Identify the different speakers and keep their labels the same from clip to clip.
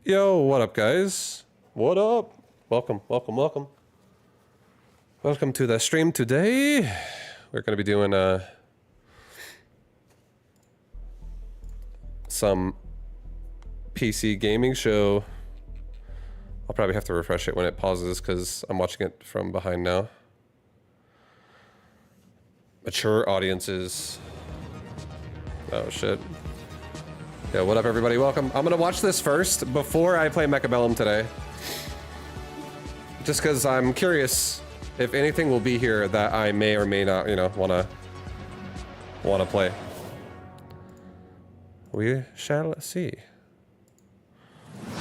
Speaker 1: Yo, what up, guys? What up? Welcome, welcome, welcome. Welcome to the stream today. We're going to be doing some PC gaming show. I'll probably have to refresh it when it pauses because I'm watching it from behind now. Mature audiences. Oh, shit. Yo, what up, everybody? Welcome. I'm gonna watch this first before I play Mechabellum today. Just because I'm curious if anything will be here that I may or may not, you know, wanna play. We shall see.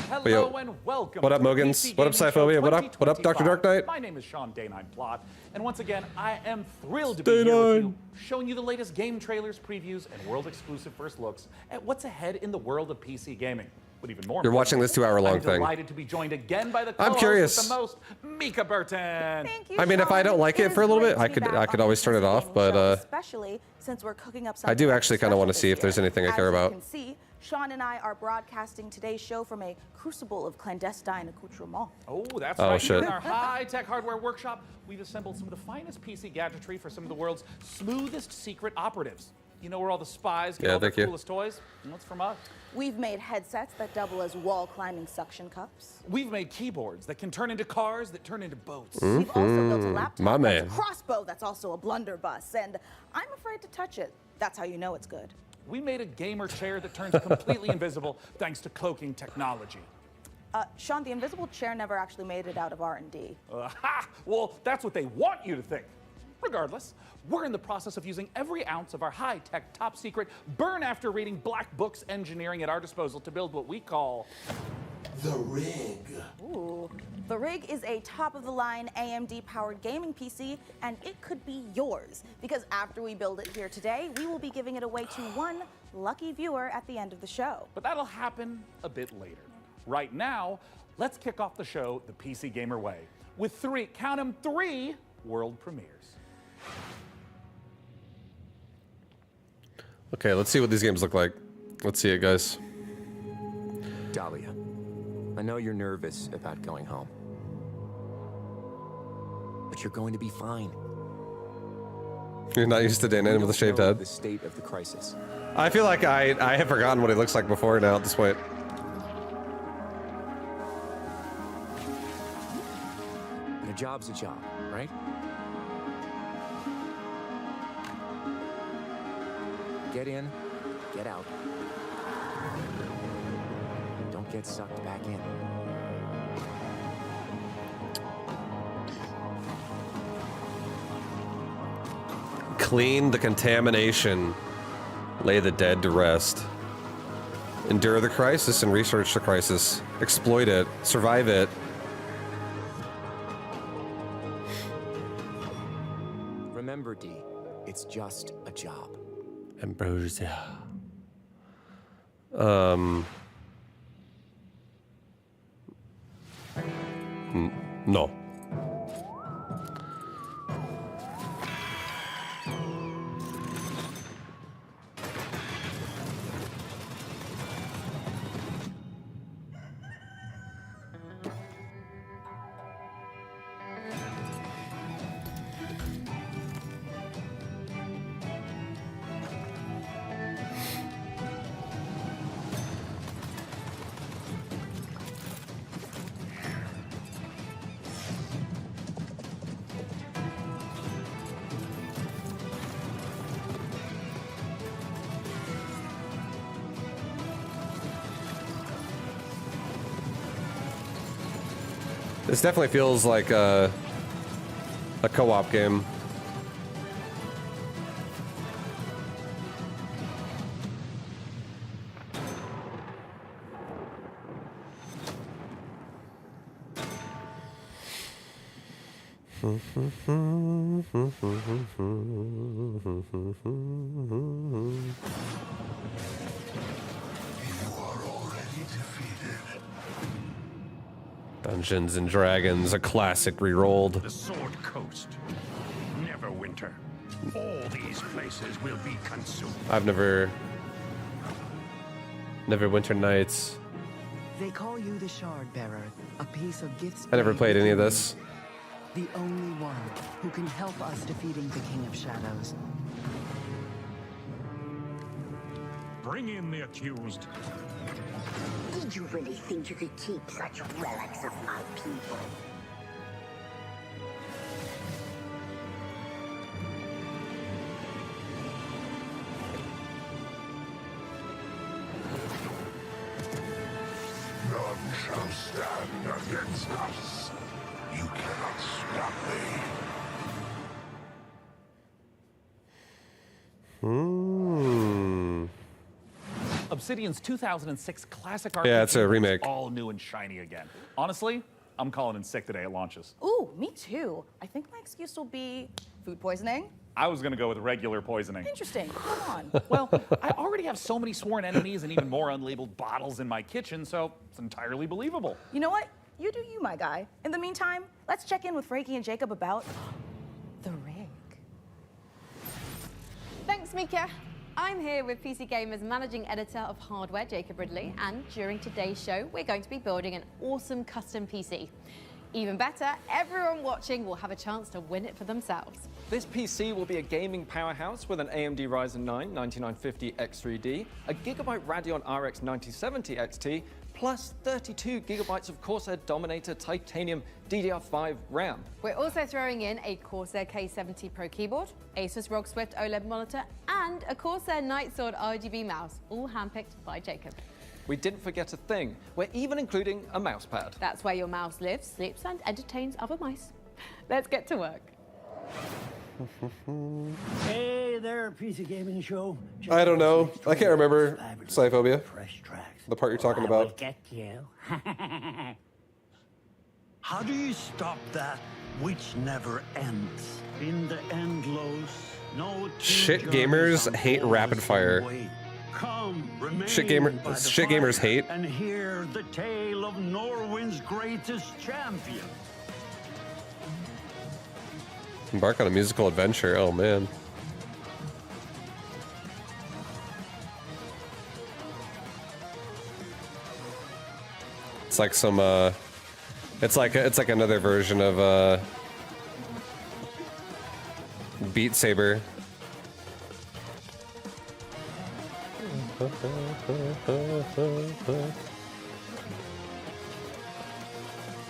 Speaker 2: Hello and welcome.
Speaker 1: What up, Mogans? What up, Cyphobia? What up, Dr. Dark Knight?
Speaker 2: My name is Sean Day9 Plot, and once again, I am thrilled to be here with you, showing you the latest game trailers, previews, and world-exclusive first looks at what's ahead in the world of PC gaming. But even more,
Speaker 1: you're watching this 2-hour-long thing.
Speaker 2: I'm delighted to be joined again by the
Speaker 1: I'm curious.
Speaker 2: With the most, Mika Burton.
Speaker 3: Thank you,
Speaker 1: I mean, if I don't like it for a little bit, I could always turn it off. But
Speaker 3: especially since we're cooking up
Speaker 1: I do actually kind of want to see if there's anything I care about.
Speaker 3: As you can see, Sean and I are broadcasting today's show from a crucible of clandestine accoutrement.
Speaker 2: Oh, that's right.
Speaker 1: Shit.
Speaker 2: In our high-tech hardware workshop, we've assembled some of the finest PC gadgetry for some of the world's smoothest secret operatives. You know where all the spies get all their coolest toys? And that's from us.
Speaker 3: We've made headsets that double as wall-climbing suction cups.
Speaker 2: We've made keyboards that can turn into cars that turn into boats.
Speaker 3: We've also built a laptop
Speaker 1: My man.
Speaker 3: that's a crossbow that's also a blunderbuss. And I'm afraid to touch it. That's how you know it's good.
Speaker 2: We made a gamer chair that turns completely invisible thanks to cloaking technology.
Speaker 3: Sean, the invisible chair never actually made it out of R&D.
Speaker 2: Well, that's what they want you to think. Regardless, we're in the process of using every ounce of our high-tech, top-secret, burn-after-reading black books engineering at our disposal to build what we call
Speaker 4: the Rig.
Speaker 3: Ooh. The Rig is a top-of-the-line AMD-powered gaming PC, and it could be yours. Because after we build it here today, we will be giving it away to one lucky viewer at the end of the show.
Speaker 2: But that'll happen a bit later. Right now, let's kick off the show the PC Gamer way with three world premieres.
Speaker 1: Okay, let's see what these games look like. Let's see it, guys.
Speaker 4: Dahlia, I know you're nervous about going home, but you're going to be fine.
Speaker 1: You're not used to Danon with a shaved head.
Speaker 4: The state of the crisis.
Speaker 1: I feel like I have forgotten what he looks like before now at this point.
Speaker 4: But a job's a job, right? Get in, get out. Don't get sucked back in.
Speaker 1: Clean the contamination. Lay the dead to rest. Endure the crisis and research the crisis. Exploit it. Survive it.
Speaker 4: Remember, D, it's just a job.
Speaker 1: Ambrosia. No. This definitely feels like a co-op game. Dungeons and Dragons, a classic re-rolled.
Speaker 5: The Sword Coast. Neverwinter. All these places will be consumed.
Speaker 1: I've never Winter Nights.
Speaker 6: They call you the Shard Bearer, a piece of gifts.
Speaker 1: I never played any of this.
Speaker 6: The only one who can help us defeating the King of Shadows.
Speaker 5: Bring in the accused.
Speaker 7: Did you really think you could keep such relics of my people?
Speaker 5: None shall stand against us. You cannot stop me.
Speaker 2: Obsidian's 2006 classic RPG
Speaker 1: Yeah, it's a remake.
Speaker 2: is all new and shiny again. Honestly, I'm calling in sick the day it launches.
Speaker 3: Ooh, me too. I think my excuse will be food poisoning.
Speaker 2: I was gonna go with regular poisoning.
Speaker 3: Interesting. Come on.
Speaker 2: Well, I already have so many sworn enemies and even more unlabeled bottles in my kitchen, so it's entirely believable.
Speaker 3: You know what? You do you, my guy. In the meantime, let's check in with Frankie and Jacob about the rig.
Speaker 8: Thanks, Mika. I'm here with PC Gamer's managing editor of hardware, Jacob Ridley, and during today's show, we're going to be building an awesome custom PC. Even better, everyone watching will have a chance to win it for themselves.
Speaker 9: This PC will be a gaming powerhouse with an AMD Ryzen 9 9950 X3D, a Gigabyte Radeon RX 9070 XT, plus 32 gigabytes of Corsair Dominator Titanium DDR5 RAM.
Speaker 8: We're also throwing in a Corsair K70 Pro keyboard, Asus ROG Swift OLED monitor, and a Corsair Nightsword RGB mouse, all handpicked by Jacob.
Speaker 9: We didn't forget a thing. We're even including a mouse pad.
Speaker 8: That's where your mouse lives, sleeps, and entertains other mice. Let's get to work.
Speaker 10: Hey there, PC Gaming Show.
Speaker 1: I don't know. I can't remember Cyphobia.
Speaker 10: Fresh tracks.
Speaker 1: The part you're talking
Speaker 10: I will
Speaker 1: about.
Speaker 10: get you. How do you stop that which never ends? In the endless, no two
Speaker 1: Shit
Speaker 10: journeys
Speaker 1: gamers hate
Speaker 10: unfold
Speaker 1: rapid
Speaker 10: the same
Speaker 1: fire.
Speaker 10: way. Come,
Speaker 1: Shit
Speaker 10: remain by the
Speaker 1: gamers
Speaker 10: fire
Speaker 1: hate.
Speaker 10: and hear the tale of Norwind's greatest champion.
Speaker 1: Embark on a musical adventure. Oh man. It's like some it's like another version of Beat Saber.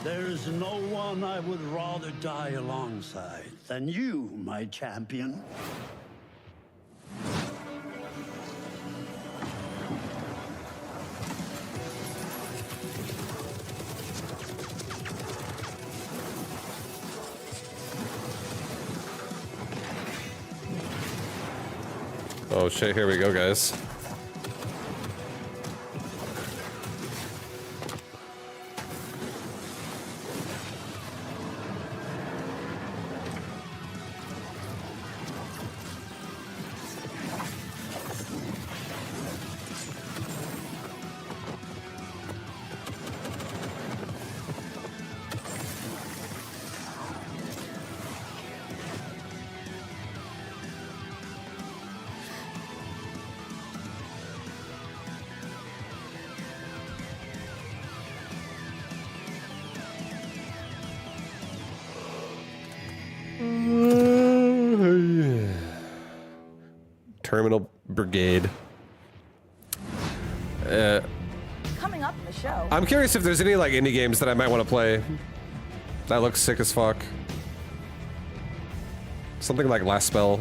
Speaker 10: There's no one I would rather die alongside than you, my champion.
Speaker 1: Oh shit, here we go, guys. Terminal Brigade.
Speaker 3: Coming up in the show.
Speaker 1: I'm curious if there's any like indie games that I might want to play. That looks sick as fuck. Something like Last Spell.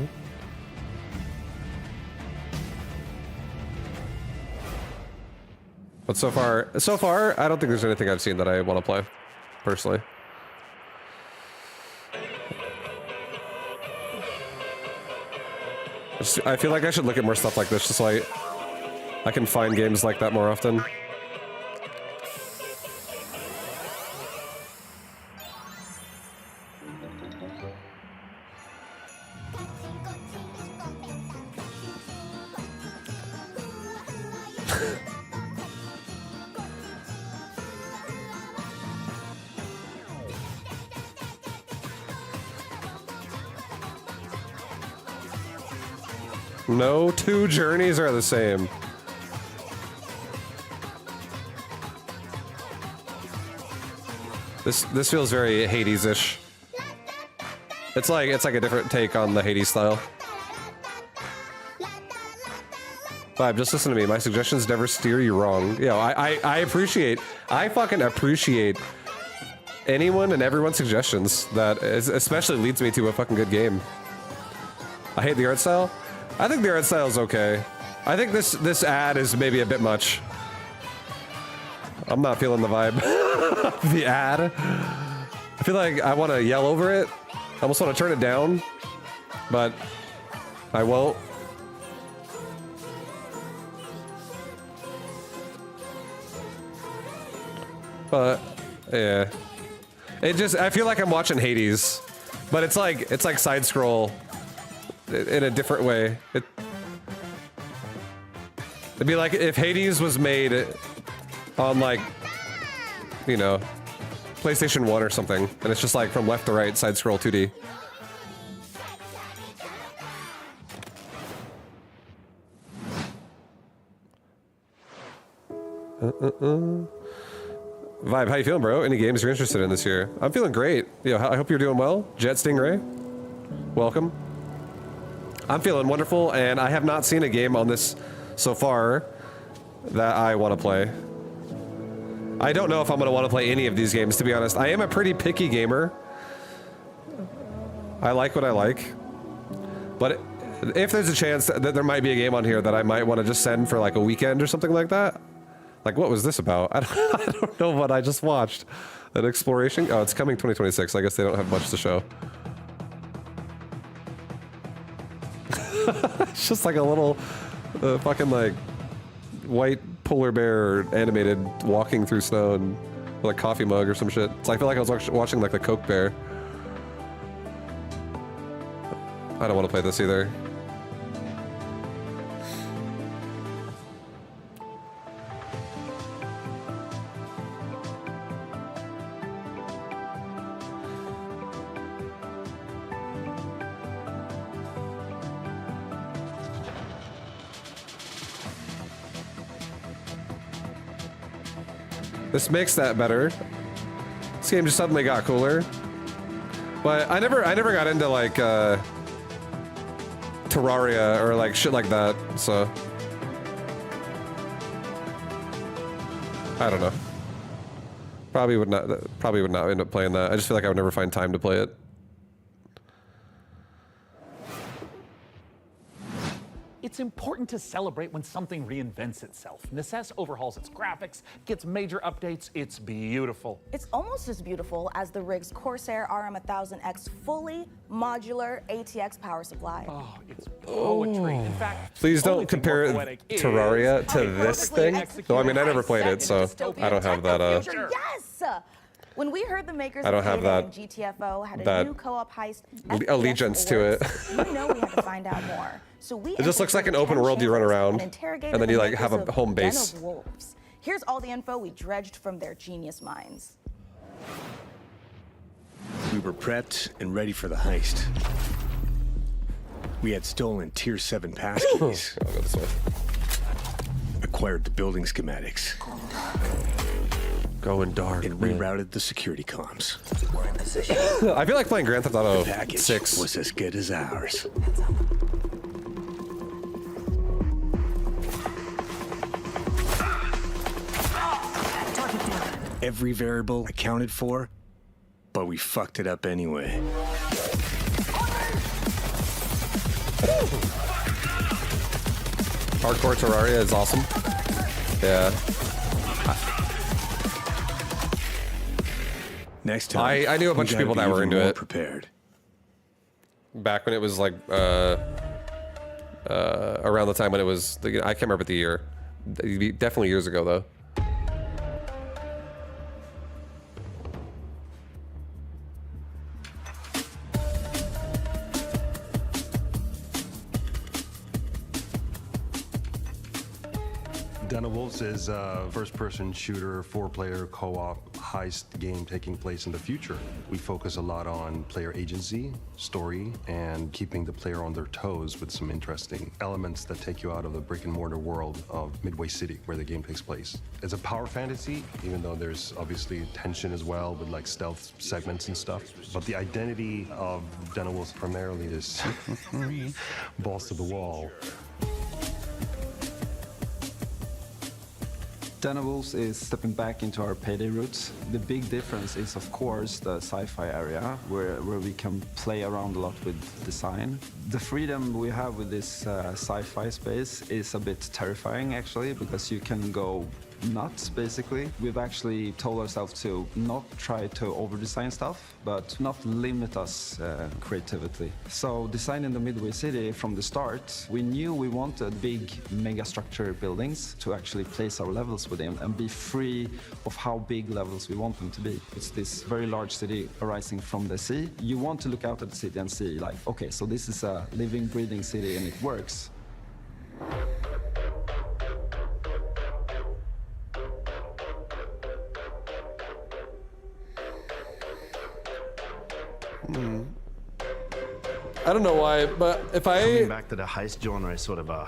Speaker 1: But so far, I don't think there's anything I've seen that I want to play, personally. I feel like I should look at more stuff like this just so I can find games like that more often. No two journeys are the same. This feels very Hades-ish. It's like a different take on the Hades style. Vibe, just listen to me. My suggestions never steer you wrong. Yo, I fucking appreciate anyone and everyone's suggestions that especially leads me to a fucking good game. I hate the art style. I think the art style is okay. I think this ad is maybe a bit much. I'm not feeling the vibe. The ad. I feel like I want to yell over it. I almost want to turn it down, but I won't. But yeah, I feel like I'm watching Hades, but it's like side scroll in a different way. It'd be like if Hades was made on like, you know, PlayStation 1 or something, and it's just like from left to right, side scroll 2D. Vibe, how you feeling, bro? Any games you're interested in this year? I'm feeling great. Yo, I hope you're doing well. Jet Stingray, welcome. I'm feeling wonderful, and I have not seen a game on this so far that I want to play. I don't know if I'm going to want to play any of these games, to be honest. I am a pretty picky gamer. I like what I like. But if there's a chance that there might be a game on here that I might want to just send for like a weekend or something like that. Like, what was this about? I don't know what I just watched. An exploration? Oh, it's coming 2026. I guess they don't have much to show. It's just like a little fucking like white polar bear animated walking through snow and with a coffee mug or some shit. So I feel like I was watching like the Coke Bear. I don't want to play this either. This makes that better. This game just suddenly got cooler. But I never got into like Terraria or like shit like that, so I don't know. Probably would not end up playing that. I just feel like I would never find time to play it.
Speaker 2: It's important to celebrate when something reinvents itself. Necess overhauls its graphics, gets major updates. It's beautiful.
Speaker 3: It's almost as beautiful as the rig's Corsair RM1000X fully modular ATX power supply.
Speaker 2: Oh, it's poetry. In fact,
Speaker 1: please don't compare Terraria to this thing. So I mean, I never played it, so I don't have that.
Speaker 3: Yes. When we heard the makers
Speaker 1: I don't have that.
Speaker 3: and GTFO had a
Speaker 1: that
Speaker 3: new co-op heist
Speaker 1: allegiance to it.
Speaker 3: You know we had to find out more. So we
Speaker 1: It just looks like an open world you run around, and then you like have a home base.
Speaker 3: Here's all the info we dredged from their genius minds.
Speaker 11: We were prepped and ready for the heist. We had stolen Tier 7 passkeys.
Speaker 1: I'll go this way.
Speaker 11: Acquired the building schematics.
Speaker 1: Going dark,
Speaker 11: and rerouted the security comms.
Speaker 7: We're in position.
Speaker 1: I feel like playing Grand Theft Auto
Speaker 11: the package
Speaker 1: 6
Speaker 11: was as good as ours. Every variable accounted for, but we fucked it up anyway.
Speaker 1: Hardcore Terraria is awesome. Yeah.
Speaker 11: Next time,
Speaker 1: I knew a bunch of people that were into it.
Speaker 11: Prepared.
Speaker 1: Back when it was like around the time when it was, I can't remember the year. Definitely years ago though.
Speaker 12: Den of Wolves is a first-person shooter, 4-player co-op heist game taking place in the future. We focus a lot on player agency, story, and keeping the player on their toes with some interesting elements that take you out of the brick and mortar world of Midway City, where the game takes place. It's a power fantasy, even though there's obviously tension as well with like stealth segments and stuff. But the identity of Den of Wolves primarily is balls to the wall.
Speaker 13: Den of Wolves is stepping back into our Payday roots. The big difference is, of course, the sci-fi area, where we can play around a lot with design. The freedom we have with this sci-fi space is a bit terrifying, actually, because you can go nuts, basically. We've actually told ourselves to not try to over-design stuff, but not limit us creativity. So designing the Midway City from the start, we knew we wanted big mega-structure buildings to actually place our levels within and be free of how big levels we want them to be. It's this very large city arising from the sea. You want to look out at the city and see, like, okay, so this is a living, breathing city and it works.
Speaker 1: I don't know why, but if
Speaker 14: Coming back to the heist genre is sort of a,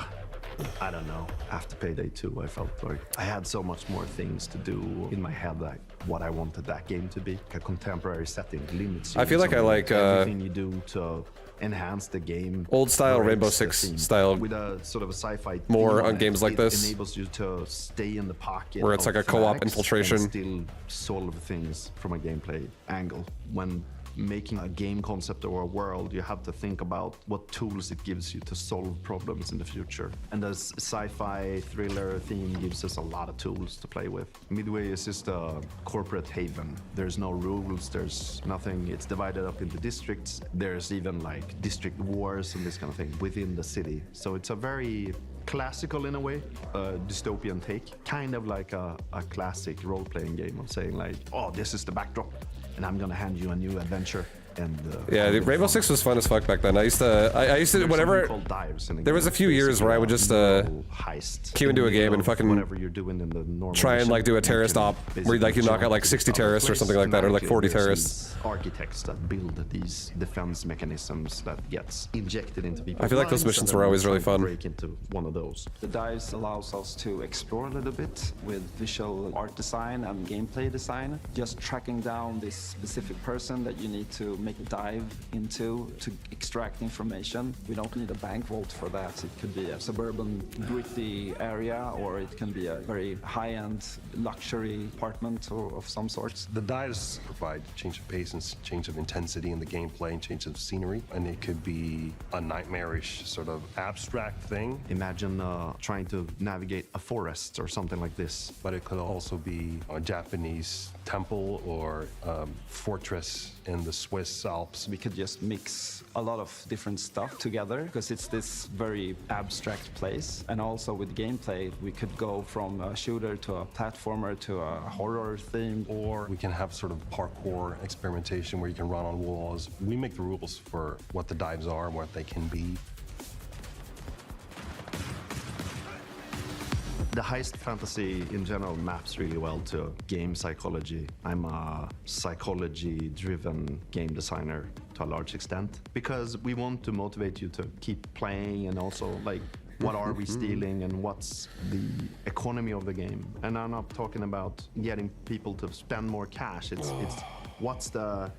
Speaker 14: I don't know, after Payday 2, I felt like I had so much more things to do in my head, like what I wanted that game to be. A contemporary setting limits you.
Speaker 1: I feel like I like
Speaker 14: everything you do to enhance the game.
Speaker 1: Old style Rainbow Six style.
Speaker 14: With a sort of a sci-fi
Speaker 1: more
Speaker 14: theme
Speaker 1: on games like this.
Speaker 14: It enables you to stay in the pocket.
Speaker 1: Where it's like a co-op infiltration.
Speaker 14: And still solve things from a gameplay angle. When making a game concept or a world, you have to think about what tools it gives you to solve problems in the future. And the sci-fi thriller theme gives us a lot of tools to play with. Midway is just a corporate haven. There's no rules, there's nothing. It's divided up into districts. There's even like district wars and this kind of thing within the city. So it's a very classical in a way, a dystopian take, kind of like a classic role-playing game of saying like, oh, this is the backdrop, and I'm gonna hand you a new adventure. And
Speaker 1: yeah, Rainbow Six was fun as fuck back then. I used to whenever there was a few years where I would just queue into a game and fucking
Speaker 14: whatever you're doing in the normal
Speaker 1: try and like do a terrorist op where like you knock out like 60 terrorists or something like that, or like 40 terrorists.
Speaker 14: Architects that build these defense mechanisms that gets injected into people's
Speaker 1: I feel like those
Speaker 14: minds,
Speaker 1: missions
Speaker 14: and
Speaker 1: were
Speaker 14: then
Speaker 1: always
Speaker 14: we
Speaker 1: really
Speaker 14: try to
Speaker 1: fun.
Speaker 14: Break into one of those.
Speaker 13: The dice allows us to explore a little bit with visual art design and gameplay design. Just tracking down this specific person that you need to make a dive into to extract information. We don't need a bank vault for that. It could be a suburban, gritty area, or it can be a very high-end luxury apartment or of some sort.
Speaker 12: The dice provide change of pace and change of intensity in the gameplay and change of scenery, and it could be a nightmarish sort of abstract thing.
Speaker 14: Imagine trying to navigate a forest or something like this.
Speaker 12: But it could also be a Japanese temple or fortress in the Swiss Alps.
Speaker 13: We could just mix a lot of different stuff together because it's this very abstract place. And also with gameplay, we could go from a shooter to a platformer to a horror theme.
Speaker 12: Or we can have sort of parkour experimentation where you can run on walls. We make the rules for what the dives are and what they can be.
Speaker 14: The heist fantasy in general maps really well to game psychology. I'm a psychology-driven game designer to a large extent because we want to motivate you to keep playing and also like what are we stealing and what's the economy of the game. And I'm not talking about getting people to spend more cash. It's what's the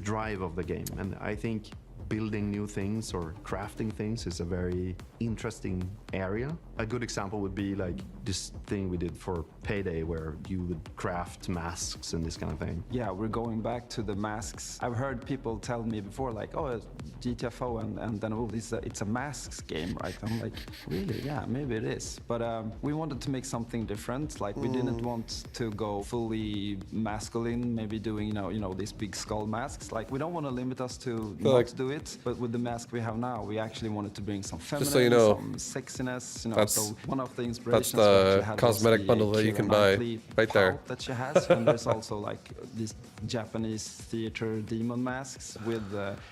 Speaker 14: drive of the game. And I think building new things or crafting things is a very interesting area. A good example would be like this thing we did for Payday where you would craft masks and this kind of thing.
Speaker 13: Yeah, we're going back to the masks. I've heard people tell me before like, oh, GTFO and then it's a masks game, right? I'm like, really? Yeah, maybe it is. But we wanted to make something different. Like we didn't want to go fully masculine, maybe doing, you know, these big skull masks. Like we don't want to limit us to not do it. it. But with the mask we have now, we actually wanted to bring some feminine,
Speaker 1: Just so you know,
Speaker 13: some sexiness. You know,
Speaker 1: that's-
Speaker 13: so one of the
Speaker 1: that's
Speaker 13: inspirations
Speaker 1: the
Speaker 13: what she had
Speaker 1: cosmetic
Speaker 13: was the
Speaker 1: bundle that you
Speaker 13: Keira
Speaker 1: can buy
Speaker 13: Knightley
Speaker 1: right there.
Speaker 13: pout that she has, and there's also like these Japanese theater demon masks with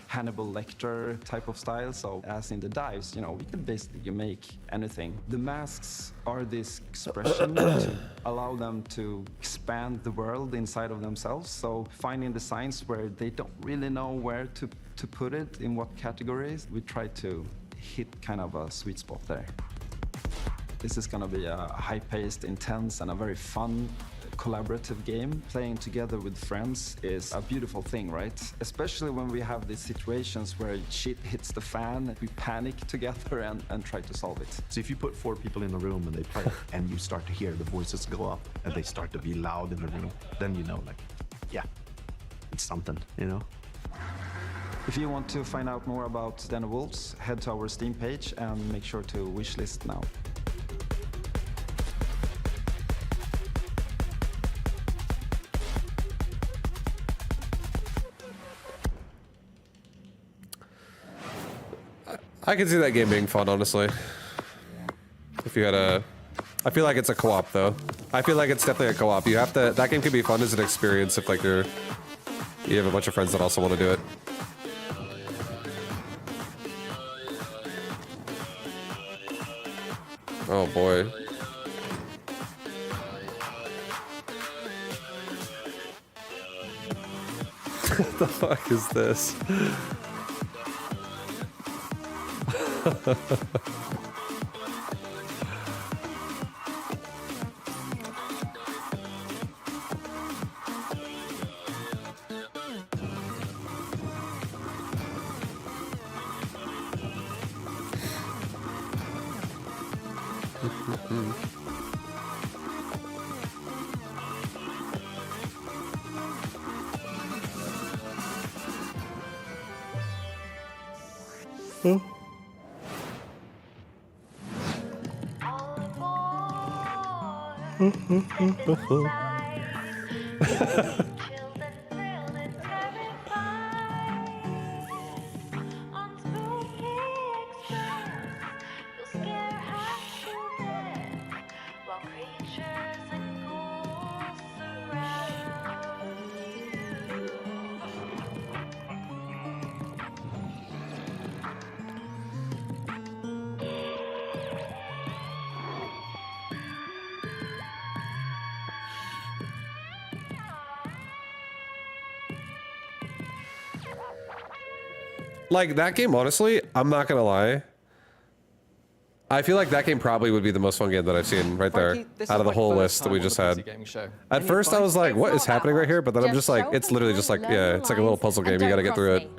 Speaker 13: Hannibal Lecter type of style. So as in the dives, you know, we can basically make anything. The masks are this expression to allow them to expand the world inside of themselves. So finding designs where they don't really know where to put it, in what categories, we try to hit kind of a sweet spot there. This is gonna be a high-paced, intense, and a very fun collaborative game. Playing together with friends is a beautiful thing, right? Especially when we have these situations where shit hits the fan, we panic together and try to solve it.
Speaker 14: So if you put 4 people in a room and they play, and you start to hear the voices go up, and they start to be loud in the room, then you know, like, yeah, it's something, you know?
Speaker 13: If you want to find out more about Den of Wolves, head to our Steam page and make sure to wishlist now.
Speaker 1: I can see that game being fun, honestly. If you had a... I feel like it's a co-op, though. I feel like it's definitely a co-op. You have to... That game could be fun as an experience if, like, you have a bunch of friends that also want to do it. Oh, boy. What the fuck is this? Like, that game, honestly, I'm not gonna lie. I feel like that game probably would be the most fun game that I've seen right there, out of the whole list that we just had. At first, I was like, what is happening right here? But then I'm just like, it's literally just like, yeah, it's like a little puzzle game. You gotta get through it.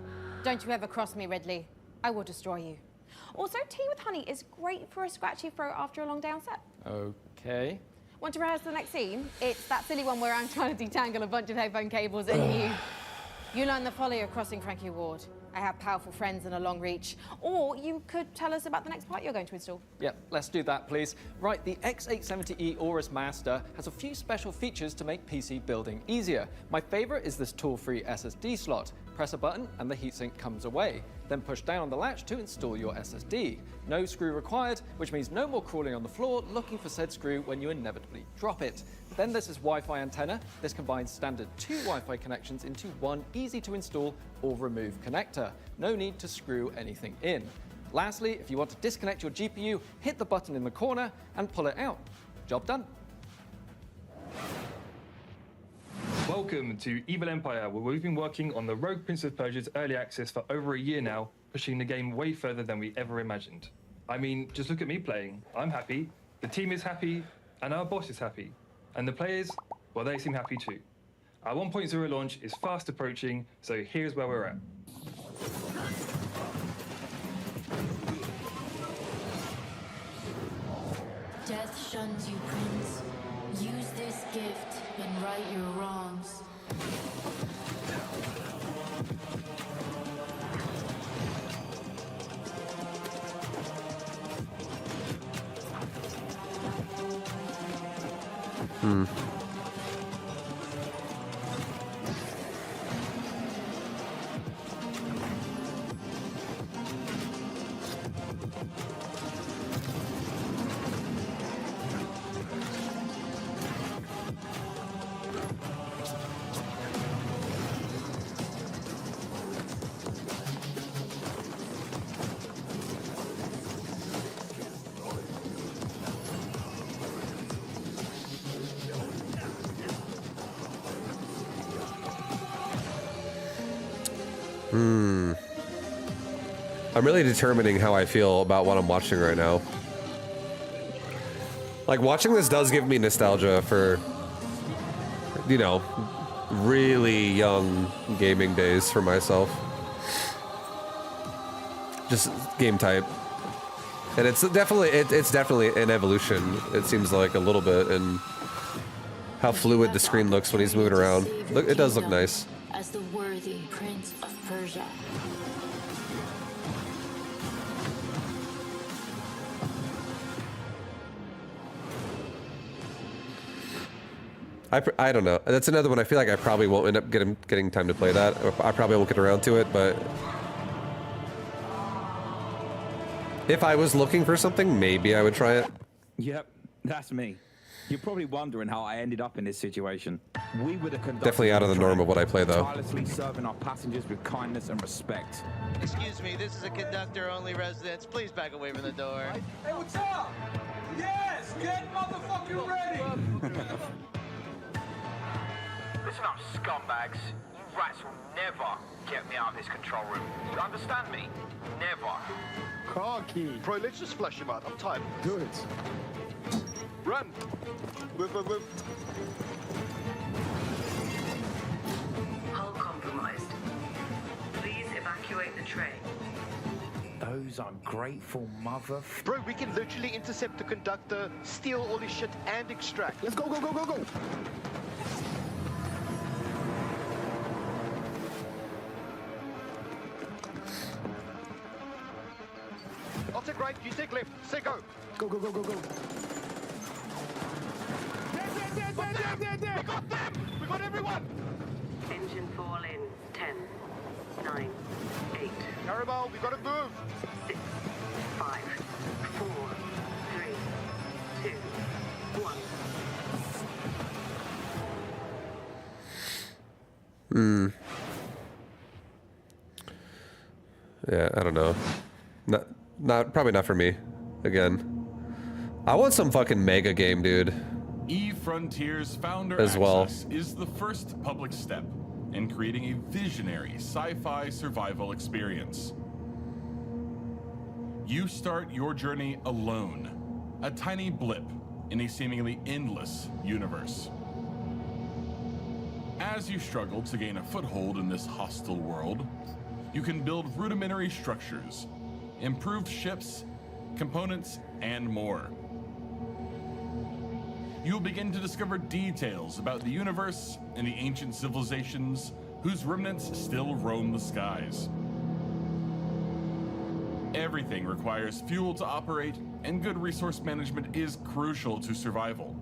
Speaker 8: Don't you ever cross me, Ridley. I will destroy you. Also, tea with honey is great for a scratchy throat after a long day on set.
Speaker 9: Okay.
Speaker 8: Want to rehearse the next scene? It's that silly one where I'm trying to detangle a bunch of headphone cables and you learn the folly of crossing Frankie Ward. I have powerful friends and a long reach. Or you could tell us about the next part you're going to install.
Speaker 9: Yep, let's do that, please. Right, the X870E Aorus Master has a few special features to make PC building easier. My favorite is this tool-free SSD slot. Press a button and the heatsink comes away. Then push down on the latch to install your SSD. No screw required, which means no more crawling on the floor looking for said screw when you inevitably drop it. Then there's this Wi-Fi antenna. This combines standard 2 Wi-Fi connections into one easy to install or remove connector. No need to screw anything in. Lastly, if you want to disconnect your GPU, hit the button in the corner and pull it out. Job done.
Speaker 15: Welcome to Evil Empire, where we've been working on the Rogue Prince of Persia's early access for over a year now, pushing the game way further than we ever imagined. I mean, just look at me playing. I'm happy, the team is happy, and our boss is happy. And the players, well, they seem happy too. Our 1.0 launch is fast approaching, so here's where we're at.
Speaker 16: Death shuns you, Prince. Use this gift and right your wrongs.
Speaker 1: I'm really determining how I feel about what I'm watching right now. Like, watching this does give me nostalgia for, you know, really young gaming days for myself. Just game type. And it's definitely an evolution, it seems like, a little bit, and how fluid the screen looks when he's moving around. Look, it does look nice.
Speaker 16: As the worthy prince of Persia.
Speaker 1: I don't know. That's another one I feel like I probably won't end up getting time to play that. Or I probably won't get around to it, but if I was looking for something, maybe I would try it.
Speaker 17: Yep, that's me. You're probably wondering how I ended up in this situation. We were the conductors.
Speaker 1: Definitely out of the norm of what I play, though.
Speaker 17: Tirelessly serving our passengers with kindness and respect.
Speaker 18: Excuse me, this is a conductor-only residence. Please back away from the door.
Speaker 19: Hey, what's up? Yes, get motherfucking ready!
Speaker 20: Listen up, scumbags. You rats will never get me out of this control room. You understand me? Never.
Speaker 21: Car key. Bro, let's just flush him out. I'm tired. Do it. Run. Move.
Speaker 22: Hull compromised. Please evacuate the train.
Speaker 17: Those ungrateful mother...
Speaker 21: Bro, we can literally intercept the conductor, steal all his shit, and extract. Let's go. I'll take right, you take left. Say go. Go. There. We got everyone.
Speaker 22: Engine fall in 10, 9, 8.
Speaker 21: Carabao, we gotta move.
Speaker 22: 6, 5, 4, 3, 2, 1.
Speaker 1: Yeah, I don't know. Probably not for me. Again. I want some fucking mega game, dude.
Speaker 23: eFrontier's Founder
Speaker 1: As well.
Speaker 23: Access is the first public step in creating a visionary sci-fi survival experience. You start your journey alone, a tiny blip in a seemingly endless universe. As you struggle to gain a foothold in this hostile world, you can build rudimentary structures, improved ships, components, and more. You'll begin to discover details about the universe and the ancient civilizations whose remnants still roam the skies. Everything requires fuel to operate, and good resource management is crucial to survival.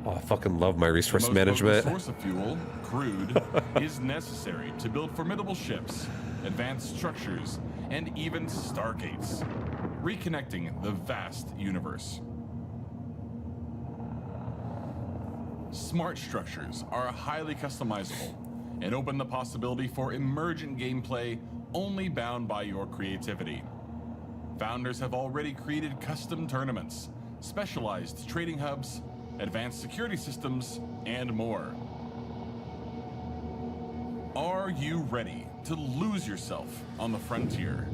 Speaker 1: Oh, I fucking love my resource
Speaker 23: The most
Speaker 1: management.
Speaker 23: potent source of fuel, crude, is necessary to build formidable ships, advanced structures, and even stargates, reconnecting the vast universe. Smart structures are highly customizable and open the possibility for emergent gameplay only bound by your creativity. Founders have already created custom tournaments, specialized trading hubs, advanced security systems, and more. Are you ready to lose yourself on the frontier?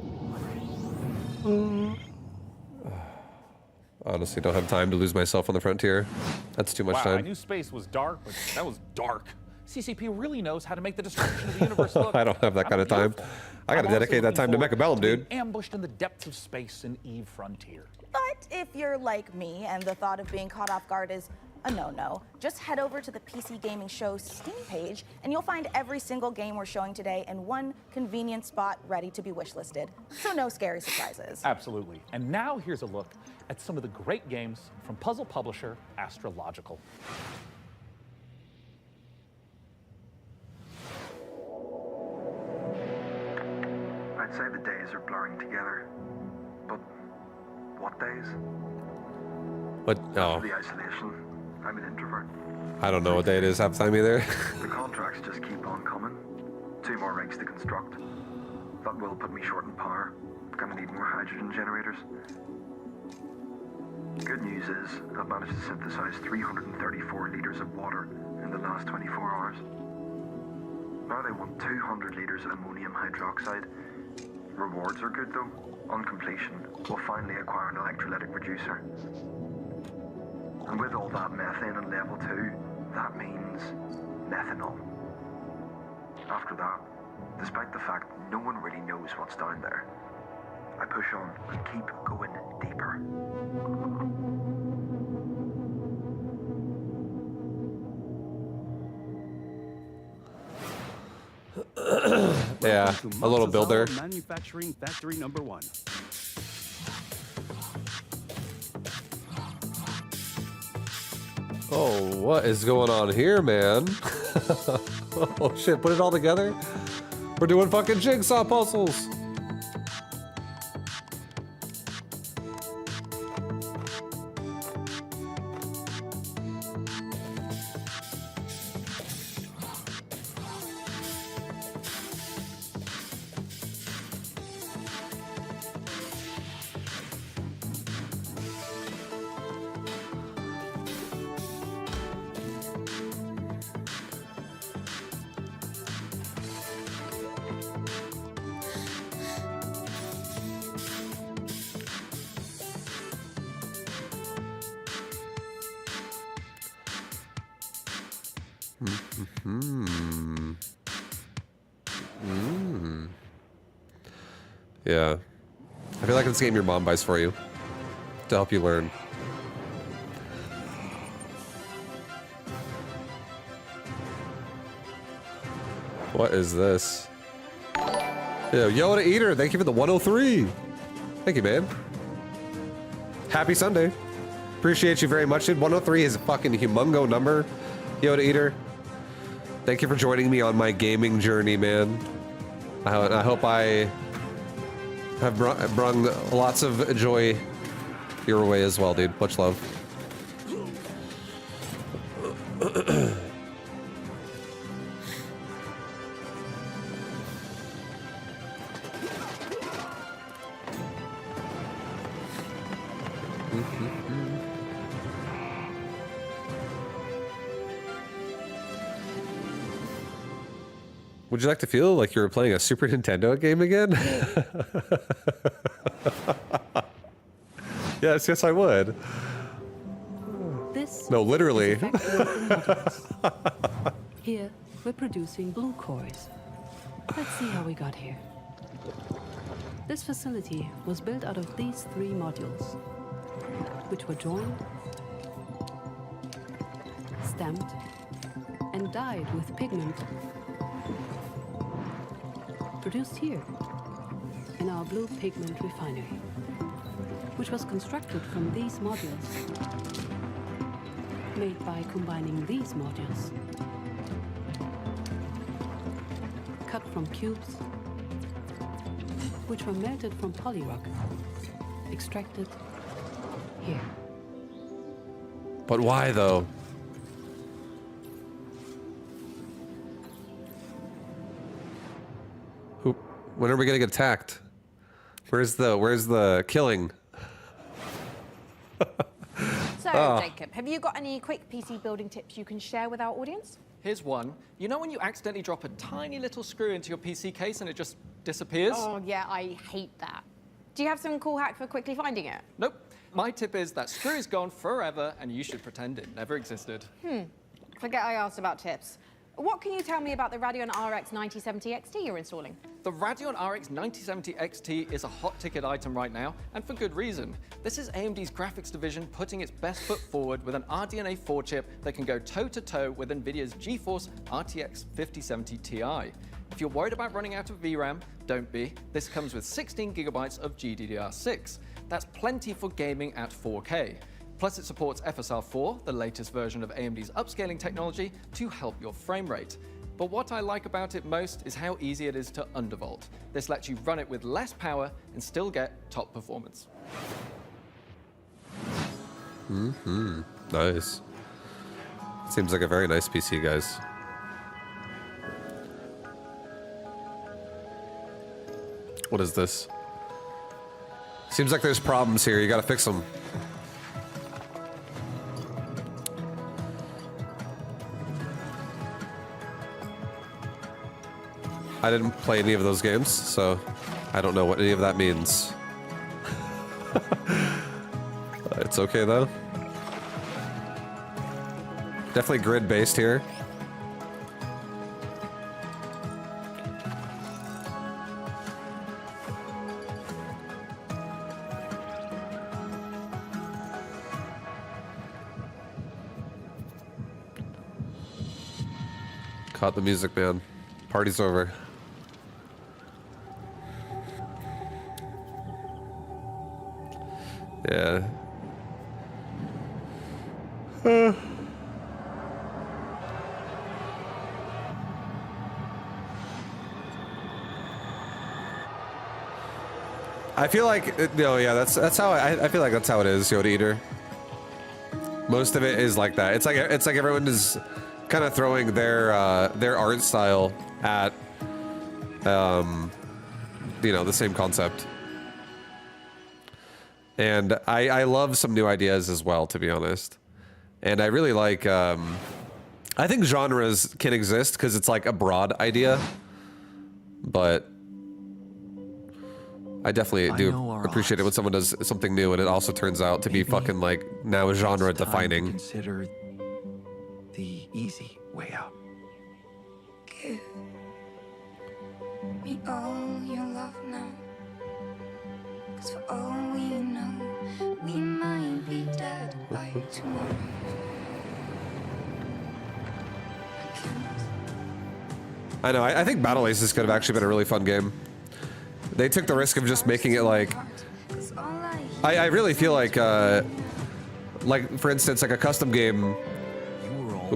Speaker 1: Honestly, don't have time to lose myself on the frontier. That's too much
Speaker 2: Wow, I
Speaker 1: time.
Speaker 2: knew space was dark, but that was dark. CCP really knows how to make the destruction of the universe look.
Speaker 1: I don't have that kind of time. I gotta dedicate that time to Mechabellum, dude.
Speaker 2: Ambushed in the depths of space in Eve Frontier.
Speaker 3: But if you're like me and the thought of being caught off guard is a no-no, just head over to the PC Gaming Show Steam page and you'll find every single game we're showing today in one convenient spot ready to be wishlisted. So no scary surprises.
Speaker 2: Absolutely. And now here's a look at some of the great games from puzzle publisher Astrological.
Speaker 24: I'd say the days are blurring together. But what days?
Speaker 1: What? Oh,
Speaker 24: The isolation. I'm an introvert.
Speaker 1: I don't know what day it is half the time either.
Speaker 24: The contracts just keep on coming. 2 more rigs to construct. That will put me short in power. Gonna need more hydrogen generators. Good news is, I've managed to synthesize 334 liters of water in the last 24 hours. Now they want 200 litres of ammonium hydroxide. Rewards are good though. On completion, we'll finally acquire an electrolytic reducer. And with all that methane in level 2, that means methanol. After that, despite the fact no one really knows what's down there, I push on and keep going deeper.
Speaker 1: Yeah, a little builder.
Speaker 4: Manufacturing factory number 1.
Speaker 1: Oh, what is going on here, man? Oh shit, put it all together? We're doing fucking jigsaw puzzles. Yeah. I feel like it's a game your mom buys for you to help you learn. What is this? Yo, Yoda Eater, thank you for the 103. Thank you, man. Happy Sunday. Appreciate you very much, dude. 103 is a fucking humongo number. Yoda Eater, thank you for joining me on my gaming journey, man. I hope I have brung lots of joy your way as well, dude. Much love. Would you like to feel like you were playing a Super Nintendo game again? Yes, I would.
Speaker 5: This
Speaker 1: no, literally.
Speaker 5: Here, we're producing blue cores. Let's see how we got here. This facility was built out of these 3 modules, which were joined, stamped, and dyed with pigment. Produced here, in our blue pigment refinery, which was constructed from these modules, made by combining these modules, cut from cubes, which were melted from polyrock, extracted here.
Speaker 1: But why though? When are we gonna get attacked? Where's the killing?
Speaker 8: So, Jacob, have you got any quick PC building tips you can share with our audience?
Speaker 9: Here's one. You know when you accidentally drop a tiny little screw into your PC case and it just disappears?
Speaker 8: Oh, yeah, I hate that. Do you have some cool hack for quickly finding it?
Speaker 9: Nope. My tip is that screw is gone forever and you should pretend it never existed.
Speaker 8: Forget I asked about tips. What can you tell me about the Radeon RX 9070 XT you're installing?
Speaker 9: The Radeon RX 9070 XT is a hot ticket item right now, and for good reason. This is AMD's graphics division putting its best foot forward with an RDNA 4 chip that can go toe-to-toe with NVIDIA's GeForce RTX 5070 Ti. If you're worried about running out of VRAM, don't be. This comes with 16 gigabytes of GDDR6. That's plenty for gaming at 4K. Plus it supports FSR4, the latest version of AMD's upscaling technology, to help your frame rate. But what I like about it most is how easy it is to undervolt. This lets you run it with less power and still get top performance.
Speaker 1: Nice. Seems like a very nice PC, guys. What is this? Seems like there's problems here. You gotta fix them. I didn't play any of those games, so I don't know what any of that means. It's okay though. Definitely grid-based here. Caught the music, man. Party's over. Yeah. I feel like no, yeah, that's how I feel like that's how it is, Yoda Eater. Most of it is like that. It's like everyone is kind of throwing their art style at you know, the same concept. And I love some new ideas as well, to be honest. And I really like I think genres can exist because it's like a broad idea, but I definitely do appreciate it when someone does something new and it also turns out to be fucking like now genre defining.
Speaker 6: Consider the easy way out.
Speaker 7: Give me all your love now. 'Cause for all we know, we might be dead by tomorrow.
Speaker 1: I know, I think Battle Aces could have actually been a really fun game. They took the risk of just making it like... I really feel like for instance, like a custom game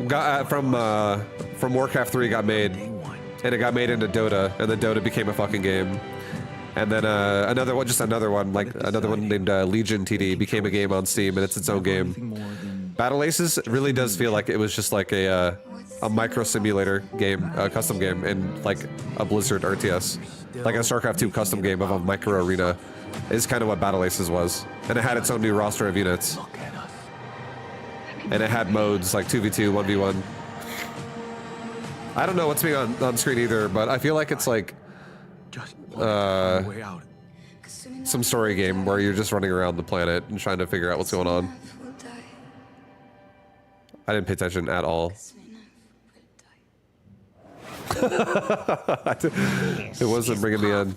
Speaker 1: got, from Warcraft 3 got made, and it got made into Dota, and then Dota became a fucking game. And then another one named Legion TD became a game on Steam, and it's its own game. Battle Aces really does feel like it was just like a micro simulator game, a custom game, in like a Blizzard RTS. Like a StarCraft 2 custom game of a micro arena is kind of what Battle Aces was. And it had its own new roster of units. And it had modes like 2v2, 1v1. I don't know what's being on screen either, but I feel like it's like some story game where you're just running around the planet and trying to figure out what's going on. I didn't pay attention at all. It wasn't bringing me in.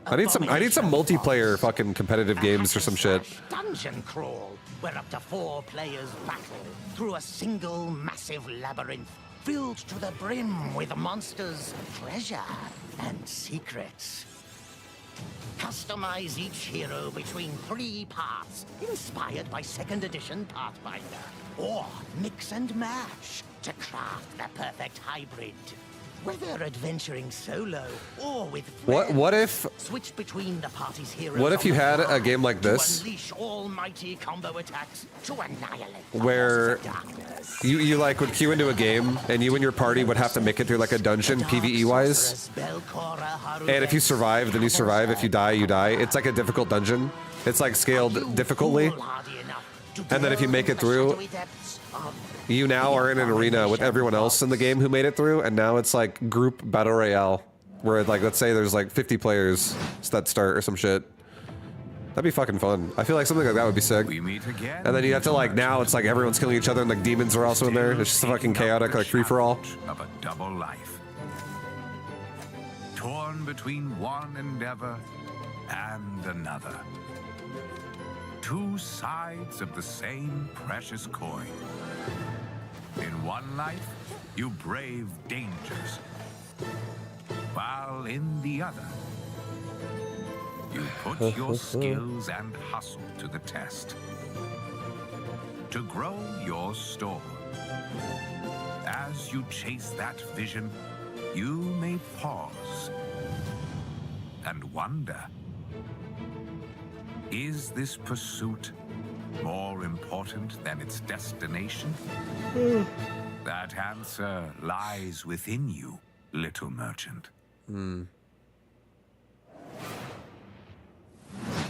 Speaker 1: I need some multiplayer fucking competitive games or some shit.
Speaker 10: Dungeon crawl, where up to 4 players battle through a single massive labyrinth filled to the brim with monsters, treasure, and secrets. Customize each hero between 3 parts, inspired by 2nd edition Pathfinder, or mix and match to craft the perfect hybrid. Whether adventuring solo or with friends,
Speaker 1: what if
Speaker 10: switch between the party's heroes.
Speaker 1: What if you had a game like
Speaker 10: to
Speaker 1: this
Speaker 10: unleash almighty combo attacks to annihilate
Speaker 1: where you like would queue into a game and you and your party would have to make it through like a dungeon PvE wise, and if you survive then you survive, if you die you die. It's like a difficult dungeon, it's like scaled difficultly, and then if you make it through, you now are in an arena with everyone else in the game who made it through, and now it's like group battle royale, where like let's say there's like 50 players that start or some shit. That'd be fucking fun. I feel like something like that would be sick.
Speaker 6: We meet again.
Speaker 1: And then you have to like now it's like everyone's killing each other and like demons are also in there. It's just a fucking chaotic like free for all.
Speaker 6: Of a double life, torn between one endeavor and another. 2 sides of the same precious coin. In one life, you brave dangers, while in the other, you put your skills and hustle to the test. To grow your store. As you chase that vision, you may pause and wonder, is this pursuit more important than its destination? That answer lies within you, little merchant.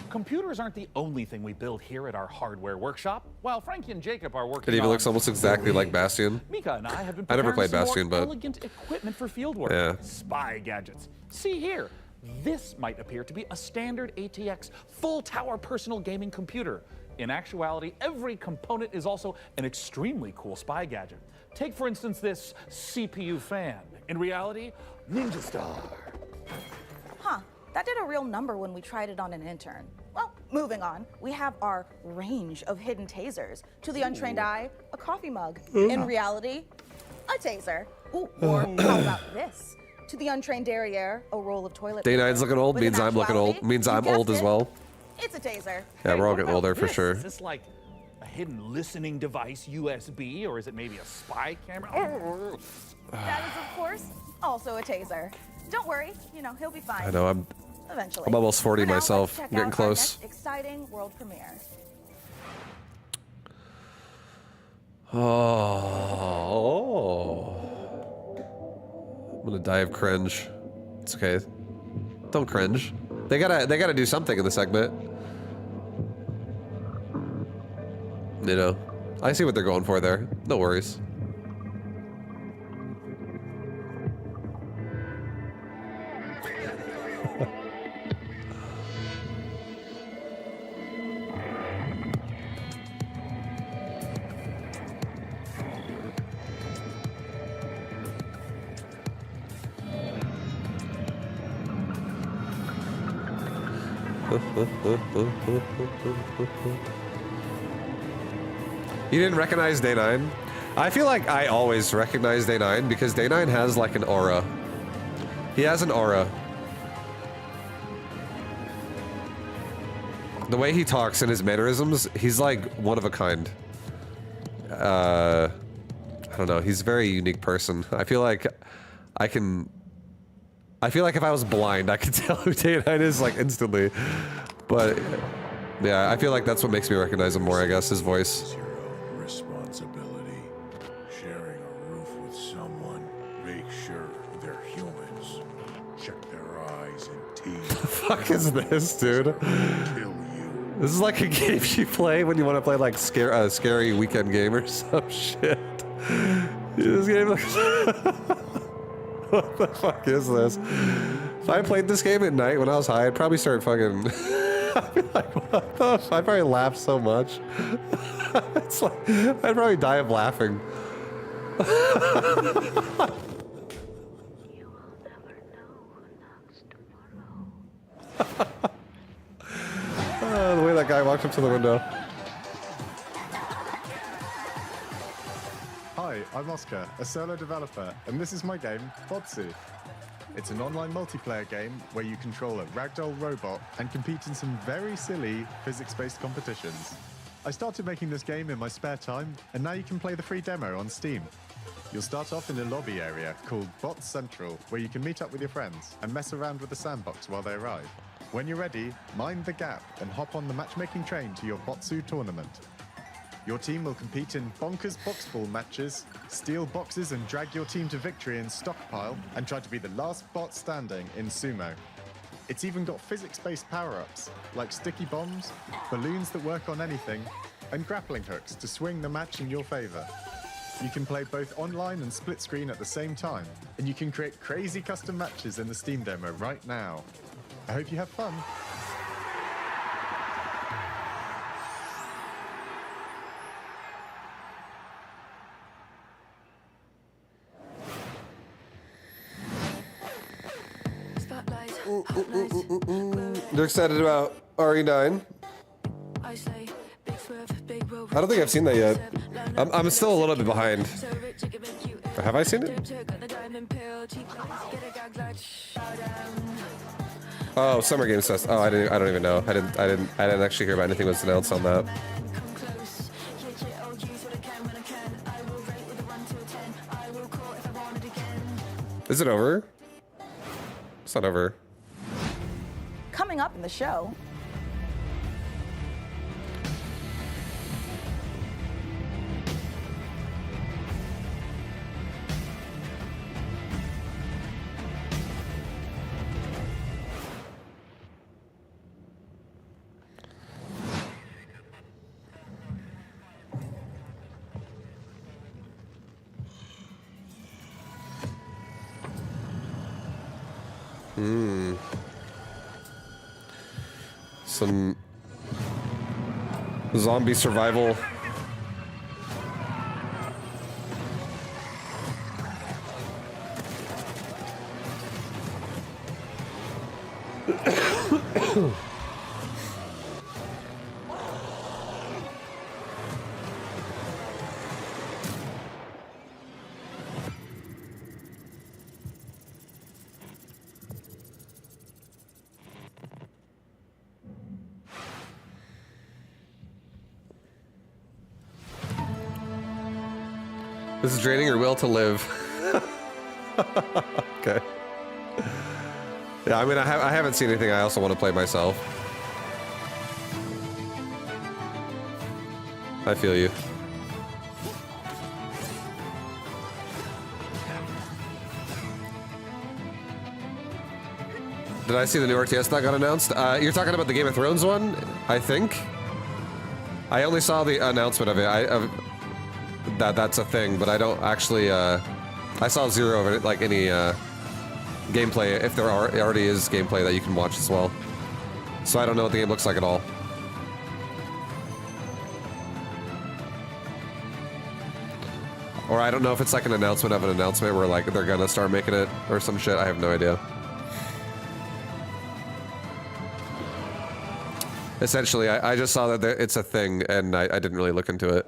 Speaker 2: Computers aren't the only thing we build here at our hardware workshop. While Frankie and Jacob are working
Speaker 1: It even
Speaker 2: on
Speaker 1: looks almost exactly like Bastion.
Speaker 2: Mika and I have been
Speaker 1: I never
Speaker 2: preparing
Speaker 1: played
Speaker 2: some
Speaker 1: Bastion,
Speaker 2: more
Speaker 1: but
Speaker 2: elegant equipment for field work.
Speaker 1: yeah.
Speaker 2: Spy gadgets. See here. This might appear to be a standard ATX full tower personal gaming computer. In actuality, every component is also an extremely cool spy gadget. Take, for instance, this CPU fan. In reality, Ninja Star.
Speaker 3: Huh, that did a real number when we tried it on an intern. Well, moving on, we have our range of hidden tasers. To the untrained eye, a coffee mug. In reality, a taser. Ooh, or how about this? To the untrained derriere, a roll of toilet paper.
Speaker 1: Day9's looking old
Speaker 3: But in
Speaker 1: means I'm looking old.
Speaker 3: actuality,
Speaker 1: Means
Speaker 3: you
Speaker 1: I'm old
Speaker 3: guessed
Speaker 1: as
Speaker 3: it,
Speaker 1: well.
Speaker 3: It's a taser.
Speaker 1: Yeah, we're all
Speaker 2: What
Speaker 1: getting
Speaker 2: about
Speaker 1: older for
Speaker 2: this?
Speaker 1: sure.
Speaker 2: Is this like a hidden listening device, USB, or is it maybe a spy camera?
Speaker 3: That is, of course, also a taser. Don't worry, you know, he'll be fine.
Speaker 1: I know, I'm
Speaker 3: Eventually.
Speaker 1: almost 40
Speaker 3: For now,
Speaker 1: myself.
Speaker 3: let's check
Speaker 1: Getting
Speaker 3: out
Speaker 1: close.
Speaker 3: Our next exciting world premiere.
Speaker 1: Oh. I'm gonna die of cringe. It's okay. Don't cringe. They gotta do something in the segment. You know, I see what they're going for there. No worries. You didn't recognize Day9? I feel like I always recognize Day9 because Day9 has like an aura. He has an aura. The way he talks and his mannerisms, he's like one of a kind. I don't know, he's a very unique person. I feel like if I was blind, I could tell who Day9 is like instantly. But yeah, I feel like that's what makes me recognize him more, I guess, his voice.
Speaker 11: Responsibility. Sharing a roof with someone. Make sure they're humans. Check their eyes and teeth.
Speaker 1: The fuck is this, dude? This is like a game you play when you want to play like scary weekend game or some shit. This game looks... What the fuck is this? If I played this game at night when I was high, I'd probably start fucking... I'd be like, what the f... I'd probably laugh so much. It's like, I'd probably die of laughing. The way that guy walked up to the window.
Speaker 12: Hi, I'm Oscar, a solo developer, and this is my game, Botsu. It's an online multiplayer game where you control a ragdoll robot and compete in some very silly physics-based competitions. I started making this game in my spare time, and now you can play the free demo on Steam. You'll start off in a lobby area called Bot Central, where you can meet up with your friends and mess around with the sandbox while they arrive. When you're ready, mind the gap and hop on the matchmaking train to your Botsu tournament. Your team will compete in bonkers boxball matches, steal boxes and drag your team to victory in Stockpile, and try to be the last bot standing in Sumo. It's even got physics-based power-ups, like sticky bombs, balloons that work on anything, and grappling hooks to swing the match in your favor. You can play both online and split screen at the same time, and you can create crazy custom matches in the Steam demo right now. I hope you have fun.
Speaker 1: They're excited about RE9. I don't think I've seen that yet. I'm still a little bit behind. Have I seen it? Oh, Summer Games Fest. Oh, I don't even know. I didn't actually hear about anything was announced on that. Is it over? It's not over.
Speaker 3: Coming up in the show,
Speaker 1: Some zombie survival. This is draining your will to live. Okay. Yeah, I mean, I haven't seen anything I also want to play myself. I feel you. Did I see the new RTS that got announced? You're talking about the Game of Thrones one, I think? I only saw the announcement of it. That's a thing, but I don't actually, I saw zero of it, like any, gameplay, if there already is gameplay that you can watch as well. So I don't know what the game looks like at all. Or I don't know if it's like an announcement of an announcement where like they're gonna start making it or some shit. I have no idea. Essentially, I just saw that it's a thing and I didn't really look into it.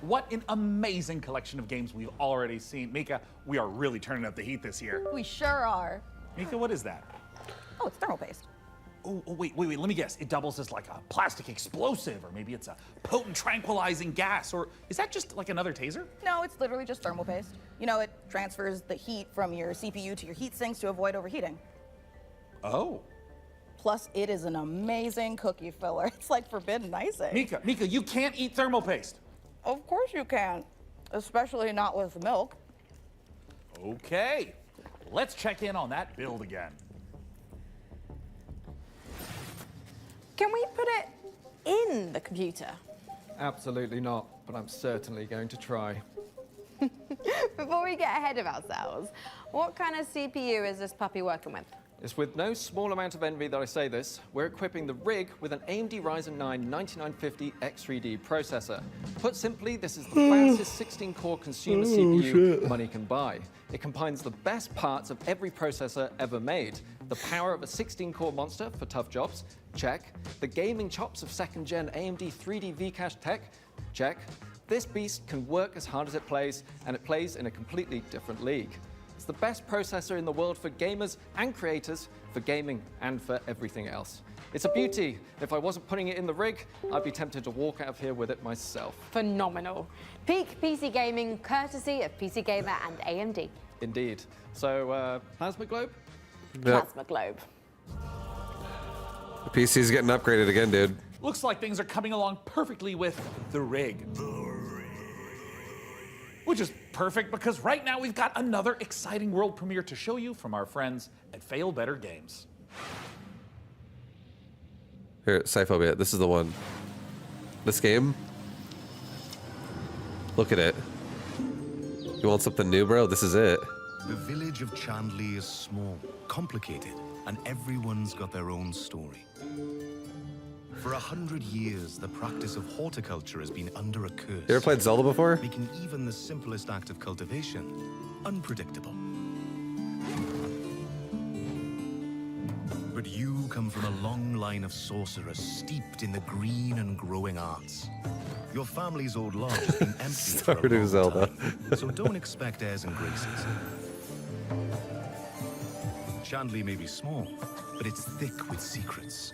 Speaker 2: What an amazing collection of games we've already seen. Mika, we are really turning up the heat this year.
Speaker 3: We sure are.
Speaker 2: Mika, what is that?
Speaker 3: Oh, it's thermal paste.
Speaker 2: Oh, wait, let me guess. It doubles as like a plastic explosive, or maybe it's a potent tranquilizing gas, or is that just like another taser?
Speaker 3: No, it's literally just thermal paste. You know, it transfers the heat from your CPU to your heat sinks to avoid overheating.
Speaker 2: Oh.
Speaker 3: Plus, it is an amazing cookie filler. It's like forbidden icing.
Speaker 2: Mika, you can't eat thermal paste.
Speaker 3: Of course you can, especially not with milk.
Speaker 2: Okay, let's check in on that build again.
Speaker 8: Can we put it in the computer?
Speaker 9: Absolutely not, but I'm certainly going to try.
Speaker 8: Before we get ahead of ourselves, what kind of CPU is this puppy working with?
Speaker 9: It's with no small amount of envy that I say this. We're equipping the rig with an AMD Ryzen 9 9950 X3D processor. Put simply, this is the fastest 16-core consumer CPU money can buy. It combines the best parts of every processor ever made. The power of a 16-core monster for tough jobs, check. The gaming chops of second-gen AMD 3D V-Cache tech, check. This beast can work as hard as it plays, and it plays in a completely different league. It's the best processor in the world for gamers and creators, for gaming and for everything else. It's a beauty. If I wasn't putting it in the rig, I'd be tempted to walk out of here with it myself.
Speaker 8: Phenomenal. Peak PC gaming, courtesy of PC Gamer and AMD.
Speaker 9: Indeed. So, Plasma Globe?
Speaker 1: Yep.
Speaker 8: Plasma Globe.
Speaker 1: The PC's getting upgraded again, dude.
Speaker 2: Looks like things are coming along perfectly with the rig. Which is perfect because right now we've got another exciting world premiere to show you from our friends at Fail Better Games.
Speaker 1: Here, Cyphobia, this is the one. This game? Look at it. You want something new, bro? This is it.
Speaker 13: The village of Chandley is small, complicated, and everyone's got their own story. For 100 years, the practice of horticulture has been under a curse.
Speaker 1: You ever played Zelda before?
Speaker 13: Making even the simplest act of cultivation unpredictable. But you come from a long line of sorcerers steeped in the green and growing arts. Your family's old lodge has been empty for a long
Speaker 1: Zelda.
Speaker 13: time, so don't expect airs and graces. Chandley may be small, but it's thick with secrets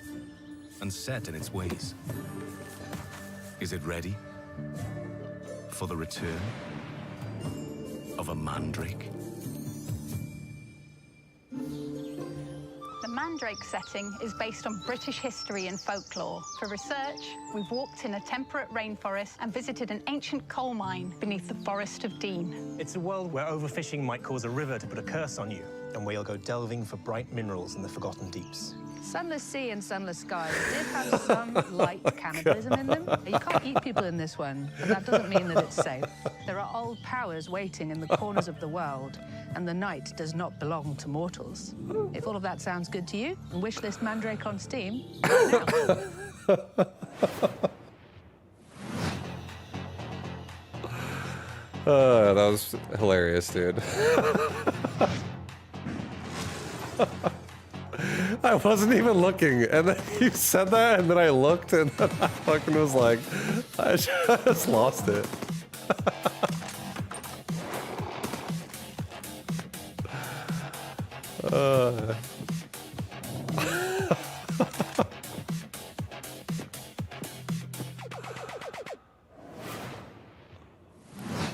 Speaker 13: and set in its ways. Is it ready for the return of a mandrake?
Speaker 14: The Mandrake setting is based on British history and folklore. For research, we've walked in a temperate rainforest and visited an ancient coal mine beneath the Forest of Dean.
Speaker 15: It's a world where overfishing might cause a river to put a curse on you, and where you'll go delving for bright minerals in the forgotten deeps.
Speaker 16: Sunless sea and sunless sky did have some light cannibalism in them. You can't eat people in this one, but that doesn't mean that it's safe. There are old powers waiting in the corners of the world, and the night does not belong to mortals. If all of that sounds good to you, wishlist Mandrake on Steam.
Speaker 1: That was hilarious, dude. I wasn't even looking, and then you said that, and then I looked, and then I fucking was like, I just lost it.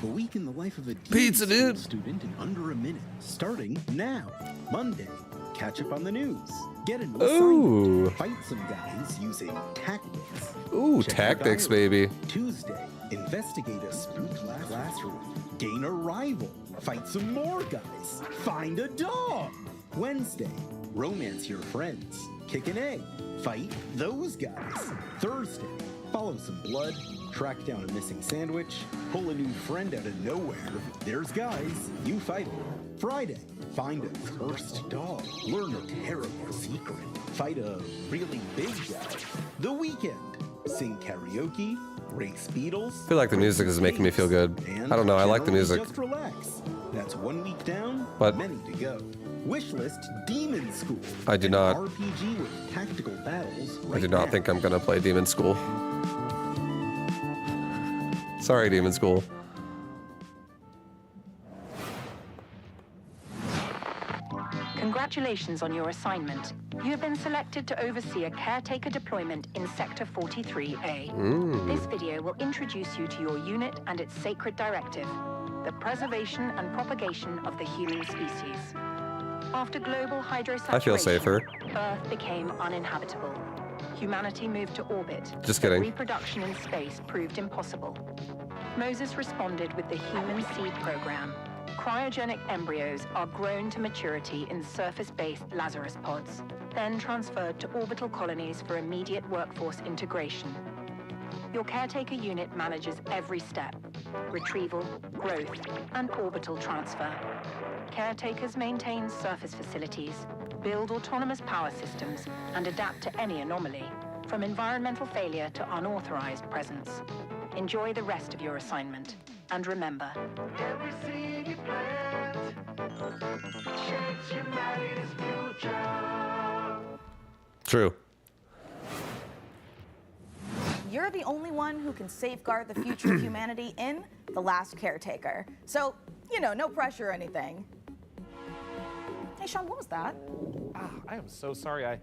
Speaker 17: A week in the life of a
Speaker 1: Pizza, dude.
Speaker 17: student in under a minute, starting now. Monday, catch up on the news. Get a new
Speaker 1: Ooh.
Speaker 17: assignment. Fight some guys using tactics.
Speaker 1: Ooh,
Speaker 17: Check
Speaker 1: tactics,
Speaker 17: your diary.
Speaker 1: baby.
Speaker 17: Tuesday, investigate a spook classroom. Gain a rival. Fight some more guys. Find a dog. Wednesday, romance your friends. Kick an egg. Fight those guys. Thursday, follow some blood. Track down a missing sandwich. Pull a new friend out of nowhere. There's guys. You fight them. Friday, find a cursed dog. Learn a terrible secret. Fight a really big guy. The weekend, sing karaoke. Race Beatles.
Speaker 1: I feel like the music is making me feel good. I don't know, I like the music.
Speaker 17: Just relax. That's 1 week down,
Speaker 1: But-
Speaker 17: many to go. Wishlist Demon School.
Speaker 1: I do
Speaker 17: an
Speaker 1: not.
Speaker 17: RPG with tactical battles.
Speaker 1: I
Speaker 17: Right
Speaker 1: do not
Speaker 17: now.
Speaker 1: think I'm gonna play Demon School. Sorry, Demon School.
Speaker 18: Congratulations on your assignment. You have been selected to oversee a caretaker deployment in Sector 43A. This video will introduce you to your unit and its sacred directive, the preservation and propagation of the human species. After global hydrosaturation,
Speaker 1: I feel safer.
Speaker 18: Earth became uninhabitable. Humanity moved to orbit.
Speaker 1: Just
Speaker 18: but
Speaker 1: kidding.
Speaker 18: Reproduction in space proved impossible. Moses responded with the Human Seed Program. Cryogenic embryos are grown to maturity in surface-based Lazarus pods, then transferred to orbital colonies for immediate workforce integration. Your caretaker unit manages every step: retrieval, growth, and orbital transfer. Caretakers maintain surface facilities, build autonomous power systems, and adapt to any anomaly, from environmental failure to unauthorized presence. Enjoy the rest of your assignment. And remember,
Speaker 19: Every seed you plant shapes humanity's future.
Speaker 1: True.
Speaker 3: You're the only one who can safeguard the future of humanity in The Last Caretaker. So, you know, no pressure or anything. Hey, Sean, what was that?
Speaker 2: I am so sorry. I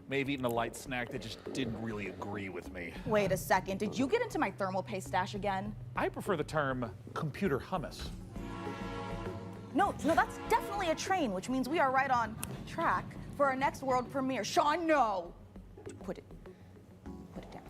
Speaker 2: may have eaten a light snack that just didn't really agree with me.
Speaker 3: Wait a second. Did you get into my thermal paste stash again?
Speaker 2: I prefer the term computer hummus.
Speaker 3: No, that's definitely a train, which means we are right on track for our next world premiere. Sean, no! Put it down.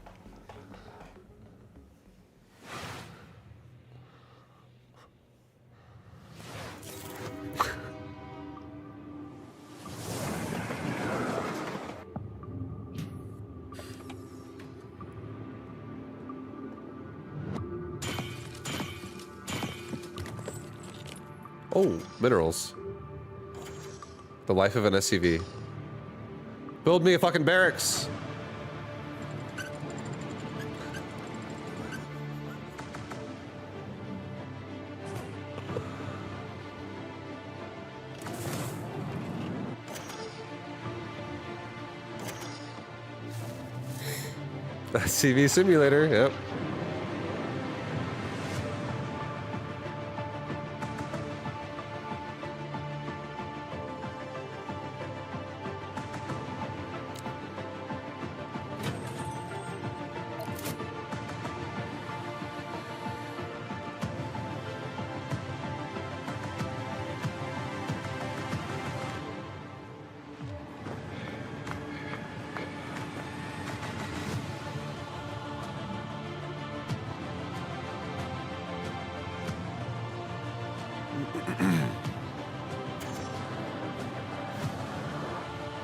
Speaker 1: Oh, minerals. The life of an SUV. Build me a fucking barracks. SUV simulator, yep.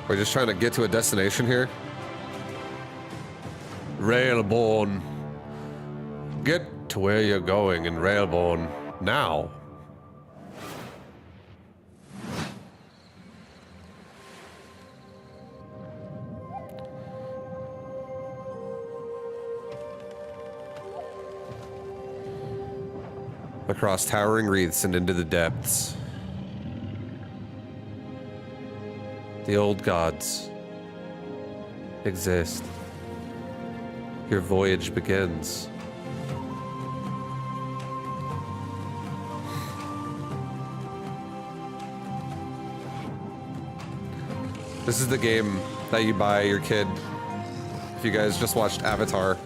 Speaker 1: We're just trying to get to a destination here. Railborn. Get to where you're going in Railborn. Now. Across towering wreaths and into the depths. The old gods exist. Your voyage begins. This is the game that you buy your kid if you guys just watched Avatar.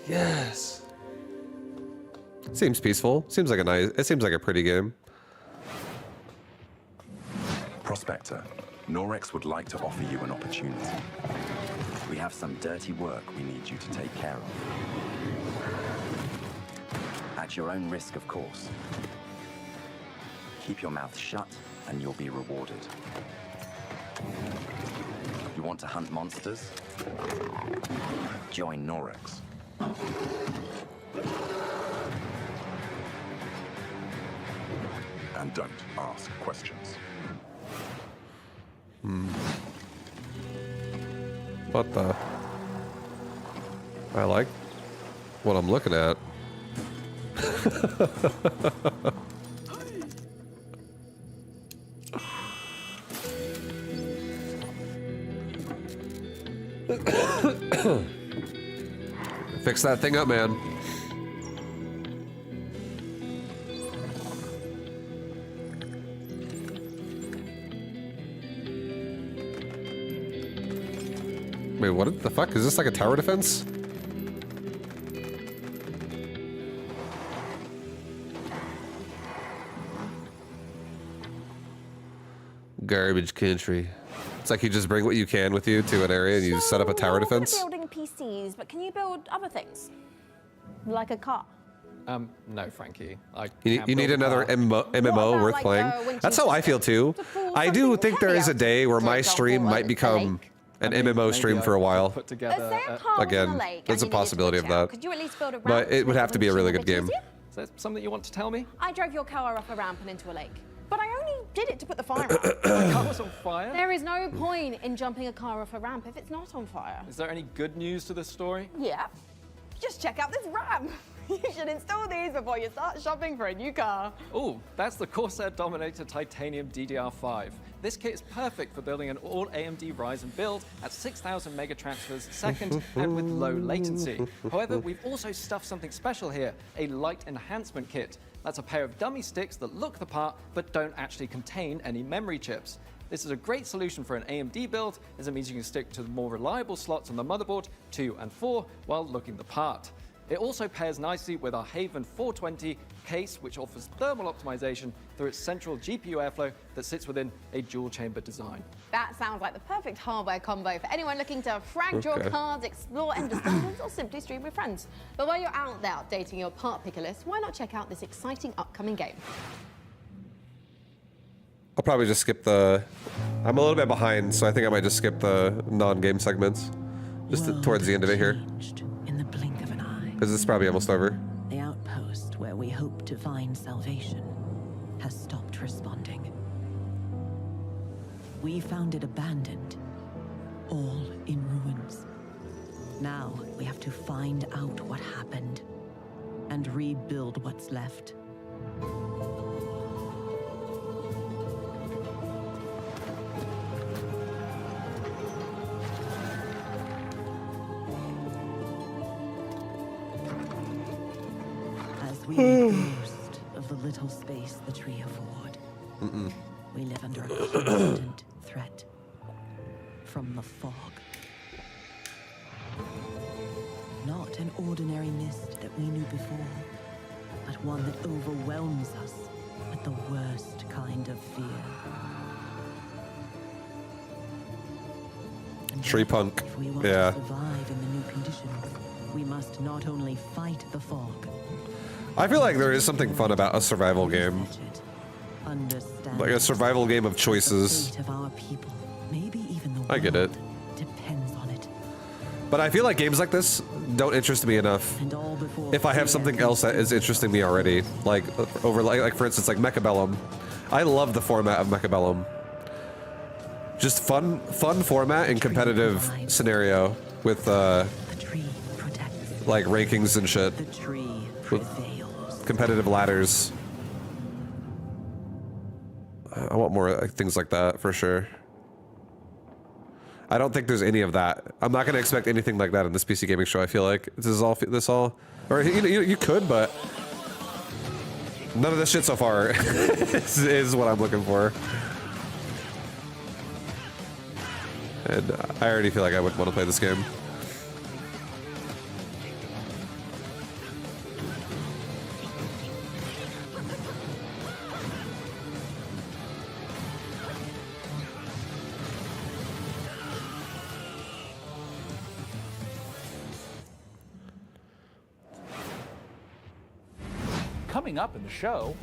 Speaker 1: Yes. Seems peaceful. Seems like a nice. It seems like a pretty game.
Speaker 20: Prospector, Norex would like to offer you an opportunity. We have some dirty work we need you to take care of. At your own risk, of course. Keep your mouth shut and you'll be rewarded. You want to hunt monsters? Join Norex. And don't ask questions.
Speaker 1: What the? I like what I'm looking at. Fix that thing up, man. Wait, what the fuck? Is this like a tower defense? Garbage country. It's like you just bring what you can with you to an area and you set up a tower defense.
Speaker 8: You're building PCs, but can you build other things? Like a car?
Speaker 9: No, Frankie.
Speaker 1: You need another MMO worth
Speaker 8: like,
Speaker 1: playing. That's how I feel too. I do think there is a day where my stream might become an MMO stream for a while.
Speaker 9: Put together
Speaker 1: Again, there's a possibility of that.
Speaker 8: Could you at least build a ramp
Speaker 1: But it would
Speaker 8: to
Speaker 1: have to be a really good game.
Speaker 9: Is that something you want to tell me?
Speaker 8: I drove your car off a ramp and into a lake. But I only did it to put the fire out.
Speaker 9: My car was on fire?
Speaker 8: There is no point in jumping a car off a ramp if it's not on fire.
Speaker 9: Is there any good news to this story?
Speaker 8: Yeah. Just check out this ramp. You should install these before you start shopping for a new car.
Speaker 9: Oh, that's the Corsair Dominator Titanium DDR5. This kit is perfect for building an all AMD Ryzen build at 6,000 mega transfers a second and with low latency. However, we've also stuffed something special here, a light enhancement kit. That's a pair of dummy sticks that look the part but don't actually contain any memory chips. This is a great solution for an AMD build, as it means you can stick to the more reliable slots on the motherboard 2 and 4 while looking the part. It also pairs nicely with our Haven 420 case, which offers thermal optimization through its central GPU airflow that sits within a dual chamber design.
Speaker 8: That sounds like the perfect hardware combo for anyone looking to frag draw cards, explore endless dungeons, or simply stream with friends. But while you're out there updating your part picker list, why not check out this exciting upcoming game?
Speaker 1: I'll probably just skip the... I'm a little bit behind, so I think I might just skip the non-game segments. Just towards the end of it here.
Speaker 21: In the blink of an eye.
Speaker 1: Because it's probably almost over.
Speaker 21: The outpost where we hope to find salvation has stopped responding. We found it abandoned, all in ruins. Now we have to find out what happened and rebuild what's left. We make the most of the little space the tree afford. We live under a constant threat from the fog. Not an ordinary mist that we knew before, but one that overwhelms us with the worst kind of fear. And
Speaker 1: Tree punk.
Speaker 21: if we want to survive in the new conditions, we must not only fight the fog,
Speaker 1: I feel like there is something fun about a survival game.
Speaker 21: Understand
Speaker 1: Like a survival game of choices.
Speaker 21: the fate of our people, maybe even the
Speaker 1: I get it.
Speaker 21: world, depends on it.
Speaker 1: But I feel like games like this don't interest me enough
Speaker 21: And all before
Speaker 1: if I have something else that is interesting me already. Like over like for instance like Mechabellum. I love the format of Mechabellum. Just fun format and competitive scenario with like rankings and shit.
Speaker 21: The tree
Speaker 1: With competitive ladders. I want more things like that for sure. I don't think there's any of that. I'm not gonna expect anything like that in this PC gaming show. I feel like this all, or you could, but none of this shit so far is what I'm looking for. And I already feel like I would want to play this game.
Speaker 2: Coming up in the show,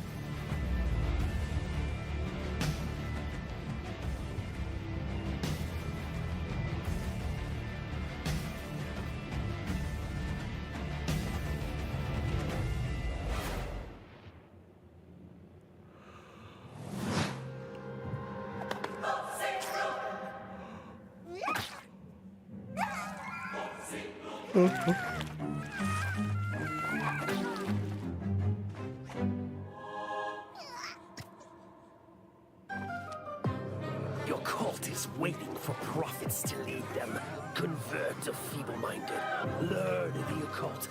Speaker 4: Your cult is waiting for prophets to lead them. Convert the feeble-minded. Learn the occult.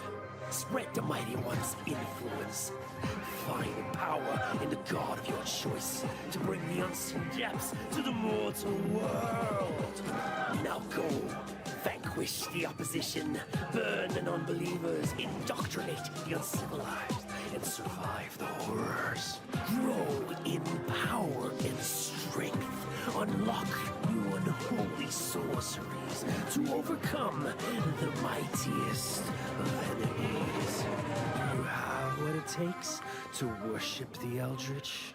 Speaker 4: Spread the mighty one's influence. Find power in the god of your choice to bring the unseen depths to the mortal world. Now go. Vanquish the opposition. Burn the non-believers. Indoctrinate the uncivilized. And survive the horrors. Grow in power and strength. Unlock new unholy sorceries to overcome the mightiest of enemies. You have what it takes to worship the Eldritch.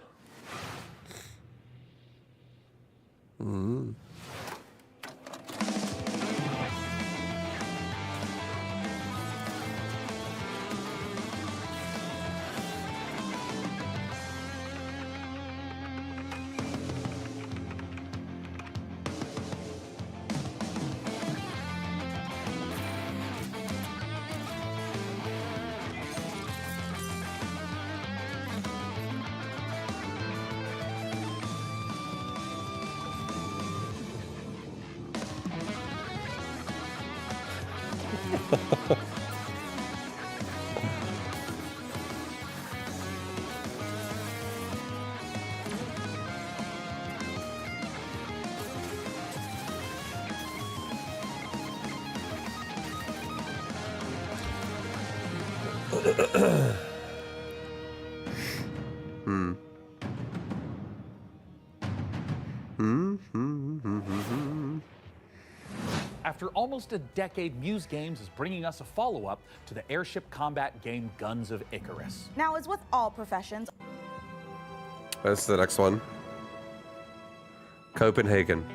Speaker 2: After almost a decade, Muse Games is bringing us a follow-up to the airship combat game Guns of Icarus.
Speaker 3: Now, as with all professions,
Speaker 1: That's the next one. Copenhagen.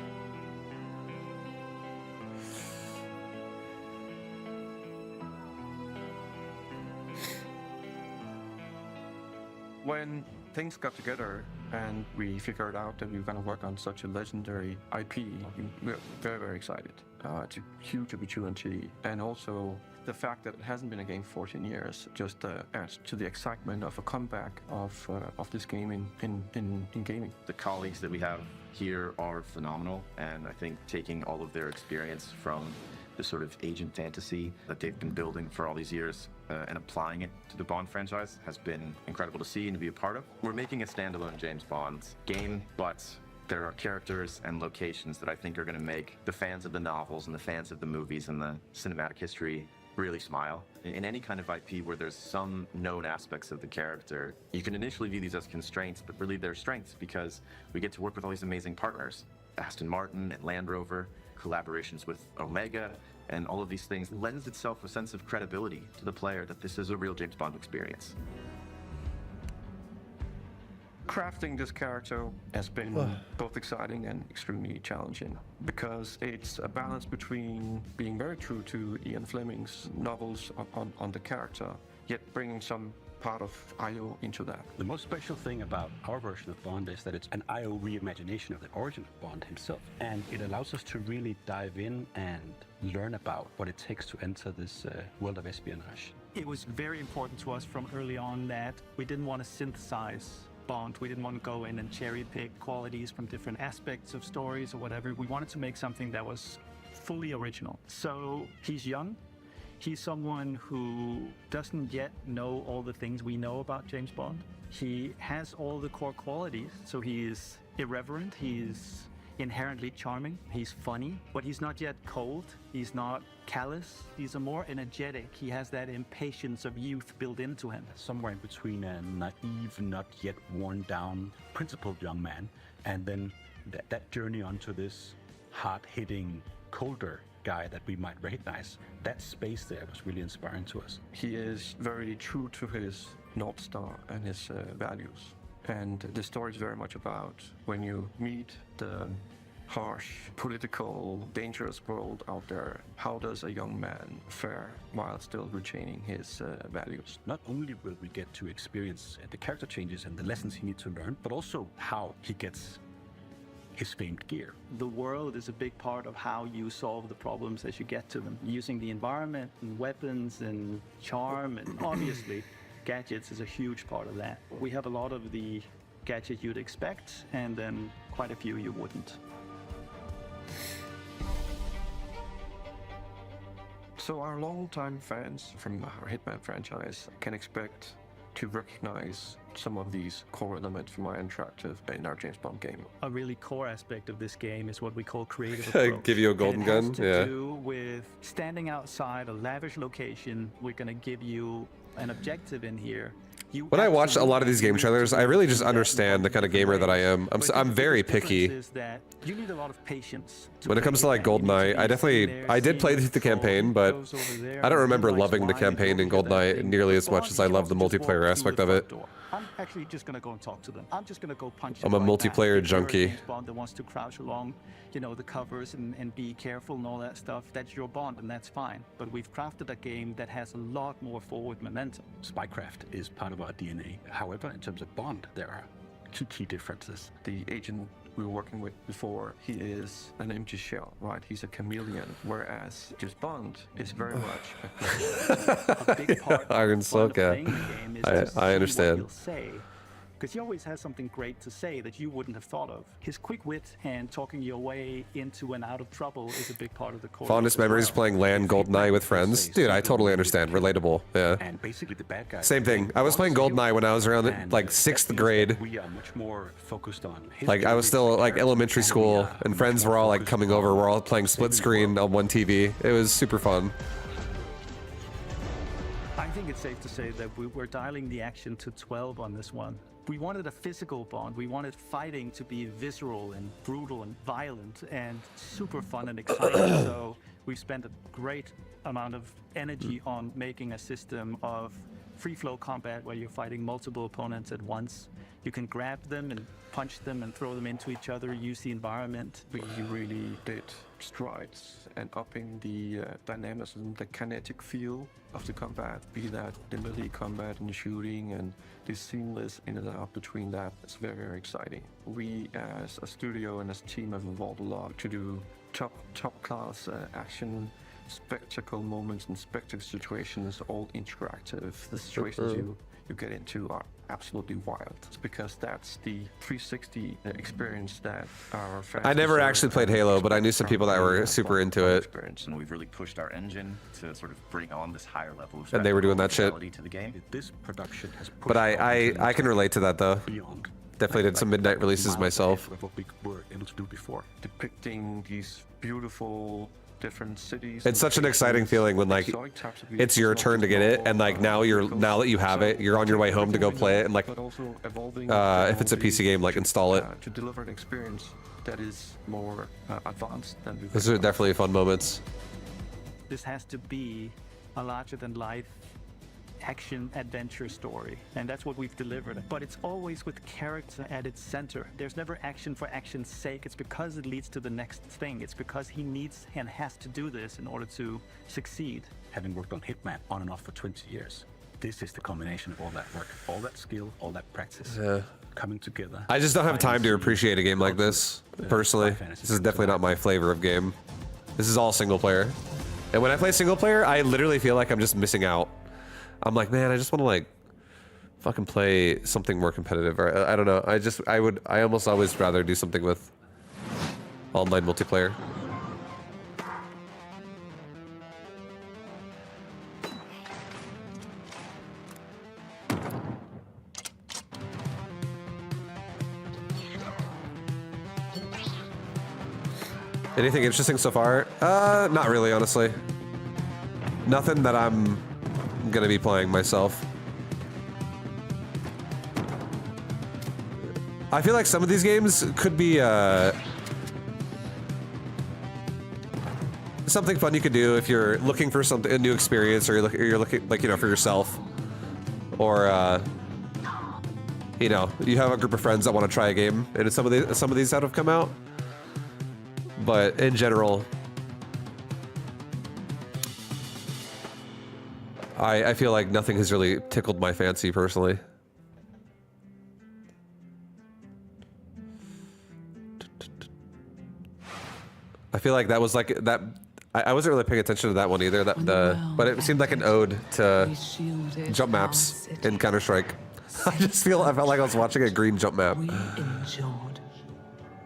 Speaker 22: When things got together and we figured out that we were going to work on such a legendary IP, we were very, very excited. It's a huge opportunity, and also the fact that it hasn't been a game for 14 years just adds to the excitement of a comeback of this game in gaming.
Speaker 23: The colleagues that we have here are phenomenal, and I think taking all of their experience from the sort of agent fantasy that they've been building for all these years and applying it to the Bond franchise has been incredible to see and to be a part of. We're making a standalone James Bond game, but there are characters and locations that I think are going to make the fans of the novels and the fans of the movies and the cinematic history really smile. In any kind of IP where there's some known aspects of the character, you can initially view these as constraints, but really they're strengths because we get to work with all these amazing partners. Aston Martin and Land Rover, collaborations with Omega, and all of these things lends itself a sense of credibility to the player that this is a real James Bond experience.
Speaker 22: Crafting this character has been both exciting and extremely challenging because it's a balance between being very true to Ian Fleming's novels on the character, yet bringing some part of IO into that.
Speaker 5: The most special thing about our version of Bond is that it's an IO reimagination of the origin of Bond himself, and it allows us to really dive in and learn about what it takes to enter this world of espionage.
Speaker 7: It was very important to us from early on that we didn't want to synthesize Bond. We didn't want to go in and cherry pick qualities from different aspects of stories or whatever. We wanted to make something that was fully original. So he's young. He's someone who doesn't yet know all the things we know about James Bond. He has all the core qualities. So he's irreverent. He's inherently charming. He's funny, but he's not yet cold. He's not callous. He's a more energetic. He has that impatience of youth built into him.
Speaker 5: Somewhere in between a naive, not yet worn down, principled young man, and then that journey onto this hard-hitting, colder guy that we might recognize. That space there was really inspiring to us.
Speaker 22: He is very true to his North Star and his values. And the story is very much about when you meet the harsh, political, dangerous world out there, how does a young man fare while still retaining his values?
Speaker 5: Not only will we get to experience the character changes and the lessons he needs to learn, but also how he gets his famed gear.
Speaker 7: The world is a big part of how you solve the problems as you get to them, using the environment and weapons and charm, and obviously gadgets is a huge part of that. We have a lot of the gadgets you'd expect, and then quite a few you wouldn't.
Speaker 22: So our longtime fans from our Hitman franchise can expect to recognize some of these core elements from our interactive in our James Bond game.
Speaker 7: A really core aspect of this game is what we call creative approach.
Speaker 1: Give you a golden gun?
Speaker 7: And it has to do with standing outside a lavish location. We're going to give you an objective in here.
Speaker 1: When I watch a lot of these game trailers, I really just understand the kind of gamer that I am. I'm very picky.
Speaker 7: You need a lot of patience.
Speaker 1: When it comes to like GoldenEye, I did play the campaign, but I don't remember loving the campaign in GoldenEye nearly as much as I love the multiplayer aspect of it.
Speaker 7: I'm actually just going to go and talk to them. I'm just going to go punch
Speaker 1: I'm a multiplayer junkie.
Speaker 7: James Bond that wants to crouch along, you know, the covers and be careful and all that stuff. That's your Bond, and that's fine. But we've crafted a game that has a lot more forward momentum.
Speaker 5: Spycraft is part of our DNA. However, in terms of Bond, there are two key differences.
Speaker 22: The agent we were working with before, he is an empty shell, right? He's a chameleon, whereas just Bond is very much
Speaker 7: a big part
Speaker 1: Iron
Speaker 7: of
Speaker 1: Soul,
Speaker 7: playing the game is
Speaker 1: I understand.
Speaker 7: Because he always has something great to say that you wouldn't have thought of. His quick wit and talking your way into and out of trouble is a big part of the core.
Speaker 1: Fondest memories playing LAN GoldenEye with friends. Dude, I totally understand. Relatable. Yeah.
Speaker 5: And basically the bad guys.
Speaker 1: Same thing. I was playing GoldenEye when I was around like 6th grade.
Speaker 5: We are much more focused on
Speaker 1: like I was still like elementary school, and friends were all like coming over. We're all playing split screen on one TV. It was super fun.
Speaker 7: I think it's safe to say that we're dialing the action to 12 on this one. We wanted a physical Bond. We wanted fighting to be visceral and brutal and violent and super fun and exciting. So we spent a great amount of energy on making a system of free flow combat where you're fighting multiple opponents at once. You can grab them and punch them and throw them into each other, use the environment.
Speaker 22: We really did strides and upping the dynamism, the kinetic feel of the combat, be that the melee combat and the shooting and the seamless in and out between that. It's very, very exciting. We as a studio and as a team have evolved a lot to do top class action, spectacle moments and spectacle situations, all interactive. The situations you get into are absolutely wild. It's because that's the 360 experience that our fans
Speaker 1: I never actually played Halo, but I knew some people that were super into it.
Speaker 23: And we've really pushed our engine to sort of bring on this higher level of
Speaker 1: And they were doing that shit.
Speaker 23: to the game.
Speaker 5: This production has pushed
Speaker 1: But I can relate to that though.
Speaker 5: beyond.
Speaker 1: Definitely did some midnight releases myself.
Speaker 5: What we were able to do before.
Speaker 22: Depicting these beautiful different cities.
Speaker 1: It's such an exciting feeling when like it's your turn to get it, and like now that you have it, you're on your way home to go play it, and like if it's a PC game, like install it.
Speaker 22: To deliver an experience that is more advanced than we've
Speaker 1: Those are definitely fun moments.
Speaker 7: This has to be a larger-than-life action-adventure story, and that's what we've delivered. But it's always with character at its center. There's never action for action's sake. It's because it leads to the next thing. It's because he needs and has to do this in order to succeed.
Speaker 5: Having worked on Hitman on and off for 20 years, this is the combination of all that work, all that skill, all that practice coming together.
Speaker 1: I just don't have time to appreciate a game like this, personally. This is definitely not my flavor of game. This is all single player. And when I play single player, I literally feel like I'm just missing out. I'm like, man, I just want to like fucking play something more competitive. Or I don't know. I almost always rather do something with online multiplayer. Anything interesting so far? Not really, honestly. Nothing that I'm gonna be playing myself. I feel like some of these games could be something fun you could do if you're looking for something, a new experience, or you're looking like, you know, for yourself, or you know, you have a group of friends that want to try a game, and some of these that have come out. But in general, I feel like nothing has really tickled my fancy personally. I feel like that was like that. I wasn't really paying attention to that one either. But it seemed like an ode to jump maps in Counter-Strike. I felt like I was watching a green jump map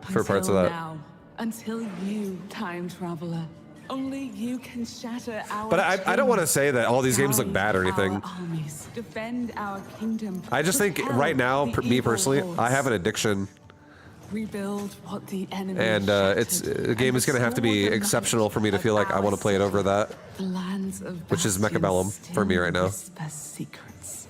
Speaker 1: for parts of that.
Speaker 6: Until you, time traveler, only you can shatter our.
Speaker 1: But I don't want to say that all these games look bad or anything.
Speaker 6: Defend our kingdom.
Speaker 1: I just think right now, me personally, I have an addiction.
Speaker 6: Rebuild what the enemy
Speaker 1: And the game is going to have to be exceptional for me to feel like I want to play it over that,
Speaker 6: the lands of
Speaker 1: which is Mechabellum for me right now.
Speaker 6: Secrets,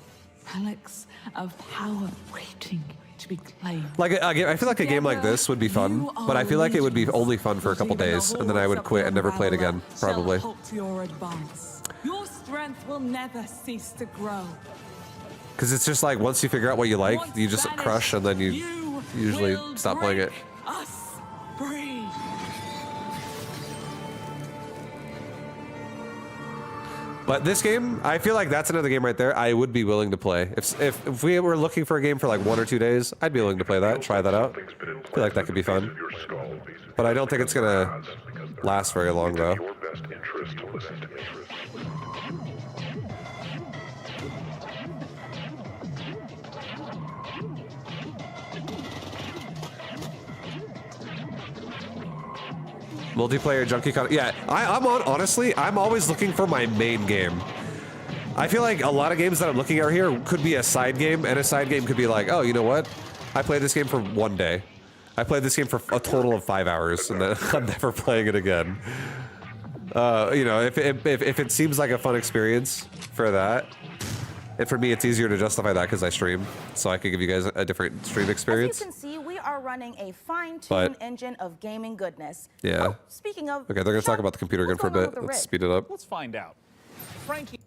Speaker 6: relics of power waiting to be claimed.
Speaker 1: Like I feel like a game like this would be fun, but I feel like it would be only fun for a couple days, and then I would quit and never play it again, probably.
Speaker 6: Your advance. Your strength will never cease to grow.
Speaker 1: Because it's just like once you figure out what you like, you just crush, and then you usually stop playing it.
Speaker 6: Us free.
Speaker 1: But this game, I feel like that's another game right there I would be willing to play. If we were looking for a game for like 1 or 2 days, I'd be willing to play that, try that out. I feel like that could be fun. But I don't think it's gonna last very long though. Multiplayer junkie con. Yeah, honestly, I'm always looking for my main game. I feel like a lot of games that I'm looking at here could be a side game, and a side game could be like, oh, you know what? I played this game for 1 day. I played this game for a total of 5 hours, and then I'm never playing it again. You know, if it seems like a fun experience for that, and for me, it's easier to justify that because I stream, so I could give you guys a different stream experience.
Speaker 3: As you can see, we are running a fine-tuned engine of gaming goodness.
Speaker 1: Yeah.
Speaker 3: Oh, speaking of,
Speaker 1: okay, they're gonna talk about the computer again for a bit. Let's speed it up.
Speaker 2: Let's find out. Frankie.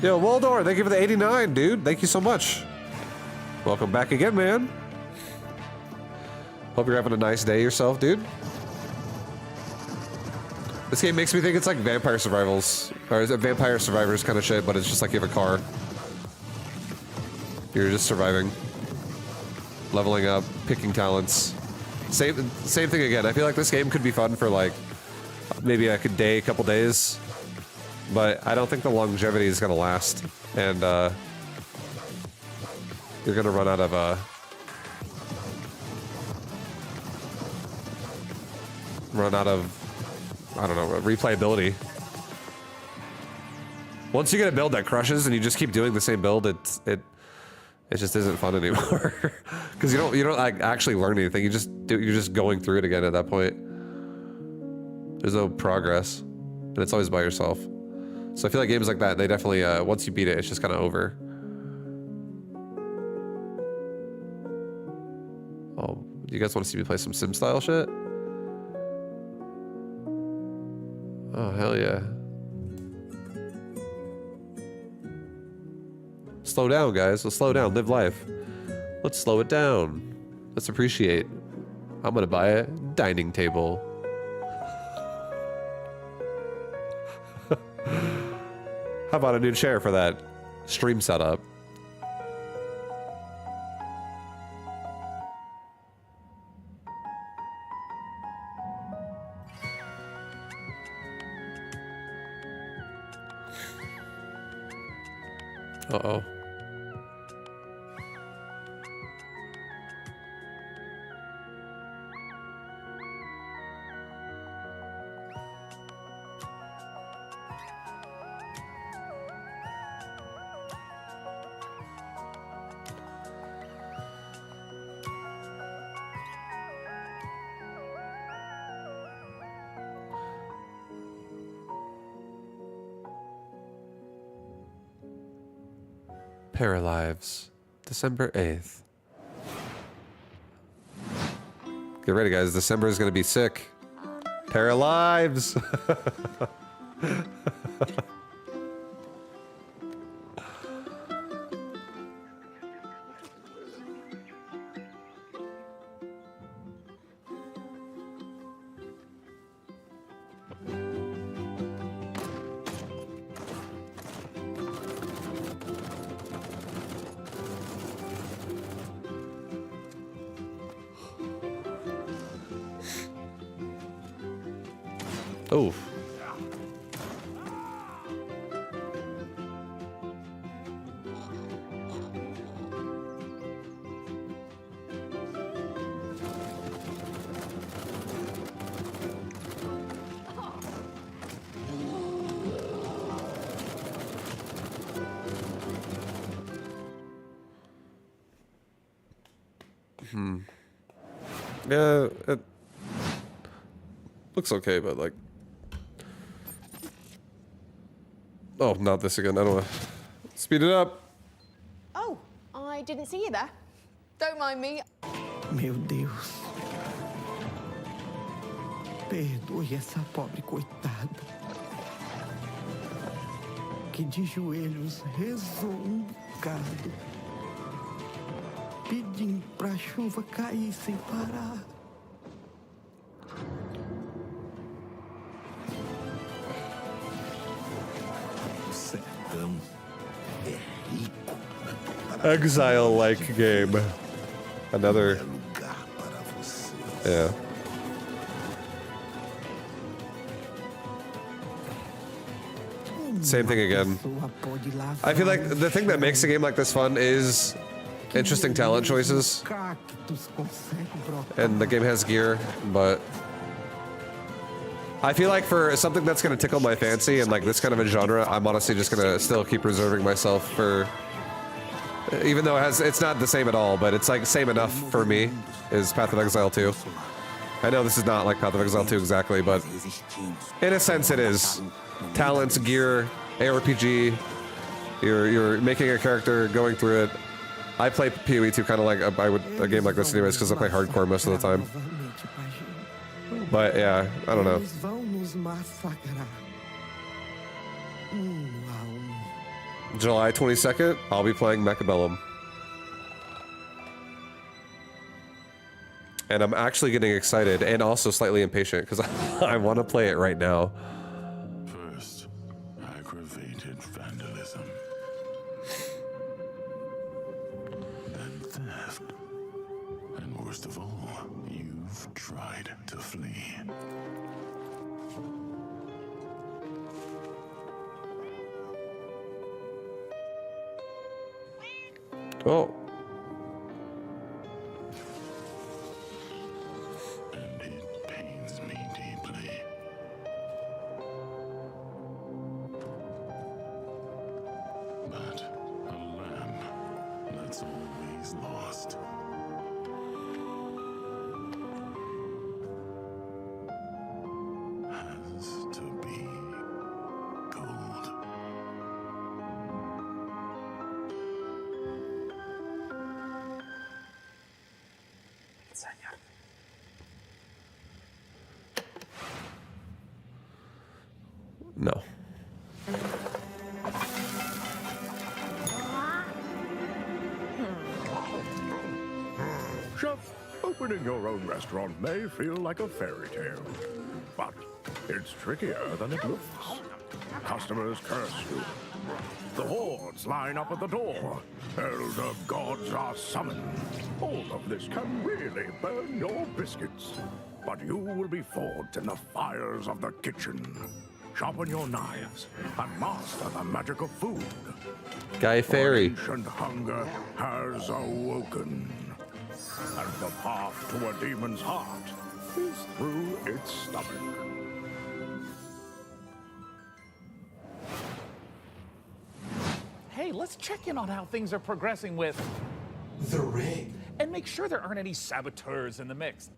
Speaker 1: Yo, Waldor, thank you for the 89, dude. Thank you so much. Welcome back again, man. Hope you're having a nice day yourself, dude. This game makes me think it's like Vampire Survivors, or is it Vampire Survivors kind of shit, but it's just like you have a car. You're just surviving, leveling up, picking talents. Same thing again. I feel like this game could be fun for like maybe a day, couple days. But I don't think the longevity is going to last, and you're going to run out of I don't know, replayability. Once you get a build that crushes and you just keep doing the same build, it just isn't fun anymore because you don't like actually learn anything. You just you're just going through it again at that point. There's no progress, and it's always by yourself. So I feel like games like that, they definitely, once you beat it, it's just kind of over. Oh, you guys want to see me play some sim style shit? Oh, hell yeah. Slow down, guys. Let's slow down. Live life. Let's slow it down. Let's appreciate. I'm gonna buy a dining table. How about a new chair for that stream setup? Uh-oh. Paralives, December 8th. Get ready, guys. December is going to be sick. Paralives! Oh. Yeah, it looks okay, but like... Oh, not this again. I don't want to speed it up.
Speaker 8: Oh, I didn't see you there. Don't mind me.
Speaker 10: Meu Deus. Perdoe essa pobre coitada. Que de joelhos rezou bocado, pedindo pra chuva cair sem parar. Exile-like game.
Speaker 1: Another. Yeah. Same thing again. I feel like the thing that makes a game like this fun is interesting talent choices. And the game has gear, but I feel like for something that's gonna tickle my fancy and like this kind of a genre, I'm honestly just gonna still keep reserving myself for, even though it's not the same at all, but it's like same enough for me, is Path of Exile 2. I know this is not like Path of Exile 2 exactly, but in a sense it is. Talents, gear, ARPG, you're making a character, going through it. I play PoE 2 kind of like a game like this anyways because I play hardcore most of the time. But yeah, I don't know. July 22nd, I'll be playing Mechabellum. And I'm actually getting excited and also slightly impatient because I want to play it right now.
Speaker 11: First, aggravated vandalism. Then theft. And worst of all, you've tried to flee.
Speaker 1: Oh.
Speaker 11: And it pains me deeply. But a lamb that's always lost.
Speaker 1: No.
Speaker 12: Chef, opening your own restaurant may feel like a fairy tale, but it's trickier than it looks. Customers curse you. The hordes line up at the door. Elder gods are summoned. All of this can really burn your biscuits. But you will be forged in the fires of the kitchen. Sharpen your knives and master the magic of food.
Speaker 1: Guy Fairy.
Speaker 12: Ancient hunger has awoken. And the path to a demon's heart is through its stomach.
Speaker 2: Hey, let's check in on how things are progressing with
Speaker 13: the rig.
Speaker 2: And make sure there aren't any saboteurs in the mix.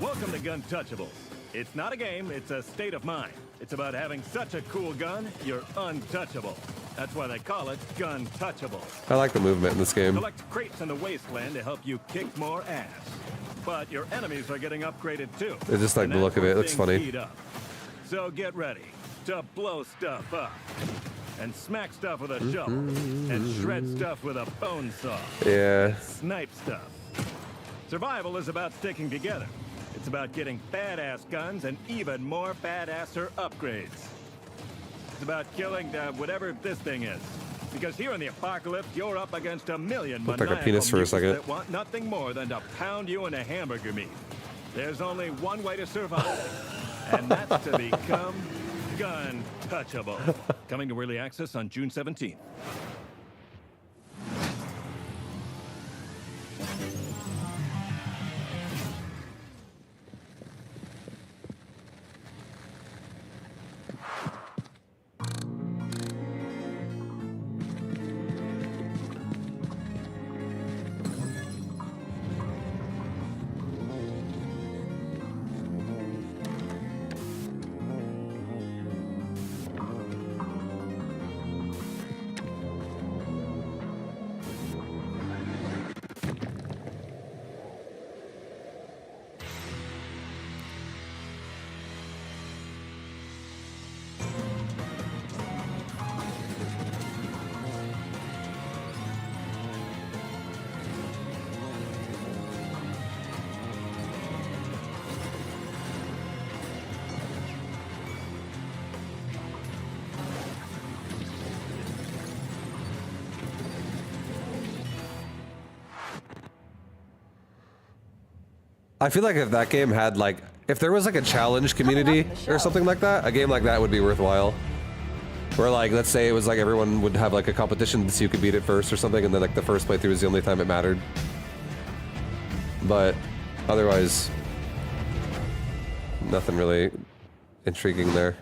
Speaker 14: Welcome to Gun Touchables. It's not a game, it's a state of mind. It's about having such a cool gun, you're untouchable. That's why they call it Gun Touchables.
Speaker 1: I like the movement in this game.
Speaker 14: Collect crates in the wasteland to help you kick more ass. But your enemies are getting upgraded too.
Speaker 1: I just like the look of it. It looks funny.
Speaker 14: Heat up. So get ready to blow stuff up. And smack stuff with a shovel. And shred stuff with a bone saw.
Speaker 1: Yeah.
Speaker 14: Snipe stuff. Survival is about sticking together. It's about getting badass guns and even more badasser upgrades. It's about killing whatever this thing is. Because here in the apocalypse, you're up against a million
Speaker 1: Looked like a
Speaker 14: maniacal
Speaker 1: penis for a
Speaker 14: mutants
Speaker 1: second.
Speaker 14: that want nothing more than to pound you into hamburger meat. There's only one way to survive, and that's to become Gun Touchable. Coming to early access on June 17th.
Speaker 1: I feel like if that game had like, if there was like a challenge community or something like that, a game like that would be worthwhile. Where like, let's say it was like everyone would have like a competition to see who could beat it first or something, and then like the first playthrough is the only time it mattered. But otherwise, nothing really intriguing there.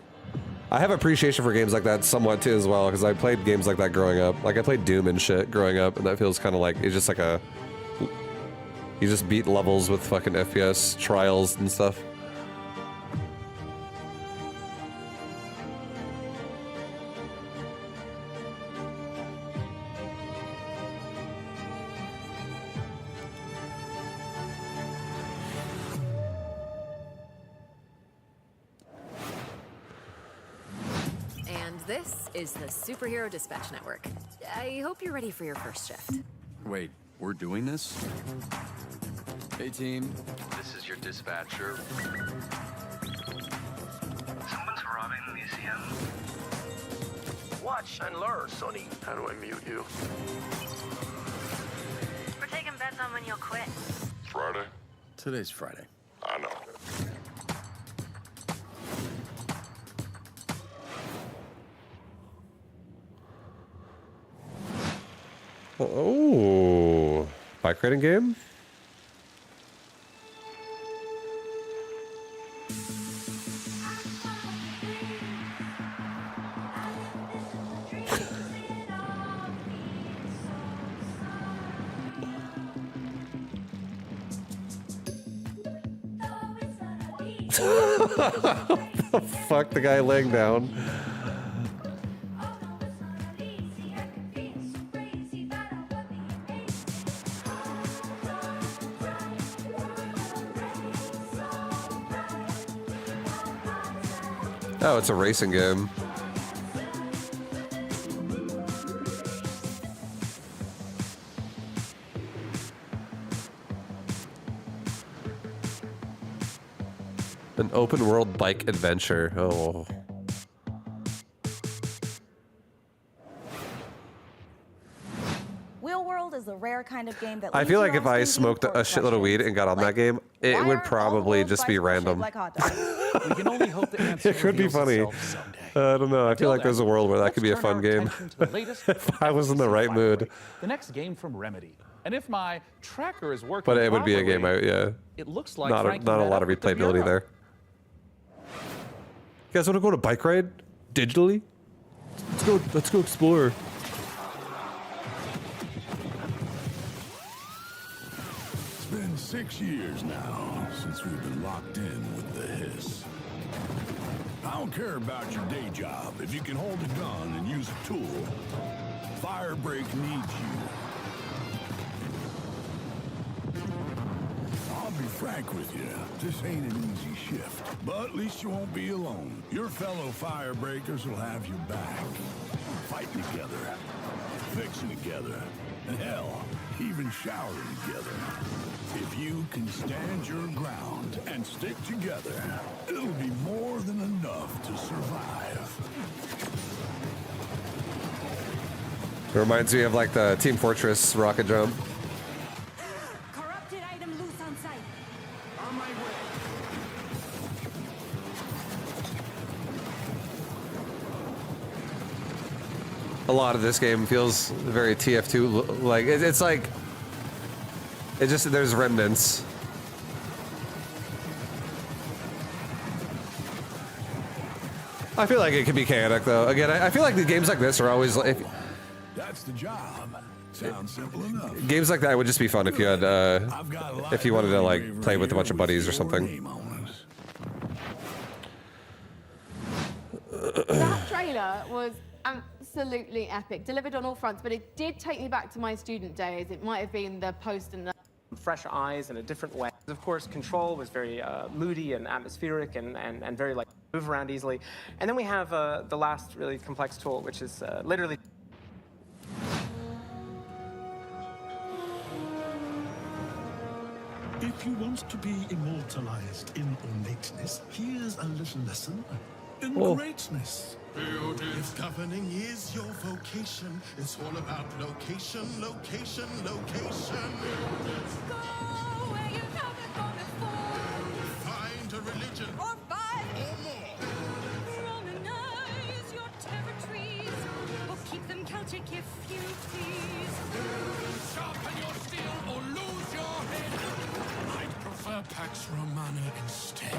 Speaker 1: I have appreciation for games like that somewhat too as well, because I played games like that growing up. Like I played Doom and shit growing up, and that feels kind of like, it's just like a, you just beat levels with fucking FPS trials and stuff.
Speaker 24: And this is the Superhero Dispatch Network. I hope you're ready for your first shift.
Speaker 25: Wait, we're doing this? Hey team, this is your dispatcher.
Speaker 19: Someone's robbing the museum.
Speaker 4: Watch and learn, Sonny.
Speaker 11: How do I mute you?
Speaker 26: We're taking bets on when you'll quit.
Speaker 11: Friday?
Speaker 25: Today's Friday.
Speaker 11: I know.
Speaker 1: Oh, bike riding game? What the fuck, the guy laying down? Oh, it's a racing game. An open world bike adventure. Oh.
Speaker 3: Wheel World is the rare kind of game that
Speaker 1: I
Speaker 3: leaves
Speaker 1: feel
Speaker 3: you
Speaker 1: like if
Speaker 3: asking
Speaker 1: I
Speaker 3: deep
Speaker 1: smoked a
Speaker 3: core
Speaker 1: shitload of weed and got on that game, it
Speaker 3: why
Speaker 1: would
Speaker 3: aren't all the
Speaker 1: probably
Speaker 3: world's
Speaker 1: just be
Speaker 3: bicycles shaped
Speaker 1: random.
Speaker 3: like hot dogs?
Speaker 2: We can only hope the answer
Speaker 1: It could be
Speaker 2: reveals
Speaker 1: funny.
Speaker 2: itself someday.
Speaker 1: I don't know. I feel like there's a world where that could be a
Speaker 2: Let's
Speaker 1: fun
Speaker 2: turn our
Speaker 1: game.
Speaker 2: attention to the latest
Speaker 1: If I was in the right mood.
Speaker 2: The next game from Remedy. And if my tracker is working
Speaker 1: But it would be a game
Speaker 2: properly,
Speaker 1: yeah.
Speaker 2: it looks like
Speaker 1: not a
Speaker 2: Frankie
Speaker 1: lot
Speaker 2: met
Speaker 1: of
Speaker 2: up with the
Speaker 1: replayability
Speaker 2: Bureau.
Speaker 1: there. You guys want to go to bike ride digitally? Let's go explore.
Speaker 9: It's been 6 years now since we've been locked in with the hiss. I don't care about your day job if you can hold a gun and use a tool. Firebreak needs you. I'll be frank with you, this ain't an easy shift, but at least you won't be alone. Your fellow firebreakers will have your back. Fighting together, fixing together, and hell, even showering together. If you can stand your ground and stick together, it'll be more than enough to survive.
Speaker 1: It reminds me of like the Team Fortress rocket jump.
Speaker 15: Corrupted item loose on site. On my way.
Speaker 1: A lot of this game feels very TF2 like it's like it just there's remnants. I feel like it could be chaotic though. Again, I feel like the games like this are always like
Speaker 9: That's the job. Sounds simple enough.
Speaker 1: games like that would just be fun if you had if you wanted to like play with a bunch of buddies or something.
Speaker 8: That trailer was absolutely epic, delivered on all fronts, but it did take me back to my student days. It might have been the post and the
Speaker 16: fresh eyes in a different way. Of course, Control was very moody and atmospheric and very like move around easily. And then we have the last really complex tool, which is literally.
Speaker 17: If you want to be immortalized in ornateness, here's a little lesson in greatness. If governing is your vocation, it's all about location, location, location.
Speaker 15: Go where you haven't gone before.
Speaker 17: Find a religion
Speaker 15: Or five.
Speaker 17: or more.
Speaker 15: Colonize your territories. Or keep them Celtic if you please.
Speaker 17: Sharpen your steel or lose your head. I'd prefer Pax Romana instead.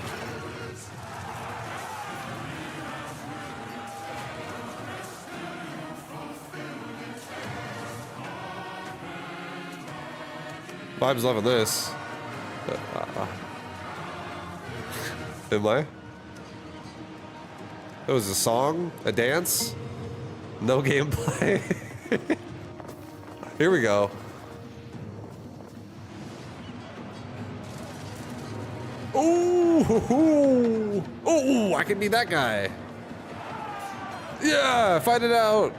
Speaker 1: Vibe's loving this. Am I? It was a song, a dance, no gameplay. Here we go. Ooh, ooh, I can be that guy. Yeah, find it out.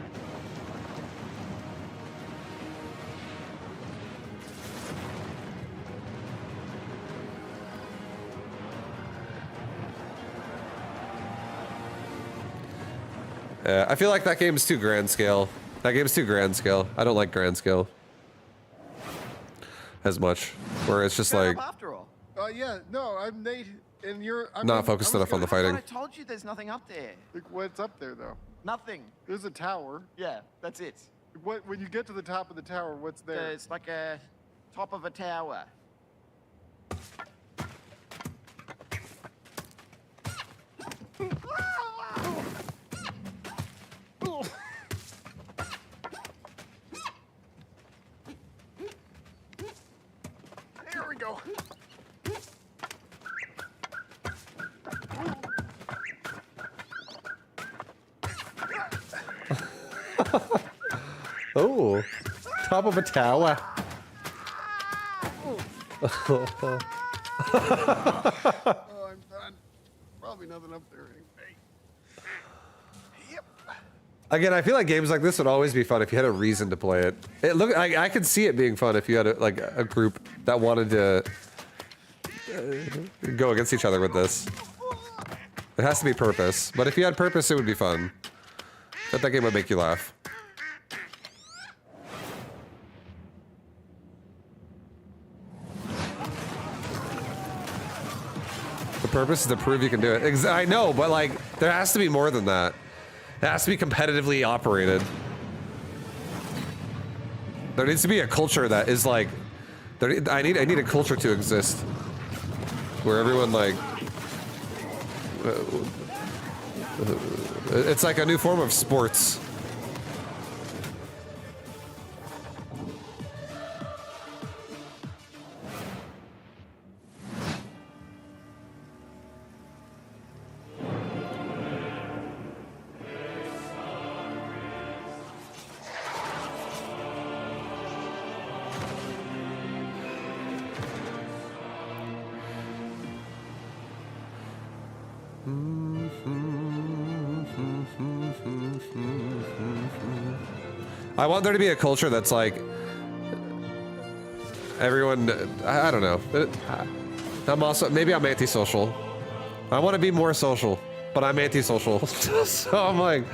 Speaker 1: I feel like that game's too grand scale. That game's too grand scale. I don't like grand scale as much, where it's just like
Speaker 18: After all. Yeah, no, I'm Nate, and you're.
Speaker 1: not focused enough on the fighting.
Speaker 18: I told you there's nothing up there.
Speaker 20: Like, what's up there, though?
Speaker 18: Nothing.
Speaker 20: There's a tower.
Speaker 18: Yeah, that's it.
Speaker 20: What? When you get to the top of the tower, what's there?
Speaker 18: It's like a top of a tower.
Speaker 20: There we go.
Speaker 1: Oh, top of a tower.
Speaker 20: Oh, I'm done. Probably nothing up there anyway.
Speaker 1: Again, I feel like games like this would always be fun if you had a reason to play it. I could see it being fun if you had a group that wanted to go against each other with this. It has to be purpose, but if you had purpose, it would be fun. But that game would make you laugh. The purpose is to prove you can do it. I know, but like, there has to be more than that. It has to be competitively operated. There needs to be a culture that is like, I need a culture to exist, where everyone like, it's like a new form of sports. I want there to be a culture that's like everyone. I don't know. I'm also maybe I'm antisocial. I want to be more social, but I'm antisocial. So I'm like,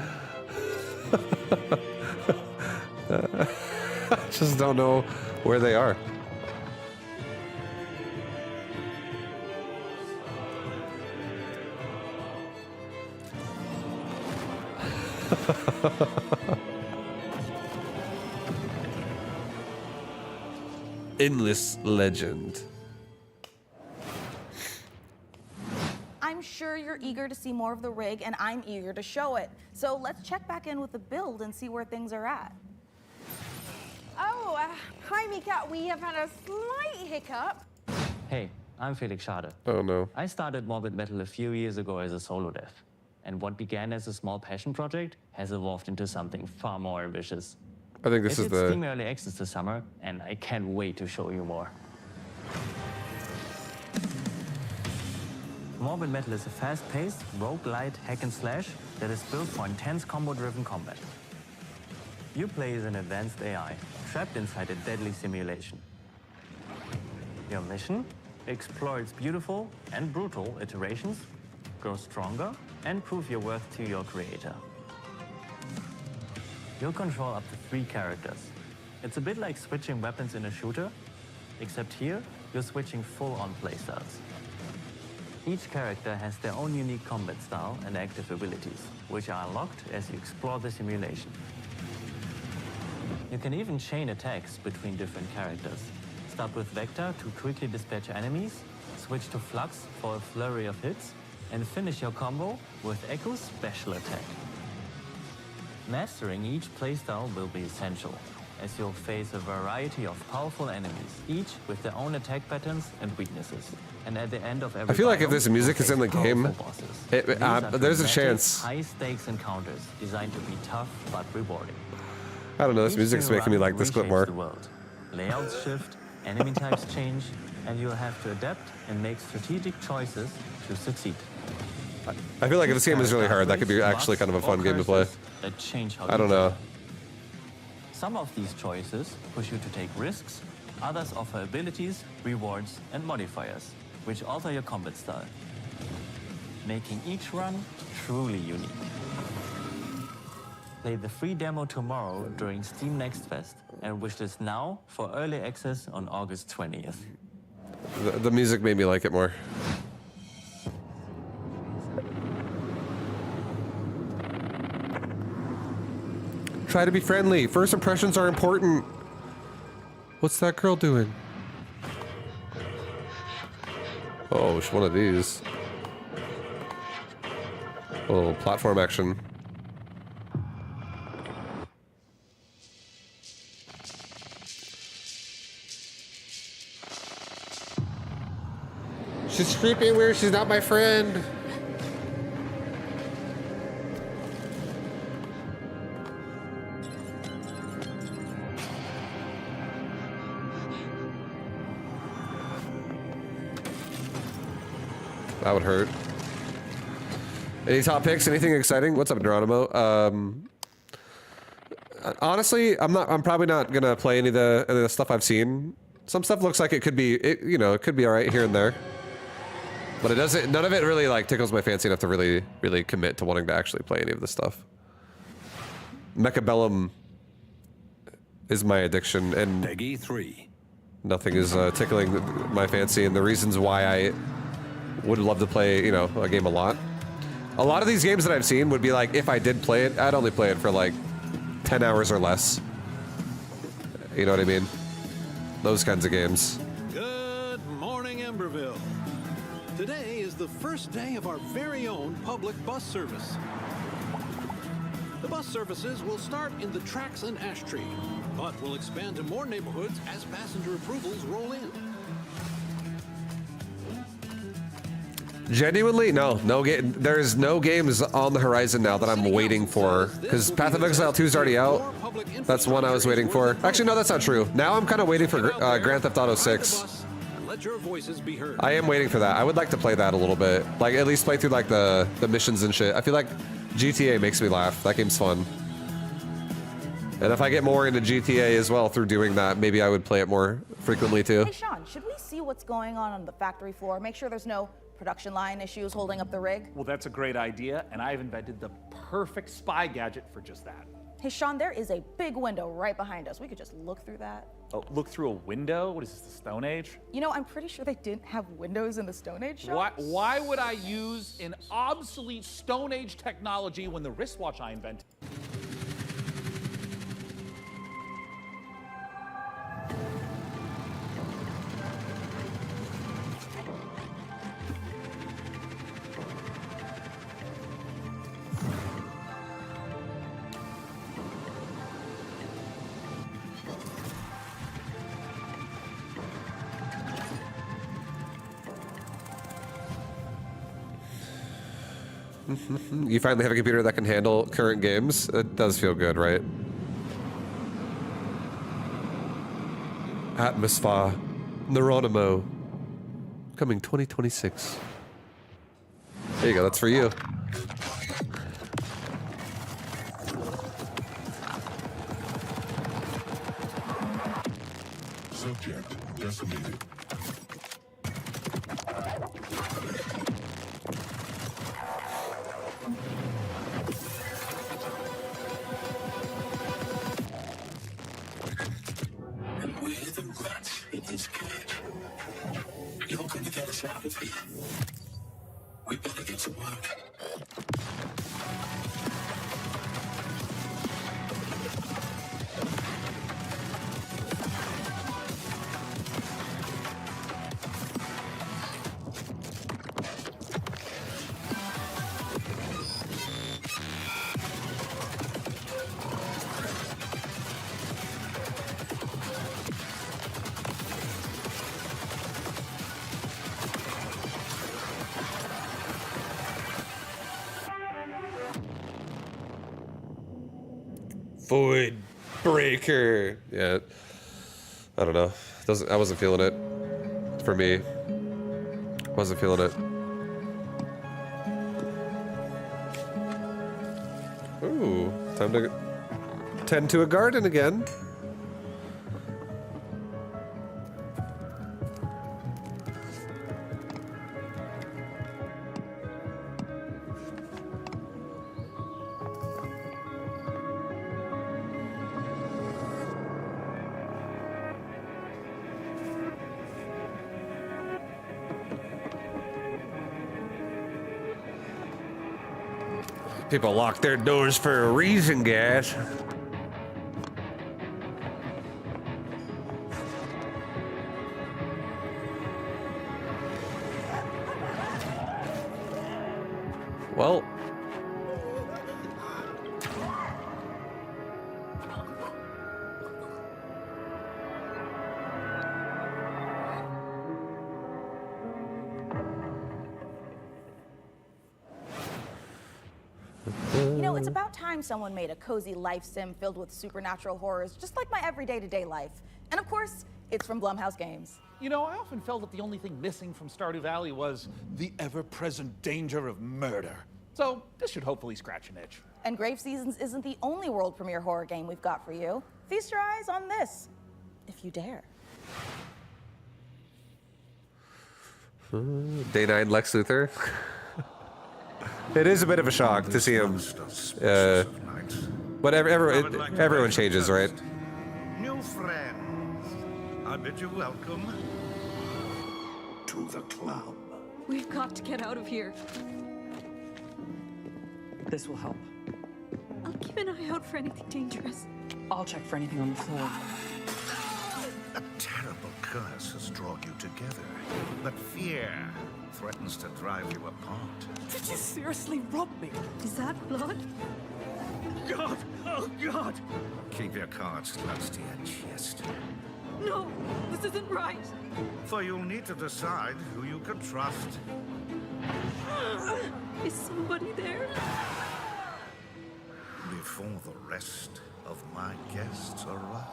Speaker 1: I just don't know where they are. Endless legend.
Speaker 3: I'm sure you're eager to see more of the rig, and I'm eager to show it. So let's check back in with the build and see where things are at.
Speaker 8: Oh, hi Mika. We have had a slight hiccup.
Speaker 5: Hey, I'm Felix Schade.
Speaker 1: Oh no.
Speaker 5: I started Morbid Metal a few years ago as a solo dev. And what began as a small passion project has evolved into something far more ambitious.
Speaker 1: I think this is the
Speaker 5: Steam Early Access this summer, and I can't wait to show you more. Morbid Metal is a fast-paced, roguelite hack and slash that is built for intense combo-driven combat. You play as an advanced AI, trapped inside a deadly simulation. Your mission? Explore its beautiful and brutal iterations, grow stronger, and prove your worth to your creator. You'll control up to 3 characters. It's a bit like switching weapons in a shooter, except here, you're switching full-on playstyles. Each character has their own unique combat style and active abilities, which are unlocked as you explore the simulation. You can even chain attacks between different characters. Start with Vector to quickly dispatch enemies, switch to Flux for a flurry of hits, and finish your combo with Echo's special attack. Mastering each playstyle will be essential, as you'll face a variety of powerful enemies, each with their own attack patterns and weaknesses. And at the end of every
Speaker 1: I feel like if
Speaker 5: biome,
Speaker 1: this music is in the game, there's a chance.
Speaker 5: High-stakes encounters designed to be tough but rewarding.
Speaker 1: I don't know, this music's making me like this clip more.
Speaker 5: The world. Layouts shift, enemy types change, and you'll have to adapt and make strategic choices to succeed.
Speaker 1: I feel like if this game is really hard, that could be actually kind of a fun game to play.
Speaker 5: That change how
Speaker 1: I don't know.
Speaker 5: Some of these choices push you to take risks, others offer abilities, rewards, and modifiers, which alter your combat style, making each run truly unique. Play the free demo tomorrow during Steam Next Fest and wishlist now for early access on August 20th.
Speaker 1: The music made me like it more. Try to be friendly. First impressions are important. What's that girl doing? Oh, it's one of these. Oh, platform action. She's creepy and weird. She's not my friend. That would hurt. Any top picks? Anything exciting? What's up, Geronimo? Honestly, I'm probably not gonna play any of the stuff I've seen. Some stuff looks like it could be, it could be all right here and there. But it doesn't. None of it really like tickles my fancy enough to really commit to wanting to actually play any of this stuff. Mechabellum is my addiction, and
Speaker 9: Peggy 3.
Speaker 1: Nothing is tickling my fancy, and the reasons why I would love to play, a game a lot. A lot of these games that I've seen would be like, if I did play it, I'd only play it for like 10 hours or less. You know what I mean? Those kinds of games.
Speaker 6: Good morning, Emberville. Today is the first day of our very own public bus service. The bus services will start in the tracks and ash tree, but will expand to more neighborhoods as passenger approvals roll in.
Speaker 1: Genuinely, there's no games on the horizon now that I'm waiting for, because Path of Exile 2 is already out. That's one I was waiting for. Actually, no, that's not true. Now I'm kind of waiting for Grand Theft Auto 6.
Speaker 6: Let your voices be heard.
Speaker 1: I am waiting for that. I would like to play that a little bit. Like, at least play through, like, the missions and shit. I feel like GTA makes me laugh. That game's fun. And if I get more into GTA as well through doing that, maybe I would play it more frequently, too.
Speaker 3: Hey, Sean, should we see what's going on the factory floor? Make sure there's no production line issues holding up the rig?
Speaker 2: Well, that's a great idea, and I've invented the perfect spy gadget for just that.
Speaker 3: Hey, Sean, there is a big window right behind us. We could just look through that.
Speaker 2: Oh, look through a window? What is this, the Stone Age?
Speaker 3: I'm pretty sure they didn't have windows in the Stone Age shops.
Speaker 2: Why would I use an obsolete Stone Age technology when the wristwatch I invented?
Speaker 1: You finally have a computer that can handle current games. It does feel good, right? Atmosphere, Neuronimo, coming 2026. There you go, that's for you.
Speaker 17: Subject decimated.
Speaker 13: Out of here. We better get to work.
Speaker 1: Void Breaker. Yeah. I don't know. I wasn't feeling it. For me. Wasn't feeling it. Ooh. Time to tend to a garden again. People lock their doors for a reason, guys. Well.
Speaker 3: It's about time someone made a cozy life sim filled with supernatural horrors, just like my everyday to day life. And of course, it's from Blumhouse Games.
Speaker 2: I often felt that the only thing missing from Stardew Valley was the ever-present danger of murder. So this should hopefully scratch an itch.
Speaker 3: And Grave Seasons isn't the only world premiere horror game we've got for you. Feast your eyes on this, if you dare.
Speaker 1: Day 9 Lex Luthor. It is a bit of a shock to see him. But everyone changes, right?
Speaker 7: New friends, I bid you welcome to the club.
Speaker 15: We've got to get out of here.
Speaker 10: This will help.
Speaker 15: I'll keep an eye out for anything dangerous.
Speaker 10: I'll check for anything on the floor.
Speaker 7: A terrible curse has drawn you together, but fear threatens to drive you apart.
Speaker 10: Did you seriously rob me?
Speaker 15: Is that blood?
Speaker 7: God! Oh, God! Keep your cards close to your chest.
Speaker 15: No, this isn't right.
Speaker 7: For you'll need to decide who you can trust.
Speaker 15: Is somebody there?
Speaker 7: Before the rest of my guests arrive.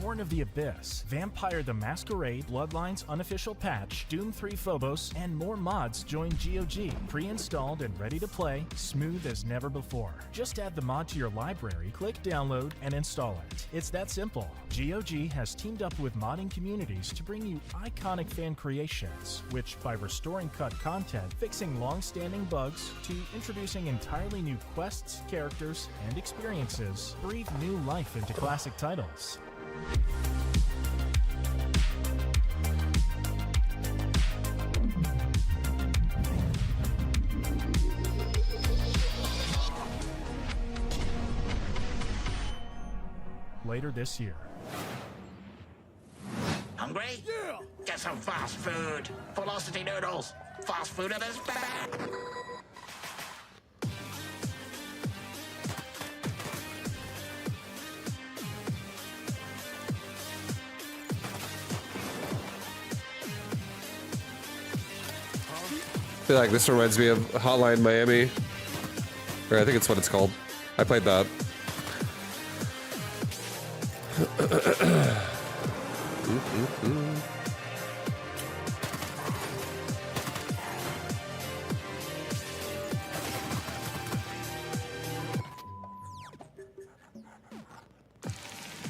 Speaker 12: Born of the Abyss, Vampire the Masquerade, Bloodlines Unofficial Patch, Doom 3 Phobos, and more mods join GOG. Pre-installed and ready to play, smooth as never before. Just add the mod to your library, click download, and install it. It's that simple. GOG has teamed up with modding communities to bring you iconic fan creations, which, by restoring cut content, fixing long-standing bugs, to introducing entirely new quests, characters, and experiences, breathe new life into classic titles. Later this year.
Speaker 13: Hungry? Yeah! Get some fast food. Velocity noodles. Fast food at its best.
Speaker 1: I feel like this reminds me of Hotline Miami. Or I think it's what it's called. I played that.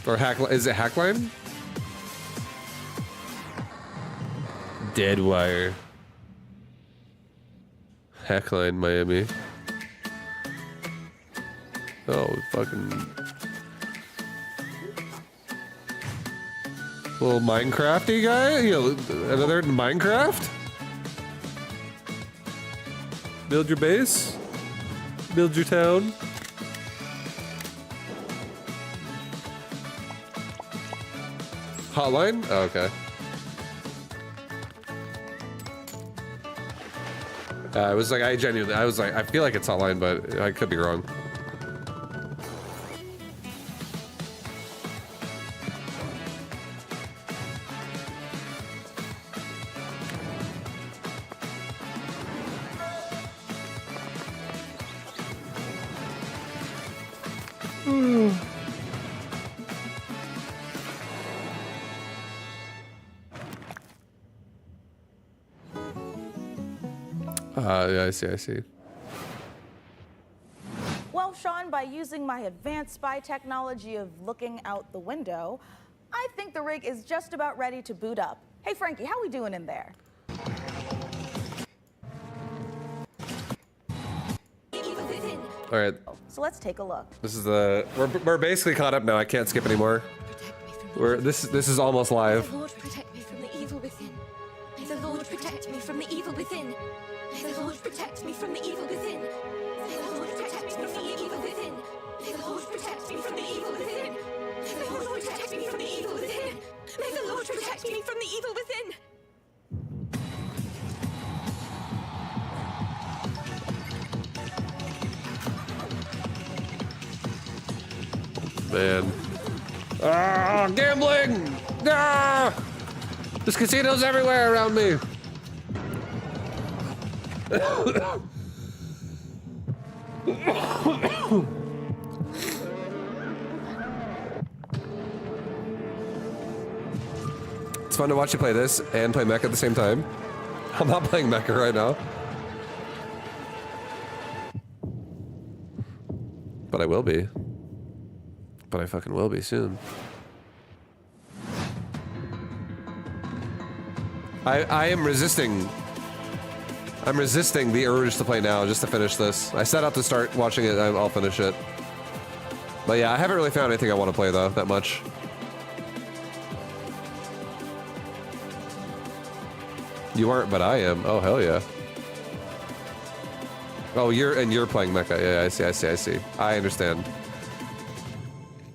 Speaker 1: Or is it Hackline? Deadwire. Hackline Miami. Oh, fucking little Minecrafty guy? Another Minecraft? Build your base? Build your town? Hotline? Oh, okay. I was like, I feel like it's Hotline, but I could be wrong. Yeah, I see.
Speaker 3: Well, Sean, by using my advanced spy technology of looking out the window, I think the rig is just about ready to boot up. Hey, Frankie, how we doing in there?
Speaker 1: All right.
Speaker 3: So let's take a look.
Speaker 1: This is the we're basically caught up now. I can't skip anymore. This is almost live.
Speaker 15: May the Lord protect me from the evil within. May the Lord protect me from the evil within. May the Lord protect me from the evil within. May the Lord protect me from the evil within. May the Lord protect me from the evil within. May the Lord protect me from the evil within. May the Lord protect me from the evil within.
Speaker 1: Man. Ah, gambling! Ah! There's casinos everywhere around me. fun to watch you play this and play mecha at the same time. I'm not playing mecha right now. But I will be. But I fucking will be soon. I am resisting. I'm resisting the urge to play now just to finish this. I set out to start watching it, I'll finish it. But yeah, I haven't really found anything I want to play though, that much. You aren't, but I am. Oh, hell yeah. Oh, you're playing mecha. Yeah, I see. I understand.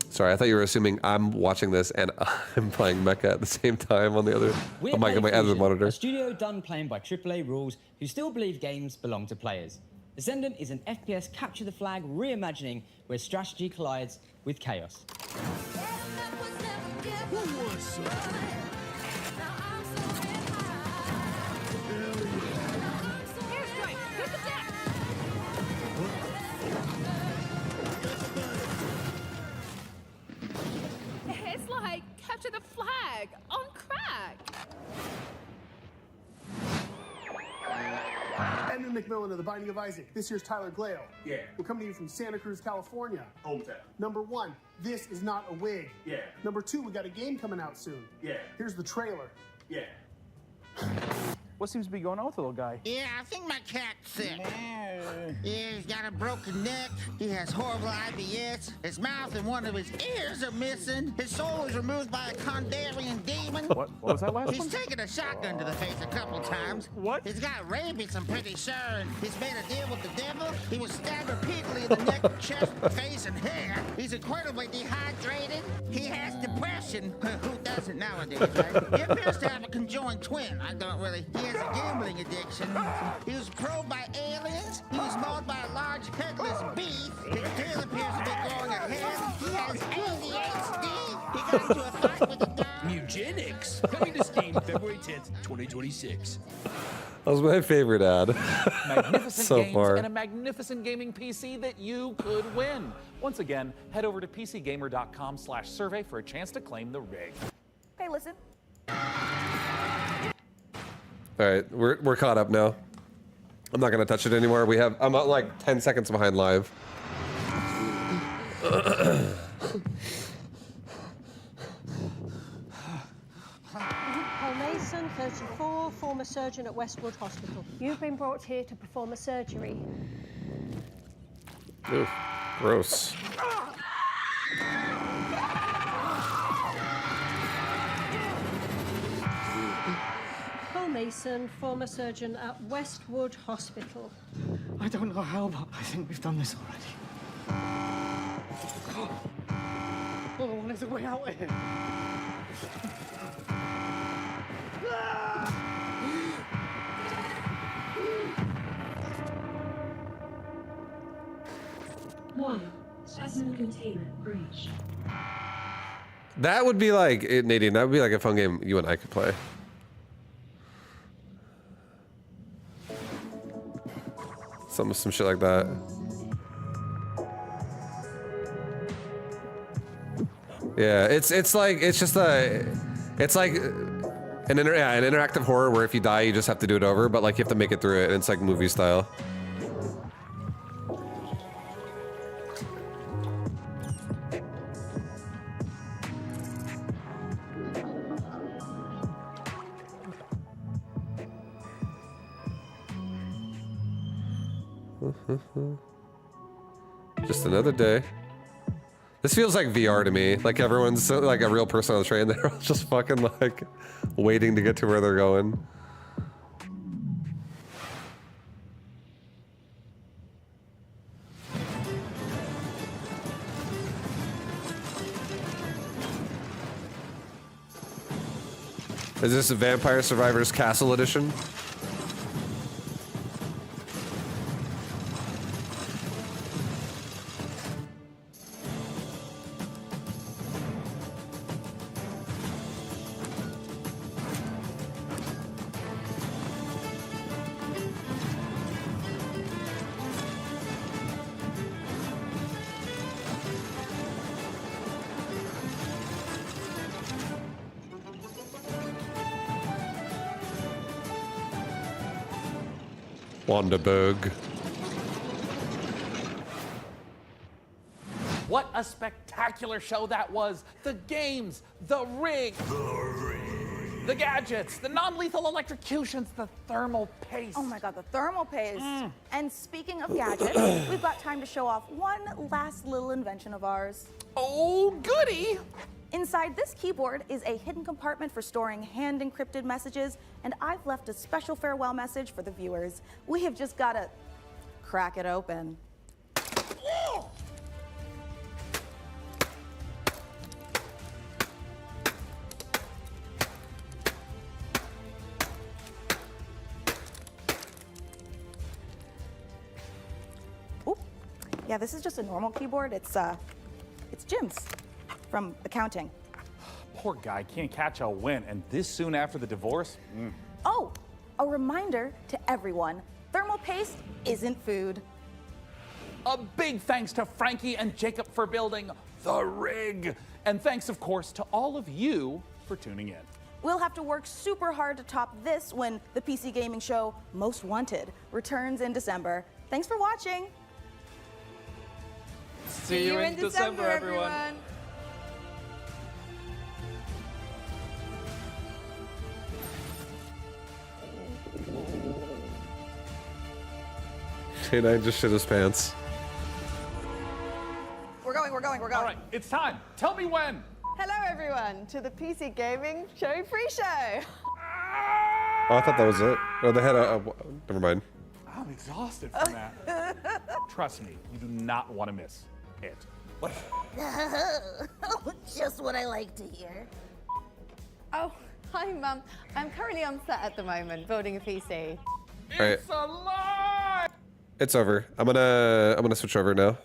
Speaker 1: Sorry, I thought you were assuming I'm watching this and I'm playing mecha at the same time on the other on my other monitor.
Speaker 14: A studio done playing by AAA rules who still believe games belong to players. Ascendant is an FPS capture the flag reimagining where strategy collides with chaos.
Speaker 19: It's like capture the flag on crack.
Speaker 21: Edmund McMillan of The Binding of Isaac. This here's Tyler Glale.
Speaker 22: Yeah.
Speaker 21: We're coming to you from Santa Cruz, California.
Speaker 22: Hometown.
Speaker 21: Number 1, this is not a wig.
Speaker 22: Yeah.
Speaker 21: Number 2, we got a game coming out soon.
Speaker 22: Yeah.
Speaker 21: Here's the trailer.
Speaker 22: Yeah.
Speaker 23: What seems to be going on with the little guy?
Speaker 13: Yeah, I think my cat's sick. Yeah, he's got a broken neck. He has horrible IBS. His mouth and one of his ears are missing. His soul was removed by a Kandarian demon.
Speaker 23: What was that last
Speaker 13: He's
Speaker 23: one?
Speaker 13: taken a shotgun to the face a couple times.
Speaker 23: What?
Speaker 13: He's got rabies, I'm pretty sure. And he's made a deal with the devil. He was stabbed repeatedly in the neck, chest, face, and hair. He's incredibly dehydrated. He has depression. Who doesn't nowadays, right? He appears to have a conjoined twin. I don't really. He has a gambling addiction. He was probed by aliens. He was mauled by a large headless beast. His tail appears to be growing a head. He has ADHD. He got into a fight with the dog.
Speaker 24: Eugenics, coming to Steam February 10th, 2026.
Speaker 1: That was my favorite ad.
Speaker 2: Magnificent
Speaker 1: so
Speaker 2: games
Speaker 1: far.
Speaker 2: and a magnificent gaming PC that you could win. Once again, head over to pcgamer.com/survey for a chance to claim the rig.
Speaker 3: Hey, listen.
Speaker 1: All right, we're caught up now. I'm not gonna touch it anymore. I'm like 10 seconds behind live.
Speaker 27: Paul Mason, 34, former surgeon at Westwood Hospital. You've been brought here to perform a surgery.
Speaker 1: Oof, gross.
Speaker 27: Paul Mason, former surgeon at Westwood Hospital.
Speaker 28: I don't know how, but I think we've done this already. Oh, what is the way out of here?
Speaker 29: One, specimen containment breached.
Speaker 1: That would be like, Nadine, that would be like a fun game you and I could play. Some shit like that. Yeah, it's like an interactive horror where if you die you just have to do it over, but like you have to make it through it, and it's like movie style. Just another day. This feels like VR to me. Like everyone's like a real person on the train. They're all just fucking like waiting to get to where they're going. Is this a Vampire Survivors Castle Edition? Wanderberg.
Speaker 2: What a spectacular show that was. The games, the rig, the gadgets, the non-lethal electrocutions, the thermal paste.
Speaker 3: Oh my god, the thermal paste. And speaking of gadgets, we've got time to show off one last little invention of ours.
Speaker 2: Oh, goody!
Speaker 3: Inside this keyboard is a hidden compartment for storing hand-encrypted messages, and I've left a special farewell message for the viewers. We have just got to crack it open. Oop. Yeah, this is just a normal keyboard. It's Jim's from accounting.
Speaker 2: Poor guy can't catch a win, and this soon after the divorce?
Speaker 3: Oh, a reminder to everyone, thermal paste isn't food.
Speaker 2: A big thanks to Frankie and Jacob for building the rig. And thanks, of course, to all of you for tuning in.
Speaker 3: We'll have to work super hard to top this when the PC gaming show Most Wanted returns in December. Thanks for watching.
Speaker 2: See you in December, everyone.
Speaker 1: K9 just shit his pants.
Speaker 3: We're going.
Speaker 2: All right, it's time. Tell me when.
Speaker 4: Hello, everyone, to the PC Gaming Show Pre-Show.
Speaker 1: Oh, I thought that was it. Oh, they had a never mind.
Speaker 2: I'm exhausted from that. Trust me, you do not want to miss it. What?
Speaker 3: Just what I like to hear.
Speaker 4: Oh, hi, Mum. I'm currently on set at the moment, building a PC.
Speaker 2: It's alive!
Speaker 1: It's over. I'm gonna switch over now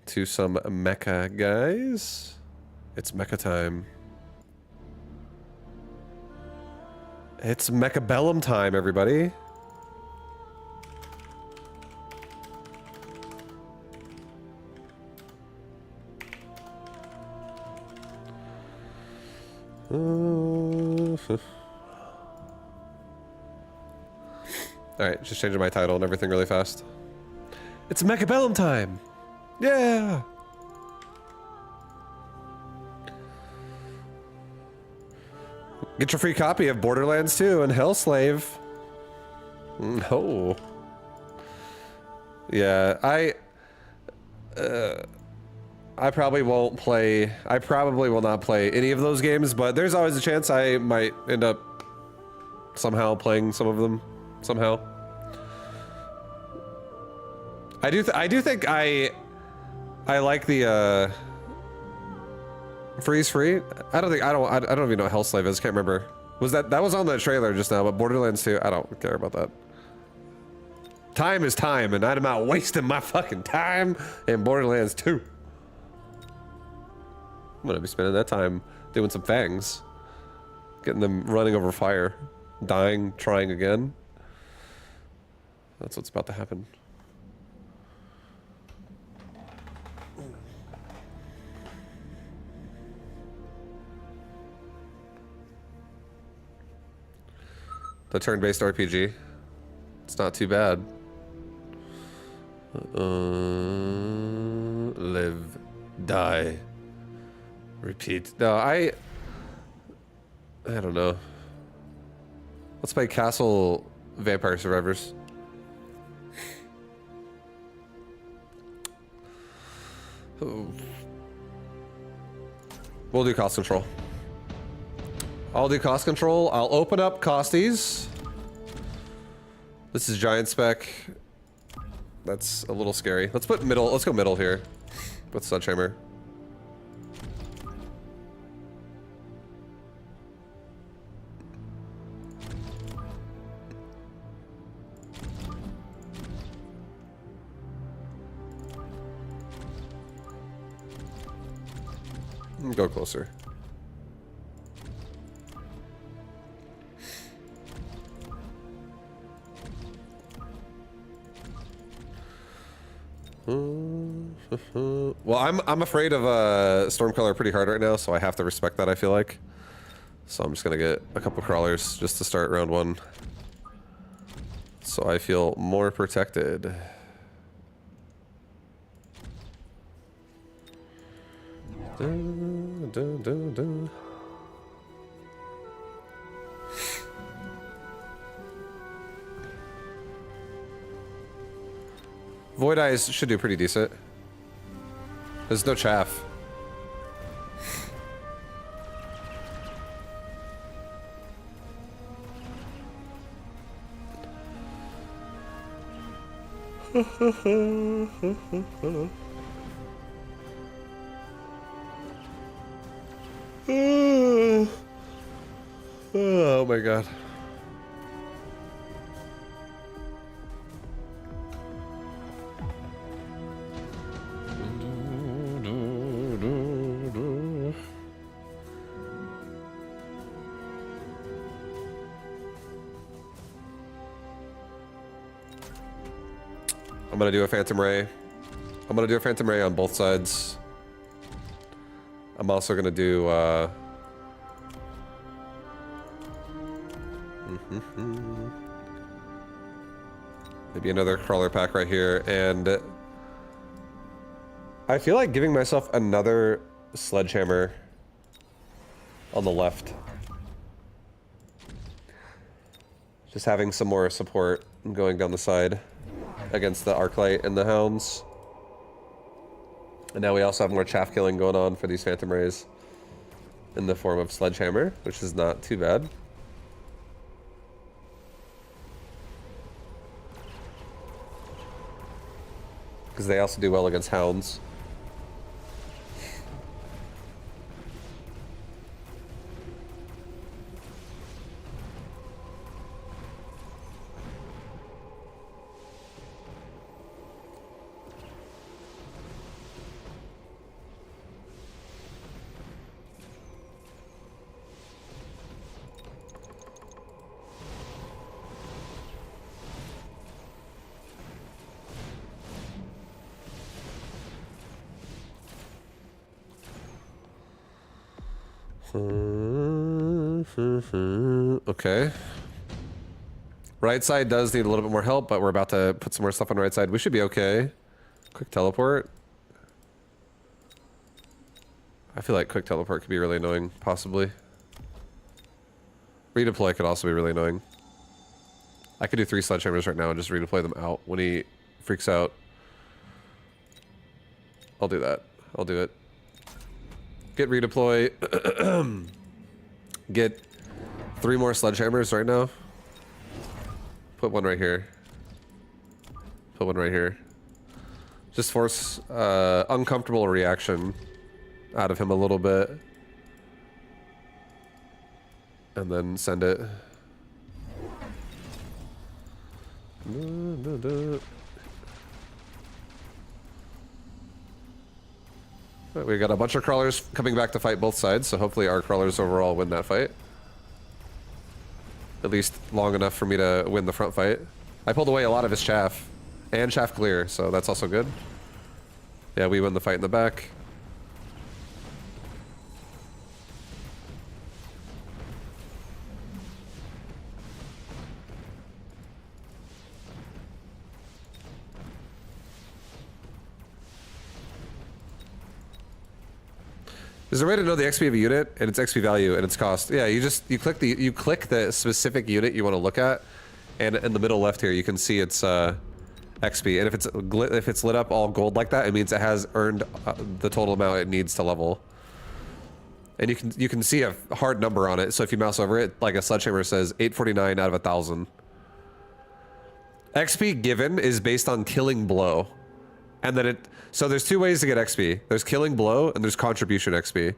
Speaker 1: to some mecha, guys. It's mecha time. It's Mechabellum time, everybody. Alright, just changing my title and everything really fast. It's Mechabellum time! Yeah! Get your free copy of Borderlands 2 and Hellslave. No. Yeah, I probably won't play. I probably will not play any of those games, but there's always a chance I might end up somehow playing some of them. Somehow. I do think I like the Freeze Free. I don't even know what Hellslave is. Can't remember. That was on the trailer just now, but Borderlands 2, I don't care about that. Time is time, and I'm not wasting my fucking time in Borderlands 2. I'm gonna be spending that time doing some fangs. Getting them running over fire. Dying, trying again. That's what's about to happen. The turn-based RPG. It's not too bad. Live, die, repeat. No, I don't know. Let's play Castle Vampire Survivors. We'll do cost control. I'll do cost control. I'll open up Costies. This is giant spec. That's a little scary. Let's put middle. Let's go middle here with Sledgehammer. Go closer. Well, I'm afraid of Stormcaller pretty hard right now, so I have to respect that, I feel like. So I'm just gonna get a couple crawlers just to start round one. So so I feel more protected. Dun, dun, dun, dun. Void Eyes should do pretty decent. There's no chaff. Oh my god. I'm gonna do a Phantom Ray. I'm gonna do a Phantom Ray on both sides. I'm also gonna do maybe another crawler pack right here, and I feel like giving myself another sledgehammer on the left. Just having some more support going down the side against the Arclight and the Hounds. And now we also have more chaff killing going on for these Phantom Rays in the form of Sledgehammer, which is not too bad. Because they also do well against Hounds. Okay. Right side does need a little bit more help, but we're about to put some more stuff on right side. We should be okay. Quick teleport. I feel like quick teleport could be really annoying, possibly. Redeploy could also be really annoying. I could do 3 sledgehammers right now and just redeploy them out when he freaks out. I'll do that. I'll do it. Get redeploy. Get 3 more sledgehammers right now. Put one right here. Put one right here. Just force uncomfortable reaction out of him a little bit. And then send it. We got a bunch of crawlers coming back to fight both sides, so hopefully our crawlers overall win that fight. At least long enough for me to win the front fight. I pulled away a lot of his chaff. And chaff clear, so that's also good. Yeah, we win the fight in the back. There's a way to know the XP of a unit and its XP value and its cost. Yeah, you click the specific unit you want to look at, and in the middle left here you can see its XP. And if it's lit up all gold like that, it means it has earned the total amount it needs to level. And you can see a hard number on it. So if you mouse over it, like a sledgehammer says 849 out of 1,000. XP given is based on killing blow. And then so there's 2 ways to get XP. There's killing blow and there's contribution XP.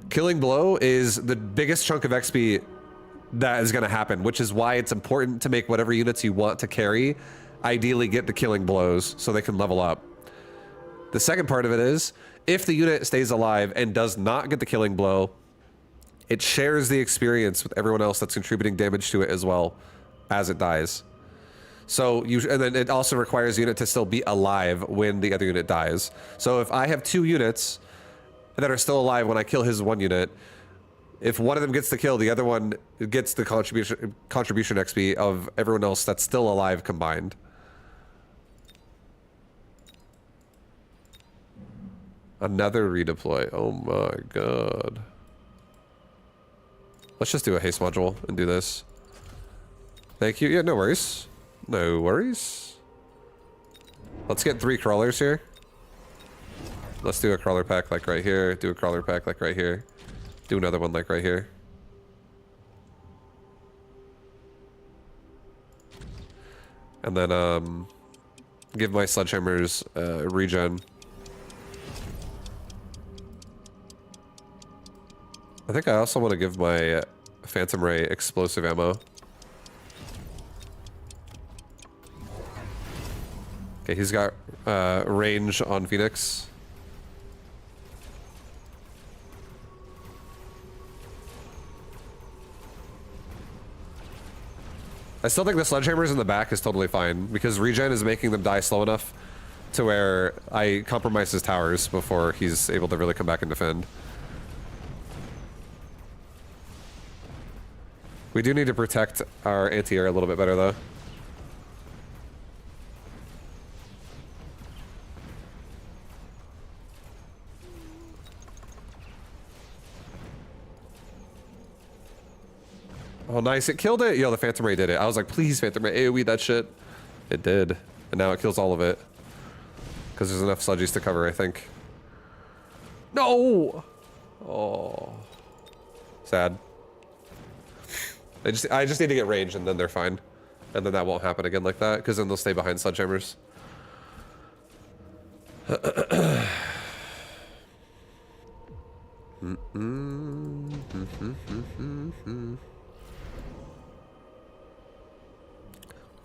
Speaker 1: Killing blow is the biggest chunk of XP that is going to happen, which is why it's important to make whatever units you want to carry ideally get the killing blows so they can level up. The second part of it is, if the unit stays alive and does not get the killing blow, it shares the experience with everyone else that's contributing damage to it as well as it dies. So and then it also requires the unit to still be alive when the other unit dies. So if I have 2 units that are still alive when I kill his 1 unit, If one of them gets the kill, the other one gets the contribution XP of everyone else that's still alive combined. Another redeploy. Oh my god. Let's just do a haste module and do this. Thank you. Yeah, no worries. No worries. Let's get 3 crawlers here. Let's do a crawler pack like right here. Do a crawler pack like right here. Do another one like right here. And then give my sledgehammers regen. I think I also want to give my Phantom Ray explosive ammo. Okay, he's got range on Phoenix. I still think the sledgehammers in the back is totally fine because regen is making them die slow enough to where I compromise his towers before he's able to really come back and defend. We do need to protect our anti-air a little bit better though. Oh, nice. It killed it. Yo, the Phantom Ray did it. I was like, please, Phantom Ray, AoE that shit. It did. And now it kills all of it. Because there's enough sludgies to cover, I think. No! Oh. Sad. I just need to get range and then they're fine. And then that won't happen again like that. Because then they'll stay behind sledgehammers.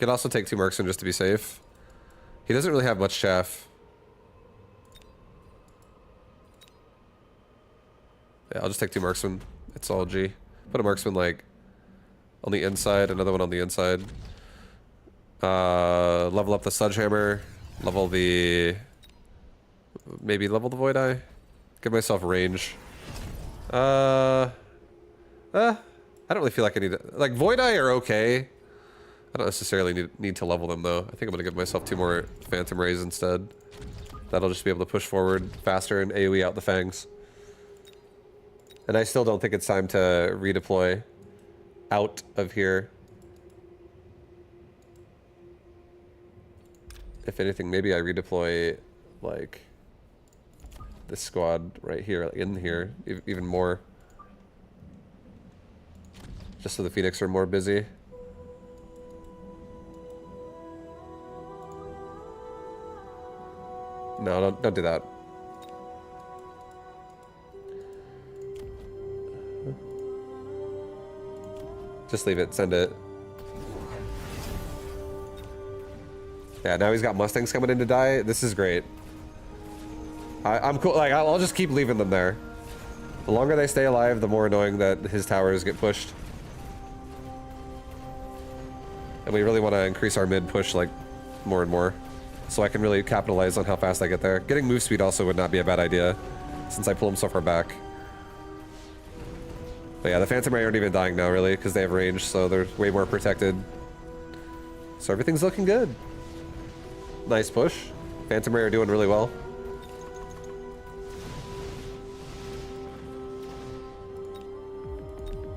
Speaker 1: Could also take 2 marksmen just to be safe. He doesn't really have much chaff. Yeah, I'll just take 2 marksmen. It's all G. Put a marksman like on the inside, another one on the inside. Level up the sledgehammer. Level the... Maybe level the void eye. Give myself range. I don't really feel like I need to... Like, void eye are okay. I don't necessarily need to level them though. I think I'm gonna give myself 2 more Phantom Rays instead. That'll just be able to push forward faster and AoE out the fangs. And I still don't think it's time to redeploy out of here. If anything, maybe I redeploy like this squad right here, like in here, even more. Just so the Phoenix are more busy. No, don't do that. Just leave it, send it. Yeah, now he's got Mustangs coming in to die. This is great. I'm cool, like, I'll just keep leaving them there. The longer they stay alive, the more annoying that his towers get pushed. And we really want to increase our mid push, like, more and more. So I can really capitalize on how fast I get there. Getting move speed also would not be a bad idea, since I pull him so far back. But yeah, the Phantom Ray aren't even dying now, really, because they have range, so they're way more protected. So everything's looking good. Nice push. Phantom Ray are doing really well.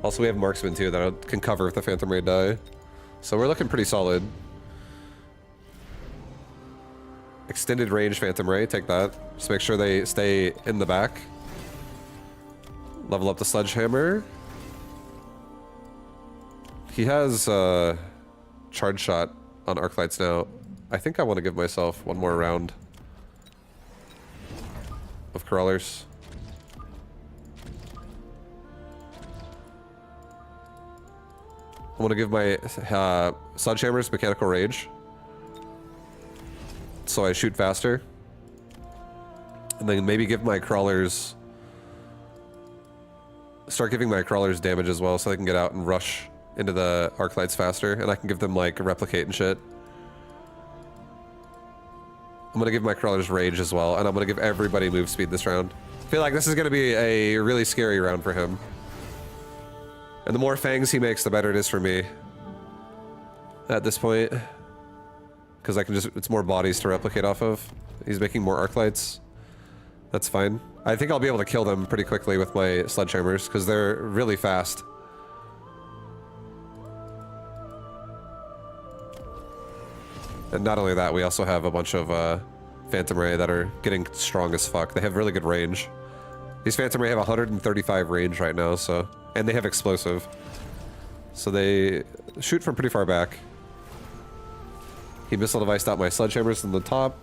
Speaker 1: Also, we have Marksman, too, that can cover if the Phantom Ray die. So we're looking pretty solid. Extended range Phantom Ray, take that. Just make sure they stay in the back. Level up the sledgehammer. He has charge shot on arc lights now. I think I want to give myself 1 more round of crawlers. I want to give my sledgehammers mechanical rage, so I shoot faster. And then maybe give my crawlers... Start giving my crawlers damage as well, so they can get out and rush into the arc lights faster, and I can give them, like, replicate and shit. I'm gonna give my crawlers rage as well, and I'm gonna give everybody move speed this round. I feel like this is gonna be a really scary round for him. And the more fangs he makes, the better it is for me. At this point. Because I can just, it's more bodies to replicate off of. He's making more arc lights. That's fine. I think I'll be able to kill them pretty quickly with my sledgehammers, because they're really fast. And not only that, we also have a bunch of Phantom Ray that are getting strong as fuck. They have really good range. These Phantom Ray have 135 range right now, so... And they have explosive. So they shoot from pretty far back. He missile deviced out my sledgehammers in the top.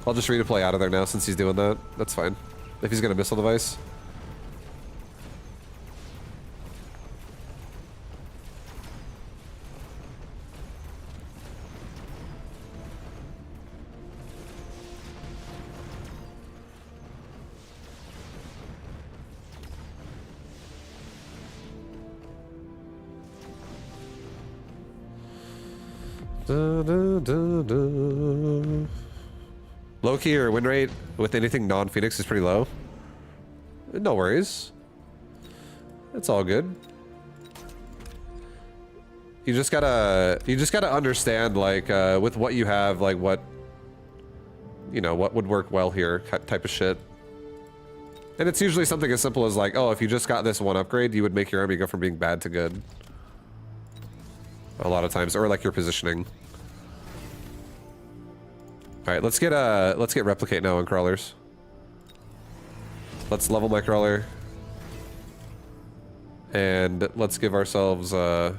Speaker 1: I'll just redeploy out of there now since he's doing that. That's fine. If he's gonna missile device. Low key or win rate with anything non-Phoenix is pretty low. No worries. It's all good. You just gotta understand, like, with what you have, like, what, you know, what would work well here, type of shit. And it's usually something as simple as, like, oh, if you just got this one upgrade, you would make your army go from being bad to good. A lot of times, or like your positioning. All right, let's get replicate now on crawlers. Let's level my crawler, and let's give ourselves. I'm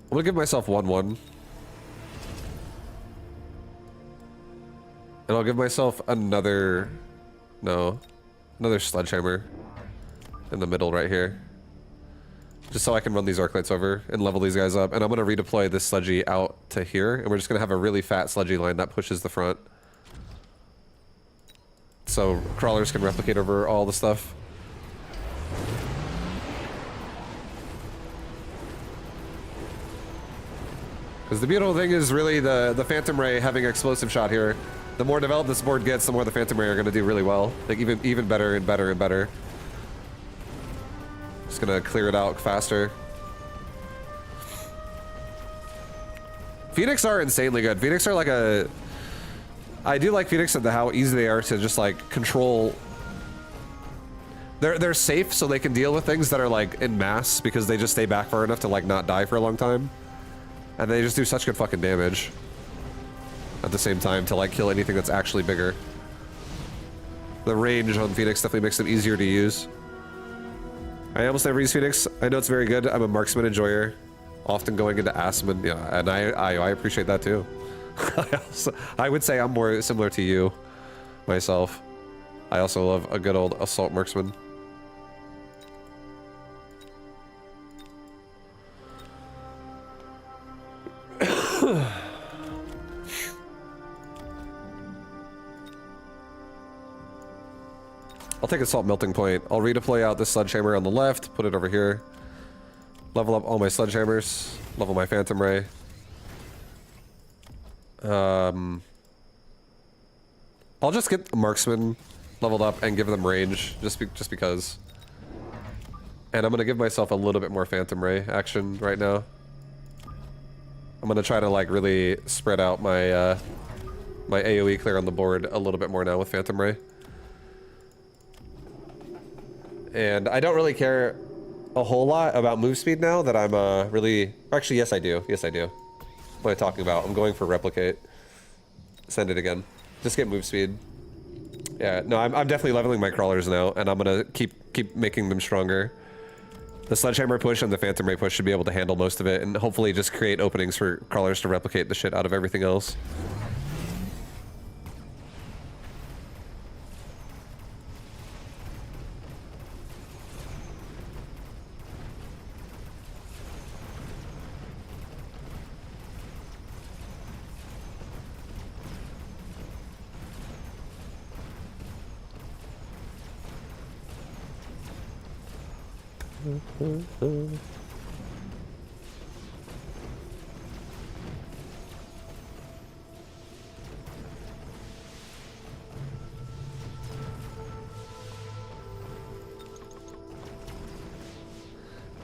Speaker 1: gonna give myself 1/1, and I'll give myself another sledgehammer in the middle right here. Just so I can run these arc lights over and level these guys up. And I'm gonna redeploy this sledgy out to here, and we're just gonna have a really fat sledgy line that pushes the front. So crawlers can replicate over all the stuff. Because the beautiful thing is really the Phantom Ray having explosive shot here. The more developed this board gets, the more the Phantom Ray are gonna do really well. Like even better and better and better. Just gonna clear it out faster. Phoenix are insanely good. Phoenix are like a... I do like Phoenix and how easy they are to just like control. They're safe, so they can deal with things that are like in mass because they just stay back far enough to like not die for a long time. And they just do such good fucking damage at the same time to like kill anything that's actually bigger. The range on Phoenix definitely makes them easier to use. I almost never use Phoenix. I know it's very good. I'm a marksman enjoyer, often going into Assman. Yeah, and I appreciate that too. I would say I'm more similar to you, myself. I also love a good old assault marksman. I'll take assault melting point. I'll redeploy out this sledgehammer on the left, put it over here. Level up all my sledgehammers. Level my Phantom Ray. I'll just get the marksman leveled up and give them range, just because. And I'm gonna give myself a little bit more Phantom Ray action right now. I'm gonna try to like really spread out my my AoE clear on the board a little bit more now with Phantom Ray. And I don't really care a whole lot about move speed now that I'm really... Actually, yes I do. Yes I do. What am I talking about? I'm going for replicate. Send it again. Just get move speed. Yeah, no, I'm definitely leveling my crawlers now, and I'm gonna keep making them stronger. The sledgehammer push and the Phantom Ray push should be able to handle most of it, and hopefully just create openings for crawlers to replicate the shit out of everything else.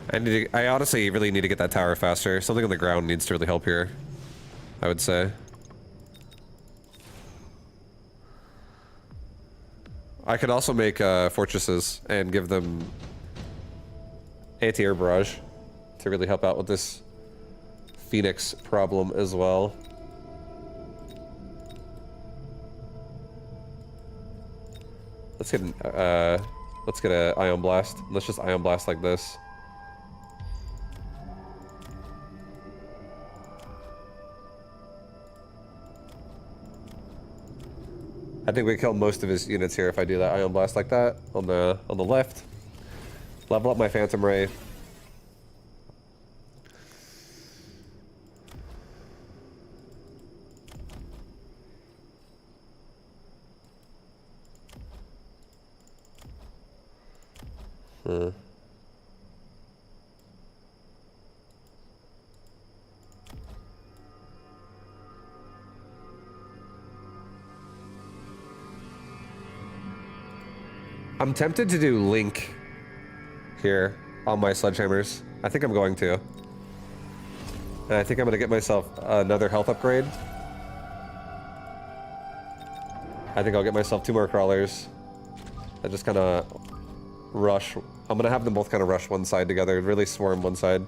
Speaker 1: I honestly really need to get that tower faster. Something on the ground needs to really help here, I would say. I could also make fortresses and give them anti-air barrage to really help out with this Phoenix problem as well. Let's get a ion blast. Let's just ion blast like this. I think we kill most of his units here if I do that ion blast like that on the left. Level up my Phantom Ray. I'm tempted to do Link here on my sledgehammers. I think I'm going to. And I think I'm gonna get myself another health upgrade. I think I'll get myself 2 more crawlers. I just kind of rush. I'm gonna have them both kind of rush one side together, really swarm one side.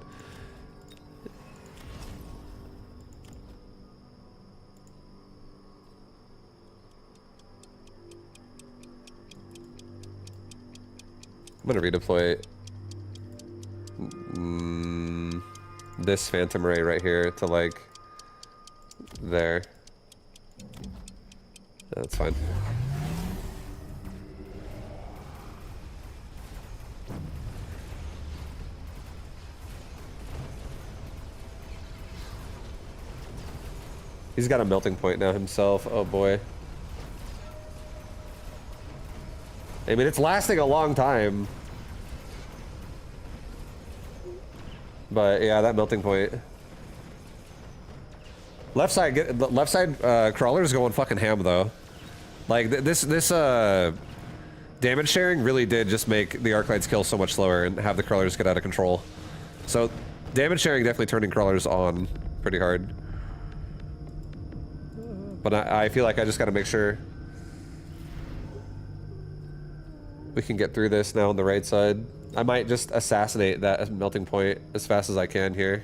Speaker 1: I'm gonna redeploy this Phantom Ray right here to like there. That's fine. He's got a melting point now himself. Oh boy. I mean, it's lasting a long time. But yeah, that melting point. Left side crawler's going fucking ham though. Like this damage sharing really did just make the Arclights kill so much slower and have the crawlers get out of control. So damage sharing definitely turning crawlers on pretty hard. But I feel like I just gotta make sure we can get through this now on the right side. I might just assassinate that melting point as fast as I can here.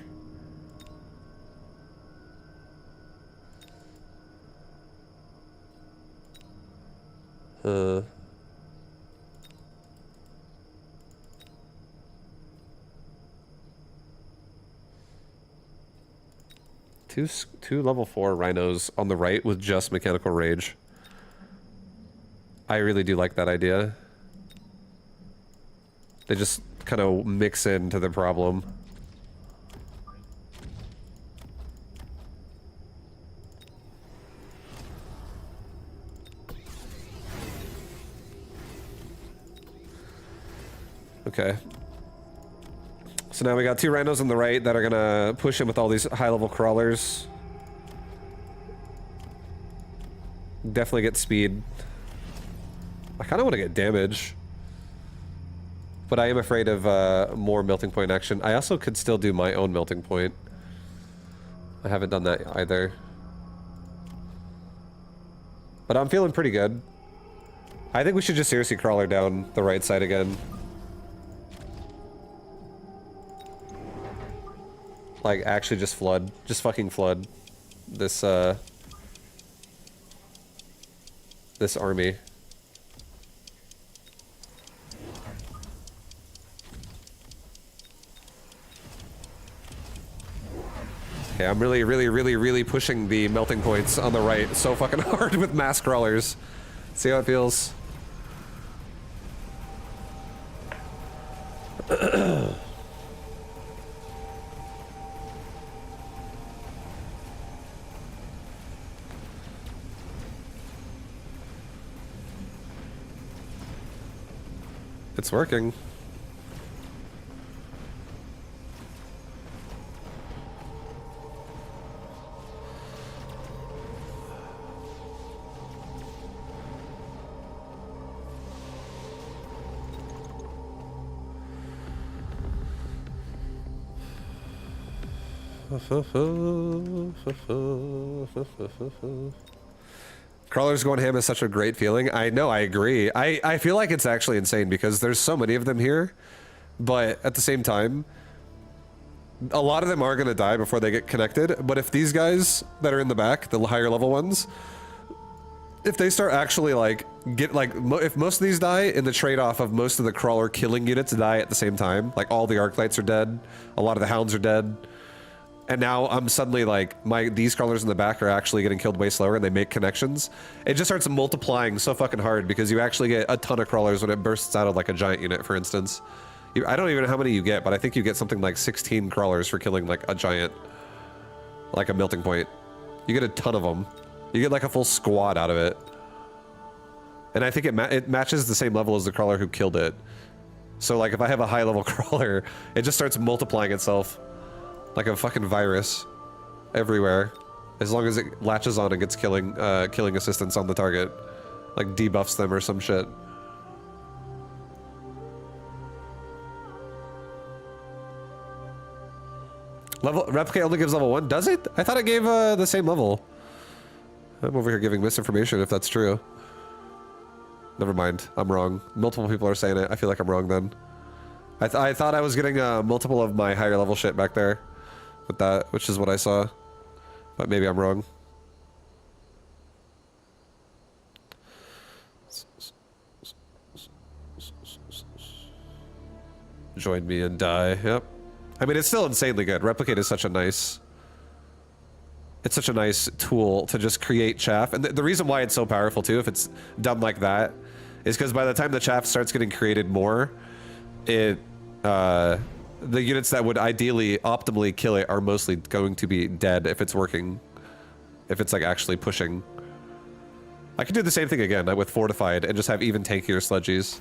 Speaker 1: Two level 4 rhinos on the right with just mechanical rage. I really do like that idea. They just kind of mix into the problem. Okay. So now we got 2 rhinos on the right that are gonna push in with all these high-level crawlers. Definitely get speed. I kind of want to get damage. But I am afraid of more melting point action. I also could still do my own melting point. I haven't done that either. But I'm feeling pretty good. I think we should just seriously crawler down the right side again. Like, actually just flood. Just fucking flood this, this army. Okay, I'm really pushing the melting points on the right so fucking hard with mass crawlers. See how it feels? It's working. Crawlers going ham is such a great feeling. I know, I agree. I feel like it's actually insane because there's so many of them here, but at the same time, a lot of them are going to die before they get connected. But if these guys that are in the back, the higher level ones, if they start actually if most of these die in the trade-off of most of the crawler killing units die at the same time, like all the arc lights are dead, a lot of the hounds are dead, and now I'm suddenly like, these crawlers in the back are actually getting killed way slower and they make connections. It just starts multiplying so fucking hard because you actually get a ton of crawlers when it bursts out of like a giant unit, for instance. I don't even know how many you get, but I think you get something like 16 crawlers for killing like a giant, like a melting point. You get a ton of them. You get like a full squad out of it. And I think it matches the same level as the crawler who killed it. So like if I have a high level crawler, it just starts multiplying itself like a fucking virus everywhere. As long as it latches on and gets killing assistance on the target. Like debuffs them or some shit. Replicate only gives level 1? Does it? I thought it gave the same level. I'm over here giving misinformation if that's true. Never mind. I'm wrong. Multiple people are saying it. I feel like I'm wrong then. I thought I was getting multiple of my higher level shit back there with that, which is what I saw. But maybe I'm wrong. Join me and die. Yep. I mean, it's still insanely good. Replicate is such a nice... It's such a nice tool to just create chaff. And the reason why it's so powerful, too, if it's done like that, is because by the time the chaff starts getting created more, the units that would ideally, optimally kill it are mostly going to be dead if it's working. If it's, like, actually pushing. I could do the same thing again with Fortified and just have even tankier sludgies.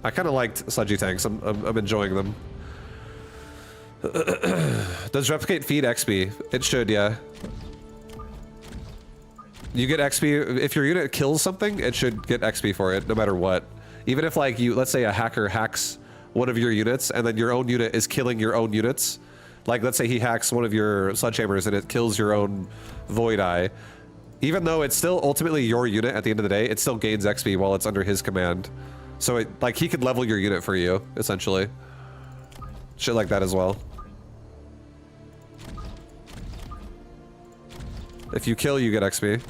Speaker 1: I kind of liked sludgy tanks. I'm enjoying them. Does Replicate feed XP? It should, yeah. You get XP, if your unit kills something, it should get XP for it, no matter what. Even if, like, let's say a hacker hacks one of your units, and then your own unit is killing your own units. Like, let's say he hacks one of your sledgehammers and it kills your own Void Eye. Even though it's still ultimately your unit at the end of the day, it still gains XP while it's under his command. So, like, he could level your unit for you, essentially. Shit like that as well. If you kill, you get XP.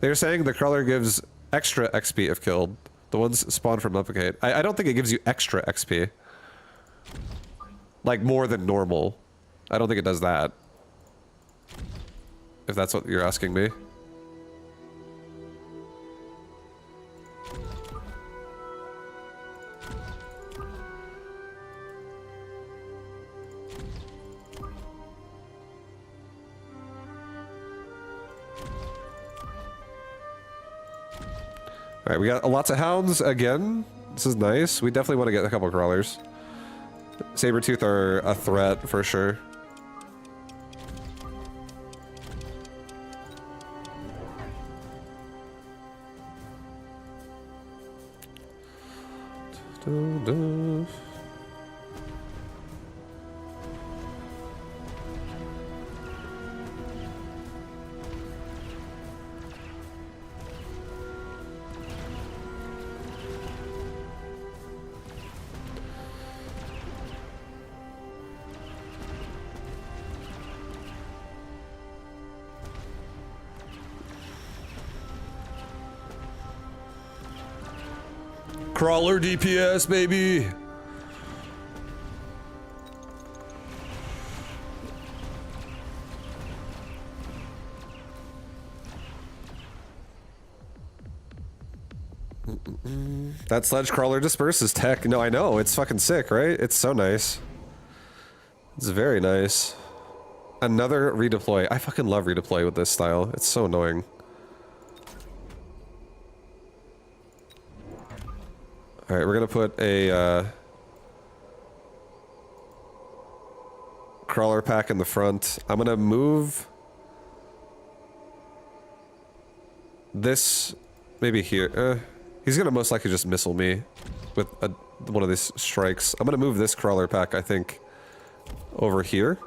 Speaker 1: They're saying the crawler gives extra XP if killed. The ones spawned from Replicate. I don't think it gives you extra XP. Like more than normal. I don't think it does that. If that's what you're asking me. Alright, we got lots of hounds again. This is nice. We definitely want to get a couple crawlers. Sabertooth are a threat for sure. Crawler DPS, baby! That sledge crawler disperses tech. No, I know. It's fucking sick, right? It's so nice. It's very nice. Another redeploy. I fucking love redeploy with this style. It's so annoying. Alright, we're gonna put a crawler pack in the front. I'm gonna move this maybe here. He's gonna most likely just missile me with one of these strikes. I'm gonna move this crawler pack, I think, over here.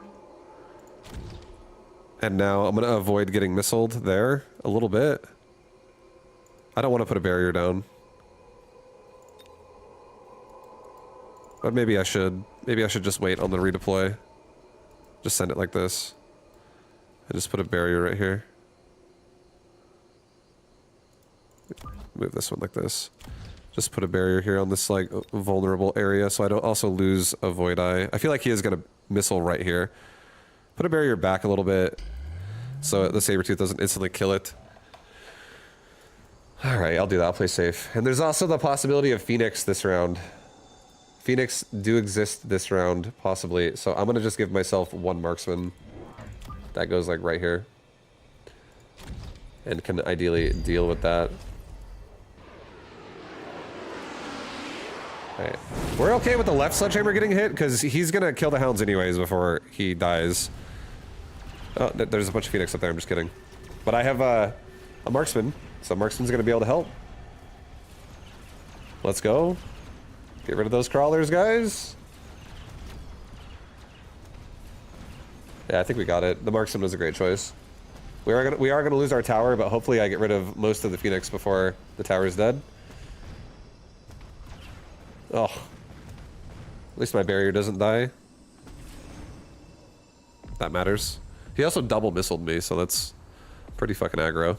Speaker 1: And now I'm gonna avoid getting missiled there a little bit. I don't want to put a barrier down. But maybe I should. Maybe I should just wait on the redeploy. Just send it like this. And just put a barrier right here. Move this one like this. Just put a barrier here on this like vulnerable area so I don't also lose a Void Eye. I feel like he is gonna missile right here. Put a barrier back a little bit so the Sabertooth doesn't instantly kill it. Alright, I'll do that. I'll play safe. And there's also the possibility of Phoenix this round. Phoenix do exist this round, possibly. So I'm gonna just give myself one marksman. That goes like right here. And can ideally deal with that. Alright. We're okay with the left sledgehammer getting hit, because he's gonna kill the hounds anyways before he dies. Oh, there's a bunch of Phoenix up there, I'm just kidding. But I have a marksman, so marksman's gonna be able to help. Let's go. Get rid of those crawlers, guys. Yeah, I think we got it. The marksman was a great choice. We are gonna lose our tower, but hopefully I get rid of most of the Phoenix before the tower is dead. Oh. At least my barrier doesn't die. That matters. He also double missiled me, so that's pretty fucking aggro.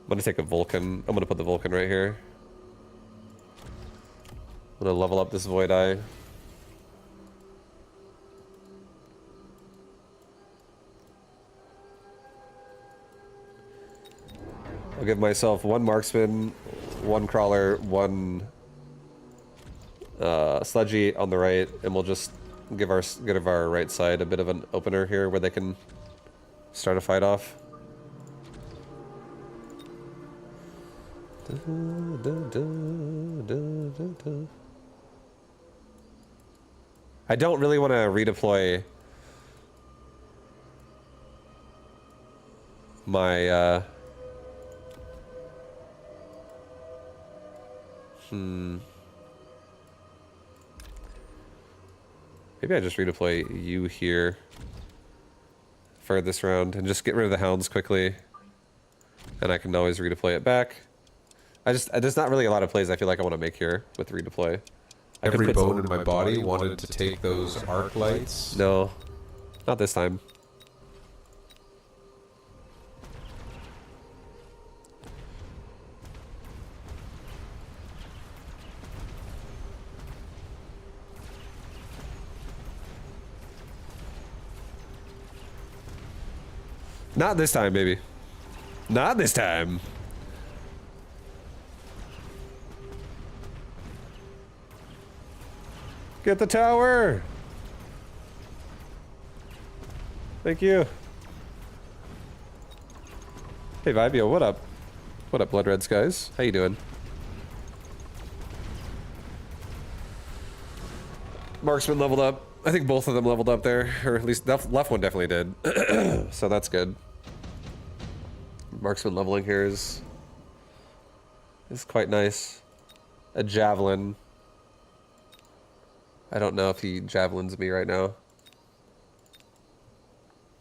Speaker 1: I'm gonna take a Vulcan. I'm gonna put the Vulcan right here. I'm gonna level up this Void Eye. I'll give myself one marksman, one crawler, one sludgy on the right, and we'll just give our right side a bit of an opener here where they can start a fight off. I don't really want to redeploy my maybe I just redeploy you here for this round and just get rid of the hounds quickly, and I can always redeploy it back. There's not really a lot of plays I feel like I want to make here with redeploy. Every bone in my body wanted to take those arc lights. No, not this time. Not this time, baby. Not this time. Get the tower! Thank you. Hey Vibio, what up? What up, Blood Red Skies? How you doing? Marksman leveled up. I think both of them leveled up there, or at least the left one definitely did. So that's good. Marksman leveling here is quite nice. A javelin. I don't know if he javelins me right now.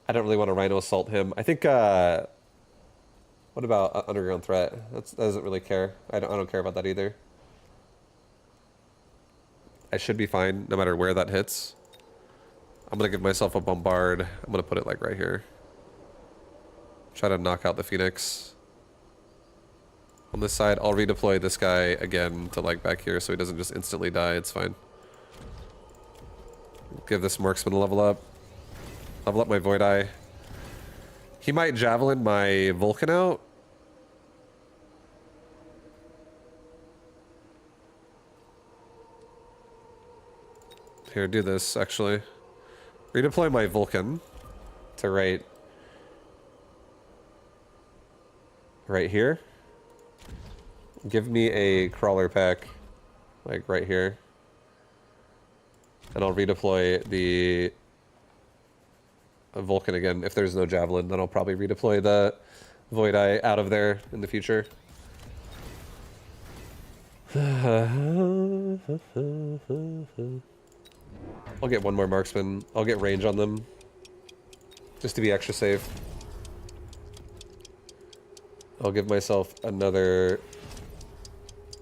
Speaker 1: I don't really want to Rhino Assault him. I think, what about Underground Threat? That doesn't really care. I don't care about that either. I should be fine no matter where that hits. I'm gonna give myself a Bombard. I'm gonna put it like right here. Try to knock out the Phoenix. On this side, I'll redeploy this guy again to like back here so he doesn't just instantly die. It's fine. Give this marksman a level up. Level up my Void Eye. He might javelin my Vulcan out. Here, do this, actually. redeploy my Vulcan to right here. Give me a crawler pack, like right here. And I'll redeploy the Vulcan again. If there's no Javelin, then I'll probably redeploy the Void Eye out of there in the future. I'll get one more marksman. I'll get range on them. Just to be extra safe. I'll give myself another,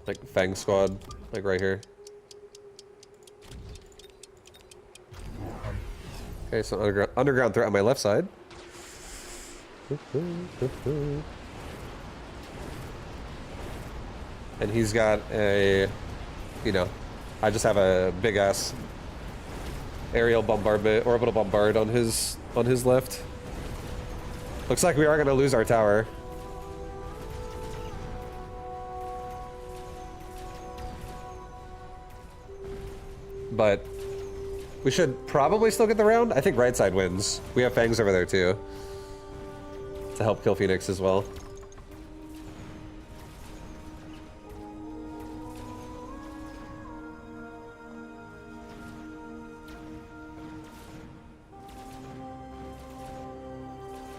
Speaker 1: like, Fang squad, like right here. Okay, so underground threat on my left side. And he's got a, you know, I just have a big ass aerial bombardment, orbital bombard on his left. Looks like we are gonna lose our tower. But we should probably still get the round. I think right side wins. We have Fangs over there too, to help kill Phoenix as well.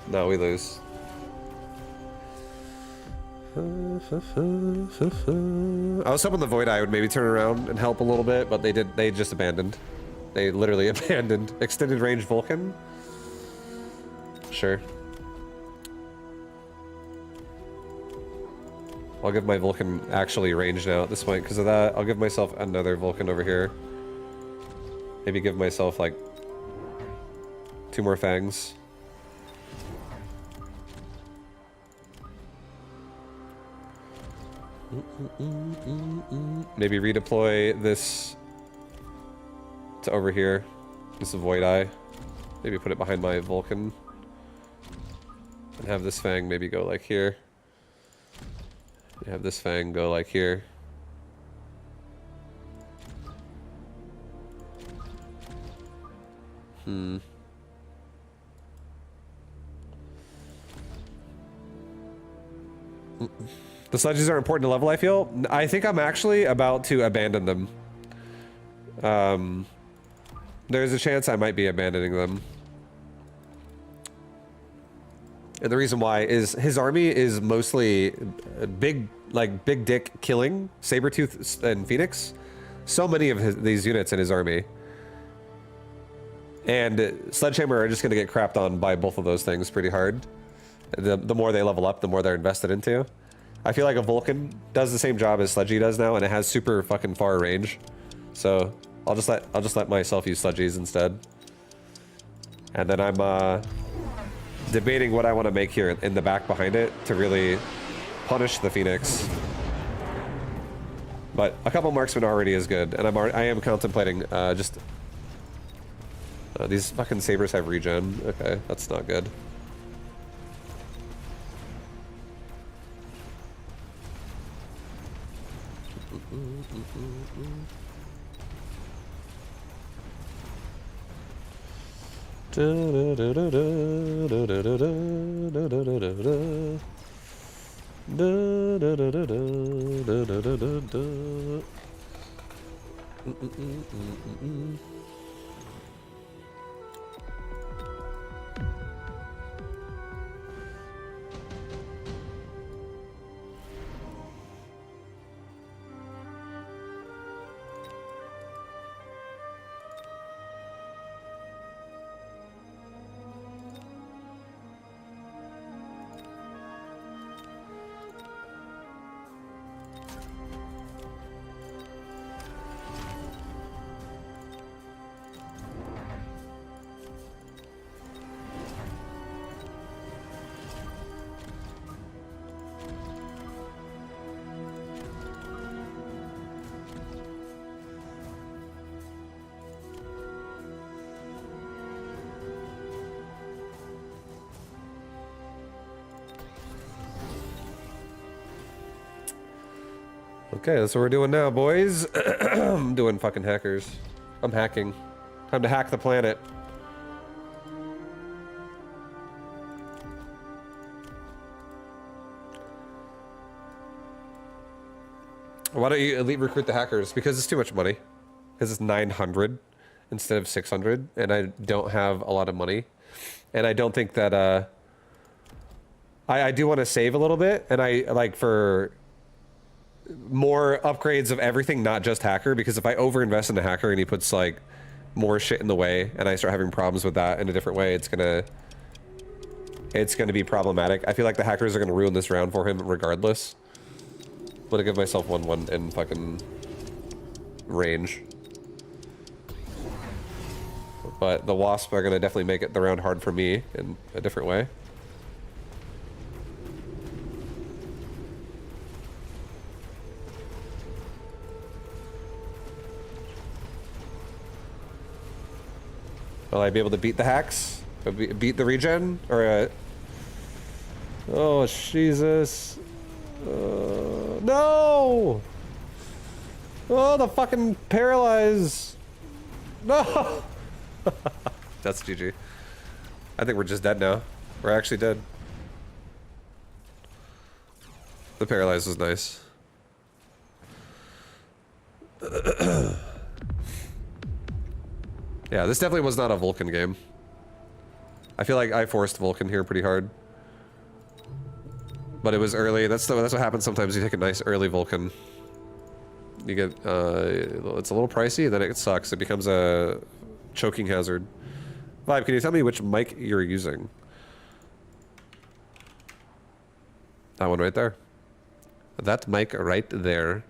Speaker 1: No, we lose. I was hoping the Void Eye would maybe turn around and help a little bit, but they just abandoned. They literally abandoned. Extended range Vulcan? Sure. I'll give my Vulcan actually range now at this point because of that. I'll give myself another Vulcan over here. Maybe give myself like 2 more Fangs. Maybe redeploy this to over here. This is a Void Eye. Maybe put it behind my Vulcan. And have this Fang maybe go like here. Have this Fang go like here. The sludges are important to level, I feel. I think I'm actually about to abandon them. There's a chance I might be abandoning them. And the reason why is his army is mostly big dick killing, Sabretooth and Phoenix. So many of these units in his army. And Sledgehammer are just going to get crapped on by both of those things pretty hard. The more they level up, the more they're invested into. I feel like a Vulcan does the same job as Sledgy does now, and it has super fucking far range. So I'll just let myself use Sludgies instead. And then I'm debating what I want to make here in the back behind it to really punish the Phoenix. But a couple marksmen already is good, and I am contemplating just these fucking sabers have regen. Okay, that's not good. Okay, that's what we're doing now, boys. I'm doing fucking hackers. I'm hacking. Time to hack the planet. Why don't you elite recruit the hackers? Because it's too much money. Because it's 900 instead of 600, and I don't have a lot of money. And I don't think that, I do want to save a little bit, and I, like, for more upgrades of everything, not just hacker, because if I overinvest in a hacker and he puts, like, more shit in the way, and I start having problems with that in a different way, it's gonna be problematic. I feel like the hackers are gonna ruin this round for him regardless. I'm gonna give myself 1-1 in fucking range. But the Wasp are gonna definitely make it the round hard for me in a different way. Will I be able to beat the hacks? Beat the regen? Or oh, Jesus. No! Oh, the fucking paralyze. No! That's GG. I think we're just dead now. We're actually dead. The paralyze was nice. Yeah, this definitely was not a Vulcan game. I feel like I forced Vulcan here pretty hard. But it was early. That's what happens sometimes. You take a nice early Vulcan. You get, it's a little pricey, then it sucks. It becomes a choking hazard. Vibe, can you tell me which mic you're using? That one right there. That mic right there.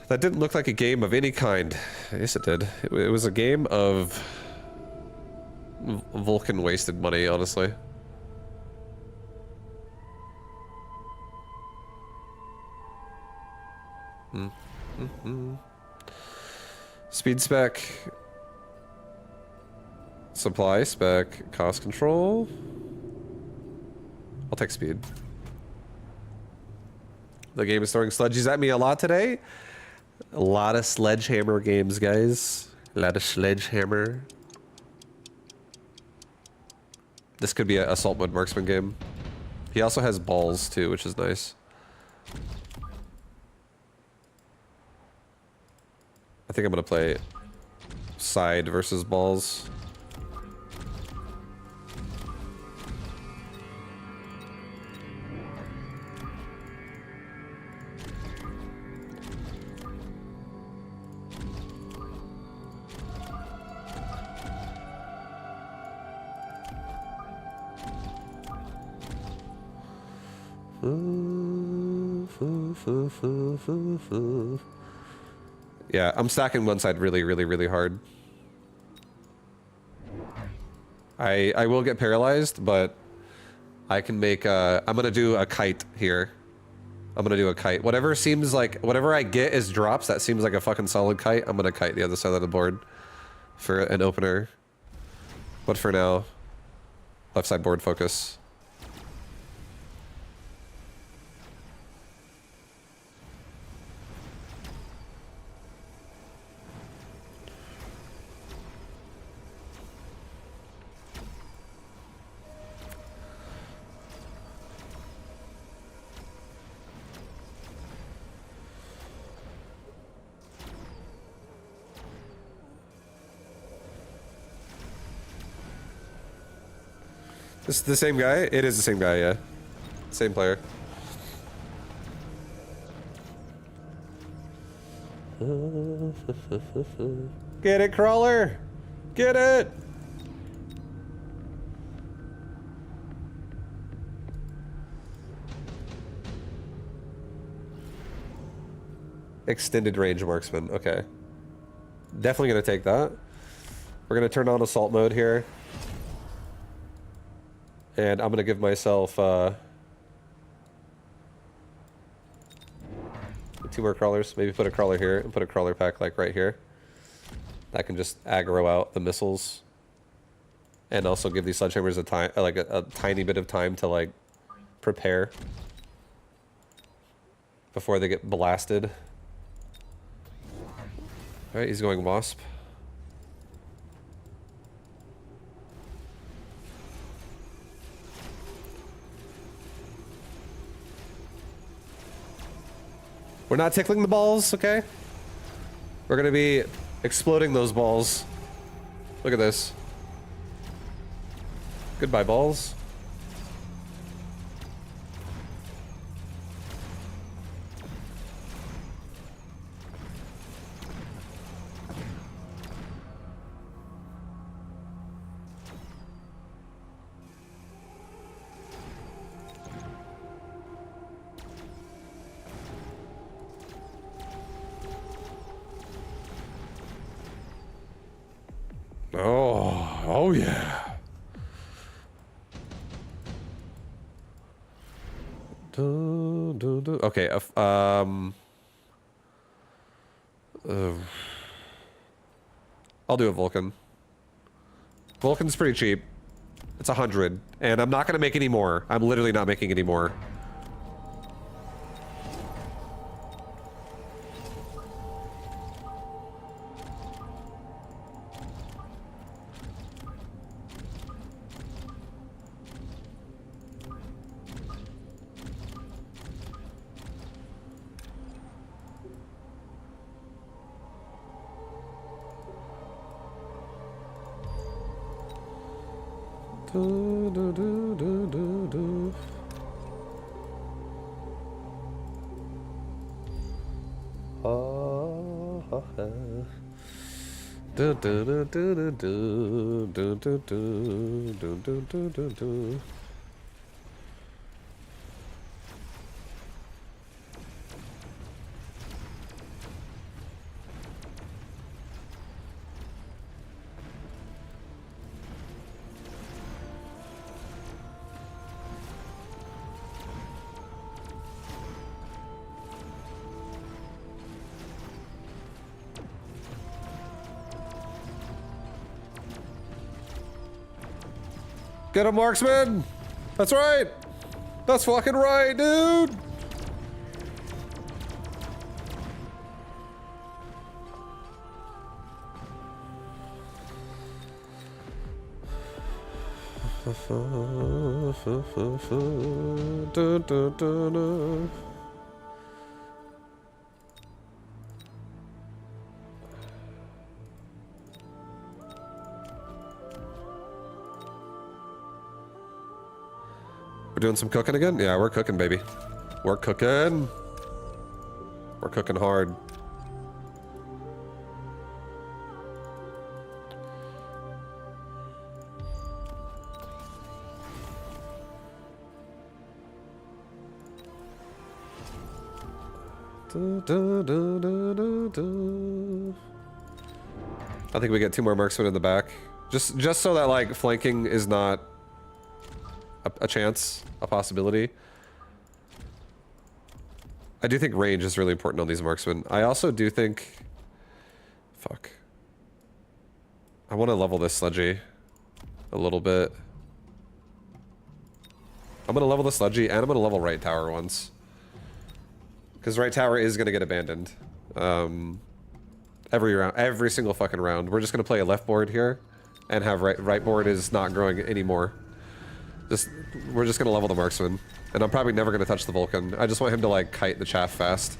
Speaker 1: That didn't look like a game of any kind. Yes, it did. It was a game of Vulcan wasted money, honestly. Speed spec. Supply spec. Cost control. I'll take speed. The game is throwing sludgies at me a lot today. A lot of sledgehammer games, guys. A lot of sledgehammer. This could be an assault mode marksman game. He also has balls too, which is nice. I think I'm gonna play side versus balls. Yeah, I'm stacking one side really hard. I will get paralyzed, but I can make I'm gonna do a kite here. I'm gonna do a kite. Whatever seems like, whatever I get is drops, that seems like a fucking solid kite, I'm gonna kite the other side of the board for an opener. But for now, left side board focus. This is the same guy? It is the same guy, yeah. Same player. Get it, crawler! Get it! Extended range marksman, okay. Definitely gonna take that. We're gonna turn on assault mode here. And I'm gonna give myself 2 more crawlers. Maybe put a crawler here and put a crawler pack like right here. That can just aggro out the missiles. And also give these sledgehammers a time, like a tiny bit of time to like prepare before they get blasted. All right, he's going Wasp. We're not tickling the balls, okay? We're gonna be exploding those balls. Look at this. Goodbye, balls. Oh yeah. Okay, I'll do a Vulcan. Vulcan's pretty cheap. It's 100, and I'm not gonna make any more. I'm literally not making any more. Get him, marksman! That's right! That's fucking right, dude! We're doing some cooking again? Yeah, we're cooking, baby. We're cooking. We're cooking hard. I think we get 2 more marksmen in the back. Just so that, like, flanking is not a chance, a possibility. I do think range is really important on these marksmen. I also do think... Fuck. I want to level this sludgy a little bit. I'm going to level the sludgy, and I'm going to level right tower once. Because right tower is going to get abandoned. Every round, every single fucking round. We're just going to play a left board here, and have right board is not growing anymore. We're just gonna level the marksman, and I'm probably never gonna touch the Vulcan. I just want him to like kite the chaff fast.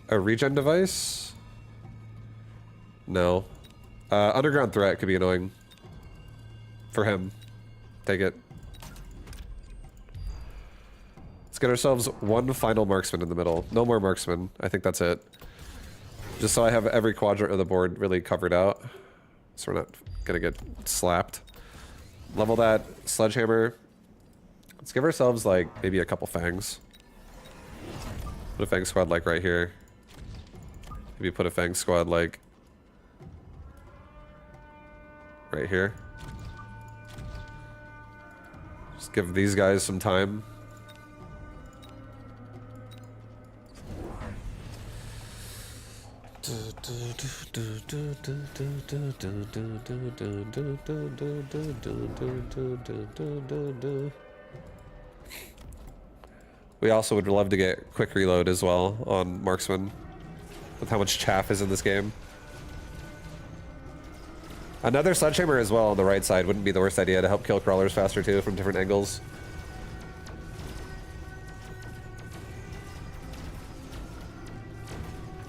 Speaker 1: A regen device? No. Underground threat could be annoying. For him. Take it. Let's get ourselves 1 final marksman in the middle. No more marksman. I think that's it. Just so I have every quadrant of the board really covered out. So we're not gonna get slapped. Level that sledgehammer. Let's give ourselves like maybe a couple fangs. Put a fang squad like right here. Maybe put a fang squad like right here. Just give these guys some time. We also would love to get quick reload as well on marksman with how much chaff is in this game. Another sledgehammer as well on the right side wouldn't be the worst idea to help kill crawlers faster too from different angles.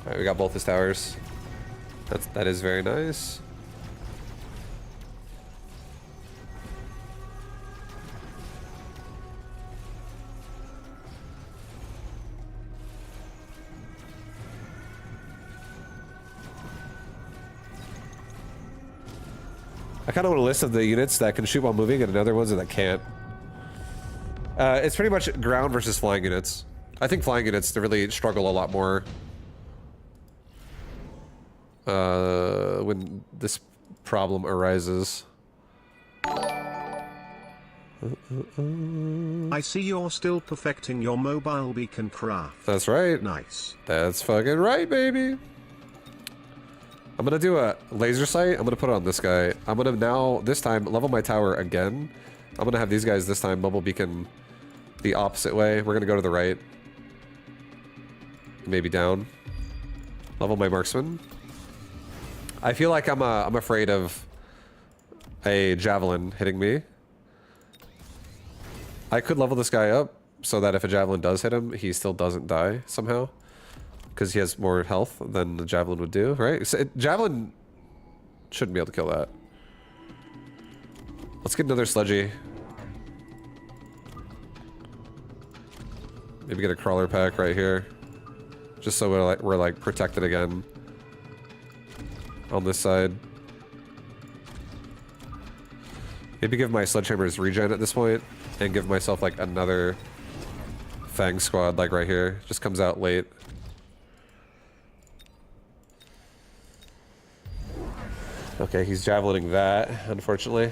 Speaker 1: Alright, we got both his towers. That is very nice. I kind of want a list of the units that can shoot while moving and another ones that can't. It's pretty much ground versus flying units. I think flying units really struggle a lot more when this problem arises.
Speaker 5: I see you're still perfecting your mobile beacon craft.
Speaker 1: That's right.
Speaker 5: Nice.
Speaker 1: That's fucking right, baby. I'm gonna do a laser sight. I'm gonna put it on this guy. I'm gonna now, this time, level my tower again. I'm gonna have these guys this time mobile beacon the opposite way. We're gonna go to the right. Maybe down. Level my marksman. I feel like I'm afraid of a javelin hitting me. I could level this guy up so that if a javelin does hit him, he still doesn't die somehow. Because he has more health than the javelin would do, right? So javelin shouldn't be able to kill that. Let's get another sledgy. Maybe get a crawler pack right here. Just so we're like protected again. On this side. Maybe give my sledgehammers regen at this point. And give myself like another Fang squad like right here. Just comes out late. Okay, he's javelining that, unfortunately.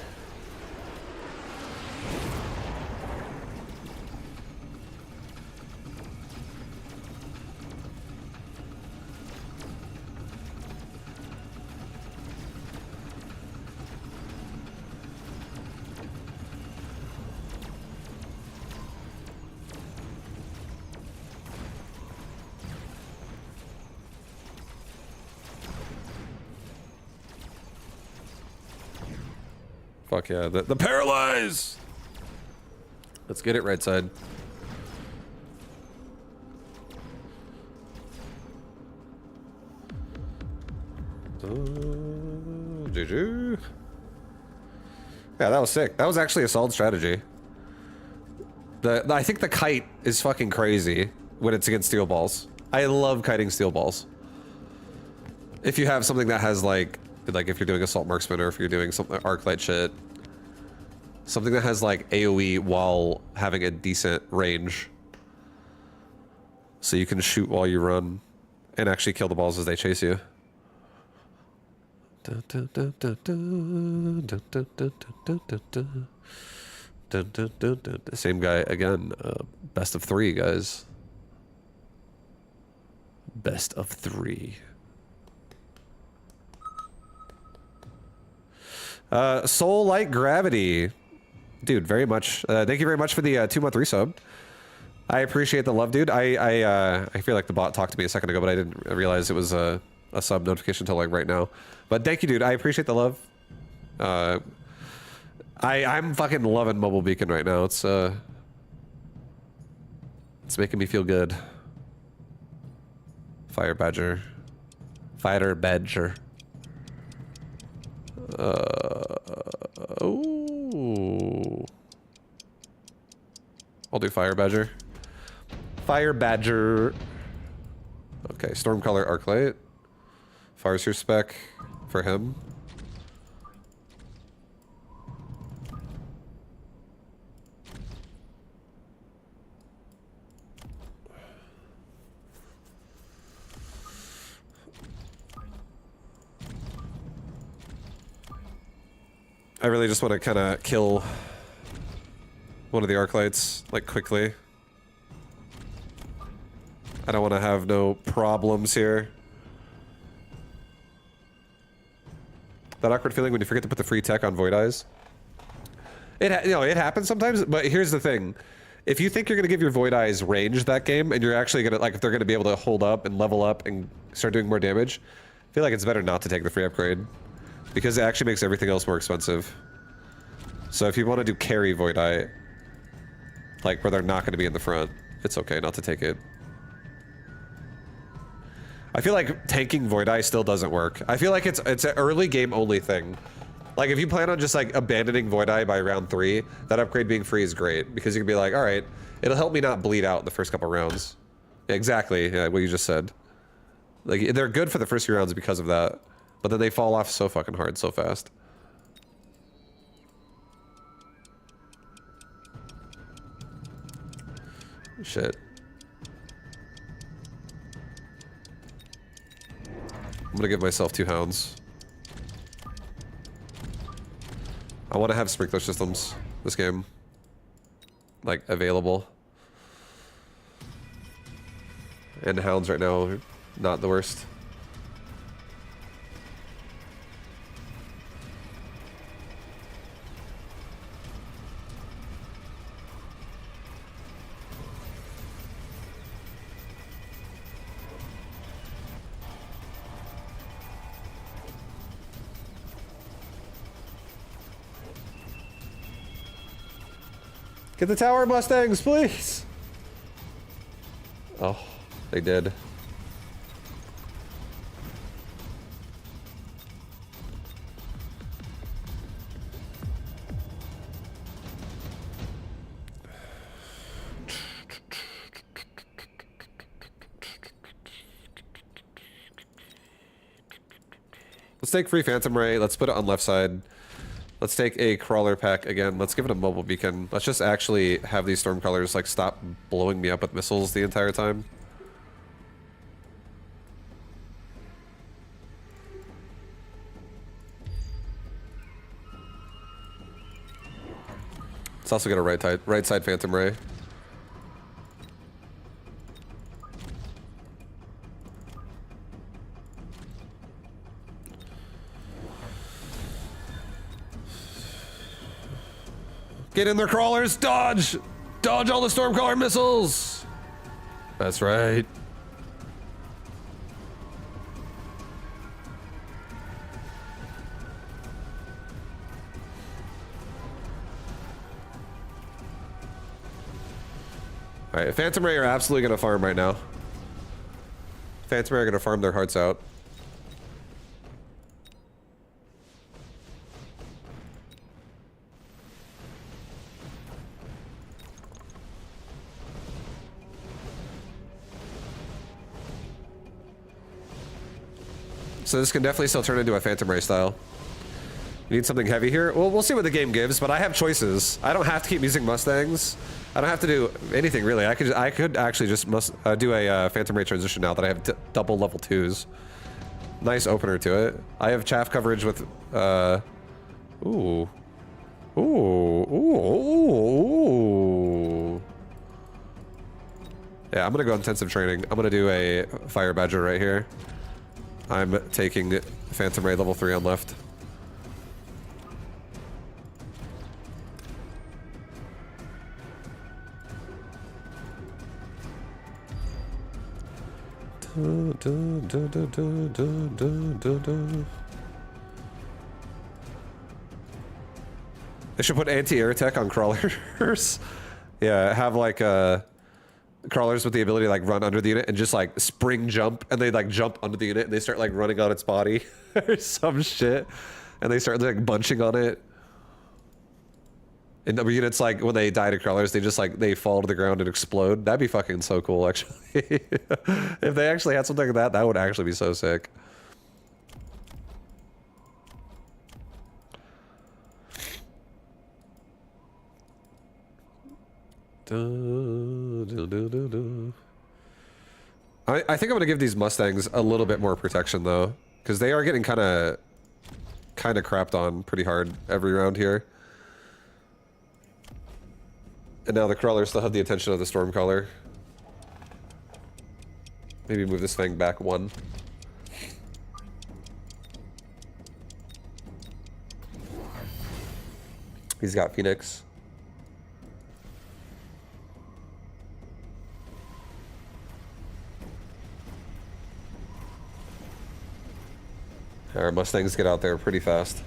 Speaker 1: Fuck yeah, the paralyze! Let's get it right side. GG. Yeah, that was sick. That was actually a solid strategy. I think the kite is fucking crazy when it's against steel balls. I love kiting steel balls. If you have something that has like if you're doing assault marksman or if you're doing something arc light shit. Something that has like AoE while having a decent range. So you can shoot while you run and actually kill the balls as they chase you. Same guy again. Best of 3, guys. Best of 3. Soul Light Gravity. Dude, very much. Thank you very much for the 2-month resub. I appreciate the love, dude. I feel like the bot talked to me a second ago, but I didn't realize it was a sub notification until like right now. But thank you, dude. I appreciate the love. I'm fucking loving Mobile Beacon right now. It's making me feel good. Fire Badger. Fighter Badger. Ooh. I'll do Fire Badger. Fire Badger. Okay, Stormcaller Arclight. Farseer spec for him. I really just want to kind of kill one of the Arclights, like, quickly. I don't want to have no problems here. That awkward feeling when you forget to put the free tech on Void Eyes. It happens sometimes, but here's the thing. If you think you're going to give your Void Eyes range that game, and you're actually going to, like, if they're going to be able to hold up and level up and start doing more damage, I feel like it's better not to take the free upgrade. Because it actually makes everything else more expensive. So if you want to do carry Void Eye, like, where they're not going to be in the front, it's okay not to take it. I feel like tanking Void Eye still doesn't work. I feel like it's an early game only thing. Like, if you plan on just, like, abandoning Void Eye by round 3, that upgrade being free is great. Because you can be like, alright, it'll help me not bleed out the first couple rounds. Yeah, exactly, yeah, what you just said. Like, they're good for the first few rounds because of that. But then they fall off so fucking hard so fast. Shit. I'm gonna give myself 2 hounds. I want to have sprinkler systems this game. Like, available. And hounds right now are not the worst. Get the tower Mustangs, please! Oh, they did. Let's take free Phantom Ray. Let's put it on left side. Let's take a crawler pack again. Let's give it a mobile beacon. Let's just actually have these stormcrawlers like stop blowing me up with missiles the entire time. Let's also get a right side Phantom Ray. Get in there, crawlers! Dodge! Dodge all the Stormcaller missiles! That's right. Alright, Phantom Ray are absolutely gonna farm right now. Phantom Ray are gonna farm their hearts out. So this can definitely still turn into a Phantom Ray style. You need something heavy here? Well, we'll see what the game gives, but I have choices. I don't have to keep using Mustangs. I don't have to do anything really. I could actually just do a Phantom Ray transition now that I have double level 2s. Nice opener to it. I have chaff coverage with ooh. Ooh. Ooh. Yeah, I'm gonna go intensive training. I'm gonna do a Fire Badger right here. I'm taking Phantom Ray level 3 on left. They should put anti-air tech on crawlers. Yeah, have like crawlers with the ability to like run under the unit and just like spring jump, and they like jump under the unit and they start like running on its body or some shit, and they start like bunching on it. And the units, like when they die to crawlers, they just like they fall to the ground and explode. That'd be fucking so cool, actually. If they actually had something like that, that would actually be so sick. I think I'm gonna give these Mustangs a little bit more protection though, because they are getting kind of crapped on pretty hard every round here. And now the crawlers still have the attention of the Stormcaller. Maybe move this thing back 1. He's got Phoenix. Our Mustangs get out there pretty fast.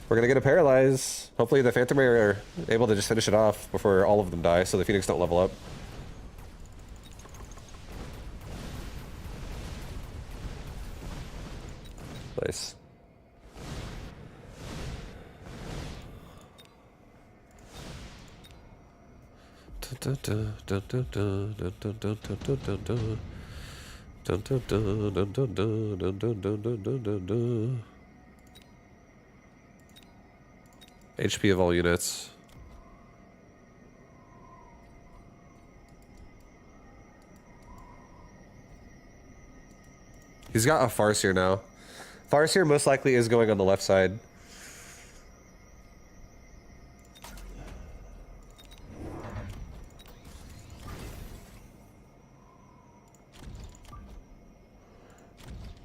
Speaker 1: We're gonna get a paralyze. Hopefully the Phantom Ray are able to just finish it off before all of them die, so the Phoenix don't level up. Nice. HP of all units. He's got a Farseer now. Farseer most likely is going on the left side.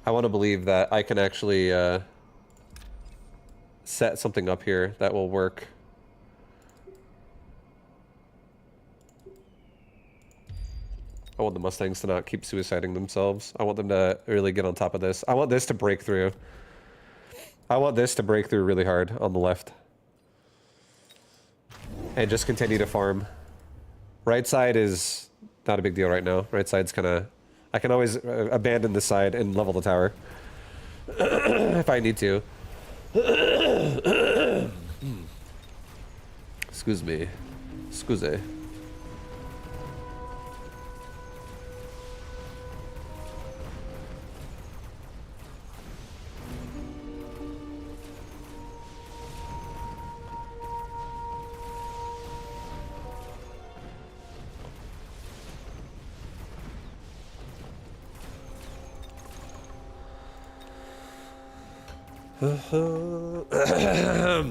Speaker 1: I want to believe that I can actually set something up here that will work. I want the Mustangs to not keep suiciding themselves. I want them to really get on top of this. I want this to break through. I want this to break through really hard on the left. And just continue to farm. Right side is not a big deal right now. Right side's kind of... I can always abandon this side and level the tower. If I need to. Excuse me. Scuse.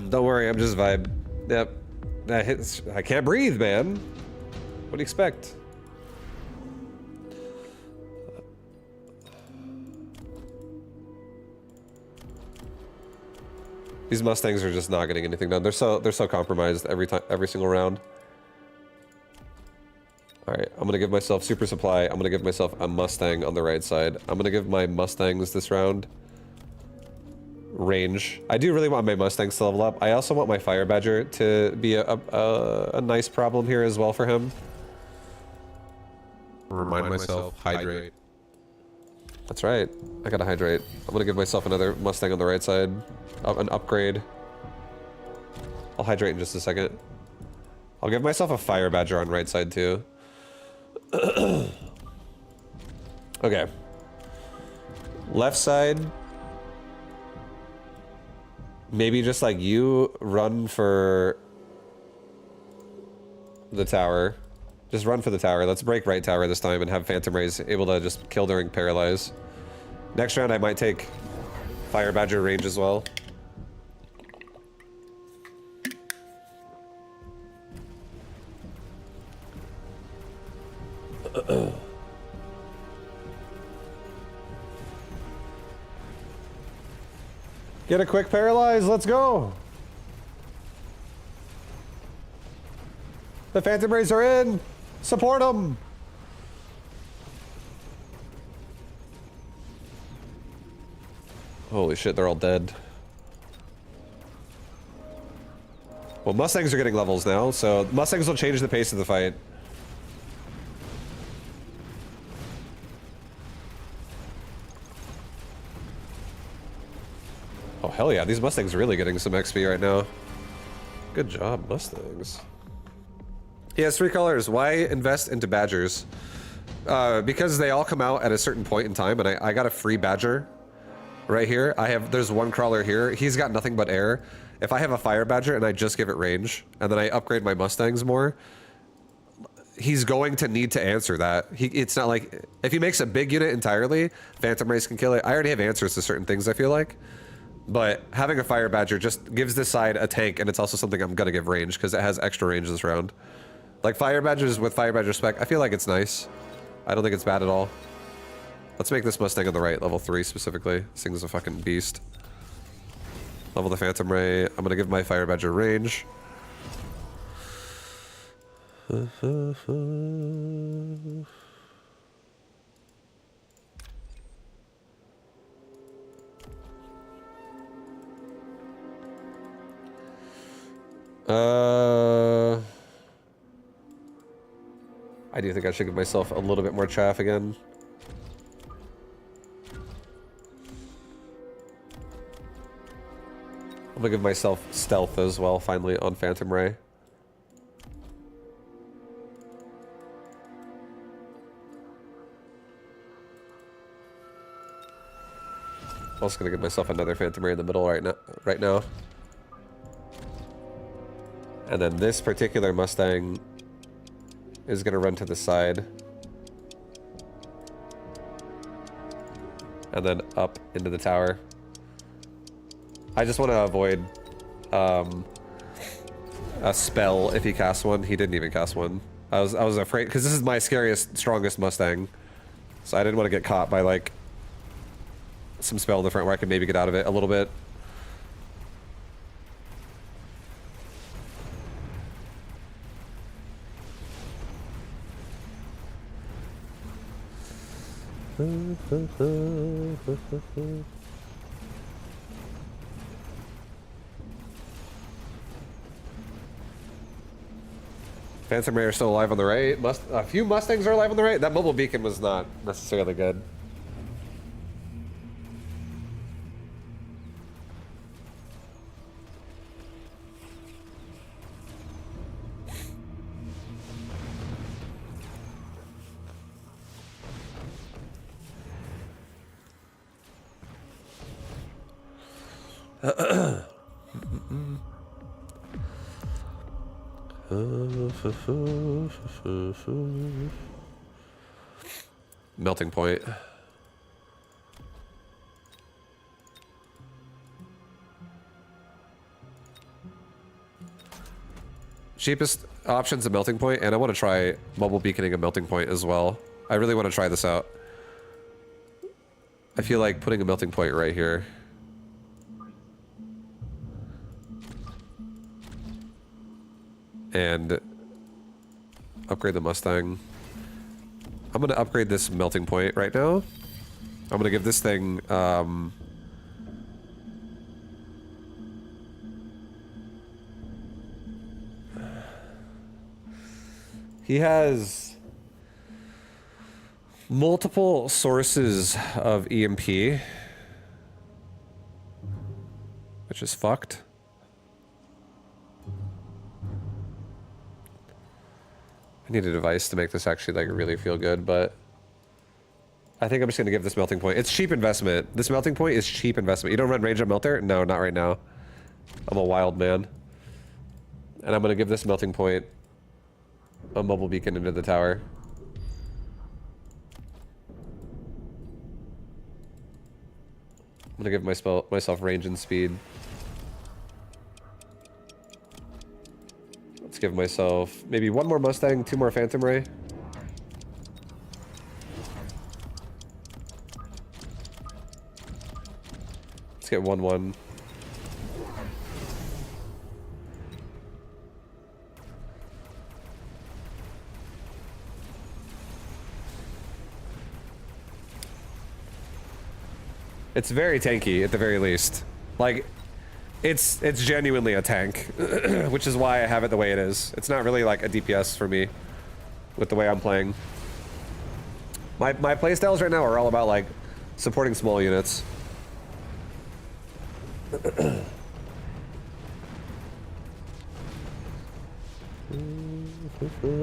Speaker 1: Don't worry, I'm just vibe. Yep. That hits. I can't breathe, man. What do you expect? These Mustangs are just not getting anything done. They're so compromised every single round. All right, I'm gonna give myself super supply. I'm gonna give myself a Mustang on the right side. I'm gonna give my Mustangs this round range. I do really want my Mustangs to level up. I also want my Fire Badger to be a nice problem here as well for him.
Speaker 8: Remind myself, hydrate.
Speaker 1: That's right. I gotta hydrate. I'm gonna give myself another Mustang on the right side. An upgrade. I'll hydrate in just a second. I'll give myself a Fire Badger on right side too. Okay. Left side. Maybe just like you run for the tower. Just run for the tower. Let's break right tower this time and have Phantom Rays able to just kill during paralyze. Next round I might take Fire Badger range as well. Get a quick paralyze, let's go! The Phantom Rays are in! Support them! Holy shit, they're all dead. Well, Mustangs are getting levels now, so Mustangs will change the pace of the fight. Oh, hell yeah, these Mustangs are really getting some XP right now. Good job, Mustangs. He has 3 colors. Why invest into Badgers? Because they all come out at a certain point in time, and I got a free Badger right here. There's 1 crawler here. He's got nothing but air. If I have a Fire Badger and I just give it range, and then I upgrade my Mustangs more, he's going to need to answer that. It's not like... If he makes a big unit entirely, Phantom Rays can kill it. I already have answers to certain things, I feel like. But having a Fire Badger just gives this side a tank, and it's also something I'm gonna give range, because it has extra range this round. Like, Fire Badgers with Fire Badger spec, I feel like it's nice. I don't think it's bad at all. Let's make this Mustang on the right, level 3 specifically. This thing's a fucking beast. Level the Phantom Ray. I'm gonna give my Fire Badger range. I do think I should give myself a little bit more chaff again. I'm gonna give myself stealth as well, finally, on Phantom Ray. I'm also gonna give myself another Phantom Ray in the middle right now. And then this particular Mustang is gonna run to the side. And then up into the tower. I just want to avoid a spell if he casts one. He didn't even cast one. I was afraid, because this is my scariest, strongest Mustang. So I didn't want to get caught by, like, some spell in the front where I could maybe get out of it a little bit. Phantom Ray are still alive on the right. A few Mustangs are alive on the right. That mobile beacon was not necessarily good. Melting point. Cheapest option's a melting point, and I want to try mobile beaconing a melting point as well. I really want to try this out. I feel like putting a melting point right here. And upgrade the Mustang. I'm gonna upgrade this melting point right now. I'm gonna give this thing he has multiple sources of EMP, which is fucked. I need a device to make this actually like really feel good, but I think I'm just gonna give this melting point. It's cheap investment. This melting point is cheap investment. You don't run range up melter? No, not right now. I'm a wild man. And I'm gonna give this melting point a mobile beacon into the tower. I'm gonna give myself range and speed. Let's give myself maybe one more Mustang, 2 more Phantom Ray. Let's get 1-1. It's very tanky, at the very least. Like, it's genuinely a tank, which is why I have it the way it is. It's not really like a DPS for me, with the way I'm playing. My playstyles right now are all about like supporting small units.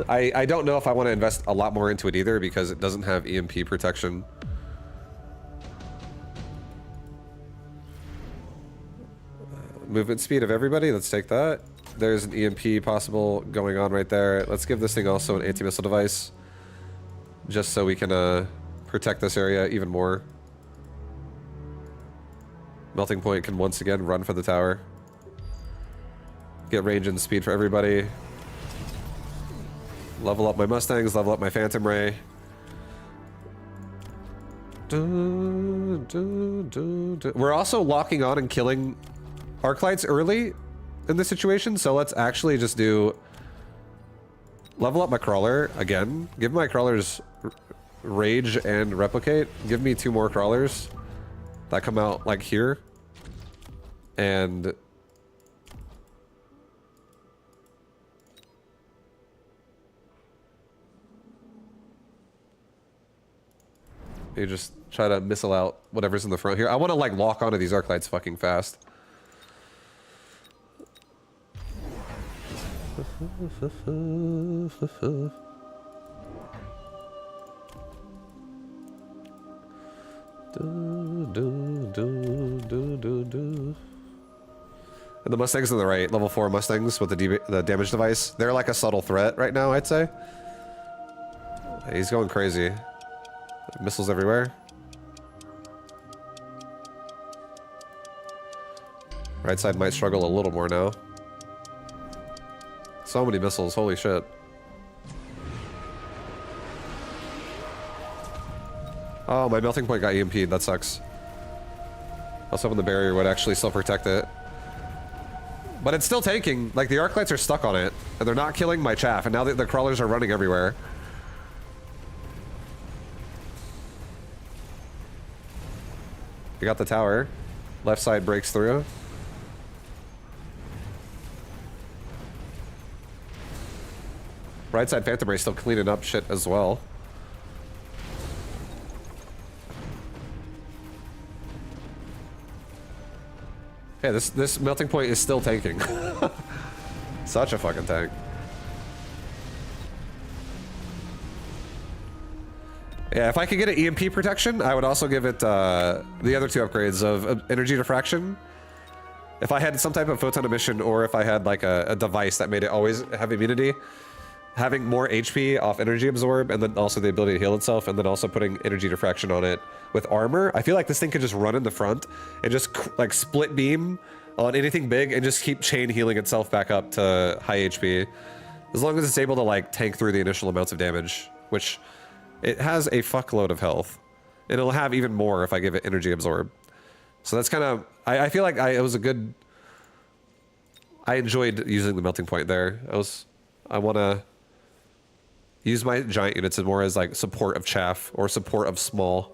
Speaker 1: I don't know if I want to invest a lot more into it either because it doesn't have EMP protection. Movement speed of everybody, let's take that. There's an EMP possible going on right there. Let's give this thing also an anti-missile device. Just so we can protect this area even more. Melting Point can once again run for the tower. Get range and speed for everybody. Level up my Mustangs, level up my Phantom Ray. We're also locking on and killing Arclights early in this situation, so let's actually just do... Level up my Crawler again. Give my Crawlers Rage and Replicate. Give me 2 more Crawlers that come out like here. And... you just try to missile out whatever's in the front here. I want to like lock onto these Arclights fucking fast. And the Mustangs on the right, level 4 Mustangs with the damage device. They're like a subtle threat right now, I'd say. He's going crazy. Missiles everywhere. Right side might struggle a little more now. So many missiles, holy shit. Oh, my melting point got EMP'd, that sucks. I was hoping the barrier would actually still protect it. But it's still taking, like the Arclights are stuck on it, and they're not killing my chaff, and now the crawlers are running everywhere. We got the tower. Left side breaks through. Right side Phantom Ray still cleaning up shit as well. Yeah, this melting point is still tanking. Such a fucking tank. Yeah, if I could get an EMP protection, I would also give it the other 2 upgrades of energy diffraction. If I had some type of photon emission, or if I had like a device that made it always have immunity, having more HP off energy absorb, and then also the ability to heal itself, and then also putting energy diffraction on it with armor, I feel like this thing could just run in the front and just like split beam on anything big and just keep chain healing itself back up to high HP. As long as it's able to like tank through the initial amounts of damage, which it has a fuckload of health. It'll have even more if I give it energy absorb. So that's kind of, I feel like it was a good, I enjoyed using the melting point there. I want to use my giant units more as like support of chaff or support of small.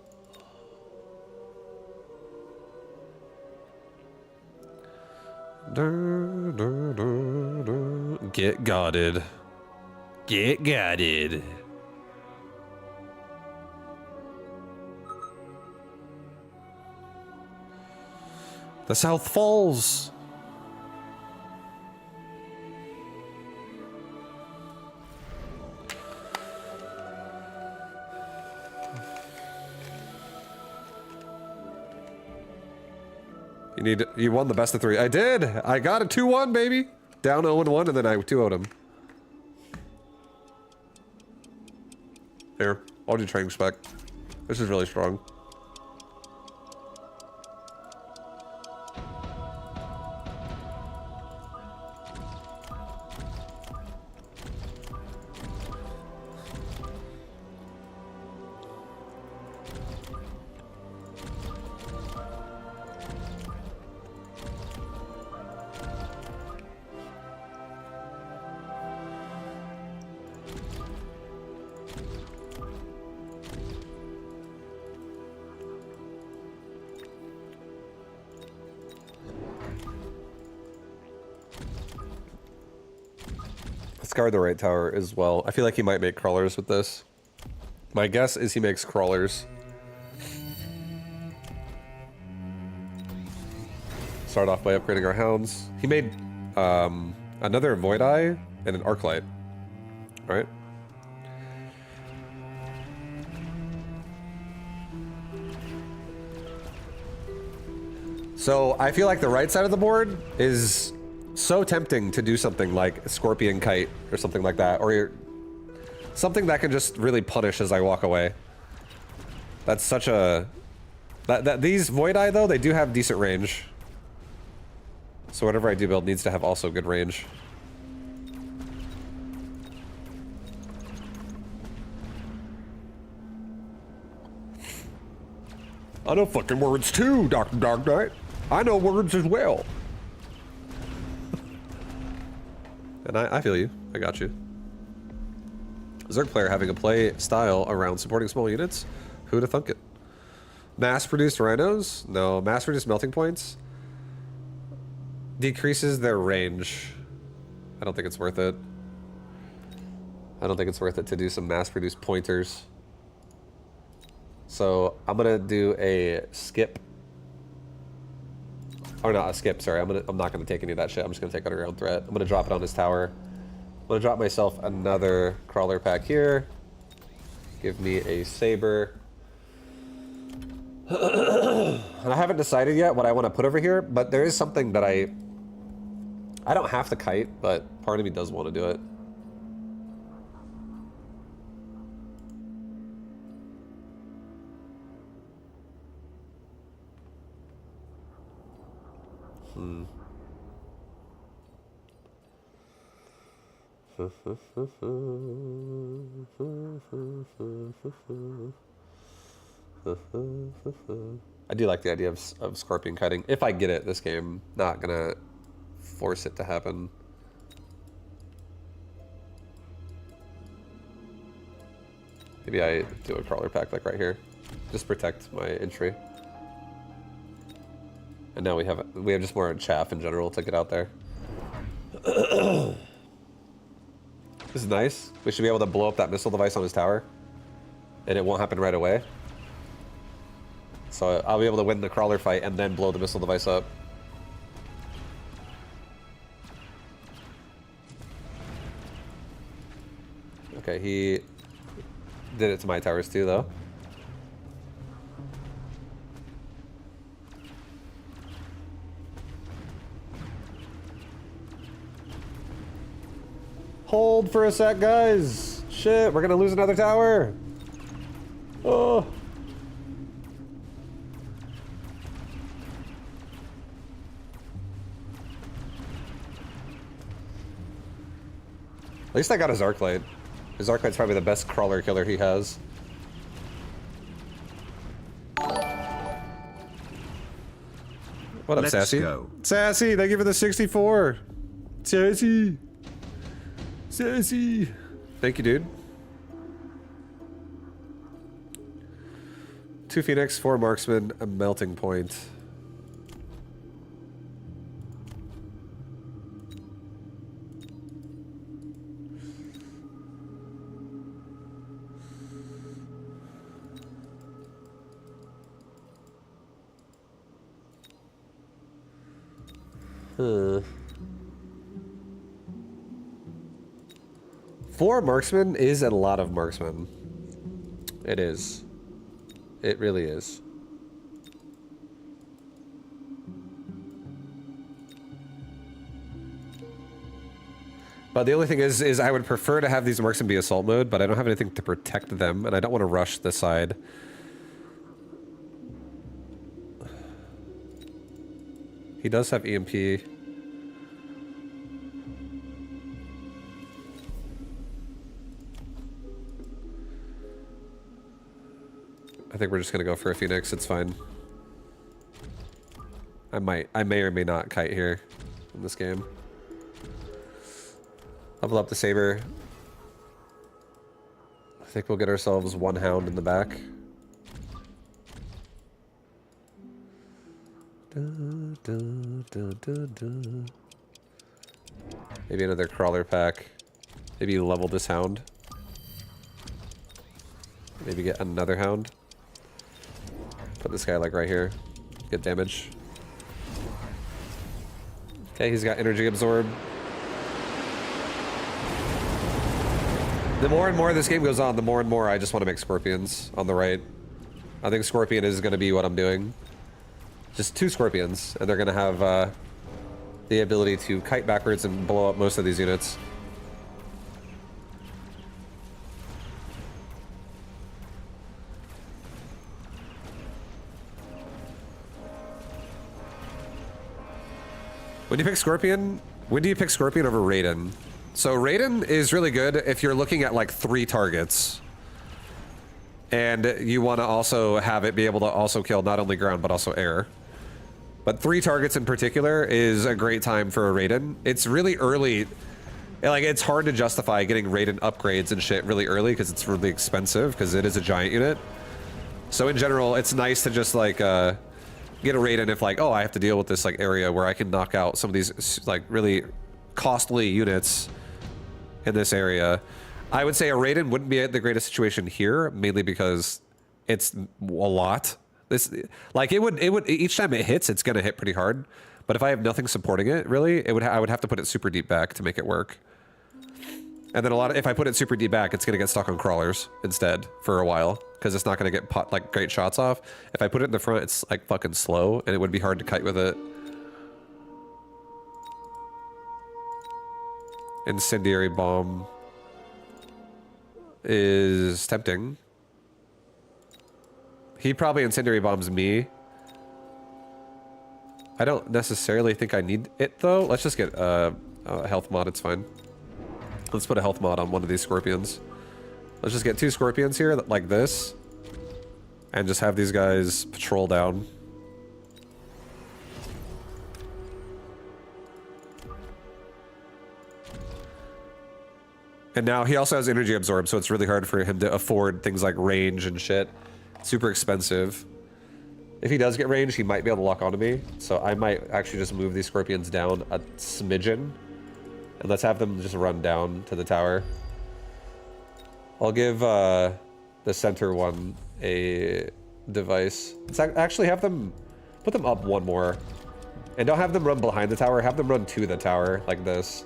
Speaker 1: Get godded. Get godded. The South Falls. You won the best of 3. I did. I got a 2-1, baby. Down 0-1, and then I 2-0'd him. Here, I'll do training spec. This is really strong. Guard the right tower as well. I feel like he might make crawlers with this. My guess is he makes crawlers. Start off by upgrading our hounds. He made another Void Eye and an Arclight. Right? So I feel like the right side of the board is so tempting to do something like Scorpion Kite or something like that, or something that can just really punish as I walk away. That's such a These Void Eye, though, they do have decent range. So whatever I do build needs to have also good range. I know fucking words too, Dr. Dark Knight. I know words as well. And I feel you. I got you. Zerg player having a play style around supporting small units. Who'd have thunk it? Mass-produced rhinos? No. Mass-produced melting points? Decreases their range. I don't think it's worth it. I don't think it's worth it to do some mass-produced pointers. So I'm gonna do a skip. Or not a skip, sorry. I'm not gonna take any of that shit. I'm just gonna take underground threat. I'm gonna drop it on his tower. I'm gonna drop myself another crawler pack here. Give me a saber. And I haven't decided yet what I want to put over here, but there is something that I don't have to kite, but part of me does want to do it. I do like the idea of scorpion kiting. If I get it this game, not gonna force it to happen. Maybe I do a crawler pack like right here. Just protect my entry. And now we have just more chaff in general to get out there. This is nice. We should be able to blow up that missile device on his tower. And it won't happen right away. So I'll be able to win the crawler fight and then blow the missile device up. Okay, he did it to my towers too, though. Hold for a sec, guys. Shit, we're gonna lose another tower. Oh. At least I got his Arclight. His Arclight's probably the best crawler killer he has. What up,
Speaker 5: Let's
Speaker 1: Sassy?
Speaker 5: go.
Speaker 1: Sassy, thank you for the 64. Sassy. Sassy. Thank you, dude. 2 Phoenix, 4 Marksman, a Melting Point. Huh. 4 Marksman is a lot of Marksman. It is. It really is. But the only thing is I would prefer to have these Marksmen be assault mode, but I don't have anything to protect them, and I don't want to rush this side. He does have EMP. I think we're just gonna go for a Phoenix, it's fine. I may or may not kite here in this game. Level up the saber. I think we'll get ourselves 1 hound in the back. Maybe another crawler pack. Maybe level this hound. Maybe get another hound. Put this guy like right here. Get damage. Okay, he's got energy absorb. The more and more this game goes on, the more and more I just want to make scorpions on the right. I think scorpion is going to be what I'm doing. Just 2 scorpions, and they're going to have the ability to kite backwards and blow up most of these units. When you pick Scorpion, when do you pick Scorpion over Raiden? So Raiden is really good if you're looking at like 3 targets. And you want to also have it be able to also kill not only ground, but also air. But 3 targets in particular is a great time for a Raiden. It's really early. Like, it's hard to justify getting Raiden upgrades and shit really early because it's really expensive because it is a giant unit. So in general, it's nice to just like get a Raiden if like, oh, I have to deal with this like area where I can knock out some of these like really costly units in this area. I would say a Raiden wouldn't be the greatest situation here, mainly because it's a lot. This, like, it would each time it hits, it's gonna hit pretty hard. But if I have nothing supporting it, really, I would have to put it super deep back to make it work. And then if I put it super deep back, it's gonna get stuck on crawlers instead for a while because it's not gonna get like great shots off. If I put it in the front, it's like fucking slow, and it would be hard to kite with it. Incendiary bomb is tempting. He probably incendiary bombs me. I don't necessarily think I need it though. Let's just get a health mod, it's fine. Let's put a health mod on one of these scorpions. Let's just get 2 scorpions here like this. And just have these guys patrol down. And now he also has energy absorb, so it's really hard for him to afford things like range and shit. Super expensive. If he does get range, he might be able to lock onto me. So I might actually just move these scorpions down a smidgen. And let's have them just run down to the tower. I'll give the center one a device. Let's actually have them put them up one more. And don't have them run behind the tower, have them run to the tower like this.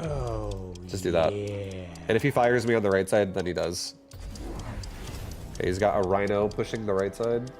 Speaker 6: Oh,
Speaker 1: just do that.
Speaker 6: Yeah.
Speaker 1: And if he fires me on the right side, then he does. Okay, he's got a rhino pushing the right side.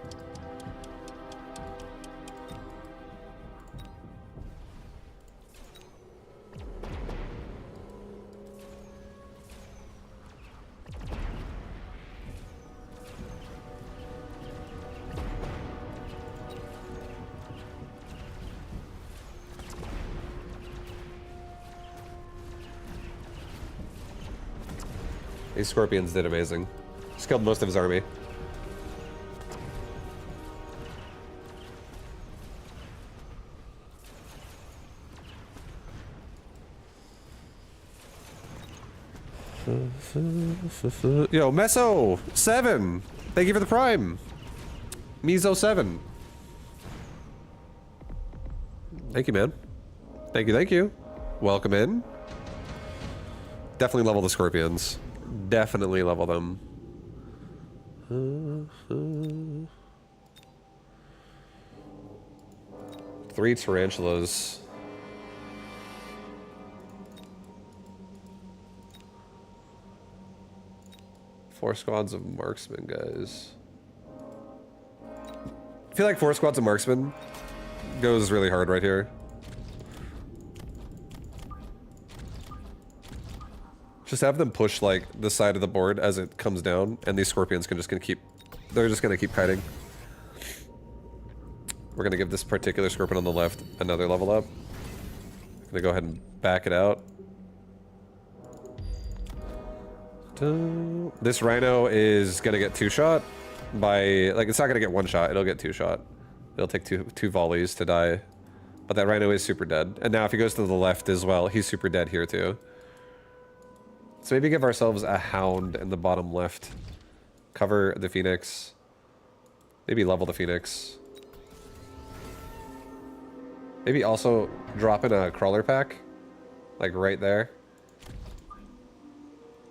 Speaker 1: These scorpions did amazing. Just killed most of his army. Yo, Meso 7. Thank you for the prime. Mizo 7. Thank you, man. Thank you, thank you. Welcome in. Definitely level the scorpions. Definitely level them. 3 tarantulas. Four squads of marksmen, guys. I feel like 4 squads of marksmen goes really hard right here. Just have them push like the side of the board as it comes down, and these scorpions can just they're just gonna keep kiting. We're gonna give this particular scorpion on the left another level up. I'm gonna go ahead and back it out. This rhino is gonna get 2-shot by, like, it's not gonna get 1 shot, it'll get 2-shot. It'll take two volleys to die. But that rhino is super dead. And now if he goes to the left as well, he's super dead here too. So maybe give ourselves a hound in the bottom left. Cover the phoenix. Maybe level the phoenix. Maybe also drop in a crawler pack. Like right there.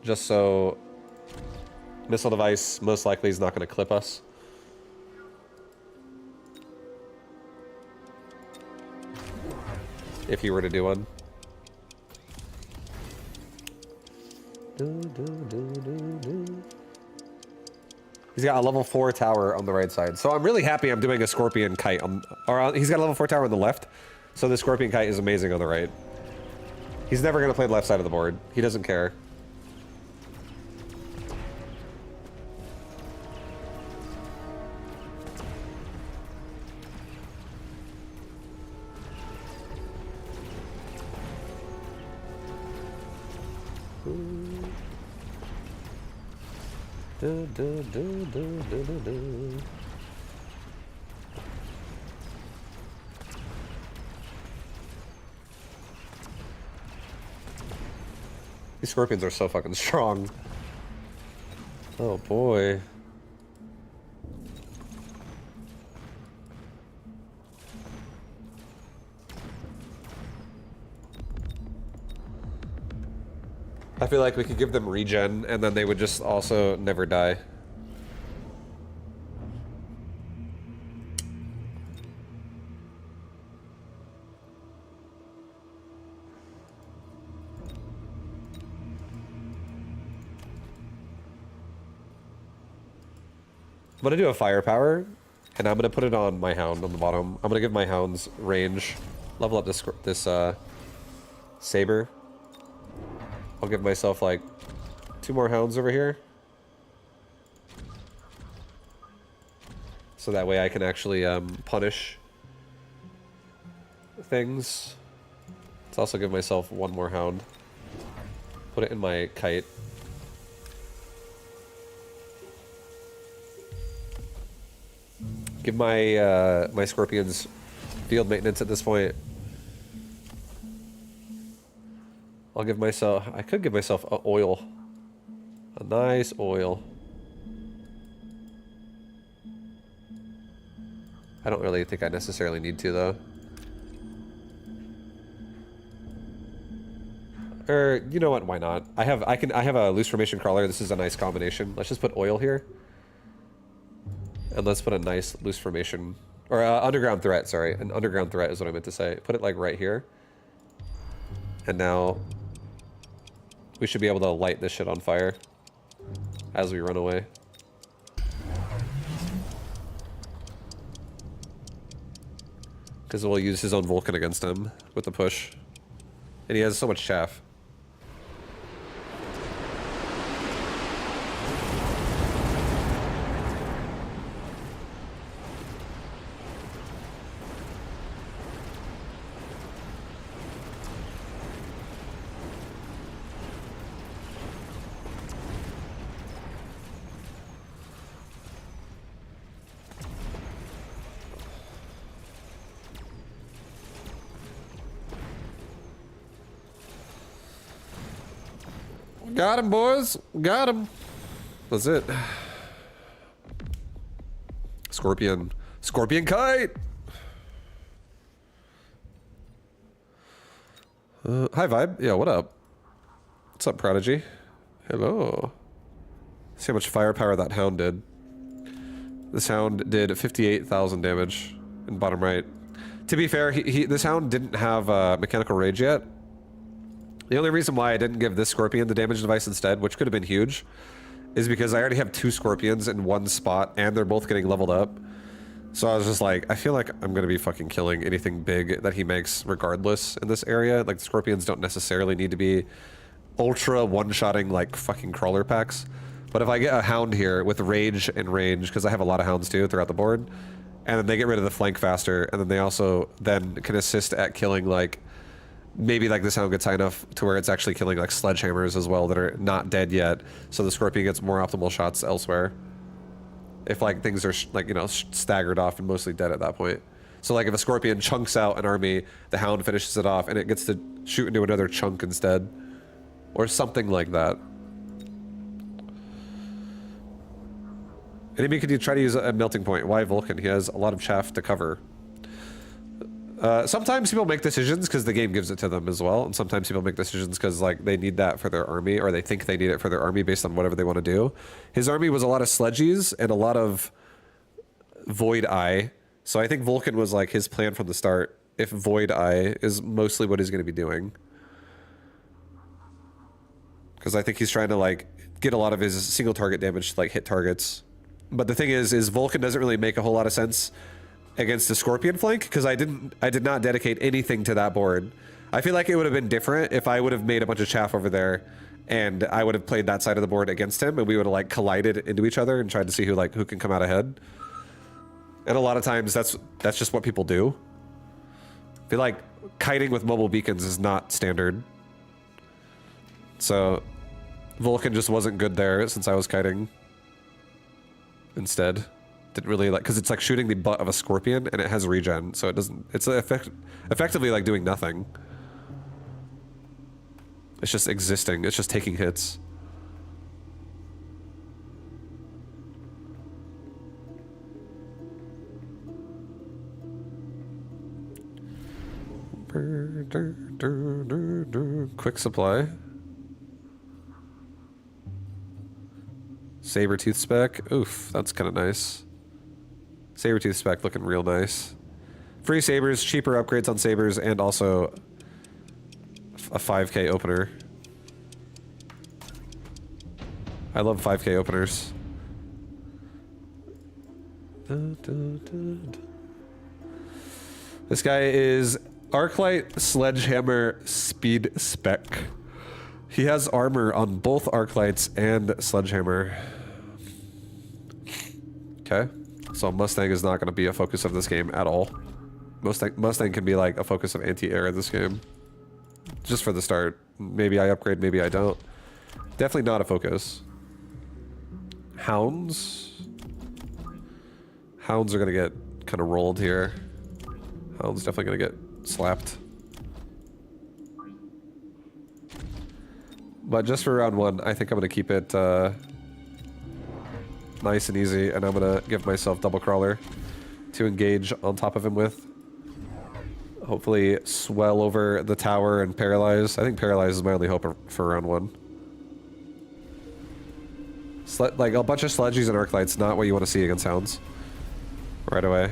Speaker 1: Just so missile device most likely is not going to clip us. If he were to do one. He's got a level 4 tower on the right side. So I'm really happy I'm doing a scorpion kite he's got a level 4 tower on the left. So the scorpion kite is amazing on the right. He's never going to play the left side of the board. He doesn't care. These scorpions are so fucking strong. Oh boy. I feel like we could give them regen and then they would just also never die. I'm gonna do a firepower, and I'm gonna put it on my hound on the bottom. I'm gonna give my hounds range, level up this saber. I'll give myself like 2 more hounds over here, so that way I can actually punish things. Let's also give myself 1 more hound. Put it in my kite. Give my my scorpions field maintenance at this point. I'll give myself, I could give myself a oil. A nice oil. I don't really think I necessarily need to though. Or you know what, why not? I have a loose formation crawler. This is a nice combination. Let's just put oil here. And let's put a nice loose formation, or underground threat, sorry. An underground threat is what I meant to say. Put it like right here. And now we should be able to light this shit on fire as we run away. Because we'll use his own Vulcan against him with the push. And he has so much chaff. Got him, boys. Got him. That's it. Scorpion. Scorpion kite. Hi, Vibe. Yeah, what up? What's up, Prodigy? Hello. See how much firepower that hound did. This hound did 58,000 damage in bottom right. To be fair, this hound didn't have mechanical rage yet. The only reason why I didn't give this scorpion the damage device instead, which could have been huge, is because I already have 2 scorpions in one spot and they're both getting leveled up. So I was just like, I feel like I'm gonna be fucking killing anything big that he makes regardless in this area. Like the scorpions don't necessarily need to be ultra one-shotting like fucking crawler packs. But if I get a hound here with rage and range, because I have a lot of hounds too throughout the board, and then they get rid of the flank faster, and then they also then can assist at killing like, maybe like this hound gets high enough to where it's actually killing like sledgehammers as well that are not dead yet, so the scorpion gets more optimal shots elsewhere. If like things are like, you know, staggered off and mostly dead at that point. So like if a scorpion chunks out an army, the hound finishes it off and it gets to shoot into another chunk instead. Or something like that. Enemy, could you try to use a melting point? Why Vulcan? He has a lot of chaff to cover. Sometimes people make decisions because the game gives it to them as well, and sometimes people make decisions because like they need that for their army, or they think they need it for their army based on whatever they want to do. His army was a lot of sledgies and a lot of Void Eye, so I think Vulcan was like his plan from the start. If Void Eye is mostly what he's going to be doing, because I think he's trying to like get a lot of his single target damage to like hit targets. But the thing is Vulcan doesn't really make a whole lot of sense against the scorpion flank, because I did not dedicate anything to that board. I feel like it would have been different if I would have made a bunch of chaff over there and I would have played that side of the board against him, and we would have like collided into each other and tried to see who can come out ahead. And a lot of times that's just what people do. I feel like kiting with mobile beacons is not standard. So Vulcan just wasn't good there since I was kiting. instead. Didn't really like, because it's like shooting the butt of a scorpion and it has regen, so it doesn't, it's effectively like doing nothing. It's just existing, it's just taking hits. Quick supply. Saber-tooth spec. Oof, that's kind of nice. Saber-tooth spec looking real nice. Free sabers, cheaper upgrades on sabers, and also a 5k opener. I love 5k openers. This guy is Arclight Sledgehammer Speed Spec. He has armor on both Arclights and Sledgehammer. Okay, so Mustang is not going to be a focus of this game at all. Mustang can be like a focus of anti-air in this game. Just for the start. Maybe I upgrade, maybe I don't. Definitely not a focus. Hounds. Hounds are going to get kind of rolled here. Hounds definitely going to get slapped. But just for round one, I think I'm going to keep it nice and easy, and I'm going to give myself double crawler to engage on top of him with. Hopefully swell over the tower and paralyze. I think paralyze is my only hope for round one. Like a bunch of sledgies and arclights, not what you want to see against hounds. Right away.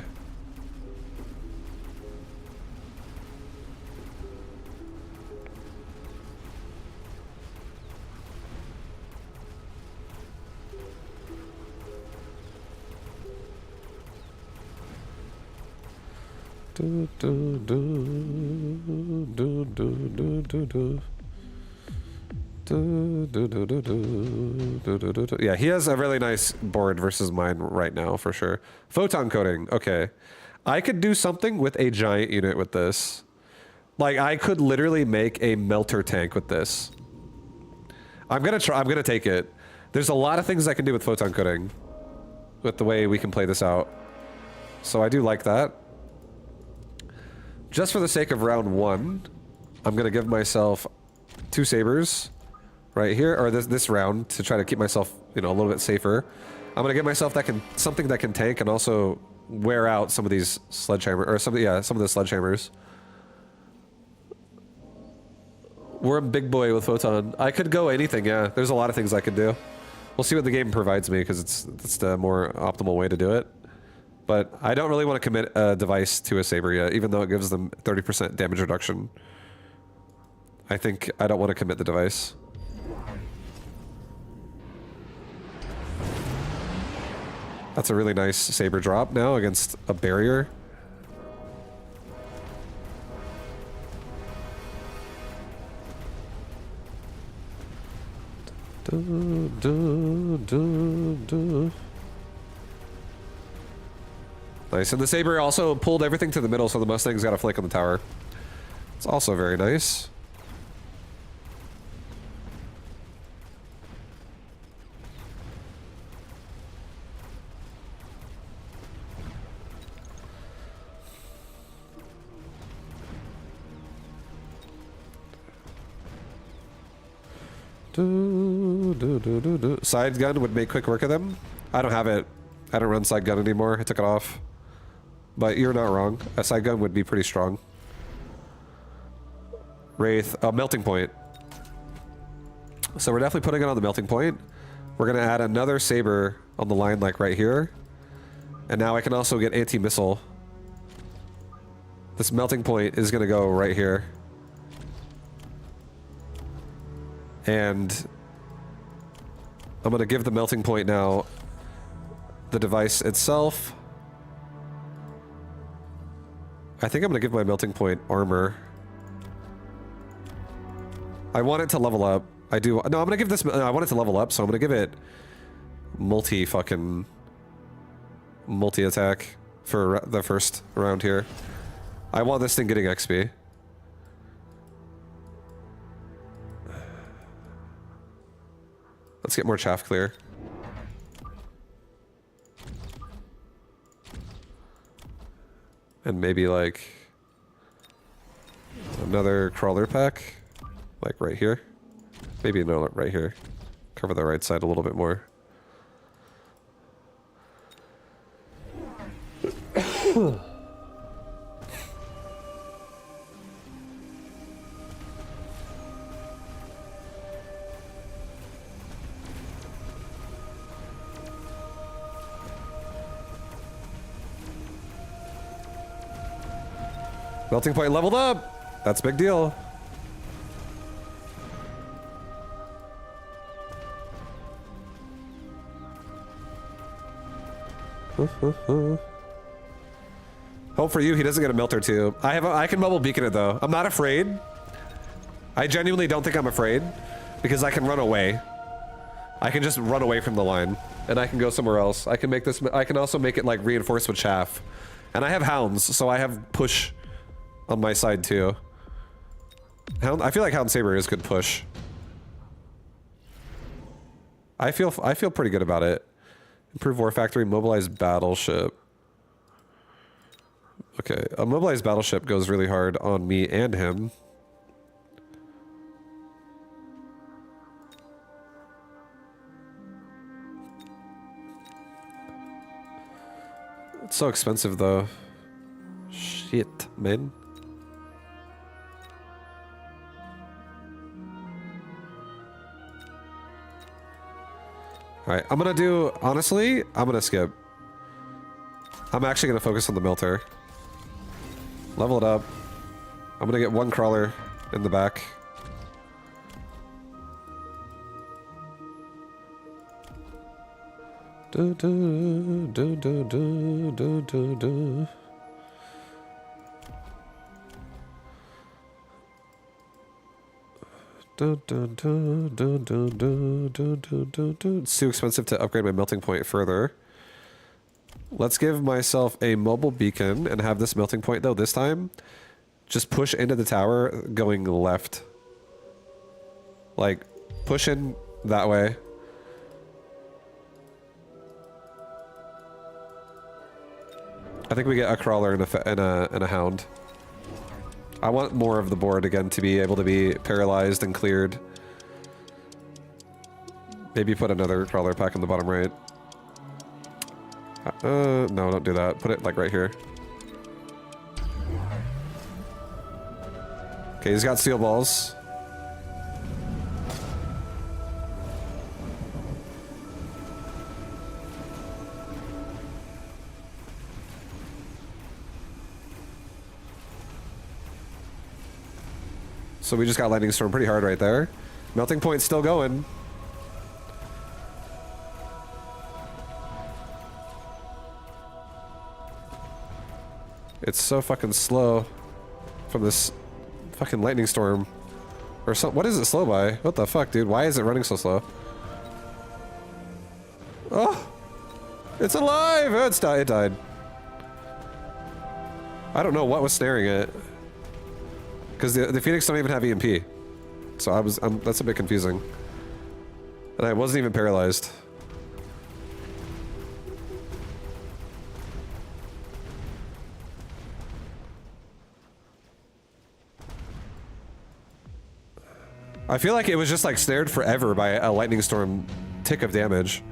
Speaker 1: Yeah, he has a really nice board versus mine right now, for sure. Photon coating, okay. I could do something with a giant unit with this. Like, I could literally make a melter tank with this. I'm gonna take it. There's a lot of things I can do with photon coating with the way we can play this out. So I do like that. Just for the sake of round one, I'm gonna give myself 2 sabers right here, or this round, to try to keep myself, you know, a little bit safer. I'm gonna give myself something that can tank and also wear out some of these sledgehammer, or some of the sledgehammers. We're a big boy with photon. I could go anything, yeah. There's a lot of things I could do. We'll see what the game provides me, because it's the more optimal way to do it. But I don't really want to commit a device to a saber yet, even though it gives them 30% damage reduction. I think I don't want to commit the device. That's a really nice saber drop now against a barrier. Nice, and the saber also pulled everything to the middle, so the Mustang's got a flank on the tower. It's also very nice. Side gun would make quick work of them. I don't have it. I don't run side gun anymore. I took it off. But you're not wrong. A side gun would be pretty strong. Wraith, melting point. So we're definitely putting it on the melting point. We're gonna add another saber on the line, like right here. And now I can also get anti-missile. This melting point is gonna go right here. And I'm gonna give the melting point now the device itself. I think I'm gonna give my melting point armor. I want it to level up. I do. No, I'm gonna give this. I want it to level up, so I'm gonna give it multi attack for the first round here. I want this thing getting XP. Let's get more chaff clear. And maybe like another crawler pack, like right here. Maybe no, right here. Cover the right side a little bit more. Melting point leveled up. That's a big deal. Hope for you, he doesn't get a melter too. I can mobile beacon it though. I'm not afraid. I genuinely don't think I'm afraid because I can run away. I can just run away from the line and I can go somewhere else. I can make this. I can also make it like reinforced with chaff, and I have hounds, so I have push on my side too. I feel like Hound Saber is good push. I feel pretty good about it. Improve War Factory, mobilize battleship. Okay, a mobilized battleship goes really hard on me and him. It's so expensive though. Shit, man. Alright, I'm gonna do, honestly, I'm gonna skip. I'm actually gonna focus on the melter. Level it up. I'm gonna get one crawler in the back. Do, do, do, do, do, do, do, do. It's too expensive to upgrade my melting point further. Let's give myself a mobile beacon and have this melting point though this time just push into the tower going left. Like push in that way. I think we get a crawler and a hound. I want more of the board again to be able to be paralyzed and cleared. Maybe put another crawler pack in the bottom right. No, don't do that. Put it like right here. Okay, he's got steel balls. So we just got Lightning Storm pretty hard right there. Melting Point's still going. It's so fucking slow from this fucking Lightning Storm. Or so, what is it slow by? What the fuck, dude? Why is it running so slow? Oh! It's alive! Oh, it died. I don't know what was snaring it. Because the Phoenix don't even have EMP. So that's a bit confusing. And I wasn't even paralyzed. I feel like it was just like snared forever by a Lightning Storm tick of damage.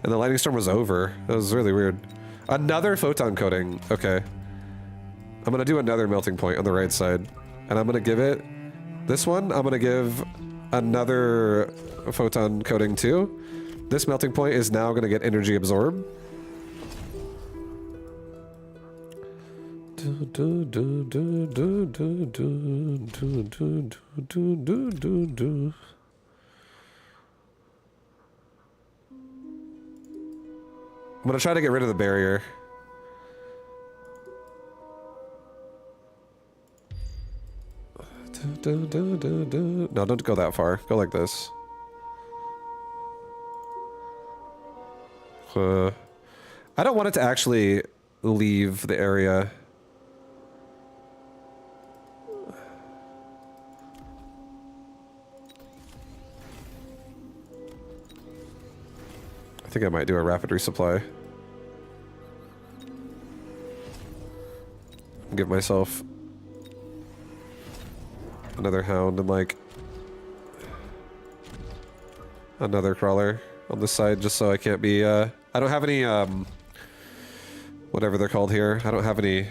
Speaker 1: And the Lightning Storm was over. That was really weird. Another photon coating. Okay. I'm gonna do another melting point on the right side. And I'm gonna give it... This one, I'm gonna give another photon coating too. This melting point is now gonna get energy absorbed. I'm gonna try to get rid of the barrier. No, don't go that far. Go like this. I don't want it to actually leave the area. I think I might do a rapid resupply. give myself another hound and like another crawler on this side just so I can't be I don't have any whatever they're called here. I don't have any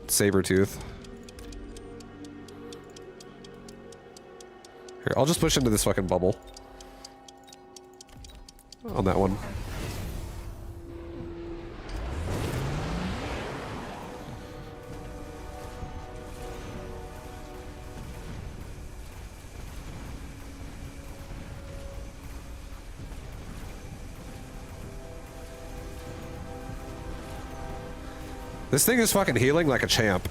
Speaker 1: saber tooth. Here, I'll just push into this fucking bubble on that one. This thing is fucking healing like a champ.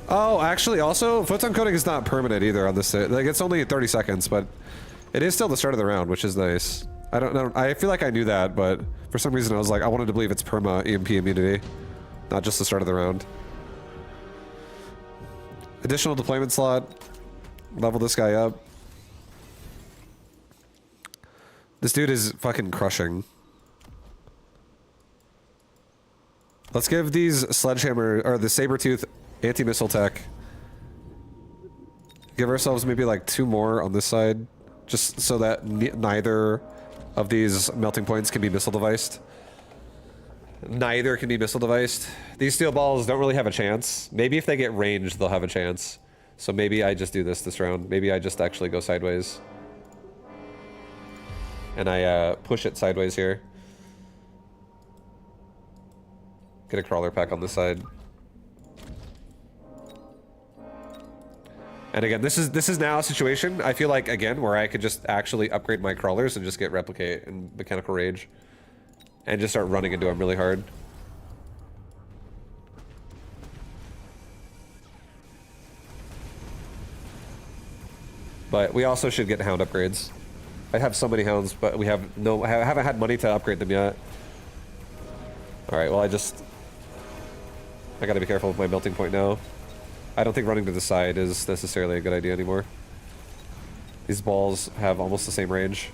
Speaker 1: Oh, actually, also, photon coating is not permanent either on this. Like, it's only 30 seconds, but it is still the start of the round, which is nice. I don't know. I feel like I knew that, but for some reason I was like, I wanted to believe it's perma EMP immunity, not just the start of the round. Additional deployment slot. Level this guy up. This dude is fucking crushing. Let's give these sledgehammer or the saber-tooth anti-missile tech. Give ourselves maybe like 2 more on this side, just so that neither of these melting points can be missile deviced. Neither can be missile deviced. These steel balls don't really have a chance. Maybe if they get ranged, they'll have a chance. So maybe I just do this round. Maybe I just actually go sideways. And I push it sideways here. Get a crawler pack on this side. And again, this is now a situation, I feel like, again, where I could just actually upgrade my crawlers and just get replicate and mechanical rage. And just start running into them really hard. But we also should get hound upgrades. I have so many hounds, but we have I haven't had money to upgrade them yet. Alright, well I gotta be careful with my melting point now. I don't think running to the side is necessarily a good idea anymore. These balls have almost the same range.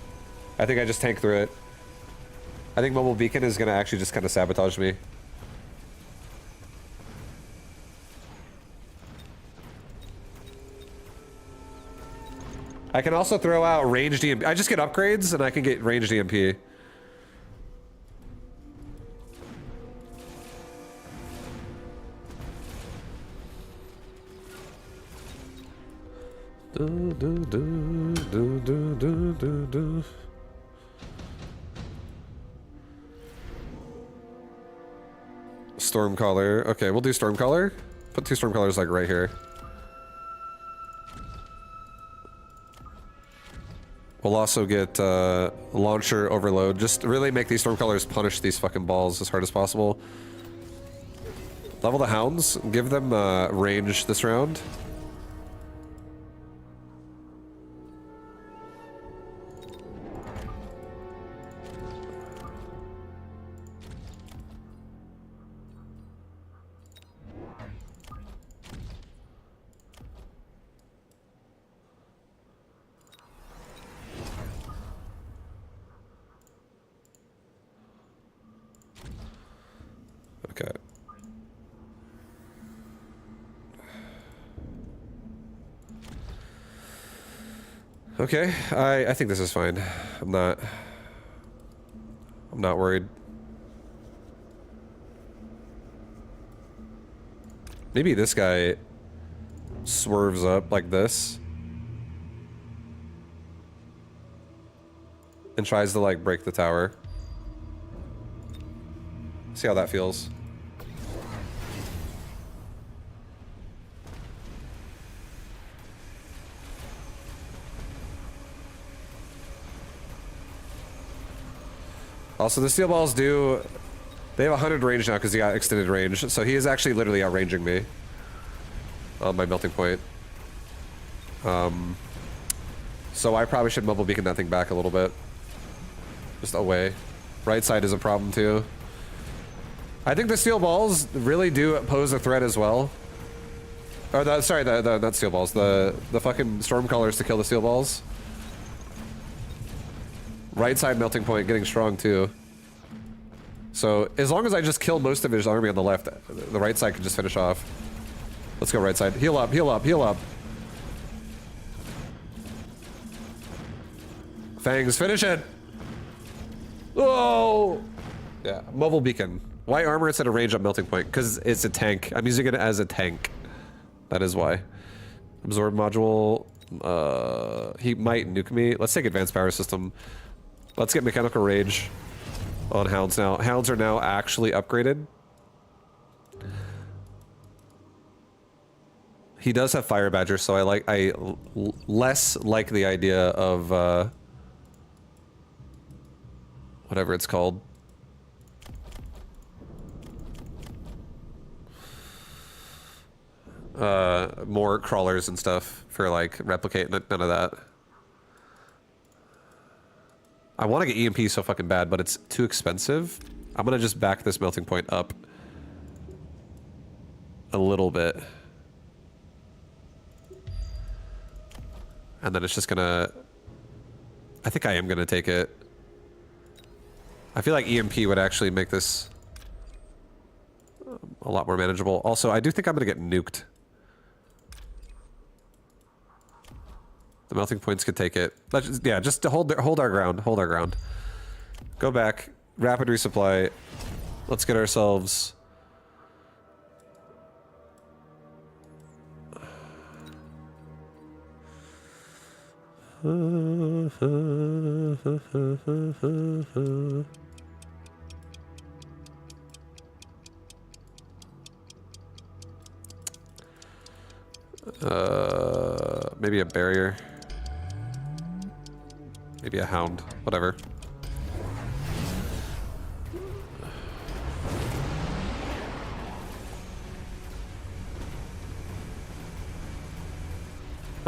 Speaker 1: I think I just tank through it. I think mobile beacon is gonna actually just kind of sabotage me. I can also throw out ranged EMP. I just get upgrades and I can get ranged EMP. Stormcaller. Okay, we'll do Stormcaller. Put 2 Stormcallers like right here. We'll also get launcher overload. Just really make these Stormcallers punish these fucking balls as hard as possible. Level the hounds. Give them range this round. Okay. Okay, I think this is fine. I'm not worried. Maybe this guy swerves up like this and tries to like break the tower. See how that feels. Also, the steel balls do... They have 100 range now because he got extended range. So he is actually literally outranging me on my melting point. So I probably should mobile beacon that thing back a little bit. Just away. Right side is a problem too. I think the steel balls really do pose a threat as well. Or sorry, not steel balls. The fucking storm colors to kill the steel balls. Right side melting point getting strong too. So as long as I just kill most of his army on the left, the right side can just finish off. Let's go right side. Heal up, heal up, heal up. Fangs, finish it. Oh! Yeah, mobile beacon. Why armor instead of range up melting point? Because it's a tank. I'm using it as a tank. That is why. Absorb module. He might nuke me. Let's take advanced power system. Let's get mechanical rage on hounds now. Hounds are now actually upgraded. He does have fire badger, so I less like the idea of whatever it's called. More crawlers and stuff for like replicate, none of that. I want to get EMP so fucking bad, but it's too expensive. I'm gonna just back this melting point up a little bit. And then it's just gonna... I think I am gonna take it. I feel like EMP would actually make this a lot more manageable. Also, I do think I'm gonna get nuked. The melting points could take it. Let's just, yeah, just to hold our ground. Hold our ground. Go back. Rapid resupply. Let's get ourselves... Maybe a barrier. Maybe a hound. Whatever.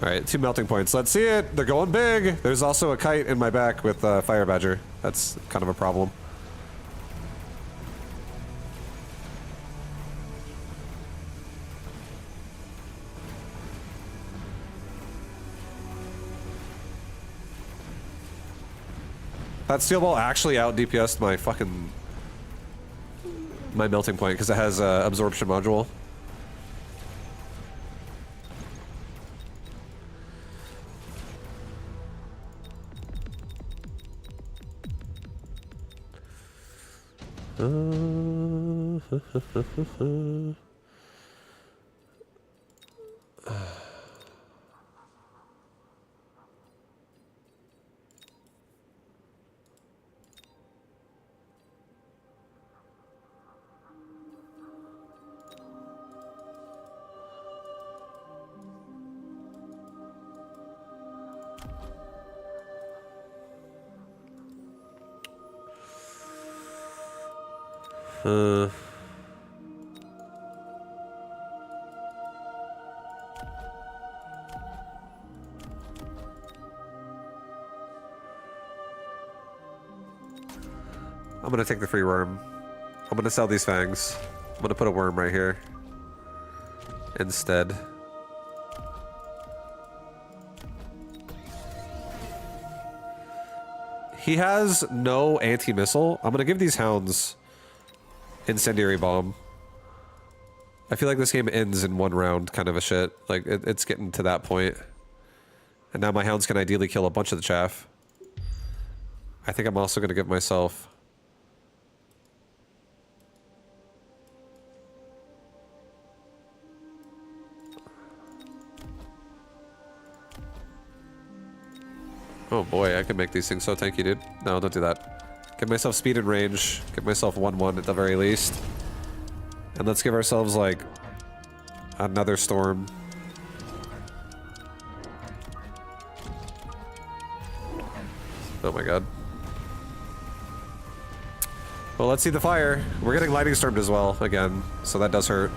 Speaker 1: Alright, 2 melting points. Let's see it! They're going big! There's also a kite in my back with Fire Badger. That's kind of a problem. That steel ball actually out DPS'd my fucking... my melting point, because it has absorption module. I'm gonna take the free worm. I'm gonna sell these fangs. I'm gonna put a worm right here instead. He has no anti-missile. I'm gonna give these hounds incendiary bomb. I feel like this game ends in 1 round, kind of a shit. Like, it's getting to that point. And now my hounds can ideally kill a bunch of the chaff. I think I'm also gonna give myself... Oh boy, I can make these things so tanky, dude. No, don't do that. Give myself speed and range. Give myself 1-1 at the very least. And let's give ourselves, like, another storm. Oh my god. Well, let's see the fire. We're getting lightning stormed as well, again, so that does hurt.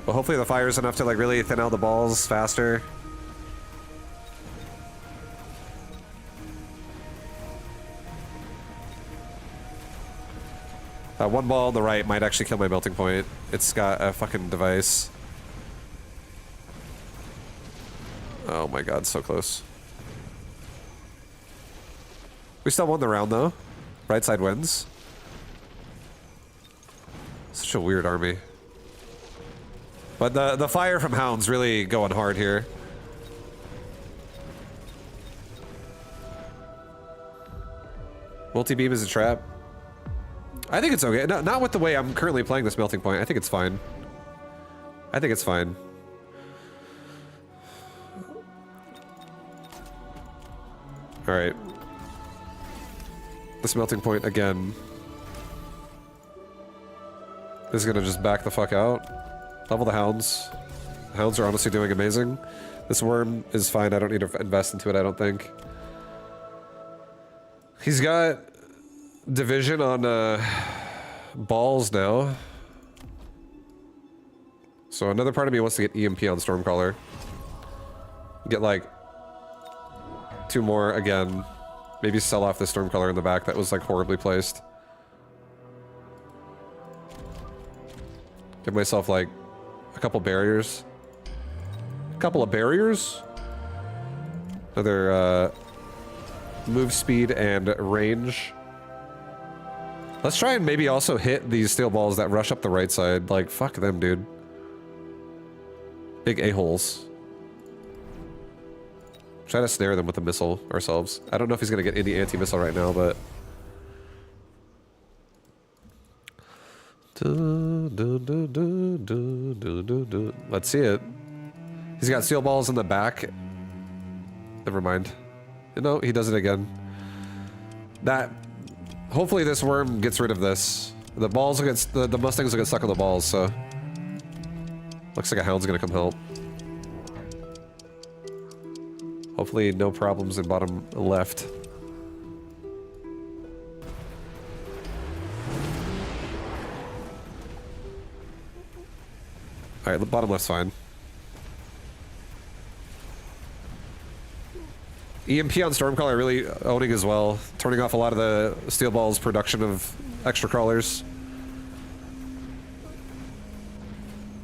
Speaker 1: But hopefully the fire is enough to, like, really thin out the balls faster. One ball on the right might actually kill my melting point. It's got a fucking device. Oh my god, so close. We still won the round though. Right side wins. Such a weird army. But the fire from Hound's really going hard here. Multi-beam is a trap. I think it's okay. No, not with the way I'm currently playing this melting point. I think it's fine. I think it's fine. Alright. This melting point again. This is gonna just back the fuck out. Level the Hounds. The Hounds are honestly doing amazing. This worm is fine. I don't need to invest into it, I don't think. He's got division on balls now. So another part of me wants to get EMP on Stormcaller. Get like 2 more again. Maybe sell off the Stormcaller in the back that was like horribly placed. Give myself like a couple barriers. A couple of barriers. Another move speed and range. Let's try and maybe also hit these steel balls that rush up the right side. Like, fuck them, dude. Big a-holes. Try to snare them with a missile ourselves. I don't know if he's gonna get any anti-missile right now, but... Let's see it. He's got steel balls in the back. Never mind. No, he does it again. That... Hopefully this worm gets rid of this. The balls will get... The Mustangs will get stuck on the balls, so... Looks like a Hound's gonna come help. Hopefully no problems in bottom left. Alright, the bottom left's fine. EMP on Stormcaller really owning as well. Turning off a lot of the steel balls production of extra crawlers.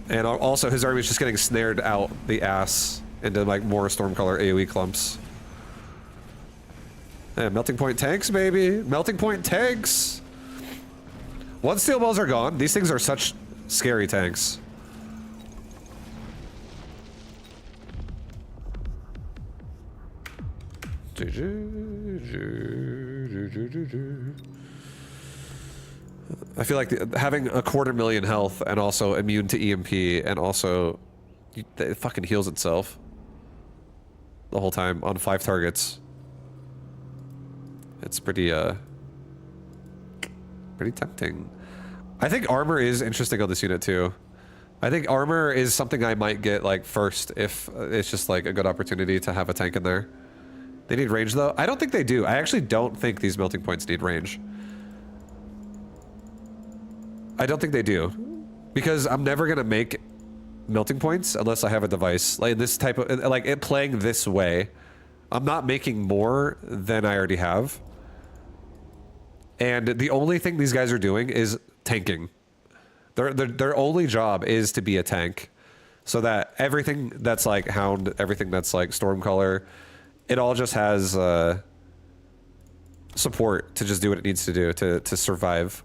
Speaker 1: And also his army's just getting snared out the ass into like more Stormcaller AoE clumps. And melting point tanks, baby! Melting point tanks! Once steel balls are gone, these things are such scary tanks. I feel like having a 250,000 health and also immune to EMP and also it fucking heals itself the whole time on 5 targets. It's pretty pretty tempting. I think armor is interesting on this unit too. I think armor is something I might get like first if it's just like a good opportunity to have a tank in there. They need range though? I don't think they do. I actually don't think these melting points need range. I don't think they do. Because I'm never gonna make melting points unless I have a device. Like this type of, like it playing this way. I'm not making more than I already have. And the only thing these guys are doing is tanking. Their only job is to be a tank. So that everything that's like Hound, everything that's like Stormcaller, it all just has support to just do what it needs to do to survive.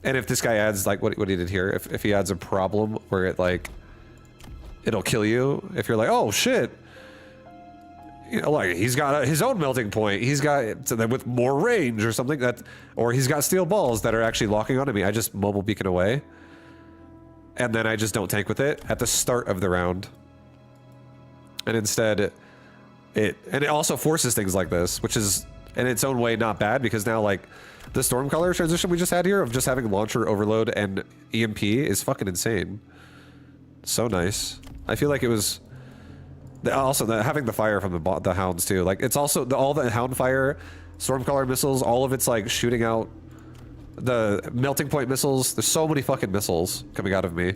Speaker 1: And if this guy adds like what he did here, if he adds a problem where it like it'll kill you, if you're like, oh shit, you know, like he's got his own melting point, he's got so then with more range or something that, or he's got steel balls that are actually locking onto me. I just mobile beacon away, and then I just don't tank with it at the start of the round, and instead it also forces things like this, which is in its own way not bad because now like the Stormcaller transition we just had here of just having launcher overload and EMP is fucking insane. So nice. I feel like it was also having the fire from the Hounds too. Like it's also all the Hound fire, Stormcaller missiles, all of it's like shooting out the melting point missiles. There's so many fucking missiles coming out of me.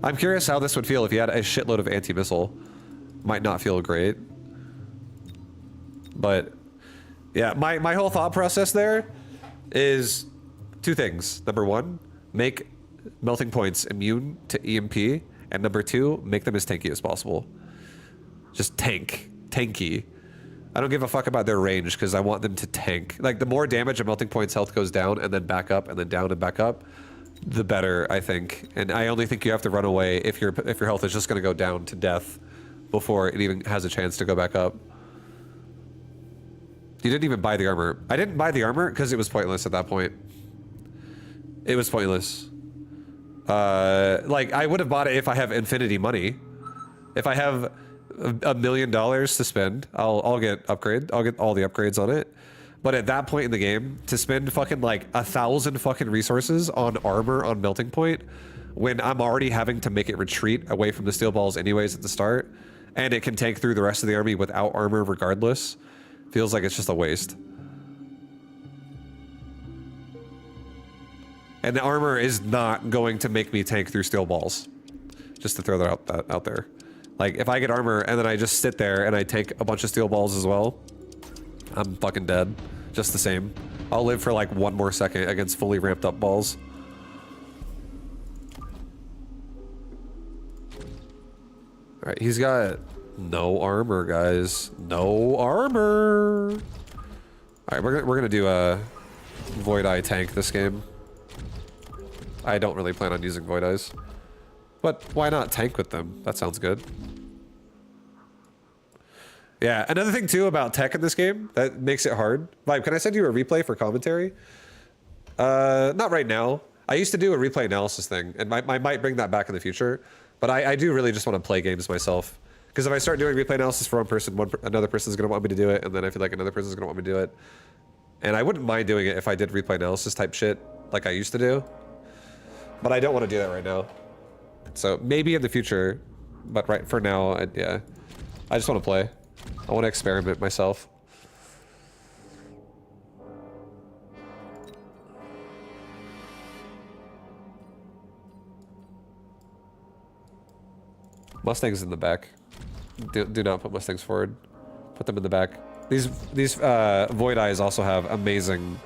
Speaker 1: I'm curious how this would feel if you had a shitload of anti-missile. Might not feel great. But yeah, my whole thought process there is 2 things. Number 1, make melting points immune to EMP, and number 2, make them as tanky as possible. Just tanky. I don't give a fuck about their range because I want them to tank. Like the more damage a melting point's health goes down and then back up and then down and back up, the better, I think. And I only think you have to run away if your health is just gonna go down to death before it even has a chance to go back up. You didn't even buy the armor. I didn't buy the armor because it was pointless at that point. It was pointless. Like I would have bought it if I have infinity money. If I have $1 million to spend, I'll get upgrade. I'll get all the upgrades on it. But at that point in the game, to spend fucking like 1,000 fucking resources on armor on melting point, when I'm already having to make it retreat away from the steel balls anyways at the start, and it can tank through the rest of the army without armor regardless, feels like it's just a waste. And the armor is not going to make me tank through steel balls. Just to throw that out there. Like, if I get armor and then I just sit there and I take a bunch of steel balls as well, I'm fucking dead. Just the same. I'll live for like 1 more second against fully ramped up balls. Alright, he's got no armor, guys. No armor! Alright, we're gonna do a Void Eye tank this game. I don't really plan on using Void Eyes. But why not tank with them? That sounds good. Yeah, another thing too about tech in this game that makes it hard. Vibe, can I send you a replay for commentary? Not right now. I used to do a replay analysis thing, and I might bring that back in the future. But I do really just want to play games myself. Because if I start doing replay analysis for one person, another person's going to want me to do it, and then I feel like another person's going to want me to do it. And I wouldn't mind doing it if I did replay analysis type shit like I used to do. But I don't want to do that right now. So maybe in the future, but right for now, yeah. I just want to play. I want to experiment myself. Mustangs in the back. Do not put Mustangs forward. Put them in the back. These Void Eyes also have amazing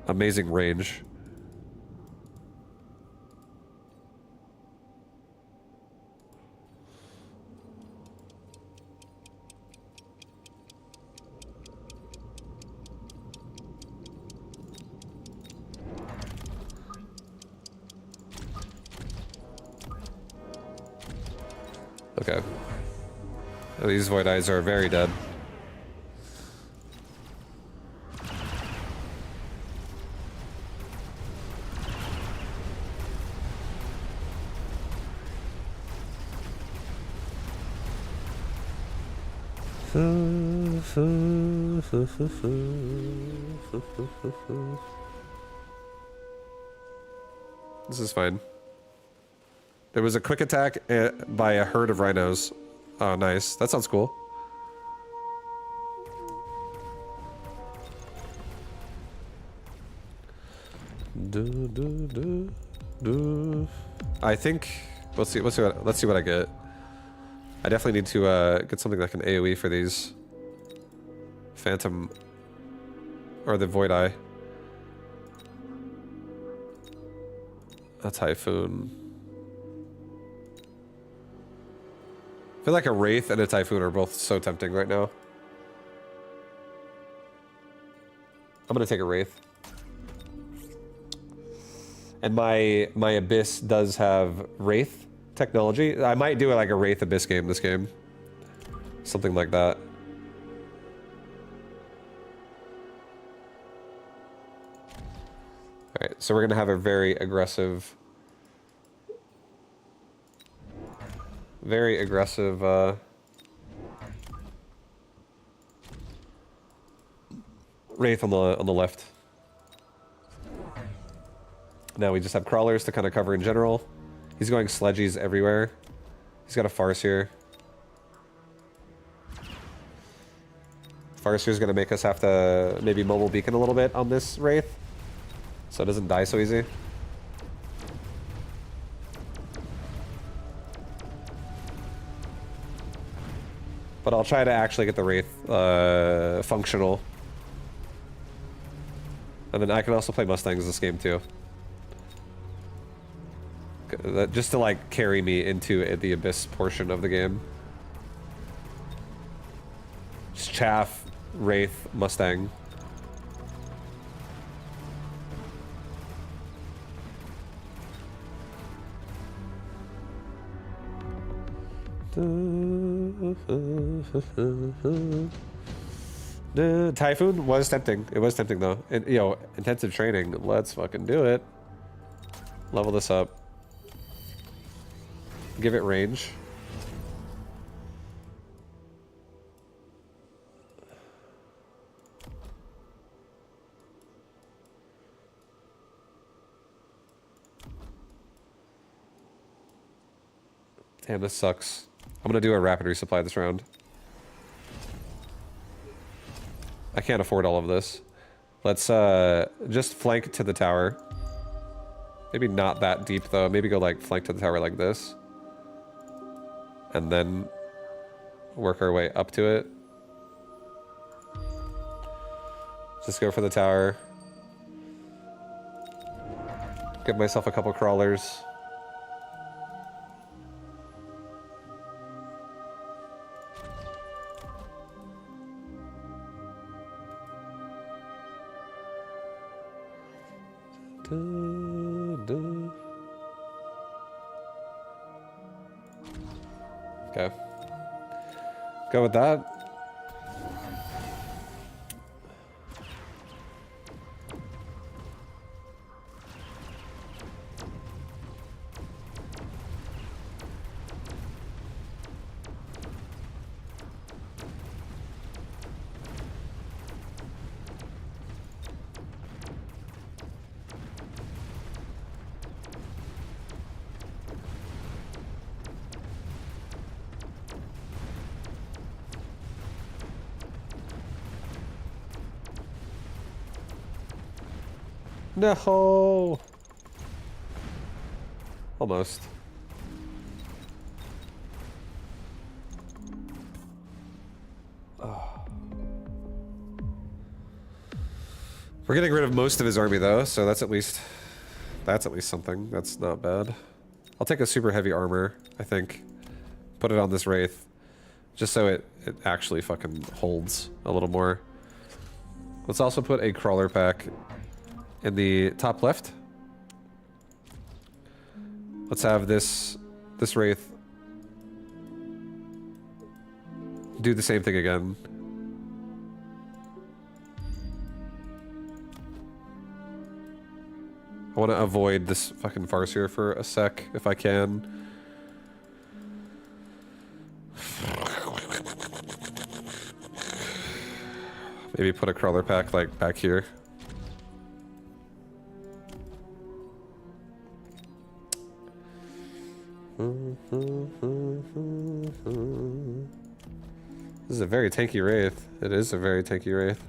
Speaker 1: range. Okay. These Void Eyes are very dead. This is fine. There was a quick attack by a herd of rhinos. Oh, nice. That sounds cool. I think let's see what I get. I definitely need to get something like an AoE for these Phantom or the Void Eye. A Typhoon. I feel like a Wraith and a Typhoon are both so tempting right now. I'm gonna take a Wraith. And my Abyss does have Wraith technology. I might do like a Wraith Abyss game this game. Something like that. Alright, so we're gonna have a very aggressive Wraith on the left. Now we just have crawlers to kind of cover in general. He's going sledgies everywhere. He's got a Farseer here. Farseer is going to make us have to maybe mobile beacon a little bit on this Wraith, so it doesn't die so easy. But I'll try to actually get the Wraith functional. And then I can also play Mustangs this game too. Just to like carry me into the Abyss portion of the game. chaff Wraith Mustang. Typhoon was tempting. It was tempting though. And, you know, intensive training. Let's fucking do it. Level this up. Give it range. Damn, this sucks. I'm gonna do a rapid resupply this round. I can't afford all of this. Let's just flank to the tower. Maybe not that deep though. Maybe go like flank to the tower like this. And then work our way up to it. Just go for the tower. Give myself a couple crawlers. Okay. Go with that. No. Almost. Oh. We're getting rid of most of his army though, so that's at least something. That's not bad. I'll take a super heavy armor, I think. Put it on this Wraith. Just so it actually fucking holds a little more. Let's also put a crawler pack in the top left. Let's have this Wraith do the same thing again. I want to avoid this fucking farce here for a sec if I can. Maybe put a crawler pack like back here. This is a very tanky Wraith. It is a very tanky Wraith.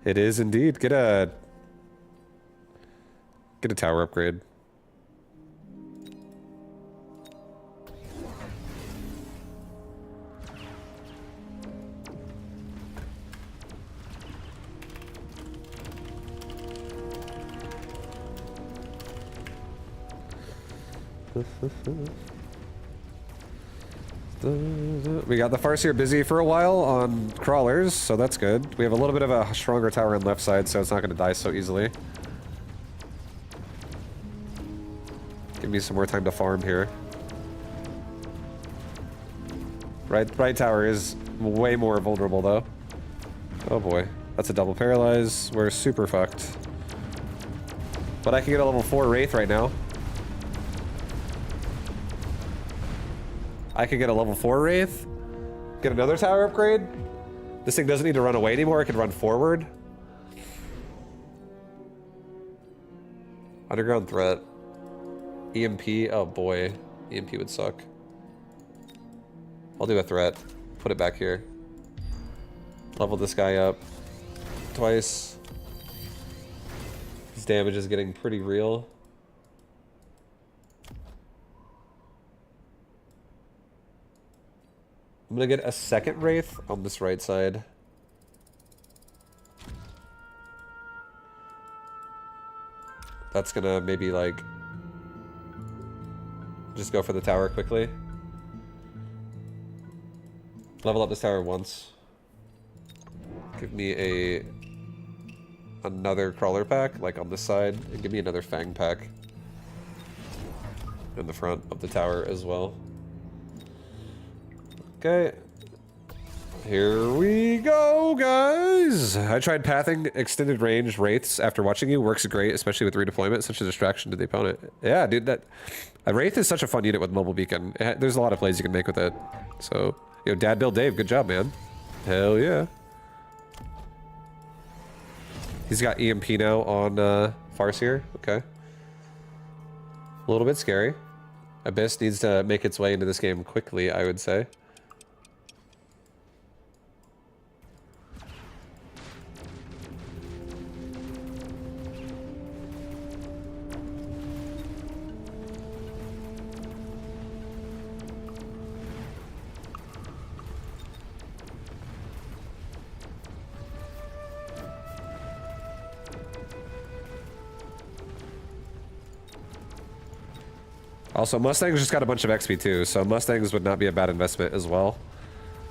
Speaker 1: It is indeed. Get a tower upgrade. We got the Farseer busy for a while on crawlers, so that's good. We have a little bit of a stronger tower on left side, so it's not going to die so easily. Give me some more time to farm here. Right tower is way more vulnerable though. Oh boy, that's a double paralyze. We're super fucked. But I can get a level 4 Wraith right now. I could get a level 4 Wraith. Get another tower upgrade. This thing doesn't need to run away anymore. It can run forward. Underground threat. EMP. Oh boy. EMP would suck. I'll do a threat. Put it back here. Level this guy up. Twice. His damage is getting pretty real. I'm gonna get a second Wraith on this right side. That's gonna maybe like just go for the tower quickly. Level up this tower once. Give me another crawler pack, like on this side, and give me another fang pack in the front of the tower as well. Okay. Here we go, guys! I tried pathing extended range wraiths after watching you. Works great, especially with redeployment. Such a distraction to the opponent. Yeah, dude, a wraith is such a fun unit with mobile beacon. There's a lot of plays you can make with it. So, yo, Dad Bill Dave, good job, man. Hell yeah. He's got EMP now on Farseer. Okay. A little bit scary. Abyss needs to make its way into this game quickly, I would say. Also, Mustangs just got a bunch of XP too, so Mustangs would not be a bad investment as well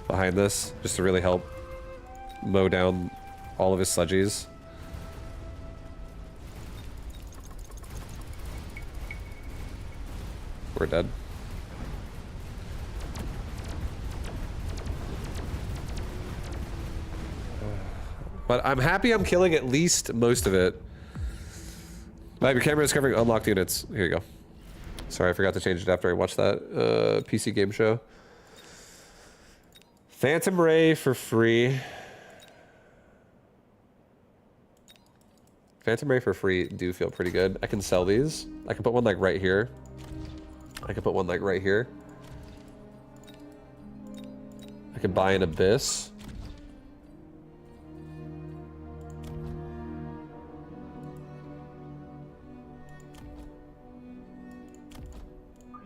Speaker 1: behind this, just to really help mow down all of his sludgies. We're dead. But I'm happy I'm killing at least most of it. Your camera is covering unlocked units. Here you go. Sorry, I forgot to change it after I watched that PC game show. Phantom Ray for free. Phantom Ray for free do feel pretty good. I can sell these. I can put one like right here. I can put one like right here. I could buy an Abyss.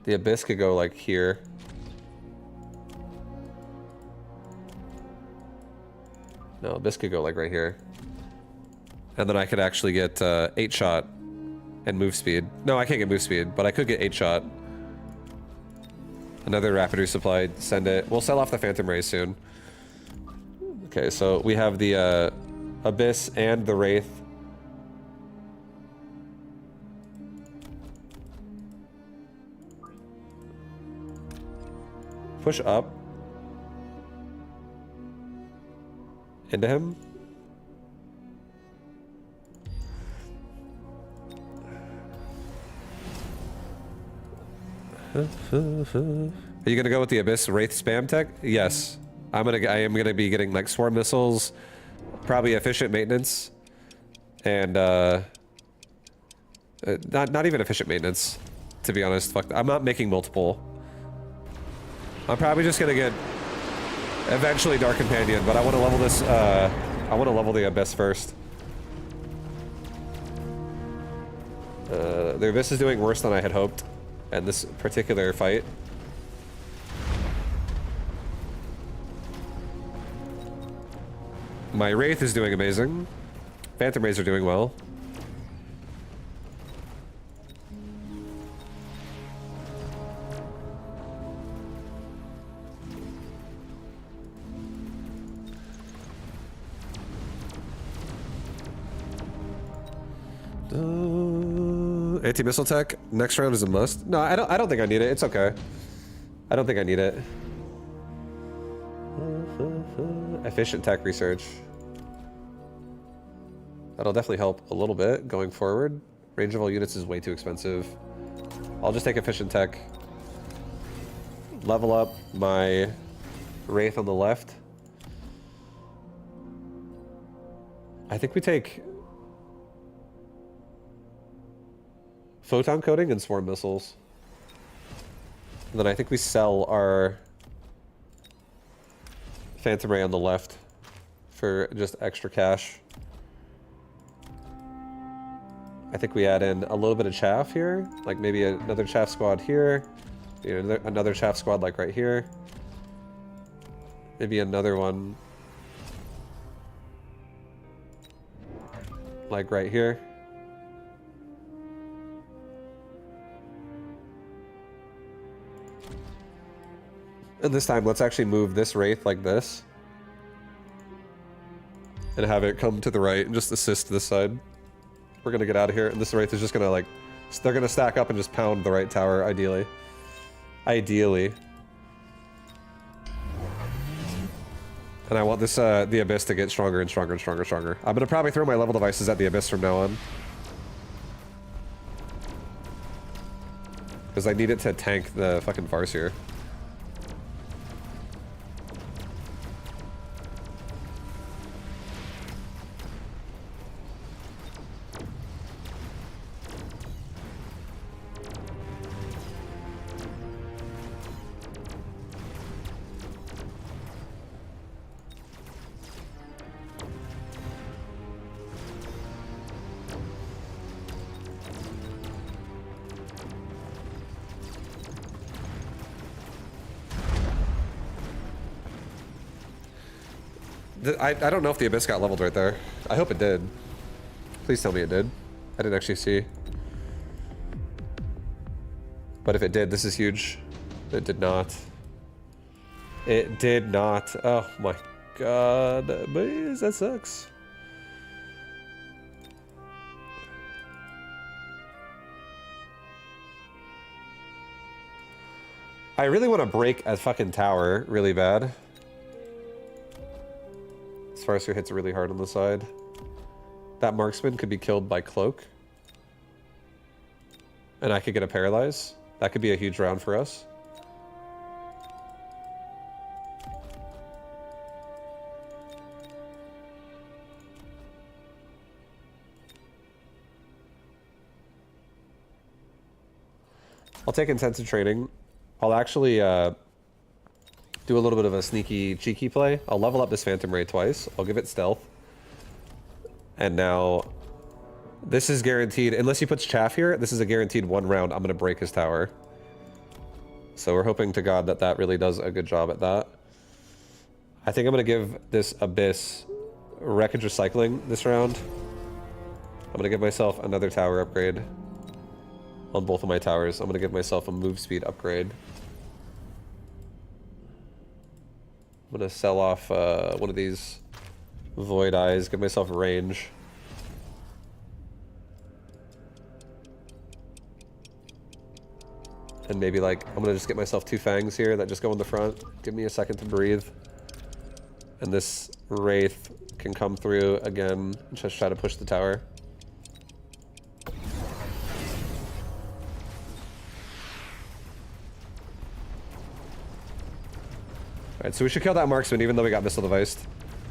Speaker 1: The Abyss could go like here. No, Abyss could go like right here. And then I could actually get 8-shot and move speed. No, I can't get move speed, but I could get 8-shot. Another rapid resupply, send it. We'll sell off the Phantom Ray soon. Okay, so we have the Abyss and the Wraith. Push up into him. Are you gonna go with the Abyss Wraith spam tech? Yes. I am gonna be getting like swarm missiles, probably efficient maintenance, and not even efficient maintenance, to be honest. Fuck, I'm not making multiple. I'm probably just gonna get eventually Dark Companion, but I want to level this. I want to level the Abyss first. The Abyss is doing worse than I had hoped in this particular fight. My Wraith is doing amazing. Phantom Rays are doing well. Anti-missile tech. Next round is a must. No, I don't think I need it. It's okay. I don't think I need it. Efficient tech research. That'll definitely help a little bit going forward. Range of all units is way too expensive. I'll just take efficient tech. Level up my Wraith on the left. I think we take photon coating and swarm missiles. And then I think we sell our Phantom Ray on the left for just extra cash. I think we add in a little bit of chaff here, like maybe another chaff squad here, another chaff squad like right here, maybe another one like right here. And this time, let's actually move this Wraith like this. and have it come to the right and just assist this side. We're gonna get out of here, and this Wraith is just gonna like, they're gonna stack up and just pound the right tower, ideally. Ideally. And I want this, the Abyss to get stronger and stronger and stronger and stronger. I'm gonna probably throw my level devices at the Abyss from now on. Because I need it to tank the fucking Farseer. I don't know if the Abyss got leveled right there. I hope it did. Please tell me it did. I didn't actually see. But if it did, this is huge. It did not. It did not. Oh my god. Boys, that sucks. I really want to break a fucking tower really bad. Farseer hits really hard on the side. That marksman could be killed by cloak. And I could get a paralyze. That could be a huge round for us. I'll take intensive training. I'll actually do a little bit of a sneaky, cheeky play. I'll level up this Phantom Ray twice. I'll give it stealth. And now, this is guaranteed, unless he puts chaff here, this is a guaranteed 1 round. I'm gonna break his tower. So we're hoping to God that that really does a good job at that. I think I'm gonna give this Abyss Wreckage Recycling this round. I'm gonna give myself another tower upgrade on both of my towers. I'm gonna give myself a move speed upgrade. I'm gonna sell off one of these Void Eyes, give myself range. And maybe like, I'm gonna just get myself 2 Fangs here that just go in the front. Give me a second to breathe. And this Wraith can come through again and just try to push the tower. Alright, so we should kill that marksman even though we got missile deviced.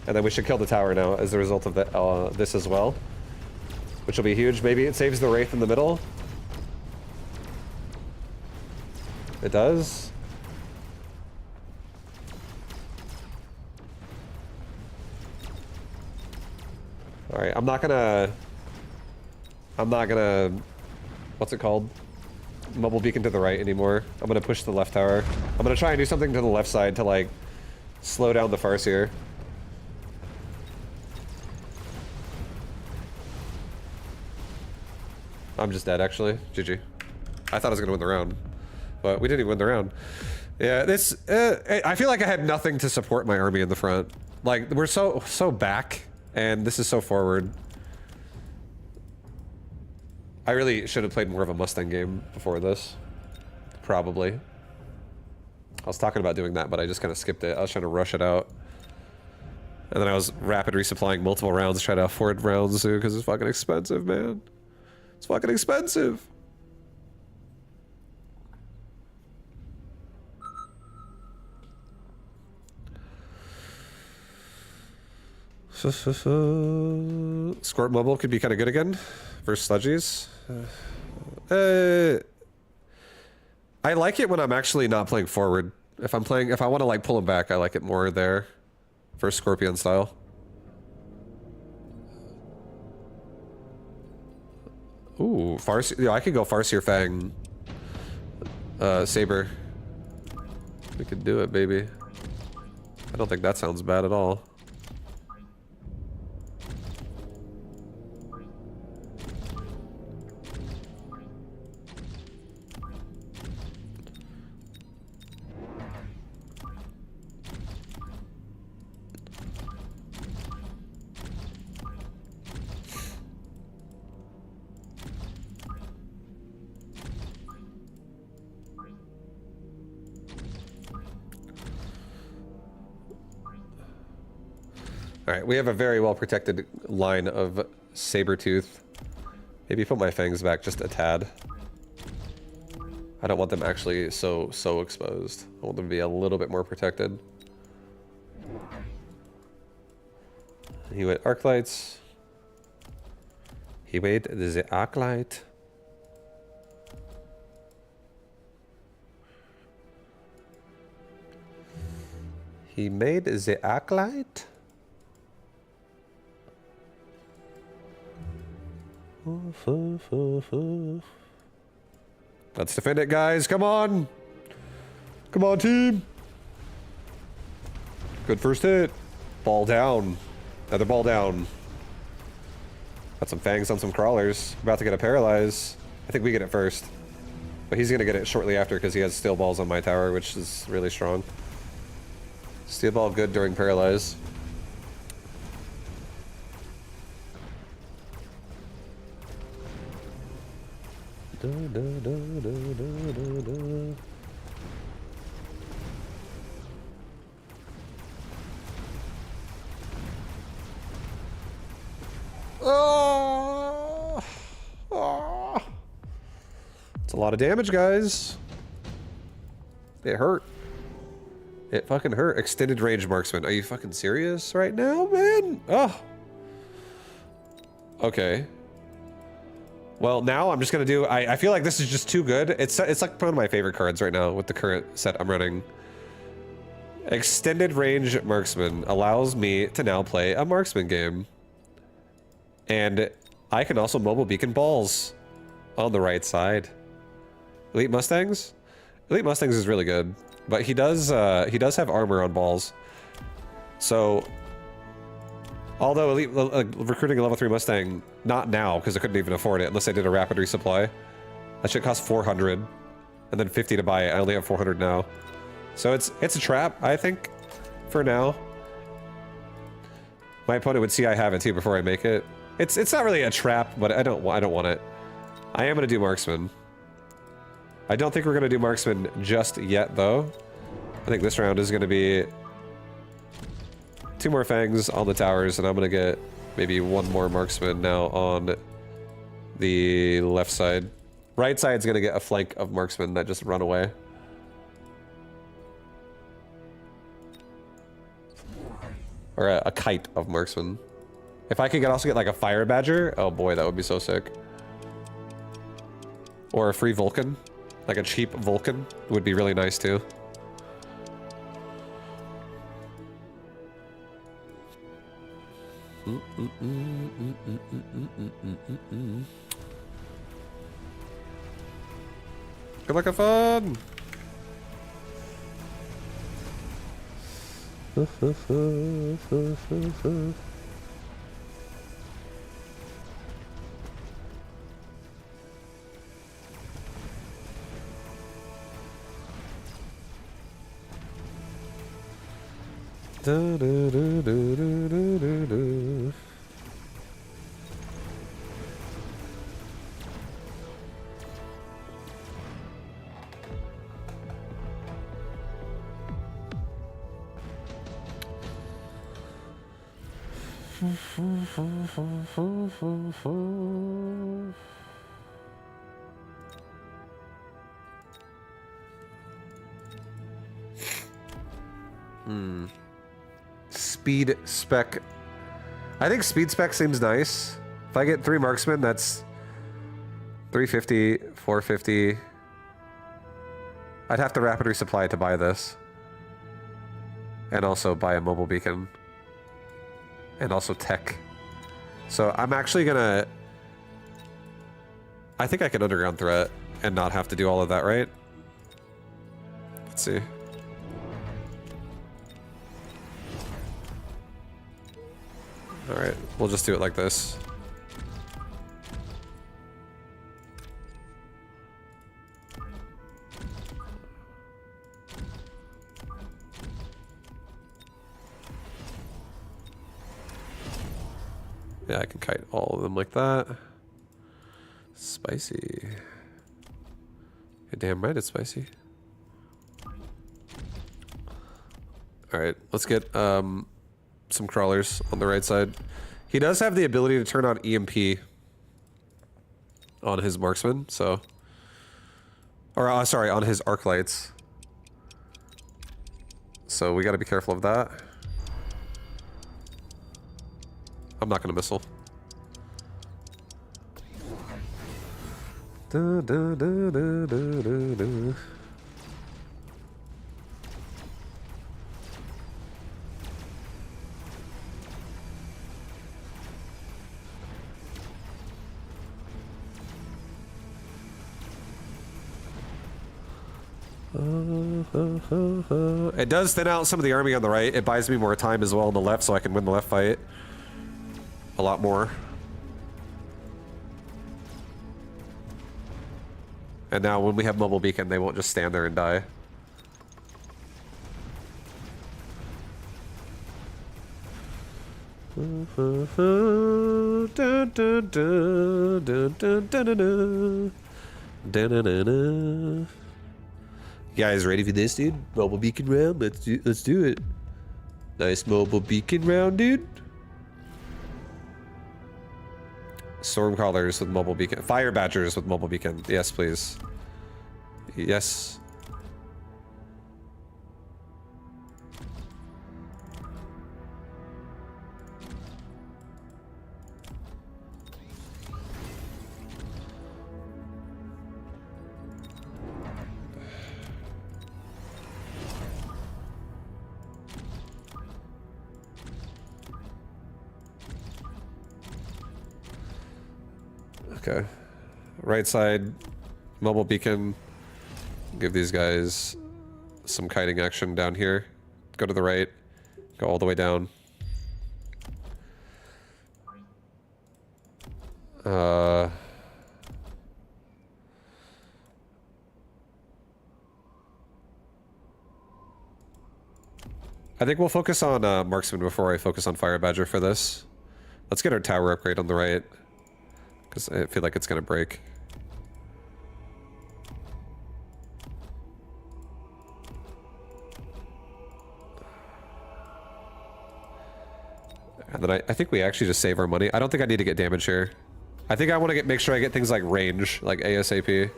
Speaker 1: And then we should kill the tower now as a result of the, this as well. Which will be huge. Maybe it saves the Wraith in the middle. It does. Alright, I'm not gonna... What's it called? Mobile beacon to the right anymore. I'm gonna push the left tower. I'm gonna try and do something to the left side to like slow down the Farseer. I'm just dead actually. GG. I thought I was gonna win the round, but we didn't even win the round. Yeah, this. I feel like I had nothing to support my army in the front. Like we're so back, and this is so forward. I really should have played more of a Mustang game before this. Probably. I was talking about doing that, but I just kind of skipped it. I was trying to rush it out. And then I was rapid resupplying multiple rounds to try to afford rounds too, because it's fucking expensive, man. It's fucking expensive. Squirt Mobile could be kind of good again versus Sludgies. I like it when I'm actually not playing forward. If I'm playing, if I want to like pull him back, I like it more there for Scorpion style. Ooh, Farseer. Yeah, I could go Farseer Fang. Saber. We could do it, baby. I don't think that sounds bad at all. Alright, we have a very well protected line of saber-tooth. Maybe put my fangs back just a tad. I don't want them actually so exposed. I want them to be a little bit more protected. He went arc lights. He made the arc light. He made the arc light. Let's defend it, guys. Come on. Come on, team. Good first hit. Ball down. Another ball down. Got some fangs on some crawlers. About to get a paralyze. I think we get it first. But he's going to get it shortly after because he has steel balls on my tower, which is really strong. Steel ball good during paralyze. Oh! Oh! It's a lot of damage, guys. It hurt. It fucking hurt. Extended range marksman. Are you fucking serious right now, man? Oh. Okay. Well, now I'm just gonna do. I feel like this is just too good. It's like one of my favorite cards right now with the current set I'm running. Extended range marksman allows me to now play a marksman game, and I can also mobile beacon balls on the right side. Elite Mustangs. Elite Mustangs is really good, but he does have armor on balls. So, although elite recruiting a level 3 Mustang, not now because I couldn't even afford it unless I did a rapid resupply. That shit cost 400, and then 50 to buy it. I only have 400 now, so it's a trap, I think, for now. My opponent would see I have it too before I make it. It's not really a trap, but I don't want it. I am gonna do marksman. I don't think we're gonna do marksman just yet, though. I think this round is gonna be 2 more fangs on the towers, and I'm gonna get maybe 1 more marksman now on the left side. Right side's gonna get a flank of marksmen that just run away. Or a kite of marksmen. If I could also get like a fire badger, oh boy, that would be so sick. Or a free Vulcan. Like a cheap Vulcan would be really nice too. Good luck, have fun! Do, do, do, do, do, do, do. Speed spec. I think speed spec seems nice. If I get 3 marksmen, that's 350, 450. I'd have to rapid resupply to buy this. And also buy a mobile beacon. And also tech. So I'm actually gonna... I think I can underground threat and not have to do all of that, right? Let's see. Alright, we'll just do it like this. Yeah, I can kite all of them like that. Spicy. You're damn right it's spicy. Alright, let's get some crawlers on the right side. He does have the ability to turn on EMP on his marksman, so... Or, sorry, on his arc lights. So we gotta be careful of that. I'm not gonna missile. Da, da, da, da, da, da. It does thin out some of the army on the right. It buys me more time as well on the left, so I can win the left fight a lot more. And now when we have mobile beacon, they won't just stand there and die. You guys ready for this, dude? Mobile beacon round? Let's do it. Nice mobile beacon round, dude. Stormcrawlers with mobile beacon. Fire badgers with mobile beacon. Yes, please. Yes. Okay. Right side, mobile beacon. Give these guys some kiting action down here. Go to the right. Go all the way down. I think we'll focus on marksman before I focus on fire badger for this. Let's get our tower upgrade on the right. Because I feel like it's going to break. And then I think we actually just save our money. I don't think I need to get damage here. I think I want to make sure I get things like range, like ASAP.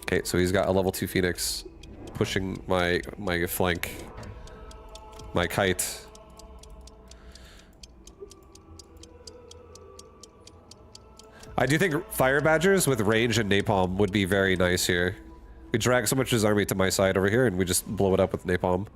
Speaker 1: Okay, so he's got a level 2 Phoenix pushing my flank. My kite. I do think fire badgers with range and napalm would be very nice here. We drag so much of his army to my side over here and we just blow it up with napalm.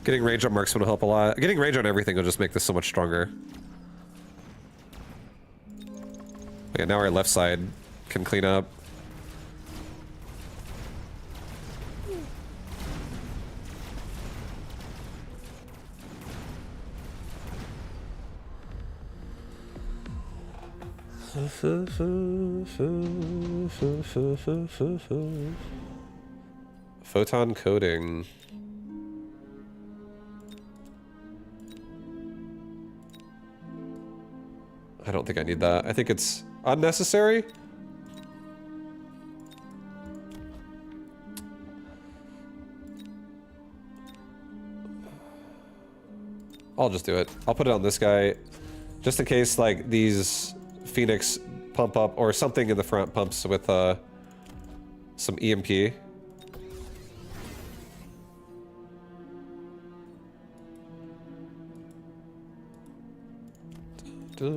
Speaker 1: Getting range on marksman will help a lot. Getting range on everything will just make this so much stronger. Okay, now our left side can clean up. Photon coding. I don't think I need that. I think it's unnecessary. I'll just do it. I'll put it on this guy just in case like these Phoenix pump up or something in the front pumps with some EMP. Alright,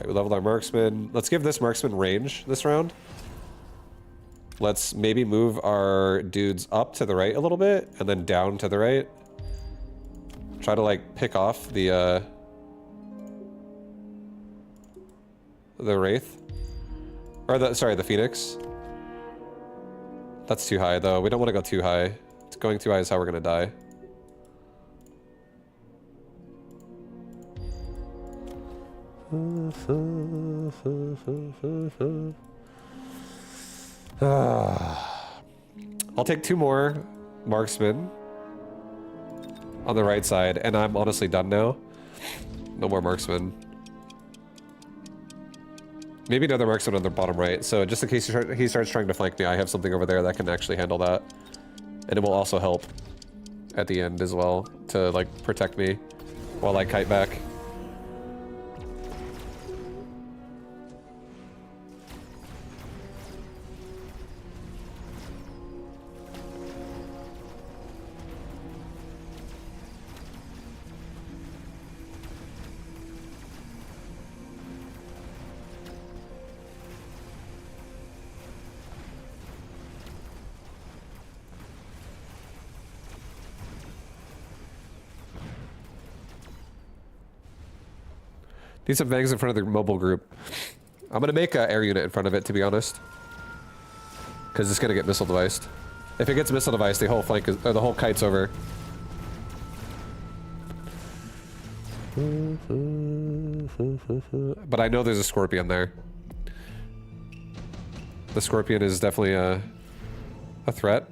Speaker 1: we leveled our marksman. Let's give this marksman range this round. Let's maybe move our dudes up to the right a little bit and then down to the right. Try to like pick off the Wraith. Or the Phoenix. That's too high though. We don't want to go too high. Going too high is how we're gonna die. I'll take 2 more marksmen on the right side, and I'm honestly done now. No more marksmen. Maybe another marksman on the bottom right, so just in case he starts trying to flank me, I have something over there that can actually handle that. And it will also help at the end as well to, like, protect me while I kite back. Need some things in front of the mobile group. I'm gonna make an air unit in front of it, to be honest. Because it's gonna get missile deviced. If it gets missile deviced, the whole flank is, or the whole kite's over. But I know there's a scorpion there. The scorpion is definitely a threat.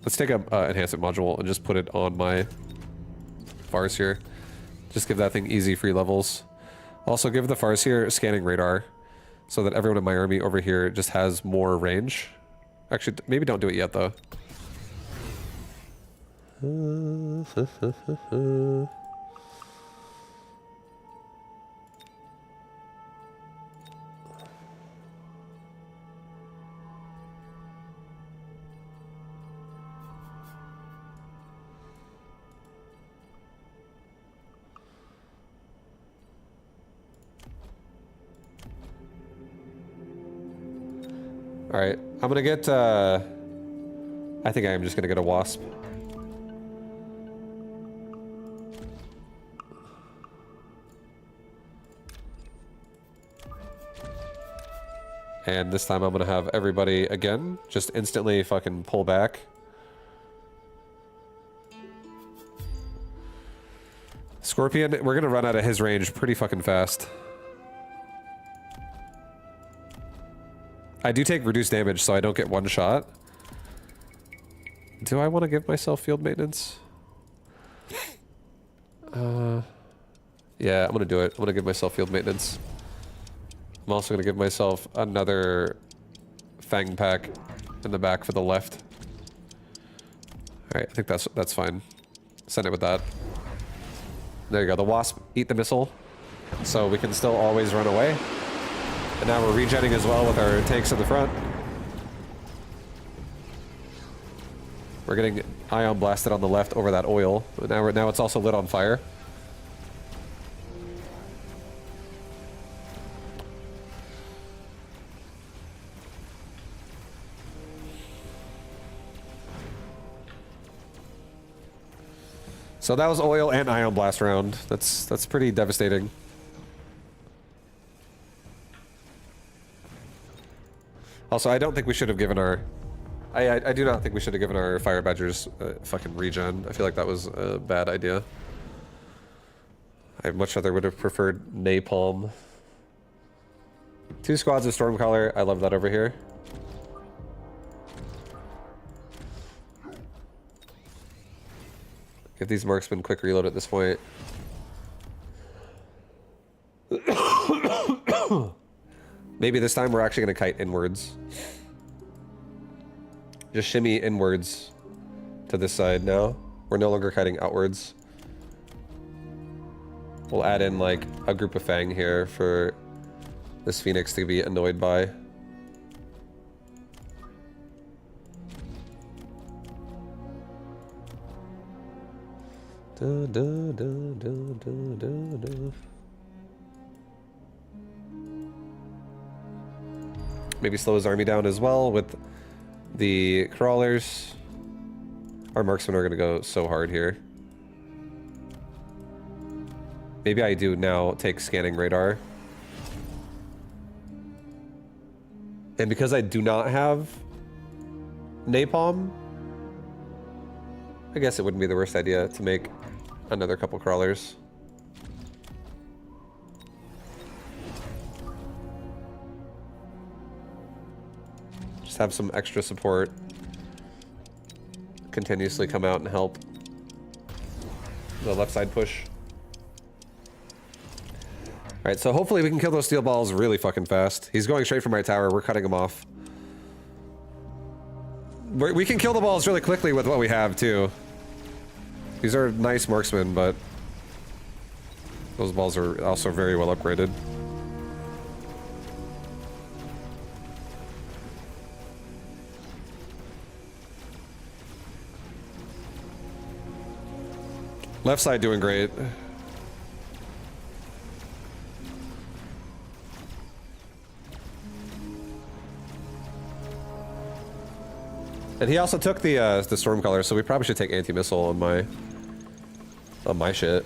Speaker 1: Let's take a enhancement module and just put it on my Farseer. Just give that thing easy free levels. Also give the Farseer scanning radar so that everyone in my army over here just has more range. Actually, maybe don't do it yet though. Alright, I'm gonna get, I think I am just gonna get a wasp. And this time I'm gonna have everybody, again, just instantly fucking pull back. Scorpion, we're gonna run out of his range pretty fucking fast. I do take reduced damage, so I don't get one shot. Do I want to give myself field maintenance? Yeah, I'm gonna do it. I'm gonna give myself field maintenance. I'm also gonna give myself another Fang pack in the back for the left. Alright, I think that's fine. Send it with that. There you go, the wasp eat the missile, so we can still always run away. And now we're regenning as well with our tanks in the front. We're getting ion blasted on the left over that oil. But now it's also lit on fire. So that was oil and ion blast round. That's pretty devastating. Also, I don't think we should have given our... I do not think we should have given our fire badgers fucking regen. I feel like that was a bad idea. I much rather would have preferred napalm. 2 squads of Stormcaller. I love that over here. Give these marksmen quick reload at this point. Maybe this time we're actually going to kite inwards. Just shimmy inwards to this side now. We're no longer kiting outwards. We'll add in like a group of Fang here for this Phoenix to be annoyed by. Da, da, da, da, da, da, da. Maybe slow his army down as well with the crawlers. Our marksmen are going to go so hard here. Maybe I do now take scanning radar. And because I do not have napalm, I guess it wouldn't be the worst idea to make another couple crawlers. Just have some extra support continuously come out and help the left side push. Alright, so hopefully we can kill those steel balls really fucking fast. He's going straight for my tower. We're cutting him off. We can kill the balls really quickly with what we have, too. These are nice marksmen, but those balls are also very well upgraded. Left side doing great. And he also took the storm color, so we probably should take anti-missile on my shit.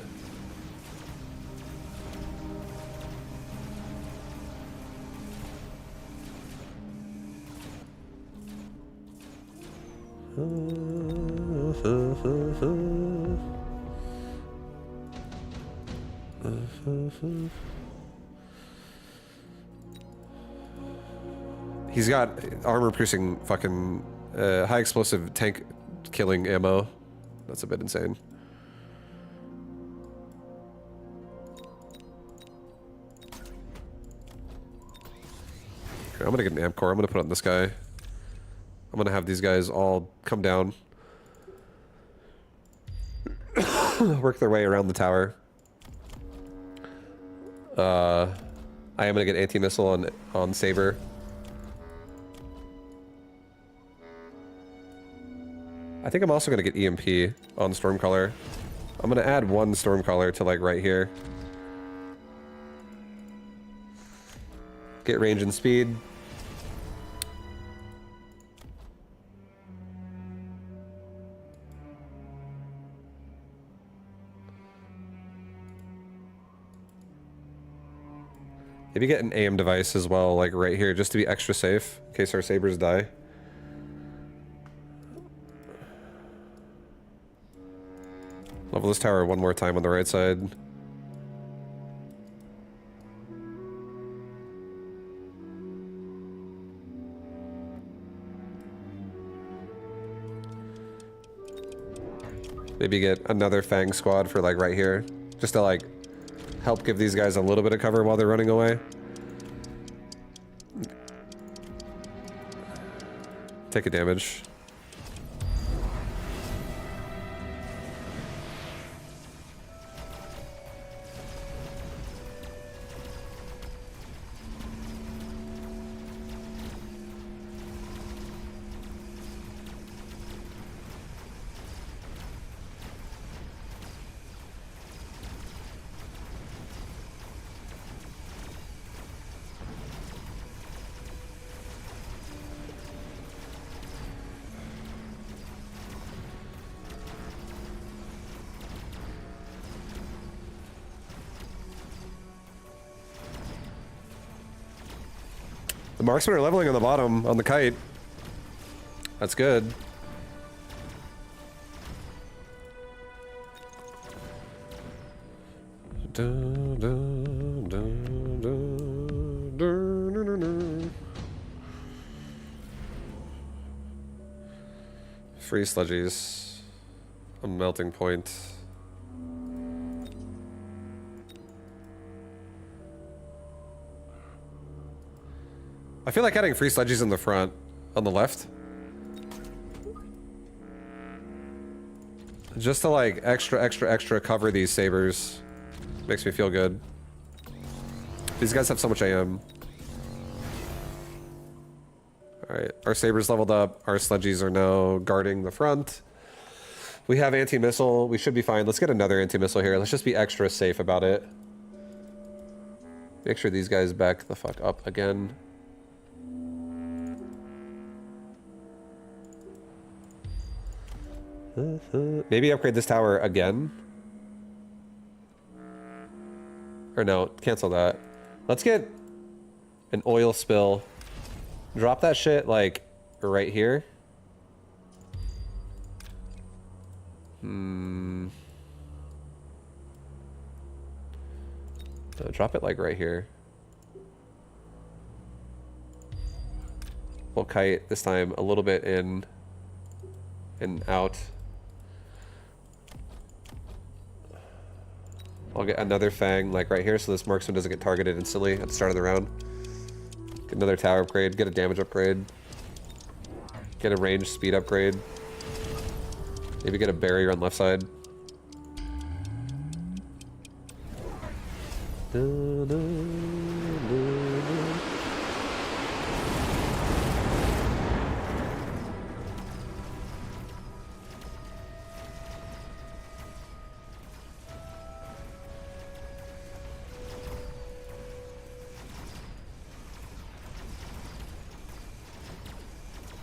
Speaker 1: He's got armor-piercing fucking high explosive tank killing ammo. That's a bit insane. Okay, I'm gonna get an amp core. I'm gonna put it on this guy. I'm gonna have these guys all come down. Work their way around the tower. I am gonna get anti-missile on Saber. I think I'm also gonna get EMP on Stormcaller. I'm gonna add one Stormcaller to like right here. Get range and speed. Maybe get an AM device as well, like right here, just to be extra safe in case our sabers die. Level this tower one more time on the right side. Maybe get another Fang squad for like right here, just to like help give these guys a little bit of cover while they're running away. Take a damage. The marksmen are leveling on the bottom, on the kite. That's good. Free sludgies. A melting point. I feel like adding free sludgies in the front, on the left. Just to like extra cover these sabers. Makes me feel good. These guys have so much AM. Alright, our sabers leveled up. Our sludgies are now guarding the front. We have anti-missile. We should be fine. Let's get another anti-missile here. Let's just be extra safe about it. Make sure these guys back the fuck up again. Maybe upgrade this tower again. Or no, cancel that. Let's get an oil spill. Drop that shit like right here. Drop it like right here. We'll kite this time a little bit in and out. I'll get another fang like right here so this marksman doesn't get targeted instantly at the start of the round. Get another tower upgrade, get a damage upgrade. Get a range speed upgrade. Maybe get a barrier on left side.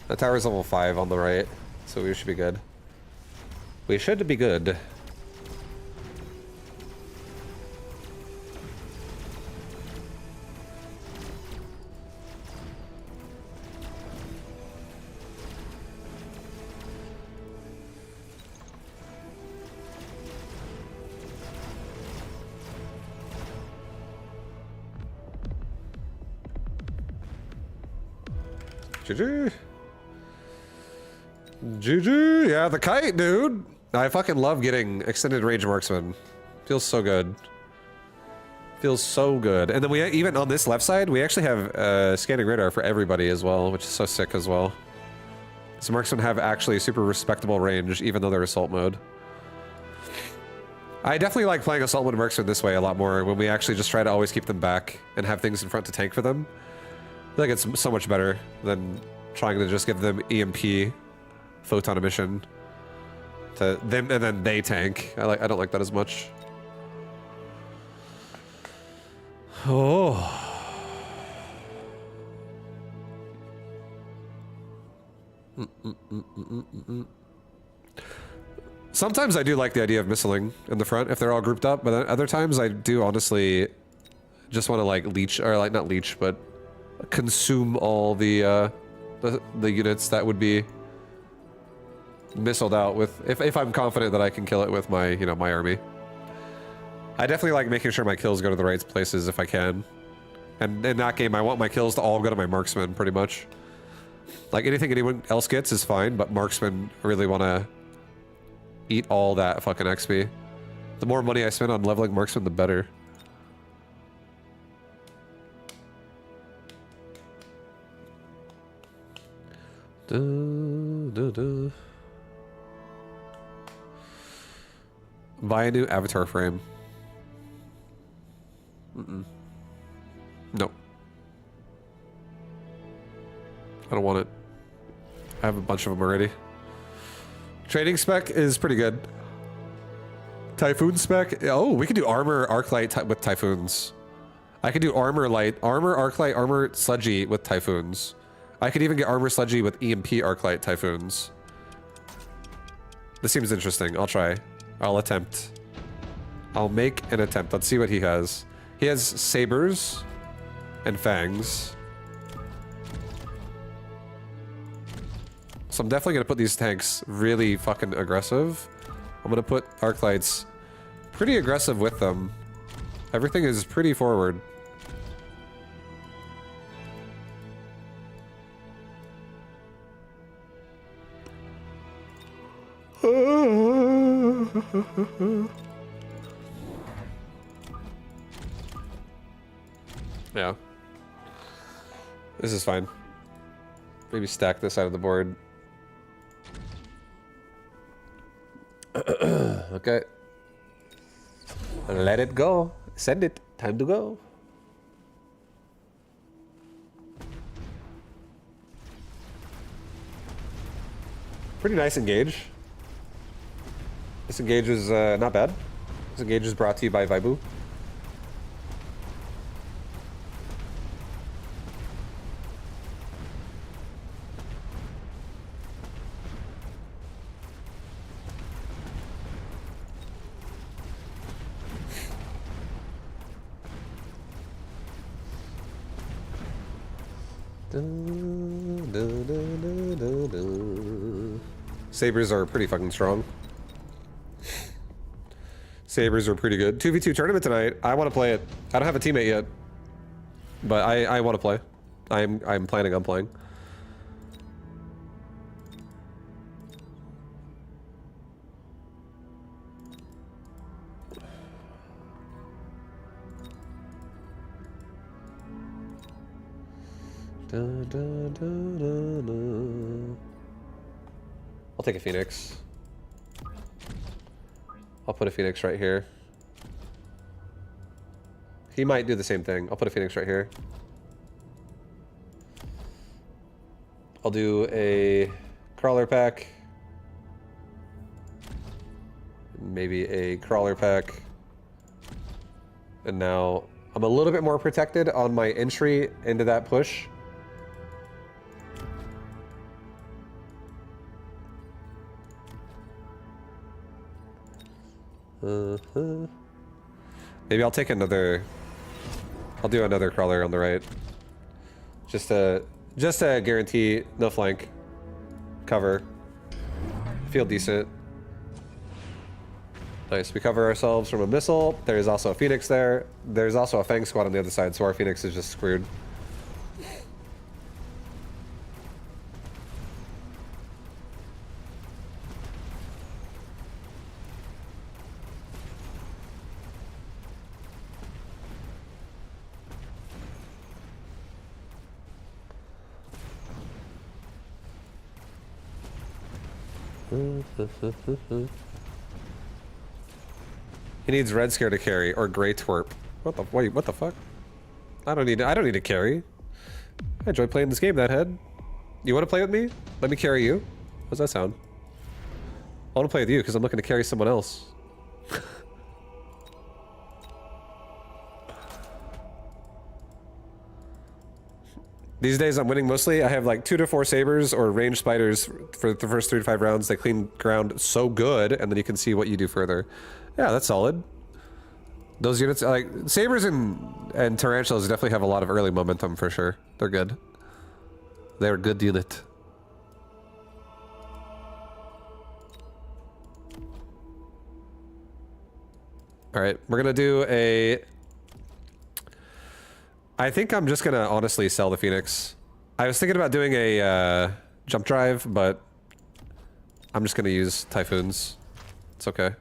Speaker 1: The tower's level 5 on the right, so we should be good. We should be good. GG. GG. Yeah, the kite, dude. I fucking love getting extended range marksman. Feels so good. Feels so good. And then we even on this left side, we actually have scanning radar for everybody as well, which is so sick as well. So marksmen have actually super respectable range, even though they're assault mode. I definitely like playing assault mode marksman this way a lot more, when we actually just try to always keep them back and have things in front to tank for them. I feel like it's so much better than trying to just give them EMP photon emission to them and then they tank. I don't like that as much. Oh. Sometimes I do like the idea of missiling in the front if they're all grouped up, but then other times I do honestly just want to like leech, or like not leech, but consume all the units that would be missiled out with, if I'm confident that I can kill it with my, you know, my army. I definitely like making sure my kills go to the right places if I can. And in that game, I want my kills to all go to my marksman, pretty much. Like, anything anyone else gets is fine, but marksmen really want to eat all that fucking XP. The more money I spend on leveling marksmen, the better. Buy a new avatar frame. No. I don't want it. I have a bunch of them already. Trading spec is pretty good. Typhoon spec. Oh, we could do armor arclight with typhoons. I could do armor arclight, armor sludgy with typhoons. I could even get armor sludgy with EMP arclight typhoons. This seems interesting. I'll try. I'll attempt. I'll make an attempt. Let's see what he has. He has sabers and fangs. So I'm definitely gonna put these tanks really fucking aggressive. I'm gonna put arclights pretty aggressive with them. Everything is pretty forward. Yeah. This is fine. Maybe stack this side of the board. Okay. Let it go. Send it. Time to go. Pretty nice engage. This engage is not bad. This engage is brought to you by Vibu. Sabers are pretty fucking strong. Sabers are pretty good. 2v2 tournament tonight. I want to play it. I don't have a teammate yet, but I want to play. I'm planning on playing. I'll take a Phoenix. I'll put a Phoenix right here. He might do the same thing. I'll put a Phoenix right here. I'll do a crawler pack. Maybe a crawler pack. And now I'm a little bit more protected on my entry into that push. Maybe I'll take another. I'll do another crawler on the right. Just to guarantee no flank. Cover. Feel decent. Nice. We cover ourselves from a missile. There is also a Phoenix there. There's also a Fang squad on the other side, so our Phoenix is just screwed. He needs Red Scare to carry or Grey Twerp. What the fuck? I don't need to carry. I enjoy playing this game, that head. You want to play with me? Let me carry you. How's that sound? I want to play with you because I'm looking to carry someone else. These days I'm winning mostly. I have like 2 to 4 sabers or ranged spiders for the first 3 to 5 rounds. They clean ground so good, and then you can see what you do further. Yeah, that's solid. Those units, like sabers and tarantulas, definitely have a lot of early momentum for sure. They're good. They're a good unit. All right, we're gonna do a. I think I'm just gonna honestly sell the Phoenix. I was thinking about doing a jump drive, but I'm just gonna use Typhoons. It's okay.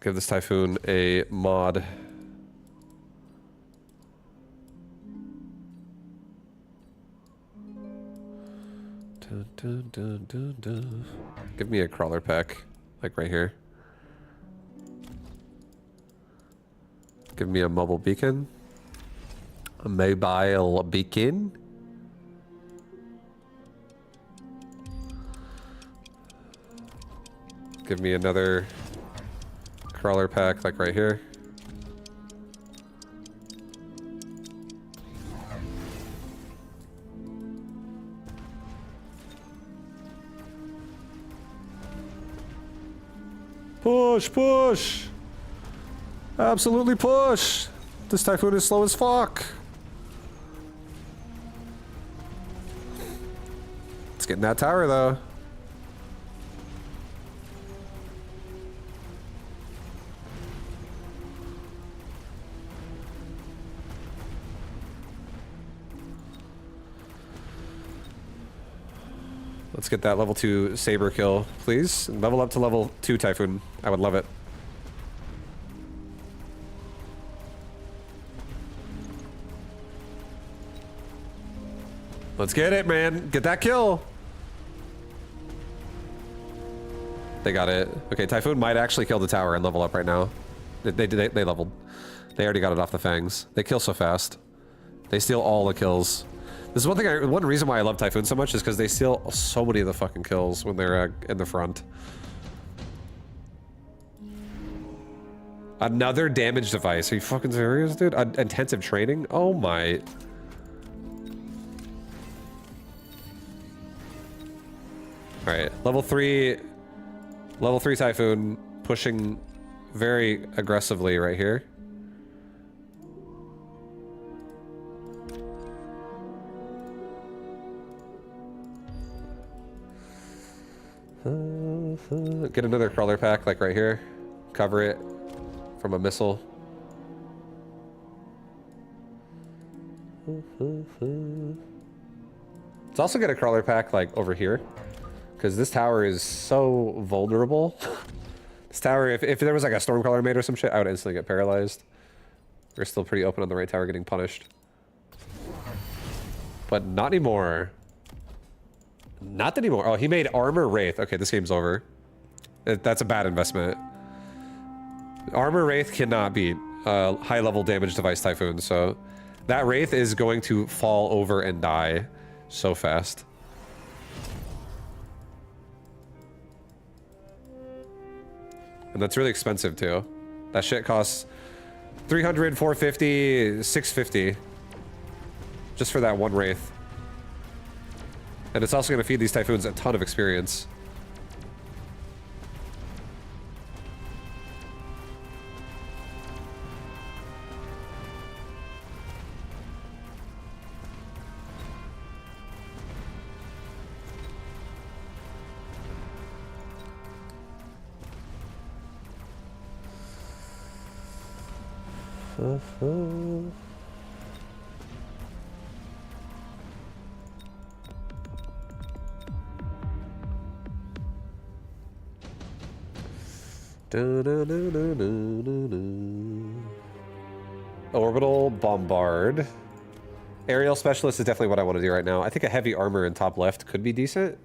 Speaker 1: Give this Typhoon a mod. Give me a crawler pack, like right here. Give me a mobile beacon. A mobile beacon. Give me another crawler pack, like right here. Push, push! Absolutely push! This Typhoon is slow as fuck. Let's get in that tower, though. Let's get that level 2 Saber kill, please. Level up to level 2 Typhoon. I would love it. Let's get it, man. Get that kill. They got it. Okay, Typhoon might actually kill the tower and level up right now. They leveled. They already got it off the Fangs. They kill so fast. They steal all the kills. This is one reason why I love Typhoon so much is because they steal so many of the fucking kills when they're in the front. Another damage device. Are you fucking serious, dude? Intensive training? Oh my. Alright, level 3 Typhoon pushing very aggressively right here. Get another crawler pack, like right here. Cover it from a missile. Let's also get a crawler pack, like over here. Because this tower is so vulnerable. This tower, if there was like a Stormcaller made or some shit, I would instantly get paralyzed. We're still pretty open on the right tower getting punished. But not anymore. Not anymore. Oh, he made Armor Wraith. Okay, this game's over. That's a bad investment. Armor Wraith cannot beat high-level damage device Typhoon, so that Wraith is going to fall over and die so fast. And that's really expensive too. That shit costs 300, 450, 650 just for that one Wraith. And it's also going to feed these Typhoons a ton of experience. Orbital Bombard. Aerial Specialist is definitely what I want to do right now. I think a heavy armor in top left could be decent.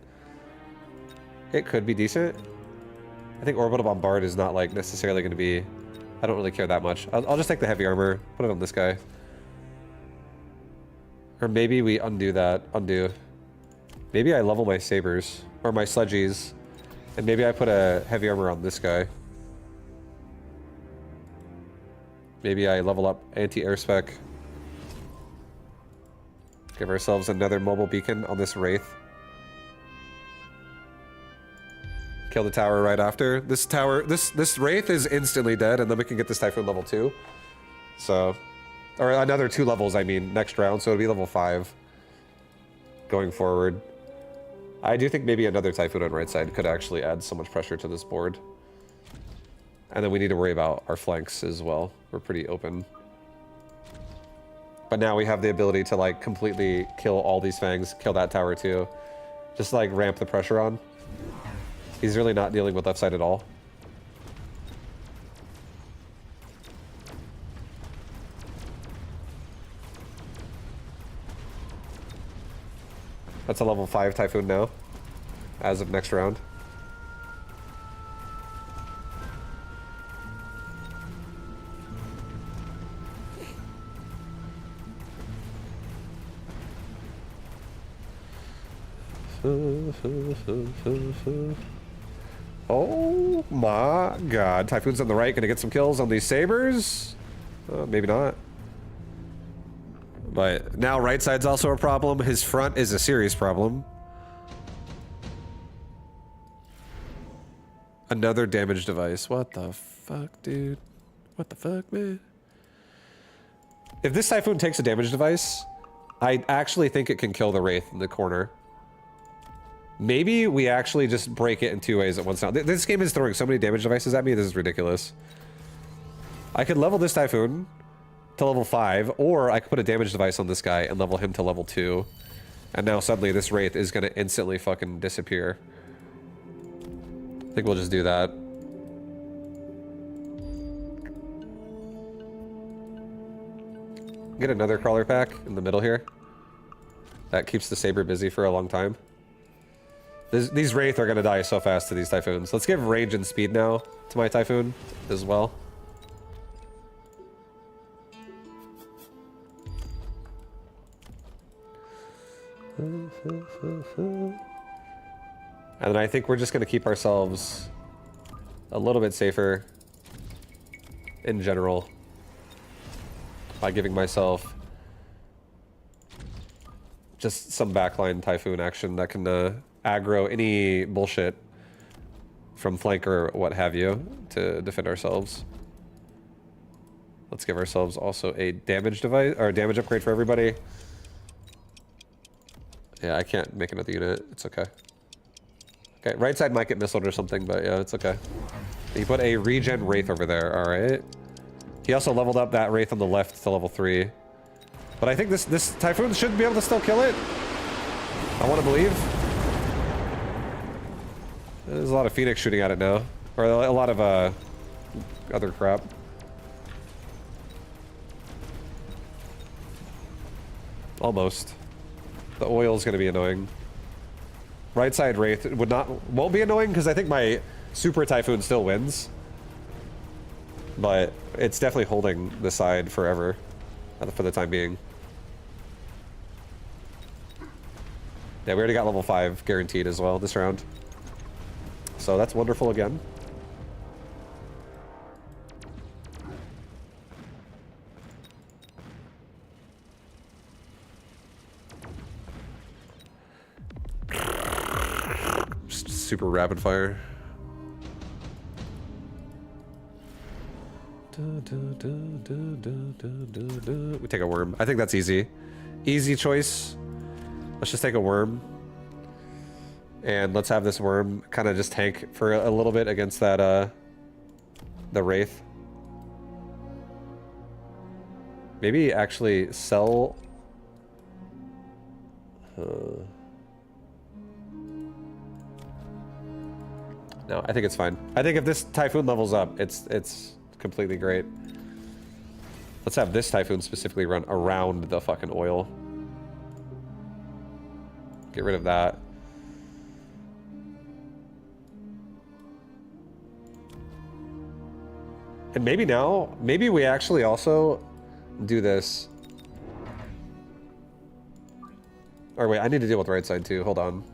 Speaker 1: It could be decent. I think Orbital Bombard is not like necessarily going to be... I don't really care that much. I'll just take the heavy armor, put it on this guy. Or maybe we undo that. Undo. Maybe I level my sabers, or my sludgies, and maybe I put a heavy armor on this guy. Maybe I level up anti-air spec. Give ourselves another mobile beacon on this Wraith. Kill the tower right after. This Wraith is instantly dead, and then we can get this Typhoon level 2. So, or another 2 levels, I mean, next round, so it'll be level 5 going forward. I do think maybe another Typhoon on right side could actually add so much pressure to this board. And then we need to worry about our flanks as well. We're pretty open. But now we have the ability to like completely kill all these fangs, kill that tower too. Just like ramp the pressure on. He's really not dealing with left side at all. That's a level 5 Typhoon now, as of next round. Oh my god. Typhoon's on the right, gonna get some kills on these sabers. Maybe not. But now right side's also a problem. His front is a serious problem. Another damage device. What the fuck, dude? What the fuck, man? If this Typhoon takes a damage device, I actually think it can kill the Wraith in the corner. Maybe we actually just break it in 2 ways at once now. This game is throwing so many damage devices at me, this is ridiculous. I could level this Typhoon to level 5, or I could put a damage device on this guy and level him to level 2. And now suddenly this Wraith is gonna instantly fucking disappear. I think we'll just do that. Get another crawler pack in the middle here. That keeps the Saber busy for a long time. These Wraith are gonna die so fast to these Typhoons. Let's give range and speed now to my Typhoon as well. And then I think we're just gonna keep ourselves a little bit safer in general by giving myself just some backline Typhoon action that can aggro any bullshit from flank or what have you to defend ourselves. Let's give ourselves also a damage device or damage upgrade for everybody. Yeah, I can't make another unit. It's okay. Okay, right side might get missiled or something, but yeah, it's okay. He put a regen Wraith over there. All right. He also leveled up that Wraith on the left to level 3. But I think this Typhoon should be able to still kill it. I want to believe. There's a lot of Phoenix shooting at it now. Or a lot of other crap. Almost. The oil's gonna be annoying. Right side Wraith won't be annoying because I think my Super Typhoon still wins. But it's definitely holding the side forever for the time being. Yeah, we already got level 5 guaranteed as well this round. So that's wonderful again. Just super rapid fire. We take a worm. I think that's easy. Easy choice. Let's just take a worm. And let's have this worm kind of just tank for a little bit against that, the Wraith. Maybe actually sell... No, I think it's fine. I think if this Typhoon levels up, it's completely great. Let's have this Typhoon specifically run around the fucking oil. Get rid of that. And maybe now, maybe we actually also do this. Or wait, I need to deal with the right side too. Hold on.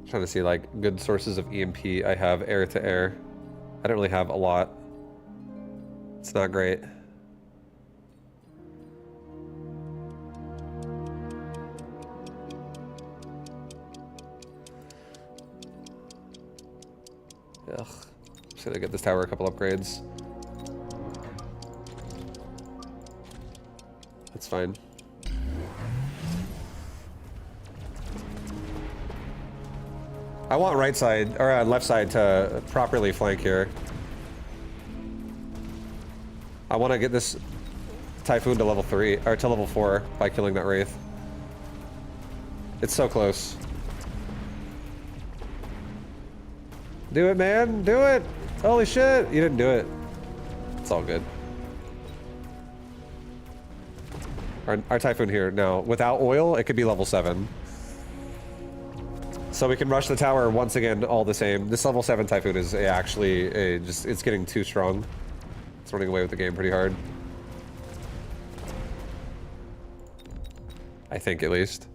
Speaker 1: Trying to see like good sources of EMP. I have air to air. I don't really have a lot. It's not great. Ugh. Just gonna get this tower a couple upgrades. That's fine. I want right side, or left side to properly flank here. I want to get this Typhoon to level 3, or to level 4 by killing that Wraith. It's so close. Do it, man! Do it! Holy shit! You didn't do it. It's all good. Our Typhoon here, no. Without oil, it could be level 7. So we can rush the tower once again, all the same. This level 7 Typhoon is actually it's getting too strong. It's running away with the game pretty hard. I think, at least.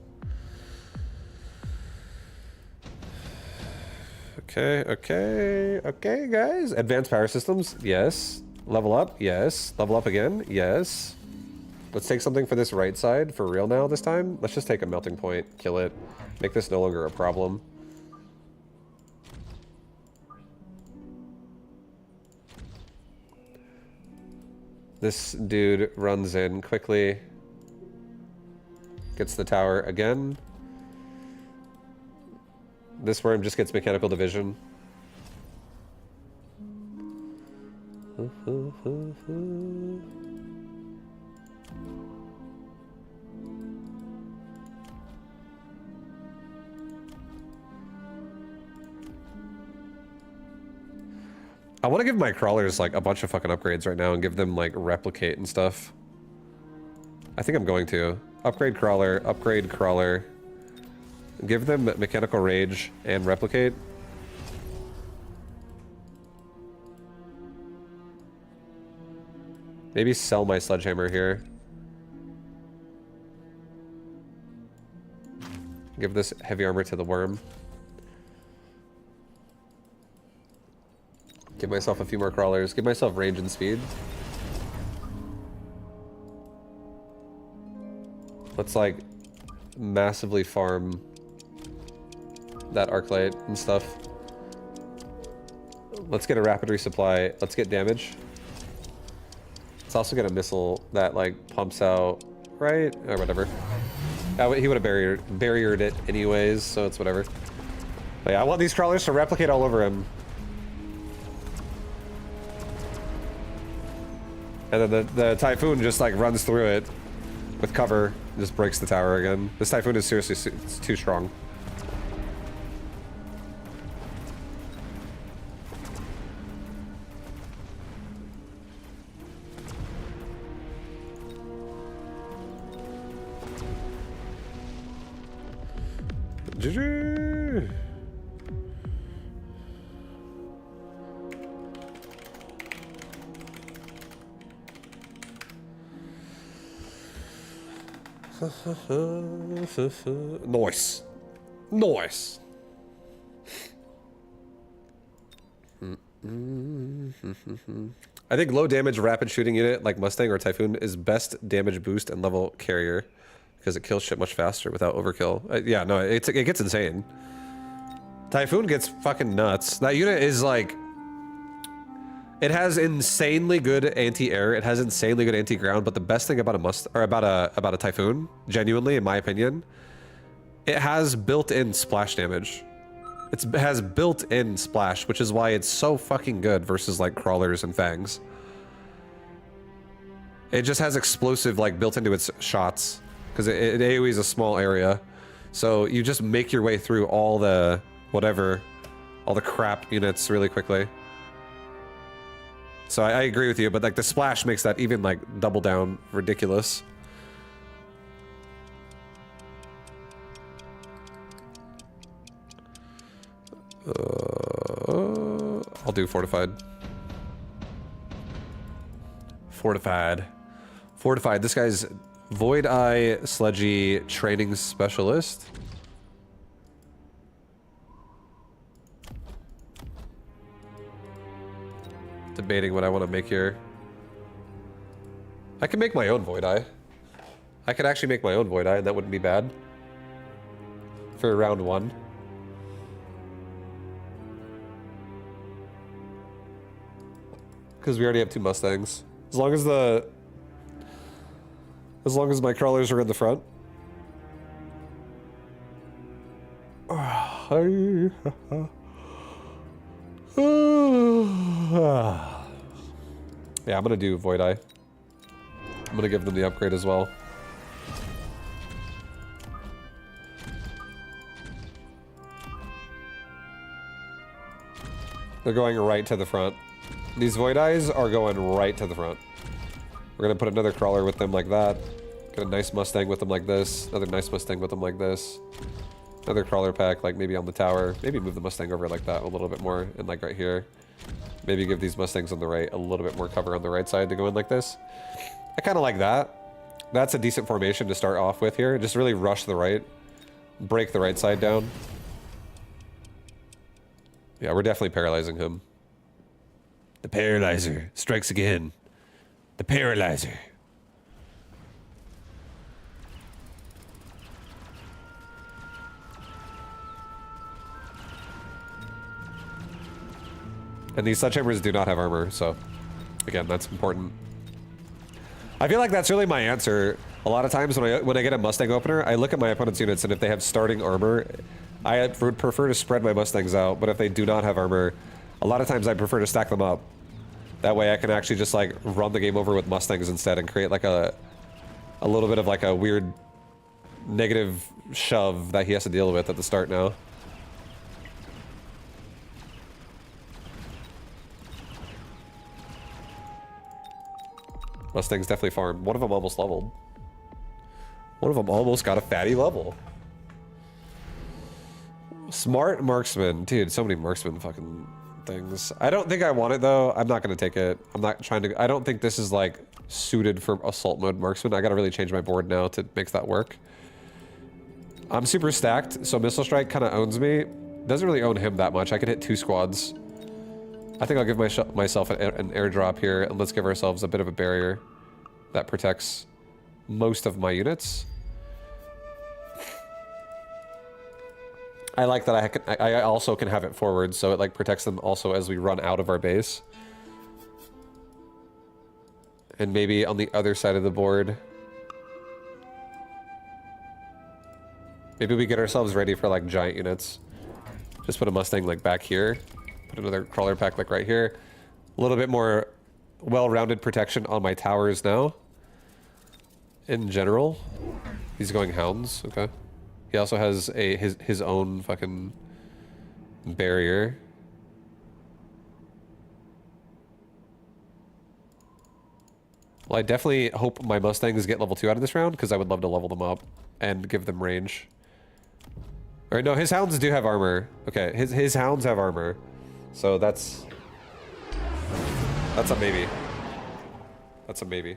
Speaker 1: Okay, guys. Advanced power systems, yes. Level up, yes. Level up again, yes. Let's take something for this right side for real now this time. Let's just take a melting point, kill it. Make this no longer a problem. This dude runs in quickly. Gets the tower again. This worm just gets mechanical division. I want to give my crawlers like a bunch of fucking upgrades right now and give them like replicate and stuff. I think I'm going to. Upgrade crawler. Give them mechanical rage and replicate. Maybe sell my sledgehammer here. Give this heavy armor to the worm. Give myself a few more crawlers. Give myself range and speed. Let's like massively farm that arclight and stuff. Let's get a rapid resupply. Let's get damage. Let's also get a missile that like pumps out, right? Or whatever. He would have barriered it anyways, so it's whatever. But yeah, I want these crawlers to replicate all over him. And then the Typhoon just like runs through it with cover and just breaks the tower again. This Typhoon is seriously it's too strong. GG. Nice. Nice. I think low damage rapid shooting unit like Mustang or Typhoon is best damage boost and level carrier because it kills shit much faster without overkill. Yeah, no, it gets insane. Typhoon gets fucking nuts. That unit is like, it has insanely good anti-air. It has insanely good anti-ground. But the best thing about a Typhoon, genuinely, in my opinion, it has built-in splash damage. It has built-in splash, which is why it's so fucking good versus like crawlers and fangs. It just has explosive like built into its shots because it AoE's a small area, so you just make your way through all the all the crap units really quickly. So I agree with you, but like the splash makes that even like double down ridiculous. I'll do fortified. Fortified. This guy's Void Eye Sledgy Training Specialist. Debating what I want to make here. I can make my own Void Eye. I could actually make my own Void Eye, and that wouldn't be bad. For round 1. Because we already have 2 Mustangs. As long as my crawlers are in the front. Yeah, I'm gonna do Void Eye. I'm gonna give them the upgrade as well. They're going right to the front. These Void Eyes are going right to the front. We're gonna put another crawler with them like that. Get a nice Mustang with them like this. Another nice Mustang with them like this. Another crawler pack, like maybe on the tower. Maybe move the Mustang over like that a little bit more, and like right here. Maybe give these Mustangs on the right a little bit more cover on the right side to go in like this. I kind of like that. That's a decent formation to start off with here. Just really rush the right. Break the right side down. Yeah, we're definitely paralyzing him. The Paralyzer strikes again. The Paralyzer. And these sledgehammers do not have armor, so again, that's important. I feel like that's really my answer. A lot of times when I get a Mustang opener, I look at my opponent's units, and if they have starting armor, I would prefer to spread my Mustangs out. But if they do not have armor, a lot of times I prefer to stack them up. That way I can actually just like run the game over with Mustangs instead and create like a little bit of like a weird negative shove that he has to deal with at the start now. Mustangs definitely farm. One of them almost leveled. One of them almost got a fatty level. Smart marksman. Dude, so many marksman fucking things. I don't think I want it though. I'm not gonna take it. I'm not trying to. I don't think this is like suited for assault mode marksman. I gotta really change my board now to make that work. I'm super stacked, so missile strike kind of owns me. Doesn't really own him that much. I could hit 2 squads. I think I'll give myself an airdrop here, and let's give ourselves a bit of a barrier that protects most of my units. I like that I also can have it forward, so it like protects them also as we run out of our base. And maybe on the other side of the board, Maybe we get ourselves ready for like giant units. Just put a Mustang like back here. Put another crawler pack like right here. A little bit more well-rounded protection on my towers now. In general. He's going hounds, okay. He also has his own fucking barrier. Well, I definitely hope my Mustangs get level 2 out of this round, because I would love to level them up and give them range. Or no, his hounds do have armor. Okay, his hounds have armor. So that's a maybe. That's a maybe.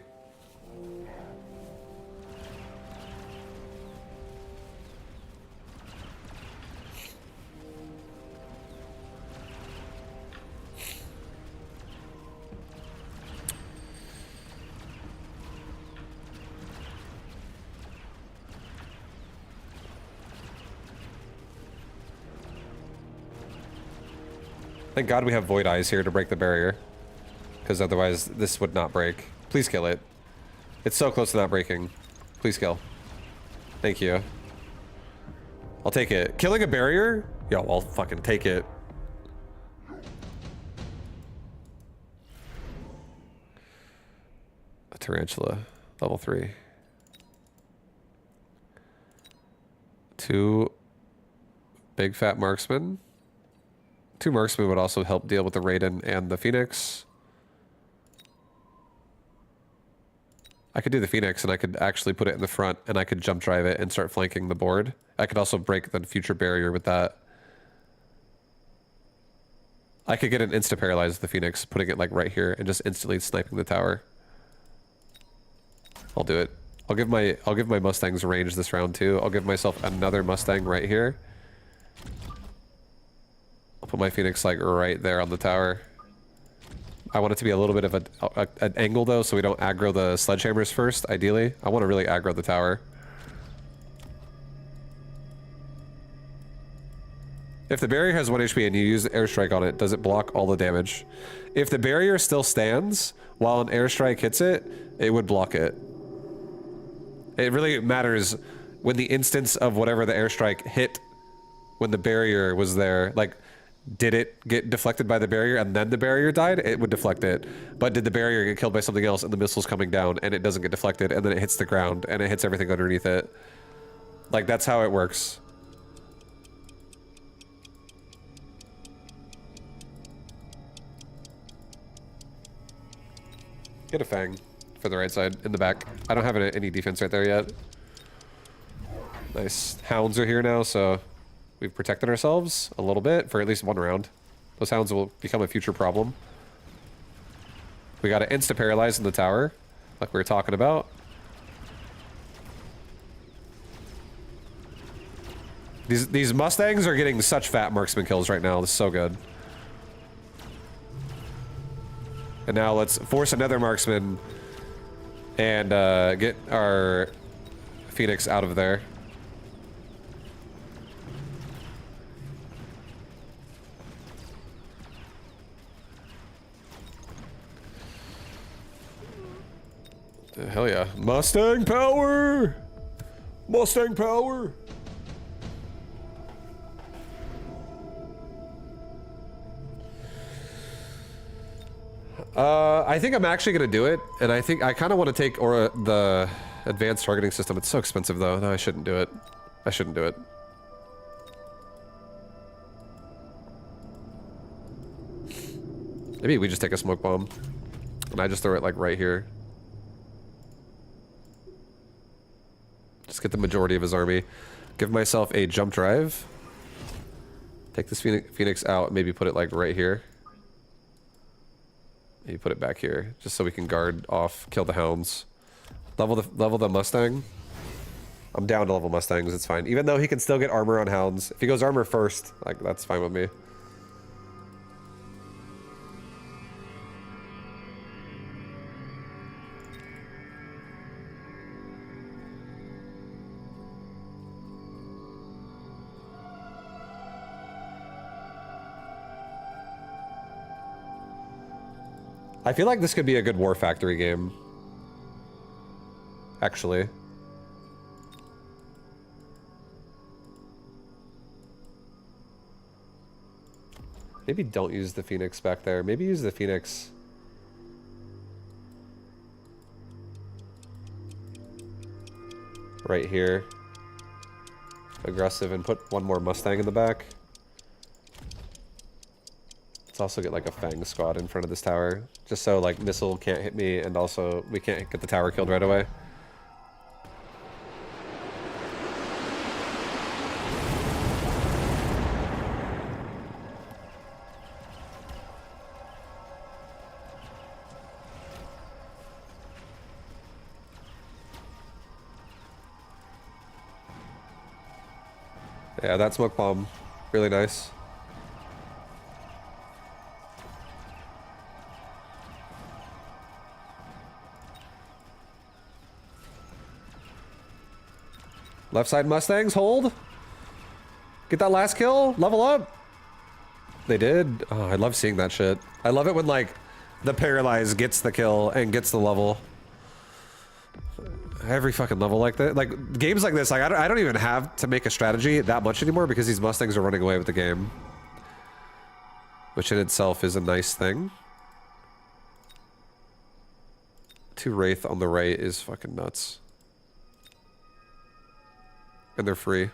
Speaker 1: Thank God we have Void Eyes here to break the barrier. Because otherwise, this would not break. Please kill it. It's so close to not breaking. Please kill. Thank you. I'll take it. Killing a barrier? Yo, I'll fucking take it. A tarantula. Level 3. 2 big fat marksmen. 2 marksmen would also help deal with the Raiden and the Phoenix. I could do the Phoenix and I could actually put it in the front and I could jump drive it and start flanking the board. I could also break the future barrier with that. I could get an insta-paralyze the Phoenix, putting it like right here and just instantly sniping the tower. I'll do it. I'll give my Mustangs range this round too. I'll give myself another Mustang right here. I'll put my Phoenix like right there on the tower. I want it to be a little bit of an angle though, so we don't aggro the sledgehammers first, ideally. I want to really aggro the tower. If the barrier has 1 HP and you use airstrike on it, does it block all the damage? If the barrier still stands while an airstrike hits it, it would block it. It really matters when the instance of whatever the airstrike hit when the barrier was there. Like, did it get deflected by the barrier and then the barrier died? It would deflect it. But did the barrier get killed by something else and the missile's coming down and it doesn't get deflected and then it hits the ground and it hits everything underneath it? Like, that's how it works. Get a Fang for the right side in the back. I don't have any defense right there yet. Nice. Hounds are here now, so we've protected ourselves a little bit for at least 1 round. Those hounds will become a future problem. We got to insta-paralyze in the tower, like we were talking about. These Mustangs are getting such fat marksman kills right now. This is so good. And now let's force another marksman and get our Phoenix out of there. Hell yeah. Mustang power! Mustang power! I think I'm actually gonna do it, and I think I kind of want to take the advanced targeting system. It's so expensive though. No, I shouldn't do it. I shouldn't do it. Maybe we just take a smoke bomb, and I just throw it like right here. Just get the majority of his army. Give myself a jump drive. Take this Phoenix out, maybe put it like right here. Maybe put it back here, just so we can guard off, kill the hounds. Level the Mustang. I'm down to level Mustangs, it's fine. Even though he can still get armor on hounds. If he goes armor first, like that's fine with me. I feel like this could be a good War Factory game. Actually. Maybe don't use the Phoenix back there. Maybe use the Phoenix right here. Aggressive, and put one more Mustang in the back. Let's also get like a Fang squad in front of this tower. Just so like missile can't hit me, and also we can't get the tower killed right away. Yeah, that smoke bomb, really nice. Left side Mustangs, hold. Get that last kill, level up. They did. Oh, I love seeing that shit. I love it when like the paralyzed gets the kill and gets the level. Every fucking level like that. Like games like this, like I don't even have to make a strategy that much anymore because these Mustangs are running away with the game. Which in itself is a nice thing. 2 Wraith on the right is fucking nuts. And they're free.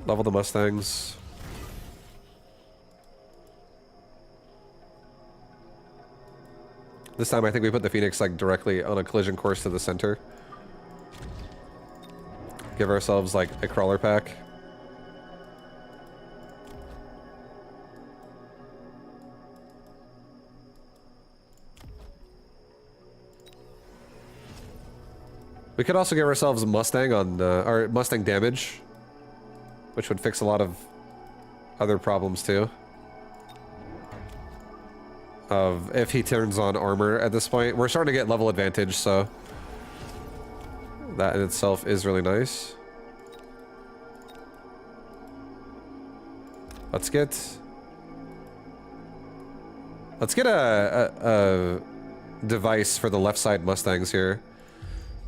Speaker 1: Level the Mustangs. This time I think we put the Phoenix like directly on a collision course to the center. Give ourselves like a crawler pack. We could also give ourselves a Mustang on, or Mustang damage, which would fix a lot of other problems too. Of if he turns on armor at this point. We're starting to get level advantage, so that in itself is really nice. Let's get a device for the left side Mustangs here,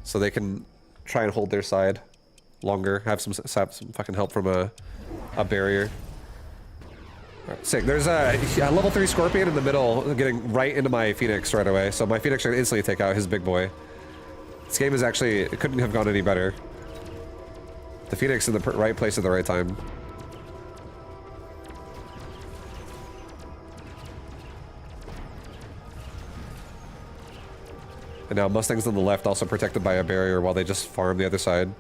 Speaker 1: so they can try and hold their side longer. Have some fucking help from a barrier. Right, sick. There's a level 3 Scorpion in the middle, getting right into my Phoenix right away. So my Phoenix can instantly take out his big boy. This game is actually, it couldn't have gone any better. The Phoenix in the right place at the right time. And now Mustangs on the left also protected by a barrier while they just farm the other side.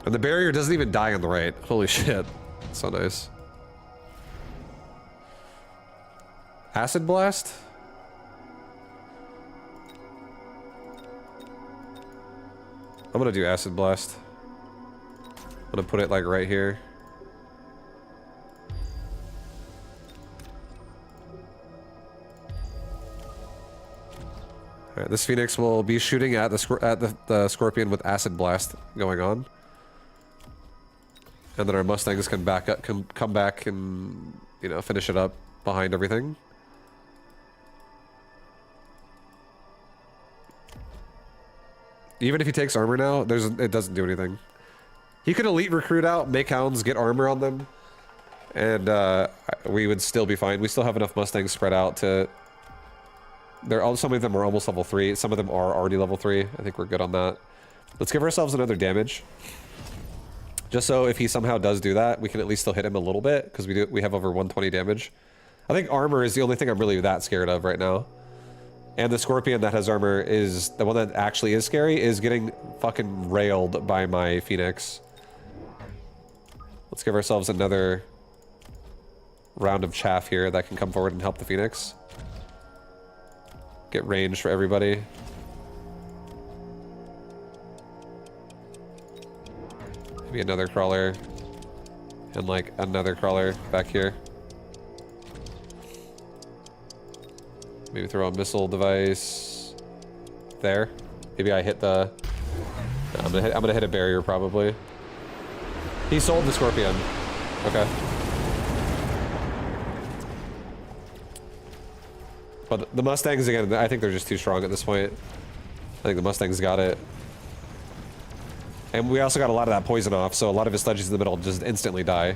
Speaker 1: And the barrier doesn't even die on the right. Holy shit. So nice. Acid Blast? I'm gonna do Acid Blast. I'm gonna put it like right here. Alright, this Phoenix will be shooting at the Scorpion with Acid Blast going on. And then our Mustangs can come back and, you know, finish it up behind everything. Even if he takes armor now, it doesn't do anything. He could elite recruit out, make hounds, get armor on them, and we would still be fine. We still have enough Mustangs spread out to... some of them are almost level 3. Some of them are already level 3. I think we're good on that. Let's give ourselves another damage. Just so if he somehow does do that, we can at least still hit him a little bit, because we have over 120 damage. I think armor is the only thing I'm really that scared of right now. And the Scorpion that has armor is the one that actually is scary, is getting fucking railed by my Phoenix. Let's give ourselves another round of chaff here that can come forward and help the Phoenix. Get range for everybody. Maybe another crawler. And like another crawler back here. Maybe throw a missile device there. Maybe I hit the... No, I'm gonna hit a barrier probably. He sold the Scorpion. Okay. But the Mustangs, again, I think they're just too strong at this point. I think the Mustangs got it. And we also got a lot of that poison off, so a lot of his sledges in the middle just instantly die.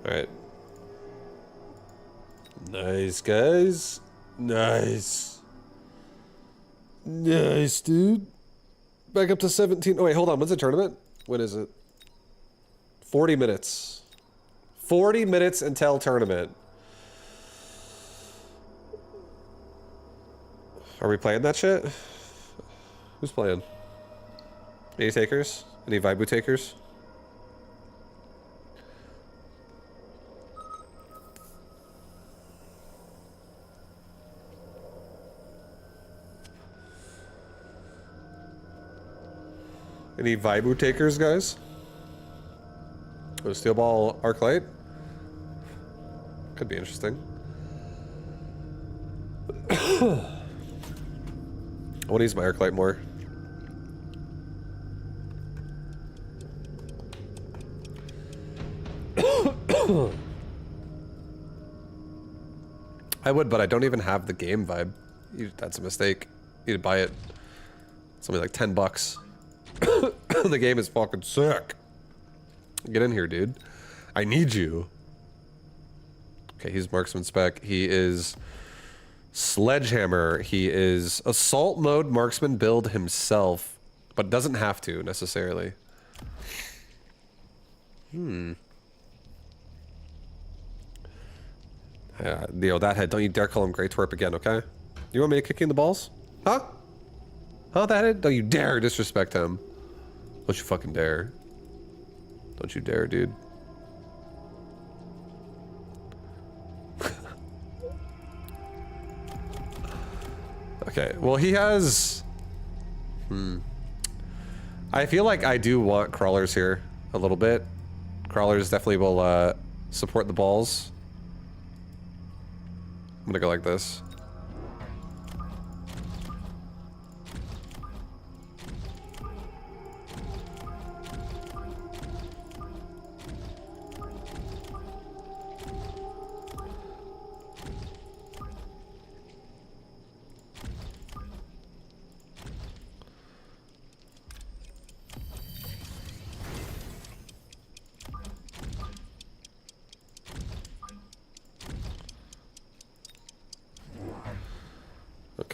Speaker 1: Alright. Nice, guys. Nice. Nice, dude. Back up to 17. Oh, wait, hold on. When's the tournament? When is it? 40 minutes. 40 minutes until tournament. Are we playing that shit? Who's playing? Any takers? Any vibu takers? Any vibu takers, guys? Oh, steel ball arc light? Could be interesting. I want to use my arc light more. I would, but I don't even have the game vibe. That's a mistake. You need to buy it. It's only like 10 bucks. The game is fucking sick. Get in here, dude. I need you. Okay, he's marksman spec. He is sledgehammer. He is assault mode marksman build himself, but doesn't have to necessarily. Yo, that head. Don't you dare call him Grey Twerp again, okay? You want me to kick you in the balls? Huh? Huh, that head? Don't you dare disrespect him. Don't you fucking dare. Don't you dare, dude. Okay, well he has... I feel like I do want crawlers here a little bit. Crawlers definitely will support the balls. I'm gonna go like this.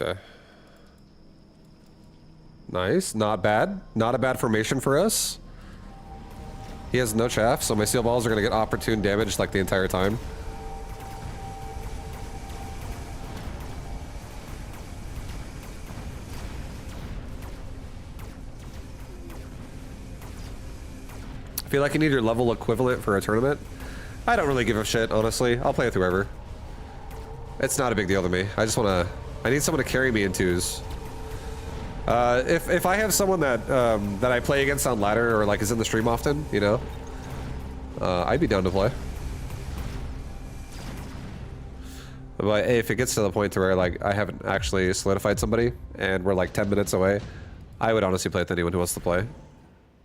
Speaker 1: Okay. Nice. Not bad. Not a bad formation for us. He has no chaff, so my steel balls are going to get opportune damage like the entire time. I feel like you need your level equivalent for a tournament. I don't really give a shit, honestly. I'll play with whoever. It's not a big deal to me. I just want to... I need someone to carry me in twos. If I have someone that that I play against on ladder or like is in the stream often, you know, I'd be down to play. But hey, if it gets to the point to where like I haven't actually solidified somebody and we're like 10 minutes away, I would honestly play with anyone who wants to play.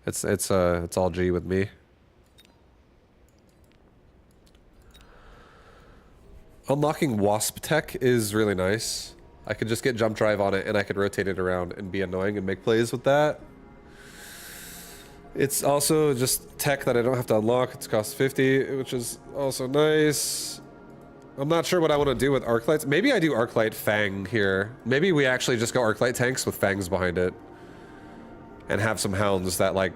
Speaker 1: It's all G with me. Unlocking Wasp tech is really nice. I could just get jump drive on it and I could rotate it around and be annoying and make plays with that. It's also just tech that I don't have to unlock. It's cost 50, which is also nice. I'm not sure what I want to do with arc lights. Maybe I do arc light Fang here. Maybe we actually just go arc light tanks with Fangs behind it. And have some hounds that like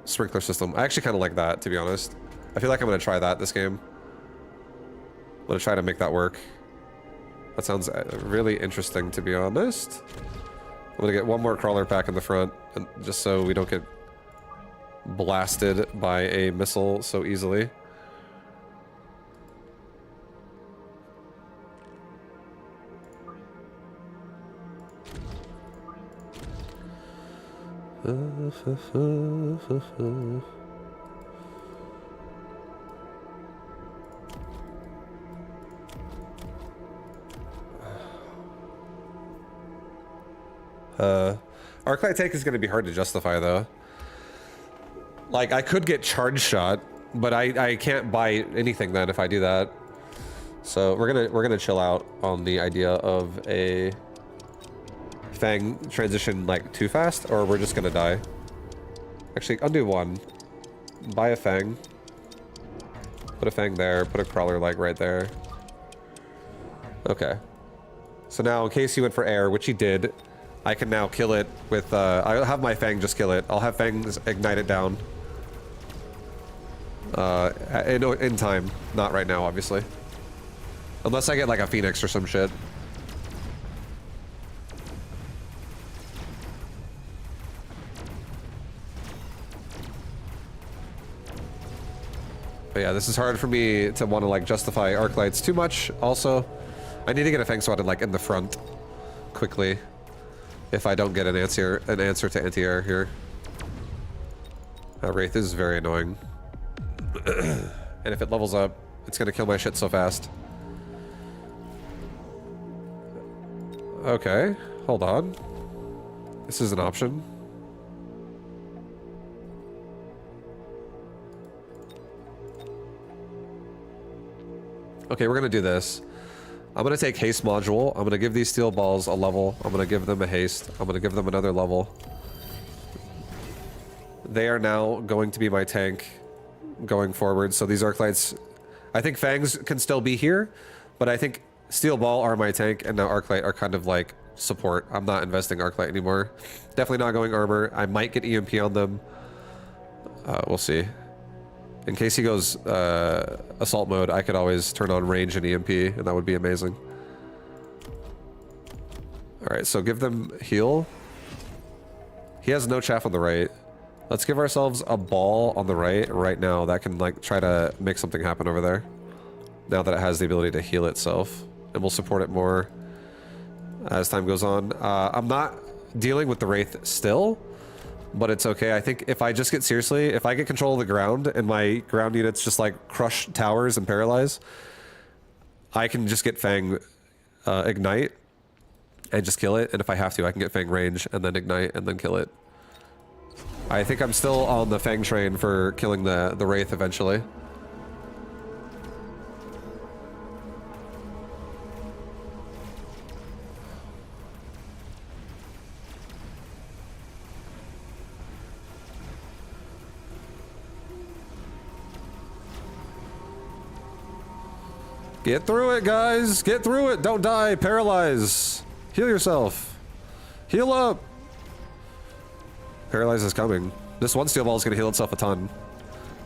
Speaker 1: sprinkler system. I actually kind of like that, to be honest. I feel like I'm going to try that this game. I'm going to try to make that work. That sounds really interesting, to be honest. I'm gonna get one more crawler pack in the front, and just so we don't get blasted by a missile so easily. Arclight tank is going to be hard to justify though. Like I could get charge shot, but I can't buy anything then if I do that. So we're gonna chill out on the idea of a Fang transition like too fast, or we're just gonna die. Actually, undo one. Buy a Fang. Put a Fang there. Put a crawler like right there. Okay. So now in case he went for air, which he did, I can now kill it with, I'll have my Fang just kill it. I'll have Fangs ignite it down. In time. Not right now, obviously. Unless I get like a Phoenix or some shit. But yeah, this is hard for me to want to like justify arc lights too much. Also, I need to get a Fang swatted like in the front quickly. If I don't get an answer to anti-air here. Wraith is very annoying. And if it levels up, it's gonna kill my shit so fast. Okay, hold on. This is an option. Okay, we're gonna do this. I'm gonna take haste module. I'm gonna give these steel balls a level. I'm gonna give them a haste. I'm gonna give them another level. They are now going to be my tank going forward. So these arc lights, I think Fangs can still be here, but I think steel ball are my tank, and now arc light are kind of like support. I'm not investing arc light anymore. Definitely not going armor. I might get EMP on them. We'll see. In case he goes assault mode, I could always turn on range and EMP, and that would be amazing. Alright, so give them heal. He has no chaff on the right. Let's give ourselves a ball on the right now that can like try to make something happen over there. Now that it has the ability to heal itself. And we'll support it more as time goes on. I'm not dealing with the Wraith still, but it's okay. I think if I just get seriously, if I get control of the ground and my ground units just like crush towers and paralyze, I can just get Fang ignite and just kill it. And if I have to, I can get Fang range and then ignite and then kill it. I think I'm still on the Fang train for killing the Wraith eventually. Get through it, guys! Get through it! Don't die! Paralyze! Heal yourself! Heal up! Paralyze is coming. This one steel ball is going to heal itself a ton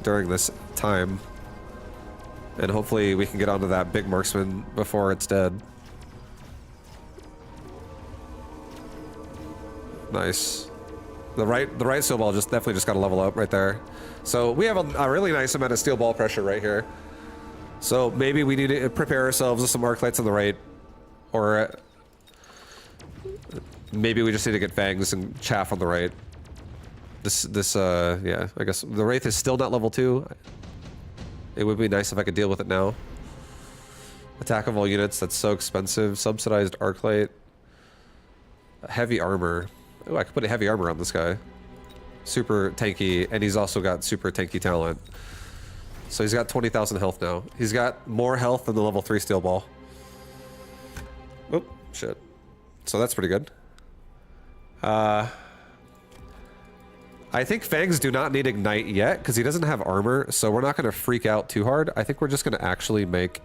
Speaker 1: during this time. And hopefully we can get onto that big marksman before it's dead. Nice. The right steel ball definitely just got to level up right there. So we have a really nice amount of steel ball pressure right here. So maybe we need to prepare ourselves with some arc lights on the right, or maybe we just need to get Fangs and chaff on the right. Yeah, I guess the Wraith is still not level 2. It would be nice if I could deal with it now. Attack of all units, that's so expensive. Subsidized arc light. Heavy armor. Oh, I could put a heavy armor on this guy. Super tanky, and he's also got super tanky talent. So he's got 20,000 health now. He's got more health than the level 3 steel ball. Oh, shit. So that's pretty good. I think Fangs do not need Ignite yet, because he doesn't have armor, so we're not going to freak out too hard. I think we're just going to actually make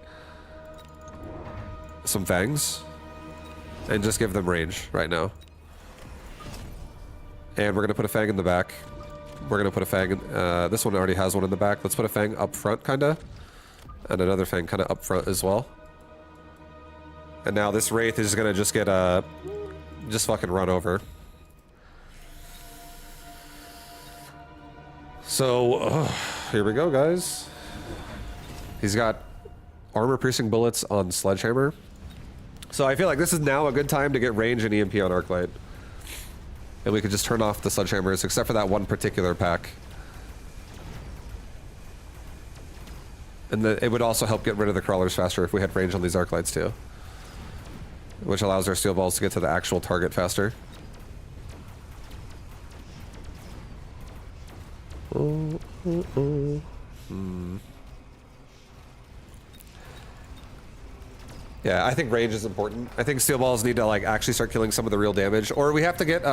Speaker 1: some Fangs and just give them range right now. And we're going to put a Fang in the back. We're going to put a Fang in... this one already has one in the back. Let's put a Fang up front, kind of. And another Fang kind of up front as well. And now this Wraith is going to just get just fucking run over. So, here we go, guys. He's got armor-piercing bullets on Sledgehammer. So I feel like this is now a good time to get range and EMP on Arclight. And we could just turn off the Sledgehammers, except for that one particular pack. And it would also help get rid of the crawlers faster if we had range on these Arclights too. Which allows our steel balls to get to the actual target faster. Yeah, I think range is important. I think steel balls need to like actually start killing some of the real damage, or we have to get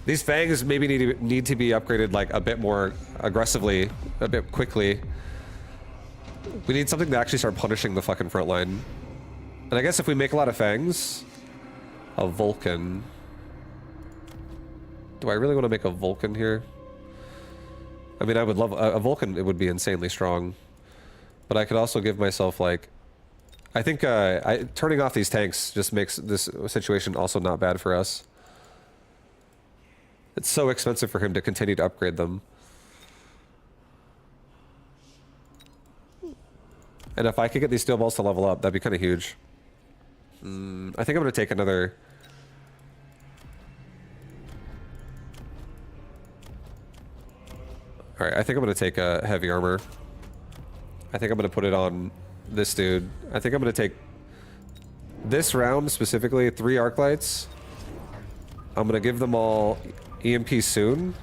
Speaker 1: these fangs maybe need to be upgraded like a bit more aggressively, a bit quickly. We need something to actually start punishing the fucking front line. And I guess if we make a lot of fangs, a Vulcan. Do I really want to make a Vulcan here? I mean, I would love a Vulcan. It would be insanely strong, but I could also give myself like. I think turning off these tanks just makes this situation also not bad for us. It's so expensive for him to continue to upgrade them. And if I could get these steel balls to level up, that'd be kind of huge. I think I'm going to take another... Alright, I think I'm going to take a heavy armor. I think I'm going to put it on this dude. I think I'm going to take this round specifically 3 arc lights. I'm going to give them all EMP soon.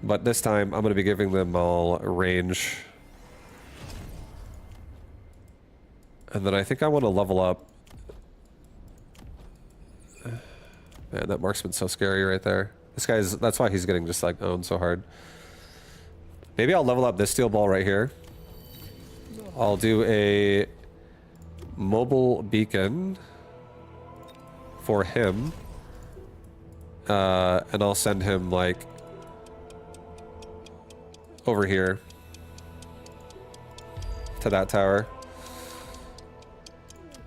Speaker 1: But this time I'm going to be giving them all range. And then I think I want to level up. Man, that marksman's so scary right there. This guy's, that's why he's getting just like owned so hard. Maybe I'll level up this steel ball right here. I'll do a mobile beacon for him. And I'll send him like over here to that tower.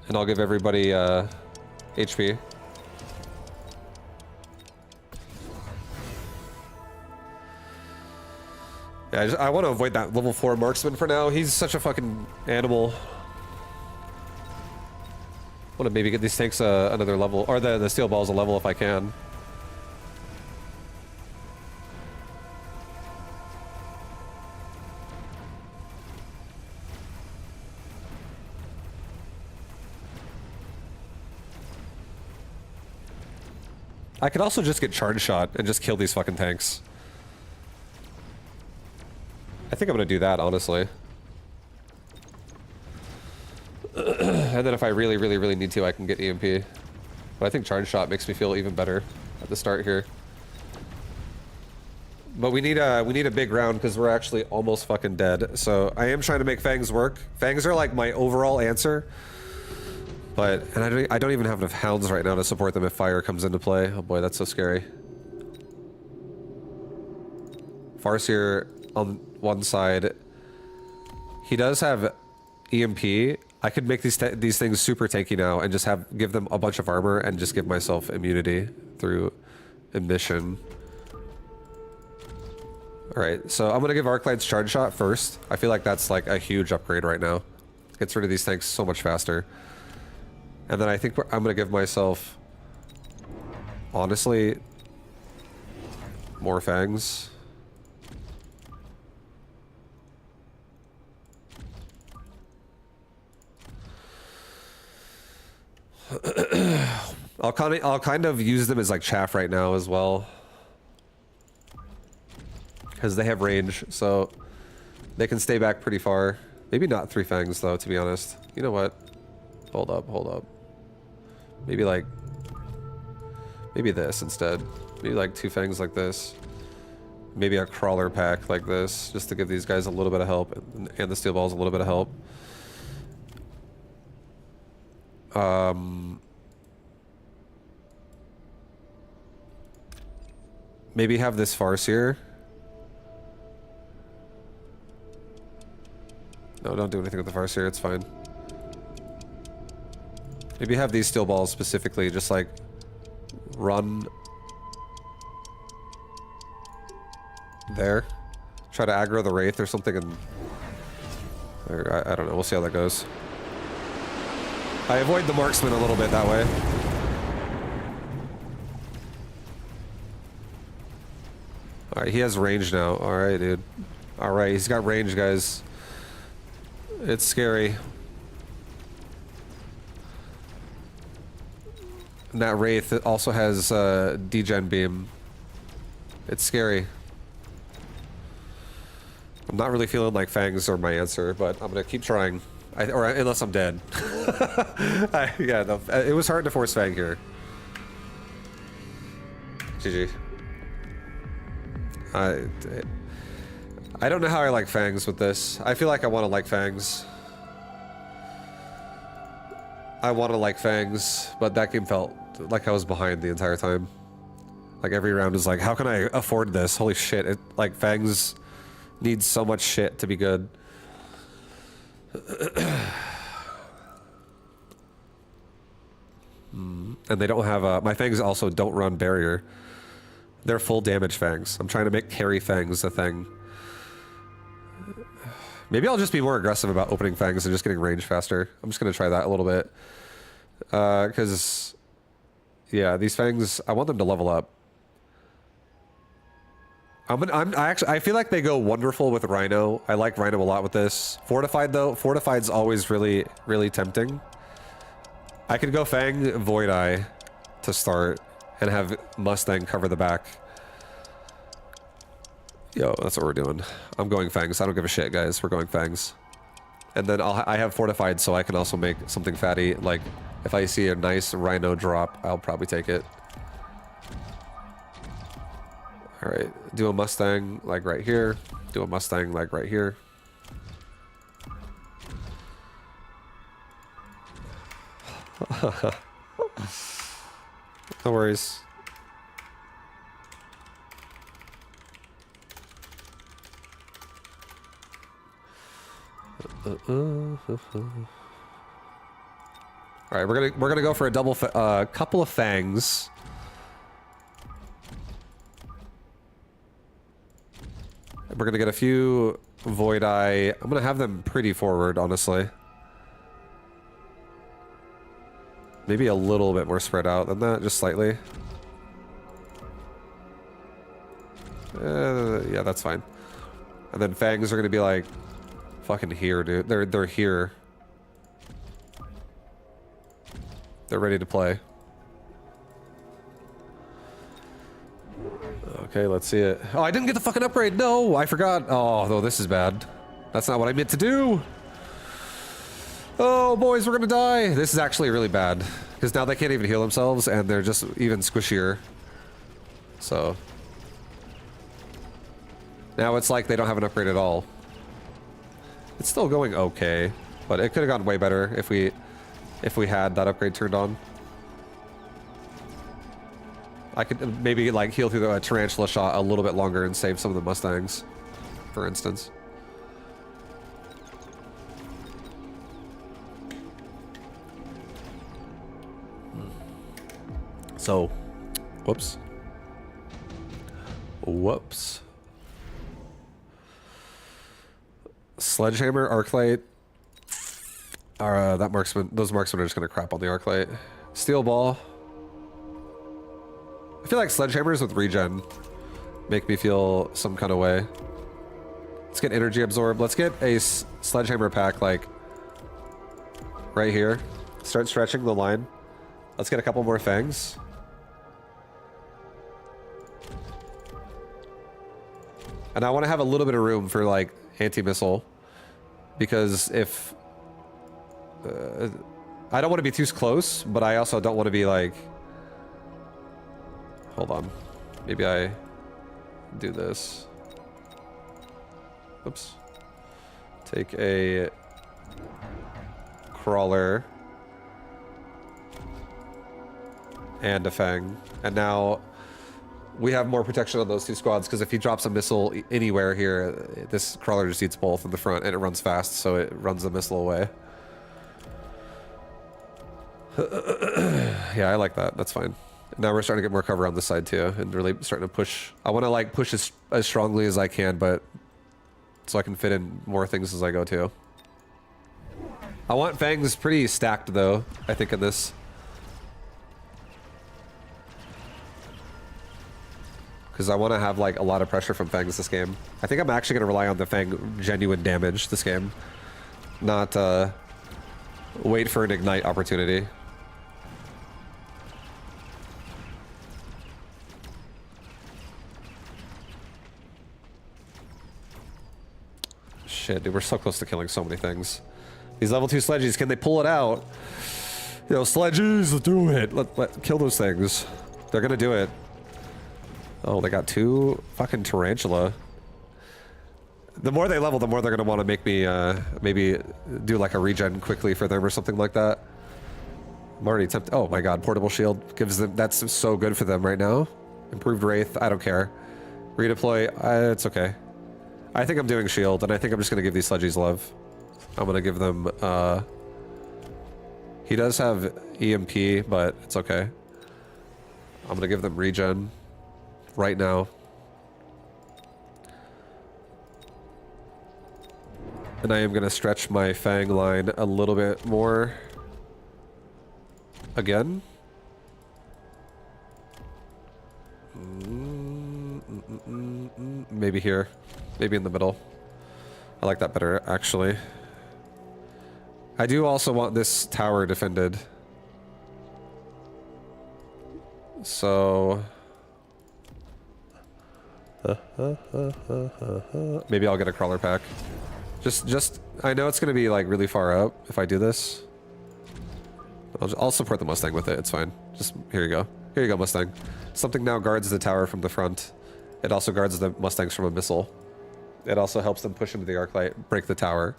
Speaker 1: And I'll give everybody HP. Yeah, I want to avoid that level 4 marksman for now. He's such a fucking animal. I want to maybe get these tanks another level, or the steel balls a level if I can. I could also just get charge shot and just kill these fucking tanks. I think I'm gonna do that, honestly. And then if I really, really, really need to, I can get EMP. But I think charge shot makes me feel even better at the start here. But we need a big round because we're actually almost fucking dead. So I am trying to make fangs work. Fangs are like my overall answer. But, and I don't even have enough hounds right now to support them if fire comes into play. Oh boy, that's so scary. Farseer on one side. He does have EMP. I could make these things super tanky now and just give them a bunch of armor and just give myself immunity through emission. Alright, so I'm gonna give Arclight's charge shot first. I feel like that's like a huge upgrade right now. Gets rid of these tanks so much faster. And then I think I'm gonna give myself, honestly, more fangs. I'll kind of use them as like chaff right now as well, because they have range, so they can stay back pretty far. Maybe not 3 fangs though, to be honest. You know what? Hold up. Maybe this instead. Maybe like 2 fangs like this. Maybe a crawler pack like this, just to give these guys a little bit of help, and the steel balls a little bit of help. Maybe have this Farseer. No, don't do anything with the Farseer, it's fine. Maybe have these steel balls specifically just like run there. Try to aggro the Wraith or something, and or I don't know. We'll see how that goes. I avoid the marksman a little bit that way. Alright, he has range now. Alright, dude. Alright, he's got range, guys. It's scary. And that Wraith also has degen beam. It's scary. I'm not really feeling like fangs are my answer, but I'm gonna keep trying. Or unless I'm dead. Yeah, no, it was hard to force fang here. GG. I don't know how I like fangs with this. I feel like I want to like fangs. I want to like fangs, but that game felt like I was behind the entire time. Like every round is like, how can I afford this? Holy shit! Like fangs needs so much shit to be good. And they don't have my fangs also don't run barrier. They're full damage fangs. I'm trying to make carry fangs a thing. Maybe I'll just be more aggressive about opening fangs and just getting range faster. I'm just gonna try that a little bit. Because yeah, these fangs, I want them to level up. I feel like they go wonderful with Rhino. I like Rhino a lot with this. Fortified though, Fortified's always really, really tempting. I could go Fang Void Eye to start and have Mustang cover the back. Yo, that's what we're doing. I'm going Fangs. I don't give a shit, guys. We're going Fangs. And then I have Fortified, so I can also make something fatty. Like, if I see a nice Rhino drop, I'll probably take it. Alright, do a Mustang, like right here. Do a Mustang, like right here. No worries. All right, we're gonna go for a double, couple of fangs. We're gonna get a few Void Eye. I'm gonna have them pretty forward, honestly. Maybe a little bit more spread out than that, just slightly. Yeah, that's fine. And then fangs are gonna be like fucking here, dude. They're here. They're ready to play. Okay, let's see it. Oh, I didn't get the fucking upgrade. No, I forgot. Oh, no, this is bad. That's not what I meant to do. Oh, boys, we're gonna die. This is actually really bad. Because now they can't even heal themselves, and they're just even squishier. So. Now it's like they don't have an upgrade at all. It's still going okay, but it could have gone way better if we had that upgrade turned on. I could maybe like heal through the tarantula shot a little bit longer and save some of the Mustangs, for instance. So, whoops. Whoops. Sledgehammer, Arclight. That marksman, those marksmen are just gonna crap on the Arclight. Steel Ball. I feel like sledgehammers with regen make me feel some kind of way. Let's get energy absorb. Let's get a sledgehammer pack like right here. Start stretching the line. Let's get a couple more fangs. And I want to have a little bit of room for like anti-missile, because if I don't want to be too close, but I also don't want to be like, hold on, maybe I do this. Oops. Take a crawler and a fang, and now we have more protection on those two squads, because if he drops a missile anywhere here, this crawler just eats both in the front, and it runs fast, so it runs the missile away. Yeah, I like that. That's fine. Now we're starting to get more cover on this side too, and really starting to push. I want to like push as strongly as I can, but so I can fit in more things as I go too. I want Fangs pretty stacked though, I think, in this. Because I want to have like a lot of pressure from Fangs this game. I think I'm actually going to rely on the Fang genuine damage this game. Not wait for an ignite opportunity. Shit, dude, we're so close to killing so many things. These level 2 sledgies, can they pull it out? Yo, sledgies, let's do it. Let kill those things. They're gonna do it. Oh, they got 2 fucking tarantula. The more they level, the more they're gonna want to make me maybe do like a regen quickly for them or something like that. I'm already tempted. Oh my god, portable shield gives them. That's so good for them right now. Improved wraith. I don't care. Redeploy. It's okay. I think I'm doing shield, and I think I'm just gonna give these sledgies love. I'm gonna give them. He does have EMP, but it's okay. I'm gonna give them regen right now. And I am gonna stretch my Fang line a little bit more. Again. Maybe here. Maybe in the middle. I like that better, actually. I do also want this tower defended. So... maybe I'll get a crawler pack. Just, I know it's gonna be like really far up if I do this. I'll support the Mustang with it, it's fine. Just, here you go. Here you go, Mustang. Something now guards the tower from the front. It also guards the Mustangs from a missile. It also helps them push into the arc light, break the tower.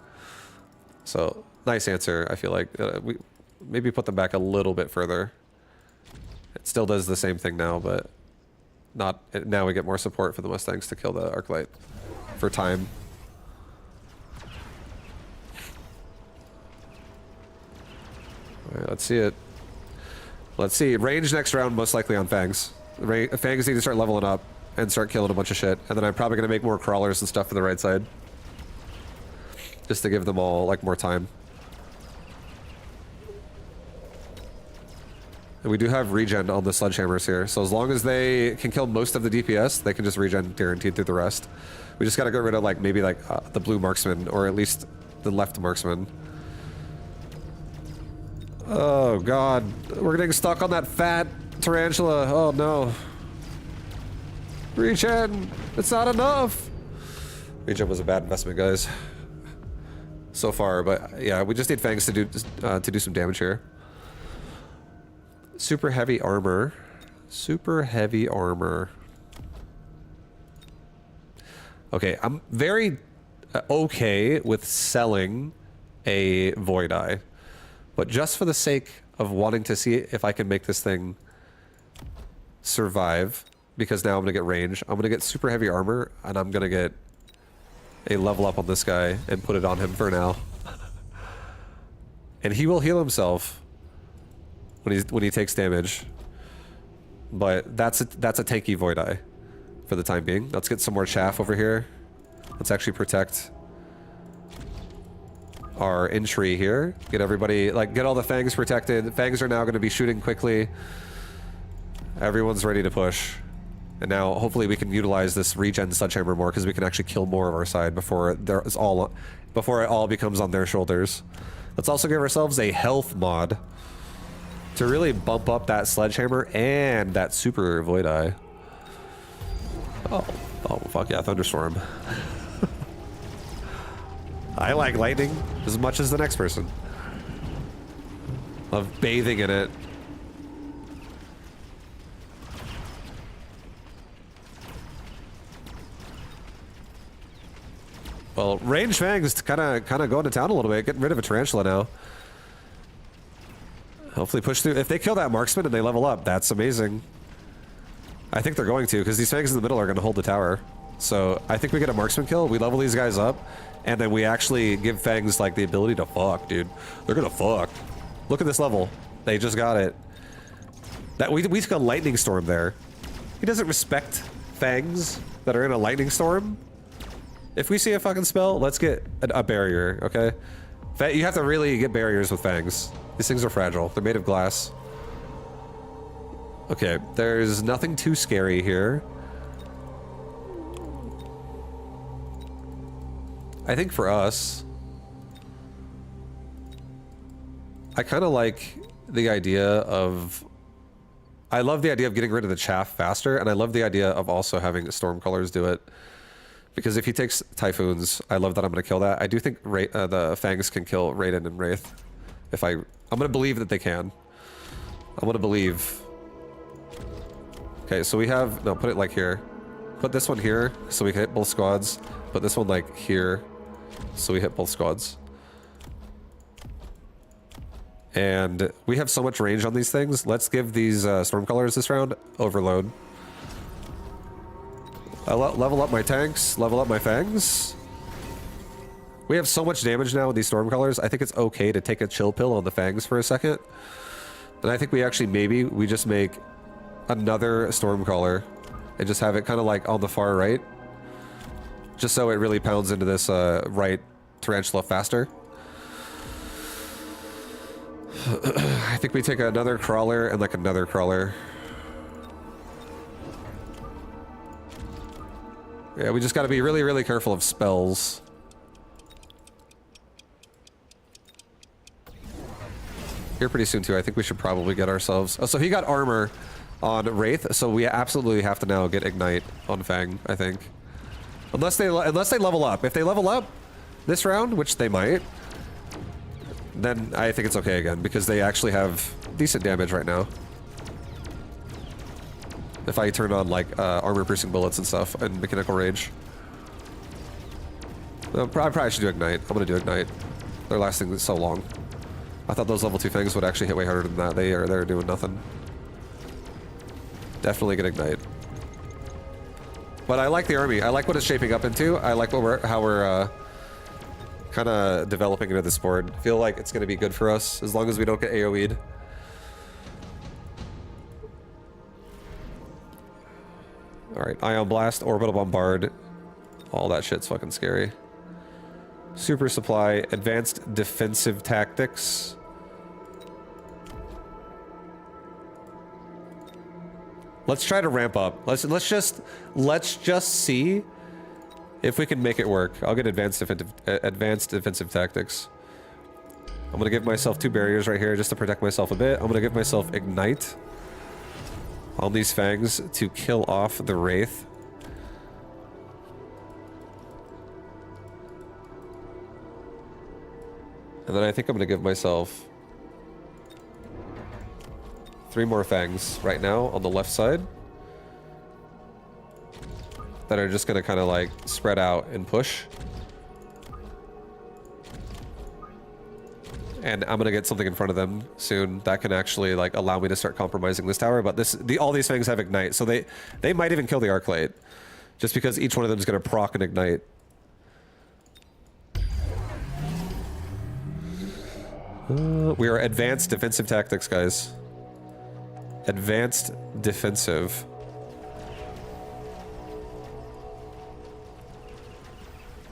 Speaker 1: So, nice answer, I feel like. We maybe put them back a little bit further. It still does the same thing now, but not now we get more support for the Mustangs to kill the arc light for time. Alright, let's see it. Let's see. Range next round, most likely on Fangs. Fangs need to start leveling up and start killing a bunch of shit. And then I'm probably going to make more crawlers and stuff for the right side. Just to give them all, like, more time. And we do have regen on the sledgehammers here. So as long as they can kill most of the DPS, they can just regen guaranteed through the rest. We just got to get rid of, like, maybe, like, the blue marksman. Or at least the left marksman. Oh, God. We're getting stuck on that fat tarantula. Oh, no. Regen! It's not enough! Regen was a bad investment, guys. So far, but yeah, we just need Fangs to do some damage here. Super heavy armor. Super heavy armor. Okay, I'm very okay with selling a Void Eye. But just for the sake of wanting to see if I can make this thing survive, because now I'm gonna get range, I'm gonna get super heavy armor, and I'm gonna get a level up on this guy and put it on him for now. And he will heal himself when he takes damage. But that's a tanky Void Eye for the time being. Let's get some more chaff over here. Let's actually protect our entry here. Get everybody, like, get all the Fangs protected. Fangs are now going to be shooting quickly. Everyone's ready to push. And now, hopefully, we can utilize this regen sledgehammer more because we can actually kill more of our side before it all becomes on their shoulders. Let's also give ourselves a health mod to really bump up that sledgehammer and that super Void Eye. Oh, fuck yeah, thunderstorm. I like lightning as much as the next person. Love bathing in it. Well, range Fangs kind of going to town a little bit, getting rid of a tarantula now. Hopefully push through. If they kill that marksman and they level up, that's amazing. I think they're going to, because these Fangs in the middle are going to hold the tower. So I think we get a marksman kill, we level these guys up, and then we actually give Fangs, like, the ability to fuck, dude. They're gonna fuck. Look at this level. They just got it. That we took a lightning storm there. He doesn't respect fangs that are in a lightning storm. If we see a fucking spell, let's get a barrier, okay? You have to really get barriers with fangs. These things are fragile. They're made of glass. Okay, there's nothing too scary here. I think for us, I kind of like the idea of... I love the idea of getting rid of the chaff faster, and I love the idea of also having Stormcallers do it. Because if he takes Typhoons, I love that I'm going to kill that. I do think the Fangs can kill Raiden and Wraith. I'm going to believe that they can. I'm going to believe. Okay, so we have... No, put it like here. Put this one here, so we can hit both squads. Put this one like here, so we hit both squads. And we have so much range on these things. Let's give these Stormcallers this round overload. Level up my tanks, level up my fangs. We have so much damage now with these Stormcallers. I think it's okay to take a chill pill on the fangs for a second. And I think we actually we just make another Stormcaller and just have it kind of like on the far right. Just so it really pounds into this right Tarantula faster. I think we take another Crawler and like another Crawler. Yeah, we just got to be really, really careful of spells. Here pretty soon too. I think we should probably get ourselves... Oh, so he got armor on Wraith, so we absolutely have to now get Ignite on Fang, I think. Unless they level up. If they level up this round, which they might, then I think it's okay again, because they actually have decent damage right now. If I turn on like armor-piercing bullets and stuff and mechanical rage. I probably should do Ignite. I'm gonna do Ignite. They're lasting so long. I thought those level 2 things would actually hit way harder than that. They're doing nothing. Definitely get Ignite. But I like the army. I like what it's shaping up into. I like how we're kind of developing into this board. I feel like it's going to be good for us as long as we don't get AoE'd. Alright, Ion Blast, Orbital Bombard. All that shit's fucking scary. Super Supply, Advanced Defensive Tactics. Let's try to ramp up. Let's just see if we can make it work. I'll get Advanced Defensive Tactics. I'm gonna give myself 2 barriers right here just to protect myself a bit. I'm gonna give myself Ignite on these fangs to kill off the Wraith. And then I think I'm gonna give myself 3 more fangs right now on the left side that are just gonna kind of like spread out and push. And I'm gonna get something in front of them soon that can actually like allow me to start compromising this tower. But all these fangs have Ignite, so they might even kill the Arclight, just because each one of them is gonna proc and Ignite. We are Advanced Defensive Tactics, guys. Advanced Defensive.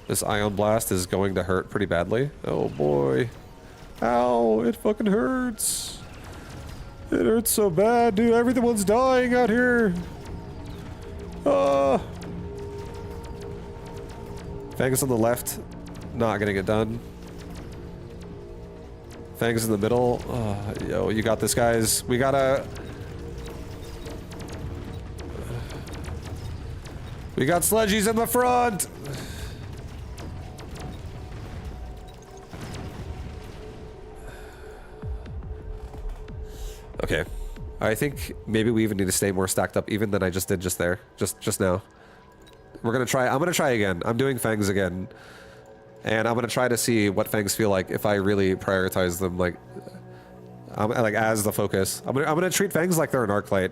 Speaker 1: This Ion Blast is going to hurt pretty badly. Oh boy. Ow, it fucking hurts. It hurts so bad, dude. Everyone's dying out here. Fangs on the left, not getting it done. Fangs in the middle. Yo, you got this, guys. We got sledgies in the front. Okay. I think maybe we even need to stay more stacked up even than I just did just there. Just now. I'm gonna try again. I'm doing fangs again. And I'm gonna try to see what fangs feel like if I really prioritize them like as the focus. I'm gonna treat fangs like they're an Arclight.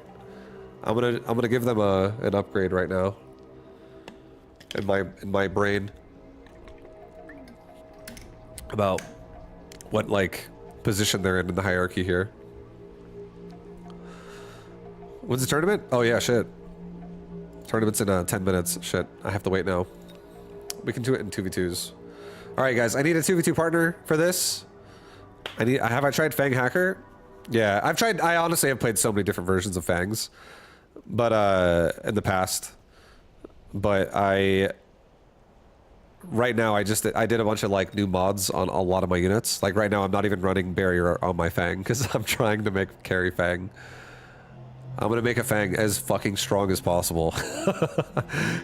Speaker 1: I'm gonna give them an upgrade right now. In my brain. About what like position they're in the hierarchy here. When's the tournament? Oh yeah, shit. Tournament's in 10 minutes. Shit, I have to wait now. We can do it in 2v2s. All right, guys, I need a 2v2 partner for this. Have I tried Fang Hacker? Yeah, I honestly have played so many different versions of Fangs, but in the past. But right now I did a bunch of like new mods on a lot of my units. Like right now I'm not even running barrier on my Fang because I'm trying to make carry Fang. I'm gonna make a Fang as fucking strong as possible.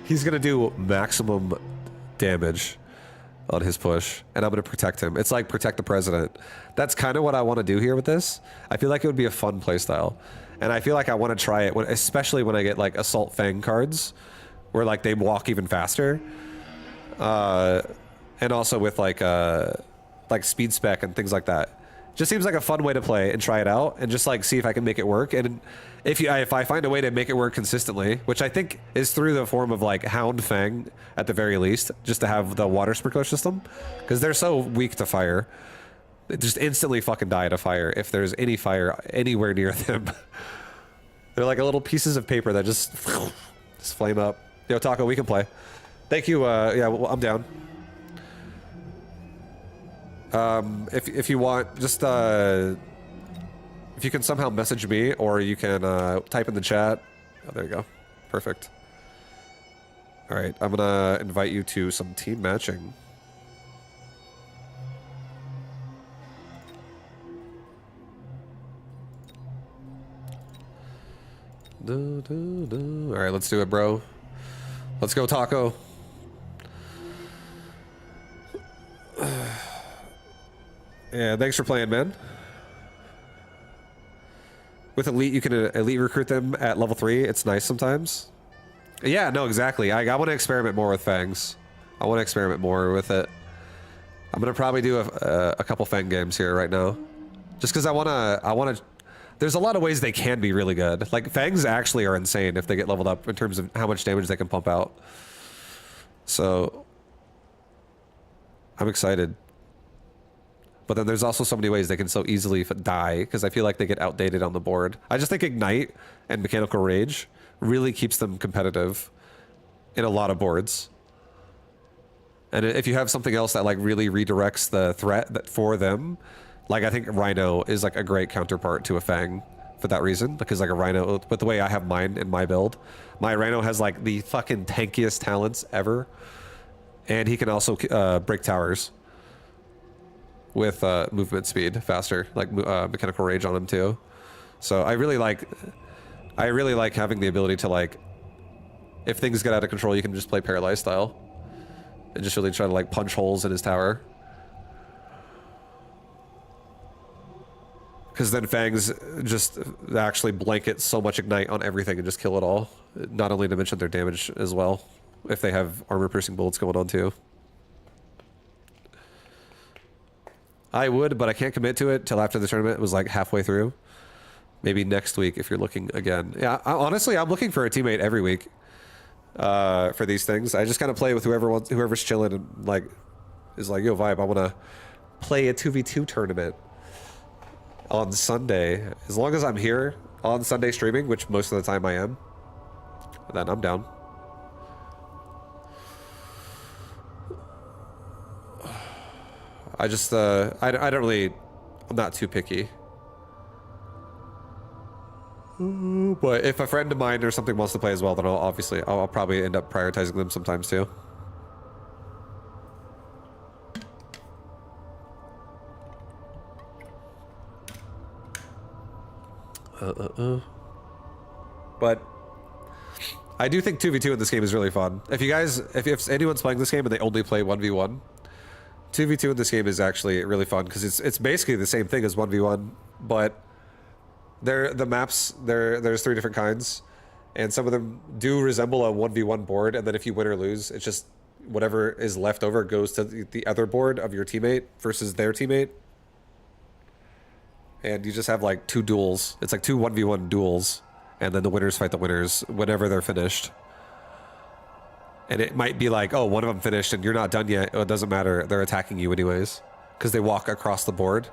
Speaker 1: He's gonna do maximum damage on his push, and I'm gonna protect him. It's like protect the president. That's kind of what I want to do here with this. I feel like it would be a fun playstyle, and I feel like I want to try it, especially when I get like Assault Fang cards, where like they walk even faster, and also with like speed spec and things like that. Just seems like a fun way to play and try it out, and just like see if I can make it work. And if I find a way to make it work consistently, which I think is through the form of like Hound Fang at the very least, just to have the water sprinkler system, because they're so weak to fire. They just instantly fucking die to fire if there's any fire anywhere near them. They're like little pieces of paper that just flame up. Yo, Taco, we can play. Thank you. Yeah, well, I'm down. If you want, just if you can somehow message me, or you can type in the chat. Oh, there you go. Perfect. All right, I'm gonna invite you to some team matching. All right, let's do it, bro. Let's go, Taco. Yeah, thanks for playing, man. With Elite, you can Elite recruit them at level 3. It's nice sometimes. Yeah, no, exactly. I want to experiment more with Fangs. I want to experiment more with it. I'm going to probably do a couple Fang games here right now. Just because I want to... There's a lot of ways they can be really good. Like, Fangs actually are insane if they get leveled up in terms of how much damage they can pump out. So... I'm excited. But then there's also so many ways they can so easily die, because I feel like they get outdated on the board. I just think Ignite and Mechanical Rage really keeps them competitive in a lot of boards. And if you have something else that like really redirects the threat for them, like I think Rhino is like a great counterpart to a Fang for that reason, because like a Rhino, with the way I have mine in my build, my Rhino has like the fucking tankiest talents ever. And he can also break towers with movement speed faster, like Mechanical Rage on him too. So I really like having the ability to, like, if things get out of control, you can just play Paralyzed style and just really try to like punch holes in his tower. Because then Fangs just actually blanket so much Ignite on everything and just kill it all. Not only to mention their damage as well, if they have armor-piercing bullets going on too. I would, but I can't commit to it till after the tournament was like halfway through. Maybe next week if you're looking again. Yeah, honestly, I'm looking for a teammate every week for these things. I just kind of play with whoever's chilling and like is like, yo, Vibe, I want to play a 2v2 tournament on Sunday. As long as I'm here on Sunday streaming, which most of the time I am, then I'm down. I just, I don't really, I'm not too picky. But if a friend of mine or something wants to play as well, then I'll probably end up prioritizing them sometimes too. But I do think 2v2 in this game is really fun. If you guys, if anyone's playing this game and they only play 1v1, 2v2 in this game is actually really fun because it's basically the same thing as 1v1, but the maps, there's 3 different kinds, and some of them do resemble a 1v1 board, and then if you win or lose, it's just whatever is left over goes to the other board of your teammate versus their teammate. And you just have like 2 duels. It's like 2 1v1 duels, and then the winners fight the winners whenever they're finished. And it might be like, oh, one of them finished and you're not done yet. Oh, it doesn't matter. They're attacking you anyways because they walk across the board.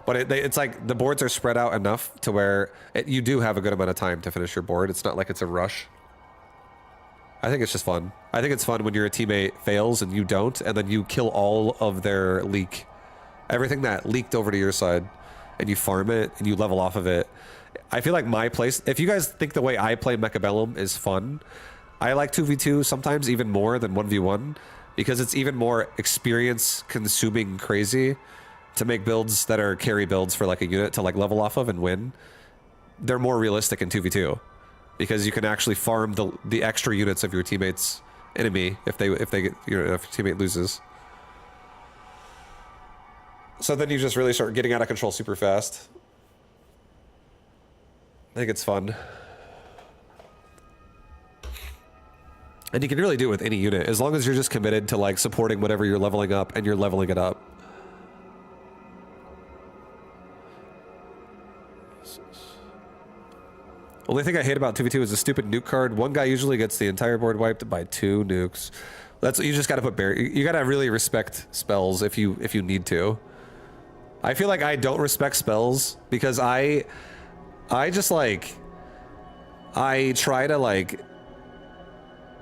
Speaker 1: But it's like the boards are spread out enough to where you do have a good amount of time to finish your board. It's not like it's a rush. I think it's just fun. I think it's fun when your teammate fails and you don't, and then you kill all of their leak. Everything that leaked over to your side, and you farm it, and you level off of it. I feel like my place, if you guys think the way I play Mechabellum is fun, I like 2v2 sometimes even more than 1v1, because it's even more experience consuming crazy to make builds that are carry builds for like a unit to like level off of and win. They're more realistic in 2v2. Because you can actually farm the extra units of your teammate's enemy if if your teammate loses. So then you just really start getting out of control super fast. I think it's fun. And you can really do it with any unit as long as you're just committed to like supporting whatever you're leveling up and you're leveling it up. Only thing I hate about 2v2 is the stupid nuke card. One guy usually gets the entire board wiped by 2 nukes. That's you just got to put barrier. You got to really respect spells if you need to. I feel like I don't respect spells because I just like I try to like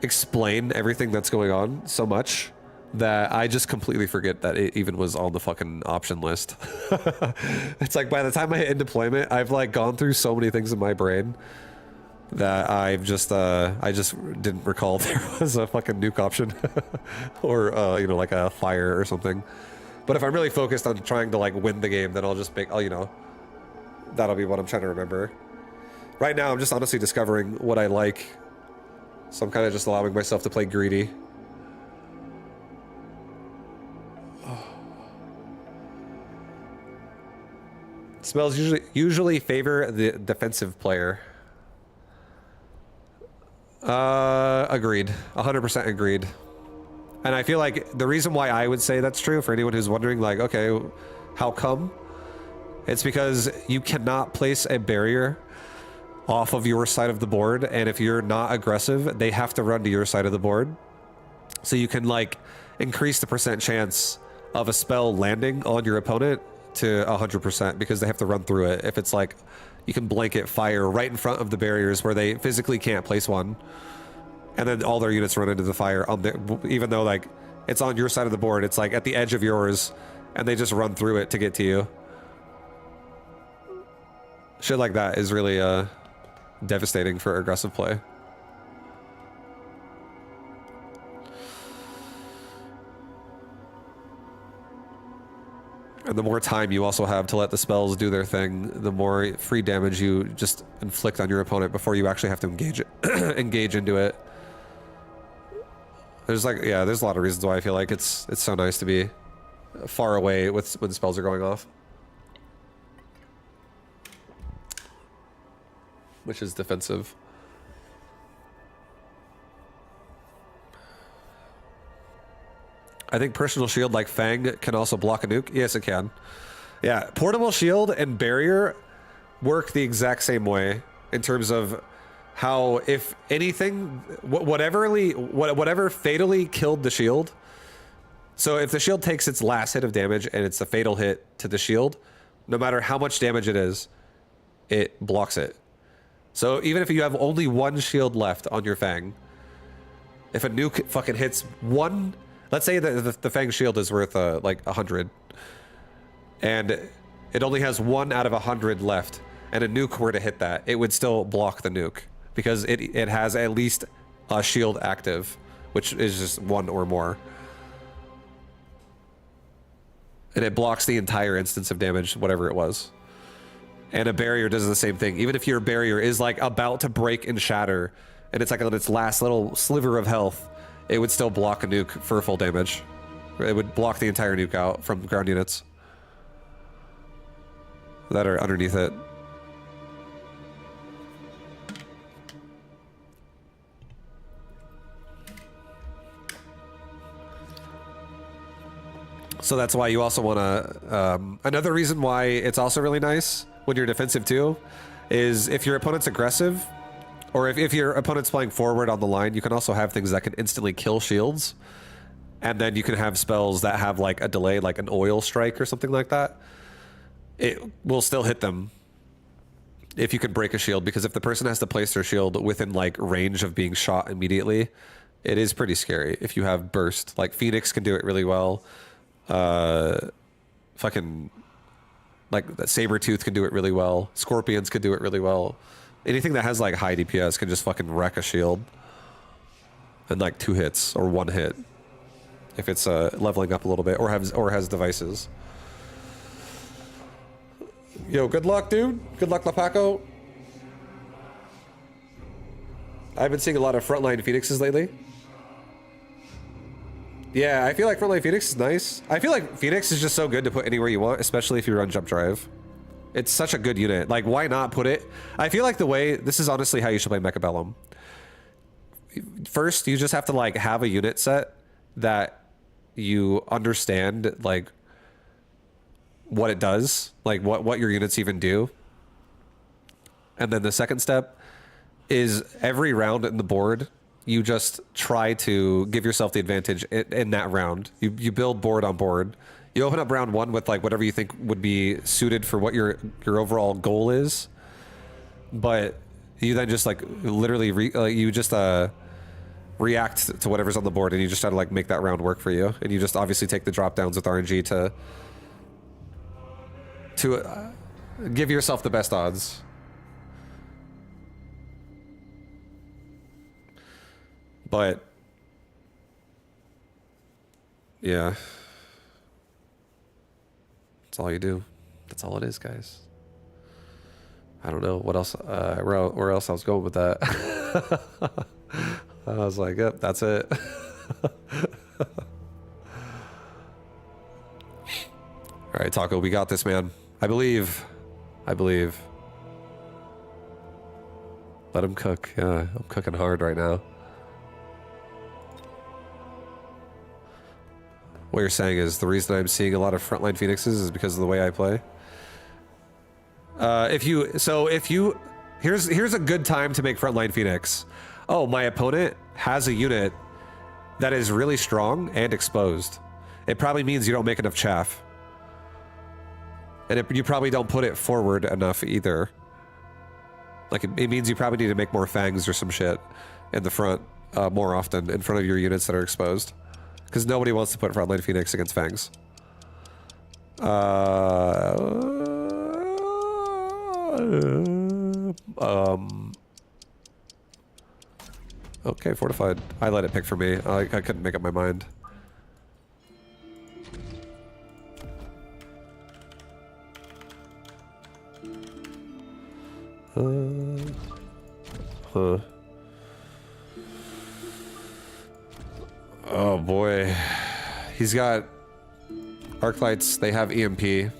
Speaker 1: explain everything that's going on so much that I just completely forget that it even was on the fucking option list. It's like by the time I hit in deployment, I've like gone through so many things in my brain that I've just I just didn't recall there was a fucking nuke option or you know, like a fire or something. But if I'm really focused on trying to like win the game, then I'll just make, you know, that'll be what I'm trying to remember. Right now, I'm just honestly discovering what I like. So I'm kind of just allowing myself to play greedy. Spells usually favor the defensive player. Agreed. 100% agreed. And I feel like the reason why I would say that's true for anyone who's wondering, like, okay, how come? It's because you cannot place a barrier off of your side of the board, and if you're not aggressive, they have to run to your side of the board. So you can like increase the percent chance of a spell landing on your opponent to 100% because they have to run through it. If it's like you can blanket fire right in front of the barriers where they physically can't place one, and then all their units run into the fire on the, even though like it's on your side of the board, it's like at the edge of yours, and they just run through it to get to you. Shit like that is really devastating for aggressive play. And the more time you also have to let the spells do their thing, the more free damage you just inflict on your opponent before you actually have to engage into it. There's like, yeah, there's a lot of reasons why I feel like it's so nice to be far away when spells are going off. Which is defensive. I think personal shield like Fang can also block a nuke. Yes, it can. Yeah, portable shield and barrier work the exact same way in terms of how, if anything, whatever fatally killed the shield. So if the shield takes its last hit of damage and it's a fatal hit to the shield, no matter how much damage it is, it blocks it. So even if you have only one shield left on your Fang, if a nuke fucking hits one, let's say that the Fang shield is worth like 100, and it only has 1 out of 100 left, and a nuke were to hit that, it would still block the nuke because it has at least a shield active, which is just 1 or more. And it blocks the entire instance of damage, whatever it was. And a barrier does the same thing. Even if your barrier is like about to break and shatter, and it's like on its last little sliver of health, it would still block a nuke for full damage. It would block the entire nuke out from ground units that are underneath it. So that's why you also want to... another reason why it's also really nice when you're defensive too, is if your opponent's aggressive, or if your opponent's playing forward on the line, you can also have things that can instantly kill shields. And then you can have spells that have like a delay, like an oil strike or something like that. it will still hit them if you can break a shield, because if the person has to place their shield within like range of being shot immediately, it is pretty scary. If you have burst, like Phoenix can do it really well. Fucking like Sabretooth can do it really well. Scorpions could do it really well. Anything that has like high DPS can just fucking wreck a shield in like 2 hits or 1 hit if it's leveling up a little bit or has devices. Yo, good luck, dude. Good luck, Lapaco. I've been seeing a lot of frontline Phoenixes lately. Yeah, I feel like frontline Phoenix is nice. I feel like Phoenix is just so good to put anywhere you want, especially if you run jump drive. It's such a good unit. Like, why not put it? I feel like this is honestly how you should play Mechabellum. First, you just have to like have a unit set that you understand, like what it does, like what your units even do. And then the second step is every round in the board, you just try to give yourself the advantage in that round. You build board on board. You open up round 1 with like whatever you think would be suited for what your overall goal is. But you then just like literally react to whatever's on the board, and you just try to like make that round work for you. And you just obviously take the drop downs with RNG to give yourself the best odds. But yeah, that's all you do. That's all it is, guys. I don't know what else, where else I was going with that. I was like, yep, that's it. All right, Taco, we got this, man. I believe. Let him cook. Yeah, I'm cooking hard right now. What you're saying is the reason I'm seeing a lot of frontline Phoenixes is because of the way I play. Here's a good time to make frontline Phoenix. Oh, my opponent has a unit that is really strong and exposed. It probably means you don't make enough chaff. And you probably don't put it forward enough either. Like, it means you probably need to make more fangs or some shit in the front more often in front of your units that are exposed. Because nobody wants to put frontline Phoenix against fangs. Okay, fortified. I let it pick for me. I couldn't make up my mind. Huh. Oh boy. He's got arc lights, they have EMP.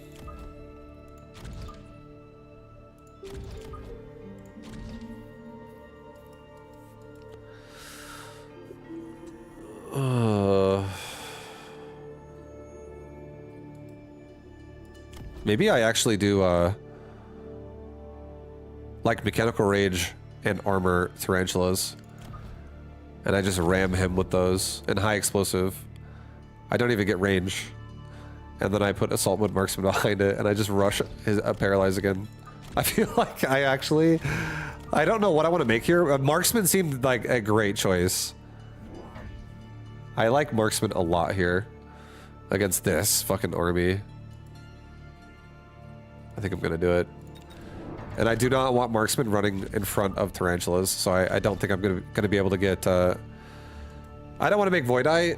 Speaker 1: Maybe I actually do like mechanical rage and armor tarantulas, and I just ram him with those and high explosive. I don't even get range, and then I put assault mode marksman behind it and I just rush his paralyze again. I feel like I don't know what I want to make here. Marksman seemed like a great choice. I like marksman a lot here against this fucking army. I think I'm gonna do it. And I do not want marksman running in front of tarantulas, so I don't think I'm gonna be able to get. I don't want to make Void Eye.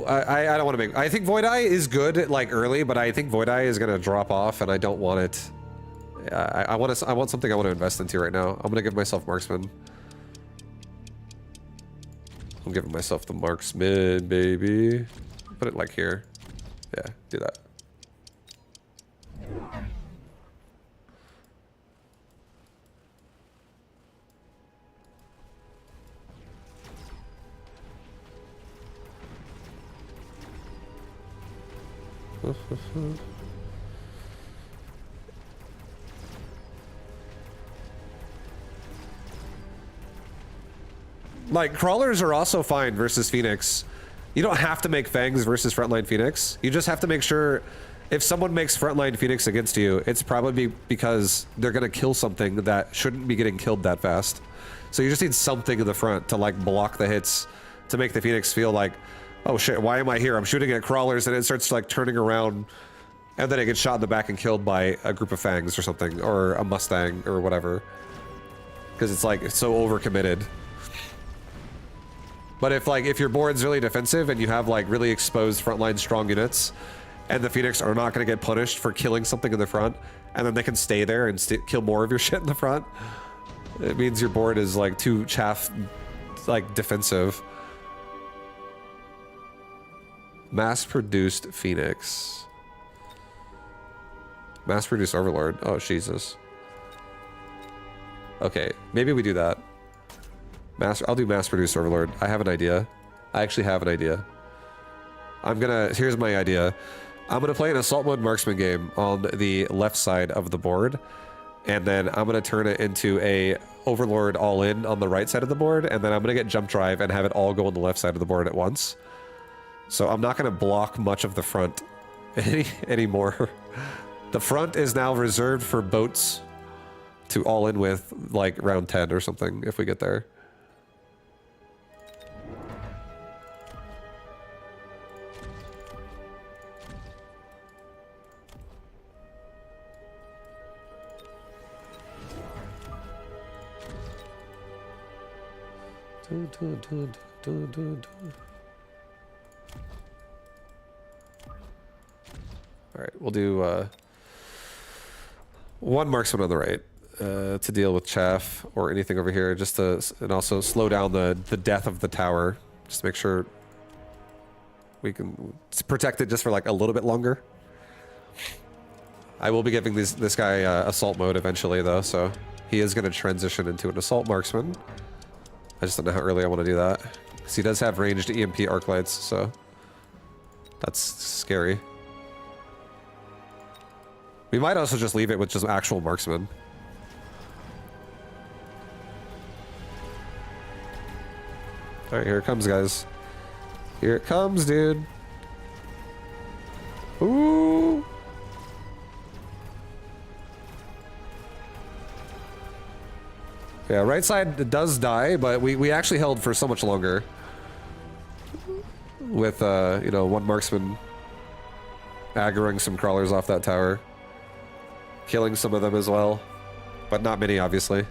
Speaker 1: I don't want to make. I think Void Eye is good like early, but I think Void Eye is gonna drop off, and I don't want it. I want something I want to invest into right now. I'm gonna give myself marksman. I'm giving myself the marksman, baby. Put it like here. Yeah, do that. Like, crawlers are also fine versus Phoenix. You don't have to make fangs versus frontline Phoenix. You just have to make sure if someone makes frontline Phoenix against you, it's probably because they're gonna kill something that shouldn't be getting killed that fast. So you just need something in the front to like block the hits to make the Phoenix feel like, oh shit, why am I here? I'm shooting at crawlers, and it starts like turning around, and then it gets shot in the back and killed by a group of fangs or something, or a Mustang or whatever. Because it's like so overcommitted. But if your board's really defensive and you have like really exposed frontline strong units, and the Phoenix are not going to get punished for killing something in the front, and then they can stay there and kill more of your shit in the front, it means your board is like too like defensive. Mass-produced Phoenix. Mass-produced Overlord. Oh, Jesus. Okay, maybe we do that. I'll do mass-produced Overlord. I have an idea. I actually have an idea. Here's my idea. I'm gonna play an assault mode marksman game on the left side of the board, and then I'm gonna turn it into a Overlord all-in on the right side of the board, and then I'm gonna get jump drive and have it all go on the left side of the board at once. So I'm not gonna block much of the front anymore. The front is now reserved for boats to all in with like round 10 or something if we get there. All right, we'll do one marksman on the right to deal with chaff or anything over here, just to, and also slow down the death of the tower. Just make sure we can protect it just for like a little bit longer. I will be giving this guy assault mode eventually though, so he is going to transition into an assault marksman. I just don't know how early I want to do that, because he does have ranged EMP arc lights, so that's scary. We might also just leave it with just actual marksmen. All right, here it comes, guys. Here it comes, dude. Ooh. Yeah, right side does die, but we actually held for so much longer. With, you know, one marksman aggroing some crawlers off that tower. Killing some of them as well. But not many, obviously.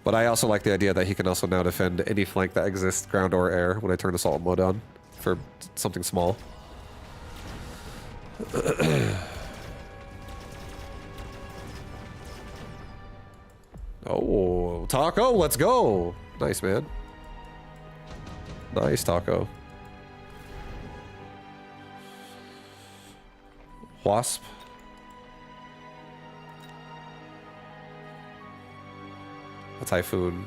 Speaker 1: But I also like the idea that he can also now defend any flank that exists, ground or air, when I turn assault mode on for something small. Oh, Taco, let's go. Nice, man. Nice, Taco. Wasp. A Typhoon.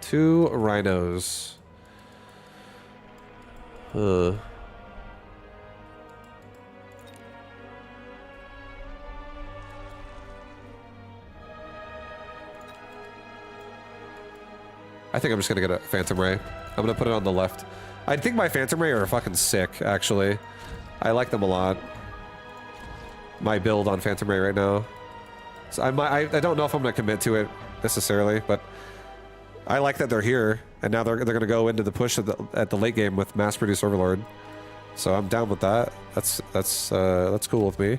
Speaker 1: Two rhinos. I think I'm just gonna get a Phantom Ray. I'm gonna put it on the left. I think my Phantom Ray are fucking sick, actually. I like them a lot. My build on Phantom Ray right now. So I don't know if I'm gonna commit to it necessarily, but I like that they're here, and now they're gonna go into the push at the late game with mass-produced Overlord. So I'm down with that. That's cool with me.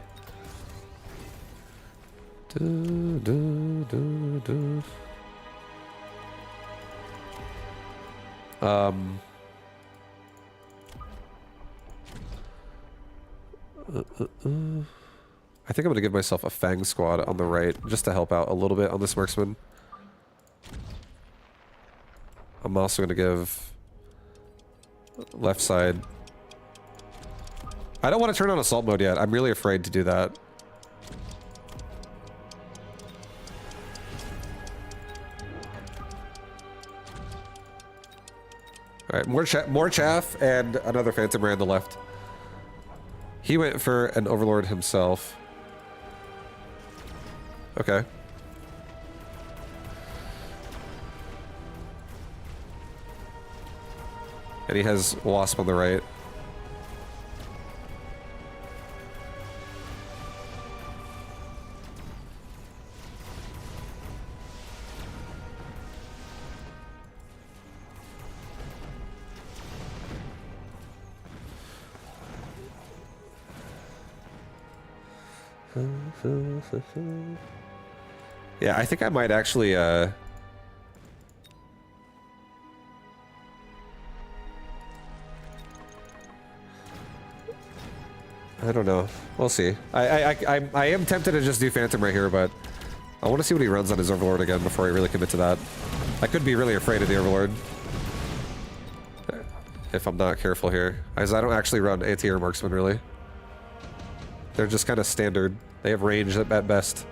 Speaker 1: I think I'm gonna give myself a Fang squad on the right just to help out a little bit on this marksman. I'm also gonna give left side. I don't want to turn on assault mode yet. I'm really afraid to do that. All right, more chaff and another Phantom Ray on the left. He went for an Overlord himself. Okay. And he has Wasp on the right. Yeah, I think I might actually I don't know. We'll see. I am tempted to just do Phantom right here, but I want to see what he runs on his Overlord again before I really commit to that. I could be really afraid of the Overlord if I'm not careful here, as I don't actually run anti-air marksman really. They're just kind of standard. They have range at best.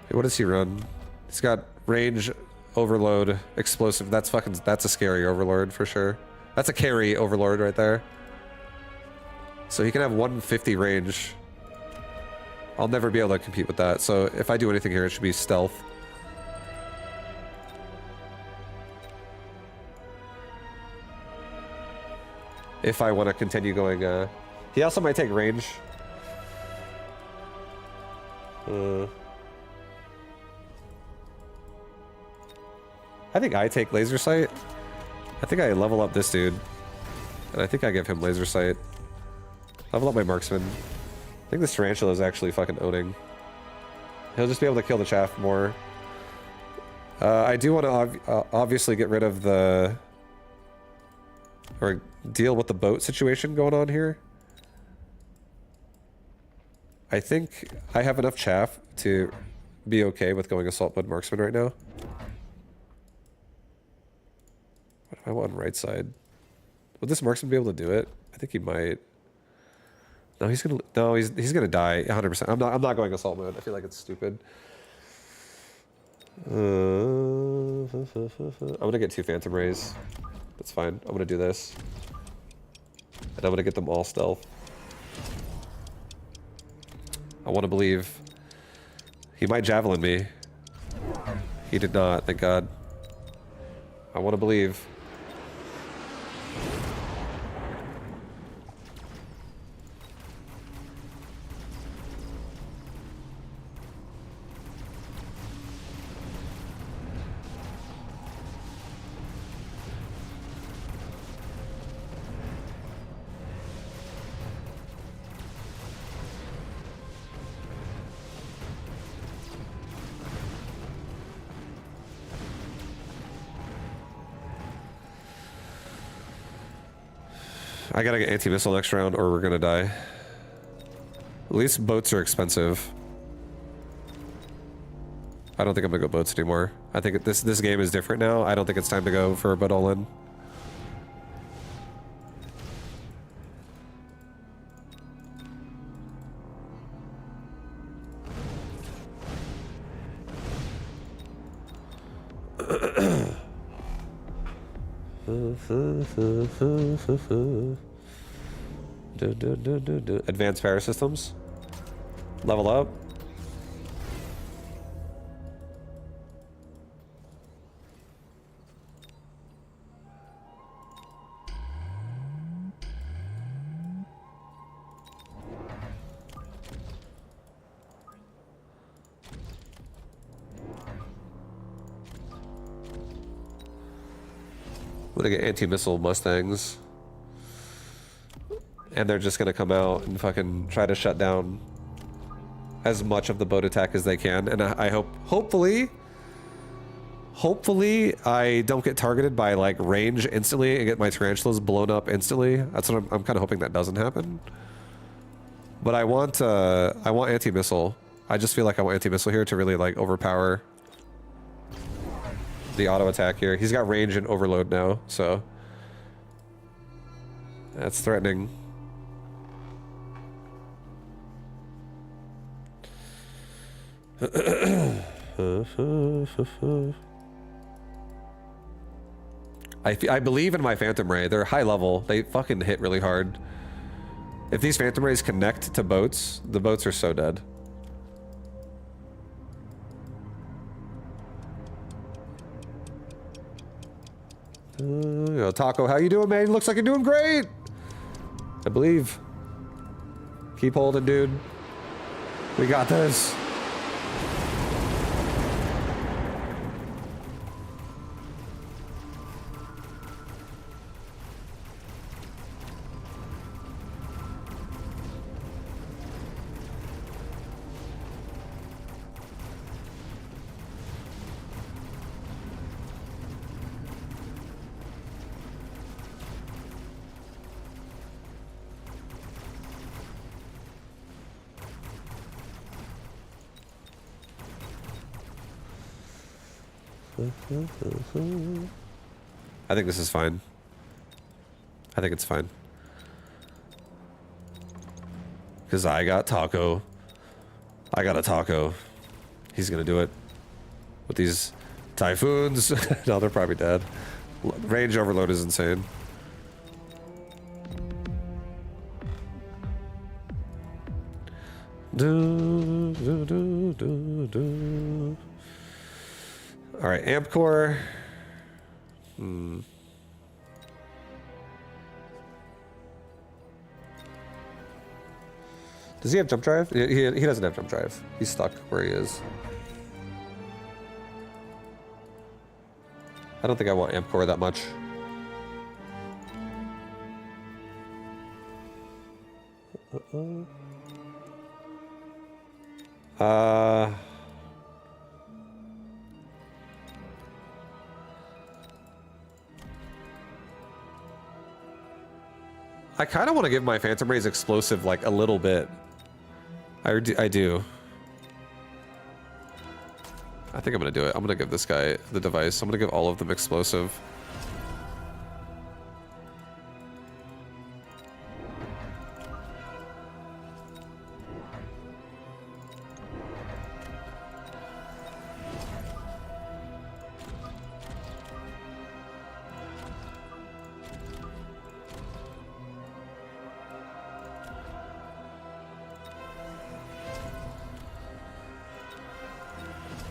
Speaker 1: Hey, what does he run? He's got range, overload, explosive. That's a scary Overlord for sure. That's a carry Overlord right there. So he can have 150 range. I'll never be able to compete with that. So if I do anything here, it should be stealth. If I want to continue going, he also might take range. I think I take laser sight. I think I level up this dude. And I think I give him laser sight. Level up my marksman. I think this tarantula is actually fucking owning. He'll just be able to kill the chaff more. I do want to obviously get rid of the... or deal with the boat situation going on here. I think I have enough chaff to be okay with going assault mode marksman right now. What do I want right side? Would this marksman be able to do it? I think he might. No, he's gonna die 100%. I'm not going assault mode. I feel like it's stupid. I'm gonna get 2 Phantom Rays. That's fine. I'm gonna do this. And I'm gonna get them all stealth. I want to believe. He might javelin me. He did not, thank God. I want to believe. I gotta get anti-missile next round or we're gonna die. At least boats are expensive. I don't think I'm gonna go boats anymore. I think this game is different now. I don't think it's time to go for a boat all-in. Advanced power systems. Level up. I'm gonna get anti-missile Mustangs. And they're just gonna come out and fucking try to shut down as much of the boat attack as they can. And I hope, hopefully I don't get targeted by like range instantly and get my tarantulas blown up instantly. That's what I'm kind of hoping that doesn't happen. But I want anti-missile. I just feel like I want anti-missile here to really like overpower the auto attack here. He's got range and overload now, so that's threatening. I believe in my Phantom Ray. They're high level. They fucking hit really hard. If these Phantom Rays connect to boats, the boats are so dead. Yo, Taco, how you doing, man? Looks like you're doing great. I believe. Keep holding, dude. We got this. I think this is fine. I think it's fine. Because I got Taco. I got a Taco. He's gonna do it. With these Typhoons. No, they're probably dead. Range overload is insane. All right, amp core. Does he have jump drive? He doesn't have jump drive. He's stuck where he is. I don't think I want amp core that much. I kind of want to give my Phantom Rays explosive like a little bit. I do. I think I'm gonna do it. I'm gonna give this guy the device. I'm gonna give all of them explosive.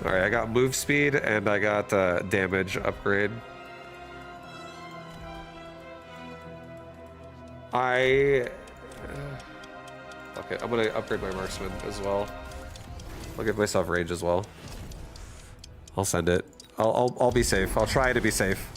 Speaker 1: Alright, I got move speed and I got damage upgrade. Okay, I'm gonna upgrade my marksman as well. I'll give myself range as well. I'll send it. I'll be safe. I'll try to be safe.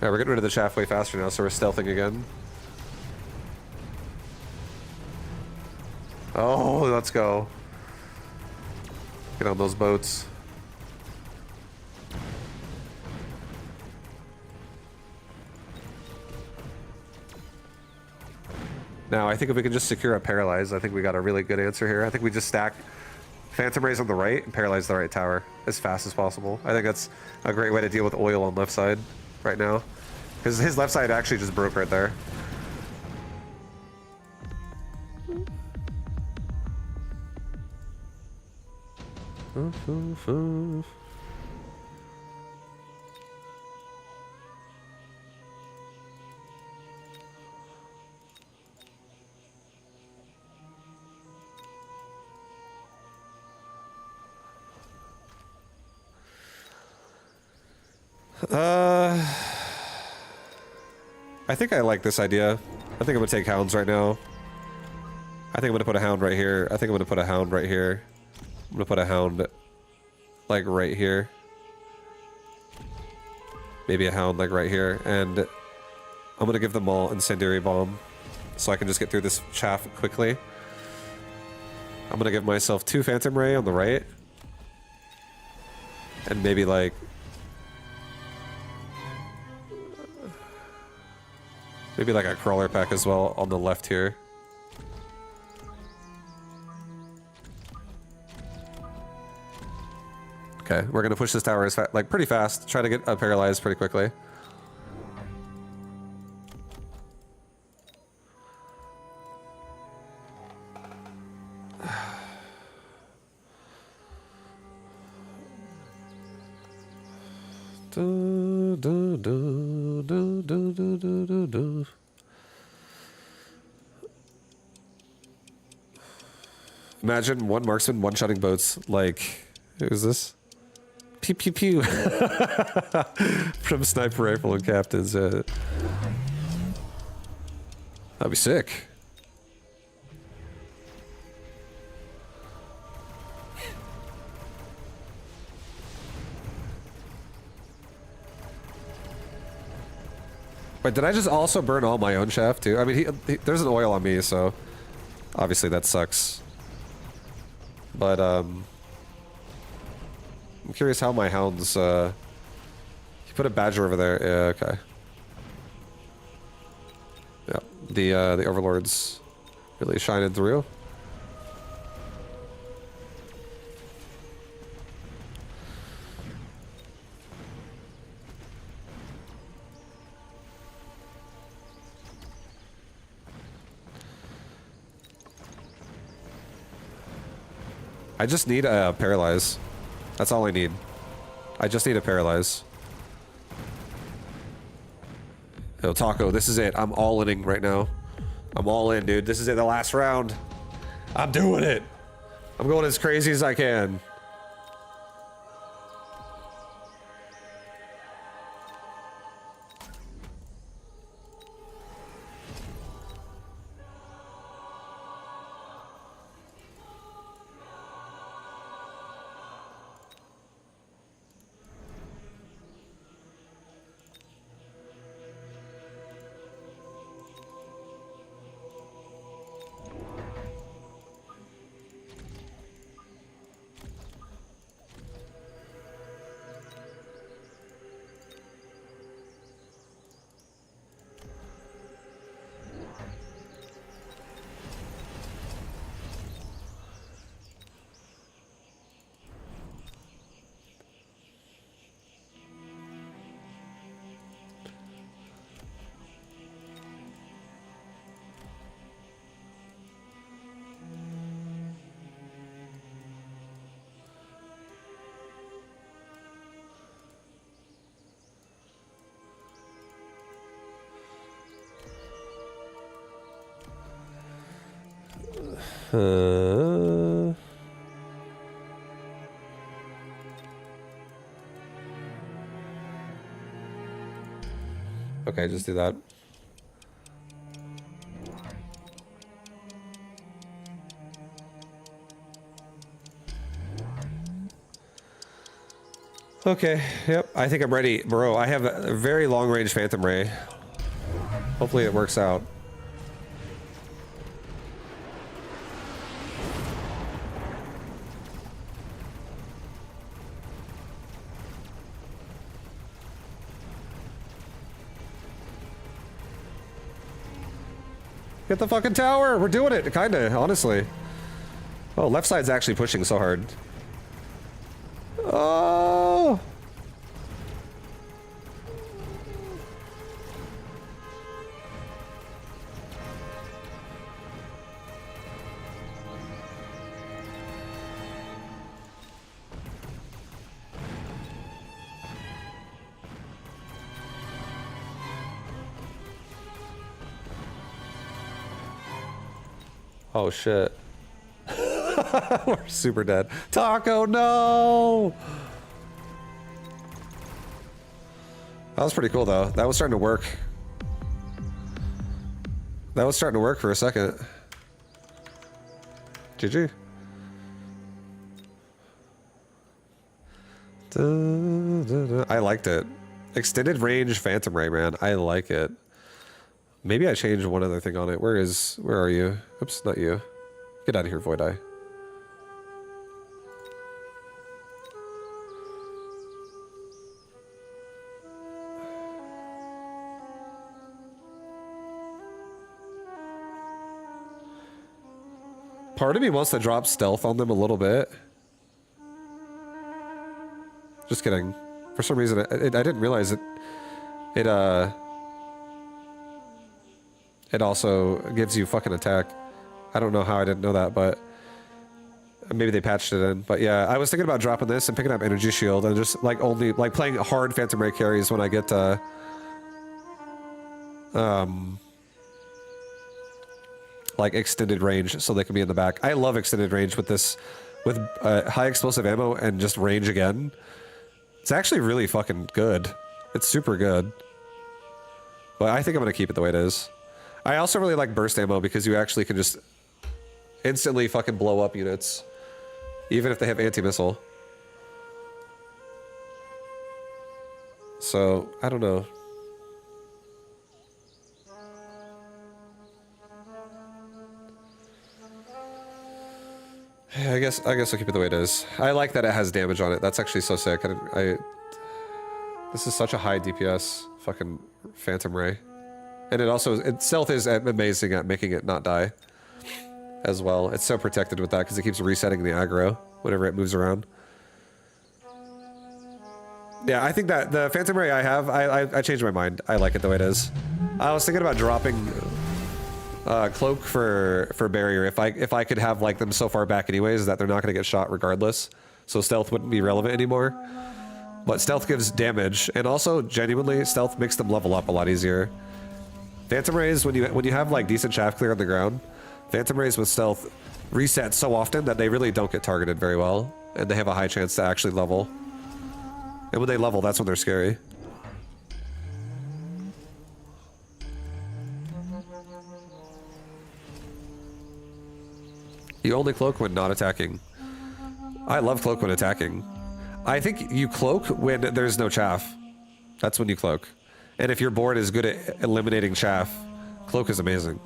Speaker 1: Alright, we're getting rid of the chaff way faster now, so we're stealthing again. Oh, let's go. Get on those boats. Now, I think if we can just secure a paralyze, I think we got a really good answer here. I think we just stack Phantom Rays on the right and paralyze the right tower as fast as possible. I think that's a great way to deal with oil on left side right now. Because his left side actually just broke right there. I think I like this idea. I think I'm gonna take hounds right now. I think I'm gonna put a hound right here. I think I'm gonna put a hound right here. I'm gonna put a hound like right here. Maybe a hound like right here. And I'm gonna give them all incendiary bomb so I can just get through this chaff quickly. I'm gonna give myself 2 Phantom Ray on the right. And maybe like a crawler pack as well on the left here. Okay, we're gonna push this tower as pretty fast. Try to get paralyzed pretty quickly. do, do, do, do, do, do, do. Imagine one marksman one-shotting boats. Like, who's this? Pew pew pew. From sniper rifle and captains. That'd be sick. Wait, did I just also burn all my own shaft too? I mean, there's an oil on me, so obviously that sucks. But I'm curious how my hounds. You put a badger over there. Yeah, okay. Yeah, the overlords really shining through. I just need a paralyze. That's all I need. I just need a paralyze. Yo, Taco, this is it. I'm all inning right now. I'm all in, dude. This is it, the last round. I'm doing it. I'm going as crazy as I can. Okay, just do that. Okay, yep, I think I'm ready. Bro, I have a very long-range Phantom Ray. Hopefully it works out. Get the fucking tower! We're doing it, kinda, honestly. Oh, left side's actually pushing so hard. Oh! Oh shit. We're super dead. Taco, no! That was pretty cool though. That was starting to work. That was starting to work for a second. GG. I liked it. Extended range Phantom Ray, man. I like it. Maybe I changed one other thing on it. Where are you? Oops, not you. Get out of here, Void Eye. Part of me wants to drop stealth on them a little bit. Just kidding. For some reason, I didn't realize it. It also gives you fucking attack. I don't know how I didn't know that, but Maybe they patched it in, but yeah, I was thinking about dropping this and picking up Energy Shield and just like only like playing hard Phantom Ray carries when I get like extended range, so they can be in the back. I love extended range with this, with high explosive ammo and just range again. It's actually really fucking good. It's super good. But I think I'm gonna keep it the way it is. I also really like burst ammo because you actually can just instantly fucking blow up units, even if they have anti-missile. So, I don't know. Yeah, I guess I'll keep it the way it is. I like that it has damage on it. That's actually so sick. This is such a high DPS fucking Phantom Ray. And stealth is amazing at making it not die as well. It's so protected with that because it keeps resetting the aggro whenever it moves around. Yeah, I think that the Phantom Ray I have, I changed my mind. I like it the way it is. I was thinking about dropping Cloak for Barrier if I could have like them so far back anyways that they're not going to get shot regardless. So stealth wouldn't be relevant anymore. But stealth gives damage, and also genuinely stealth makes them level up a lot easier. Phantom Rays, when you have like decent chaff clear on the ground, Phantom Rays with stealth reset so often that they really don't get targeted very well, and they have a high chance to actually level. And when they level, that's when they're scary. You only cloak when not attacking. I love cloak when attacking. I think you cloak when there's no chaff. That's when you cloak. And if your board is good at eliminating chaff, cloak is amazing.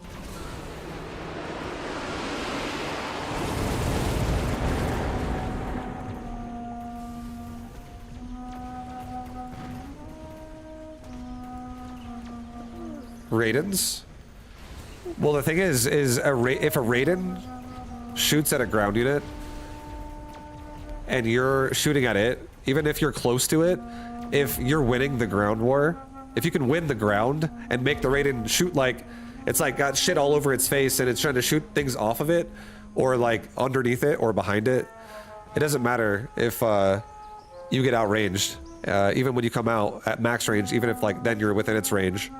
Speaker 1: Raidens? Well, the thing is if a Raiden shoots at a ground unit and you're shooting at it, even if you're close to it, if you're winning the ground war, if you can win the ground and make the Raiden shoot like it's like got shit all over its face and it's trying to shoot things off of it or like underneath it or behind it, it doesn't matter if you get outranged. Even when you come out at max range, even if like then you're within its range.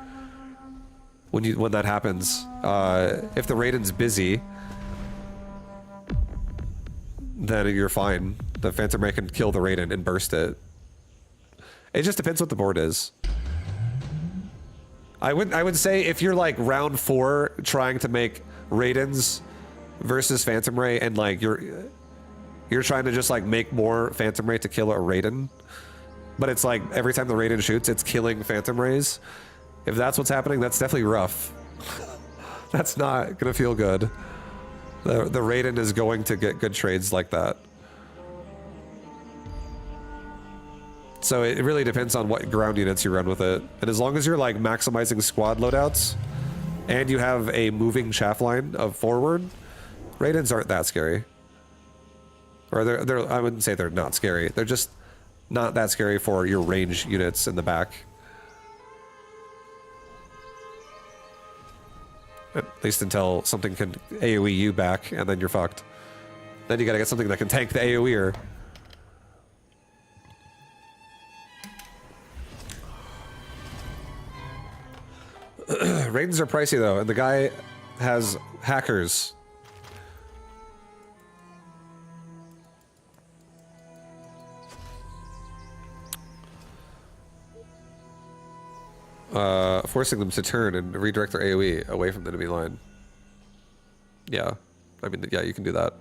Speaker 1: When that happens, if the Raiden's busy, then you're fine. The Phantom Ray can kill the Raiden and burst it. It just depends what the board is. I would say if you're like round 4 trying to make Raidens versus Phantom Ray and like you're trying to just like make more Phantom Ray to kill a Raiden, but it's like every time the Raiden shoots, it's killing Phantom Rays. If that's what's happening, that's definitely rough. That's not gonna feel good. The Raiden is going to get good trades like that. So it really depends on what ground units you run with it. And as long as you're like maximizing squad loadouts and you have a moving chaff line of forward, Raidens aren't that scary. Or they're I wouldn't say they're not scary. They're just not that scary for your range units in the back. At least until something can AoE you back, and then you're fucked. Then you gotta get something that can tank the AoEer. Raidens are pricey though, and the guy has hackers. Forcing them to turn and redirect their AoE away from the enemy line. Yeah. I mean, yeah, you can do that.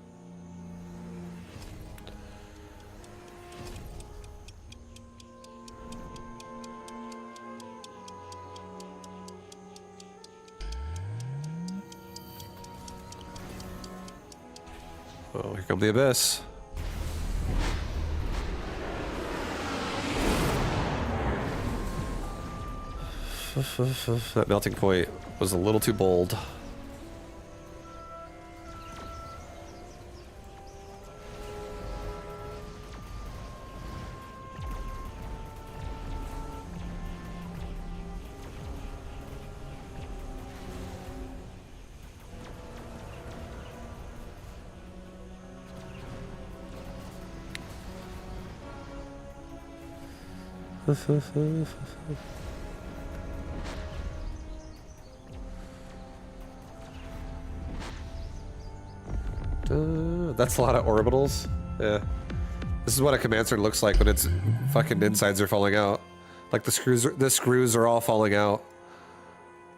Speaker 1: Oh, here come the Abyss. That melting point was a little too bold. That's a lot of orbitals. Yeah. This is what a command center looks like when its fucking insides are falling out. Like the screws are all falling out.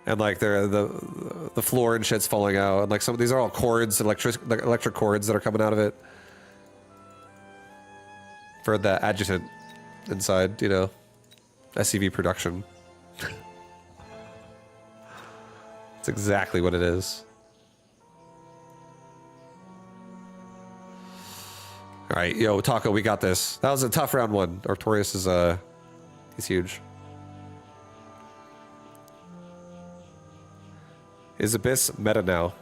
Speaker 1: And like the floor and shit's falling out. And like some of these are all cords, electric cords that are coming out of it. For the adjutant inside, you know. SCV production. That's exactly what it is. All right, yo, Taco, we got this. That was a tough round one. Artorias is, he's huge. Is Abyss meta now?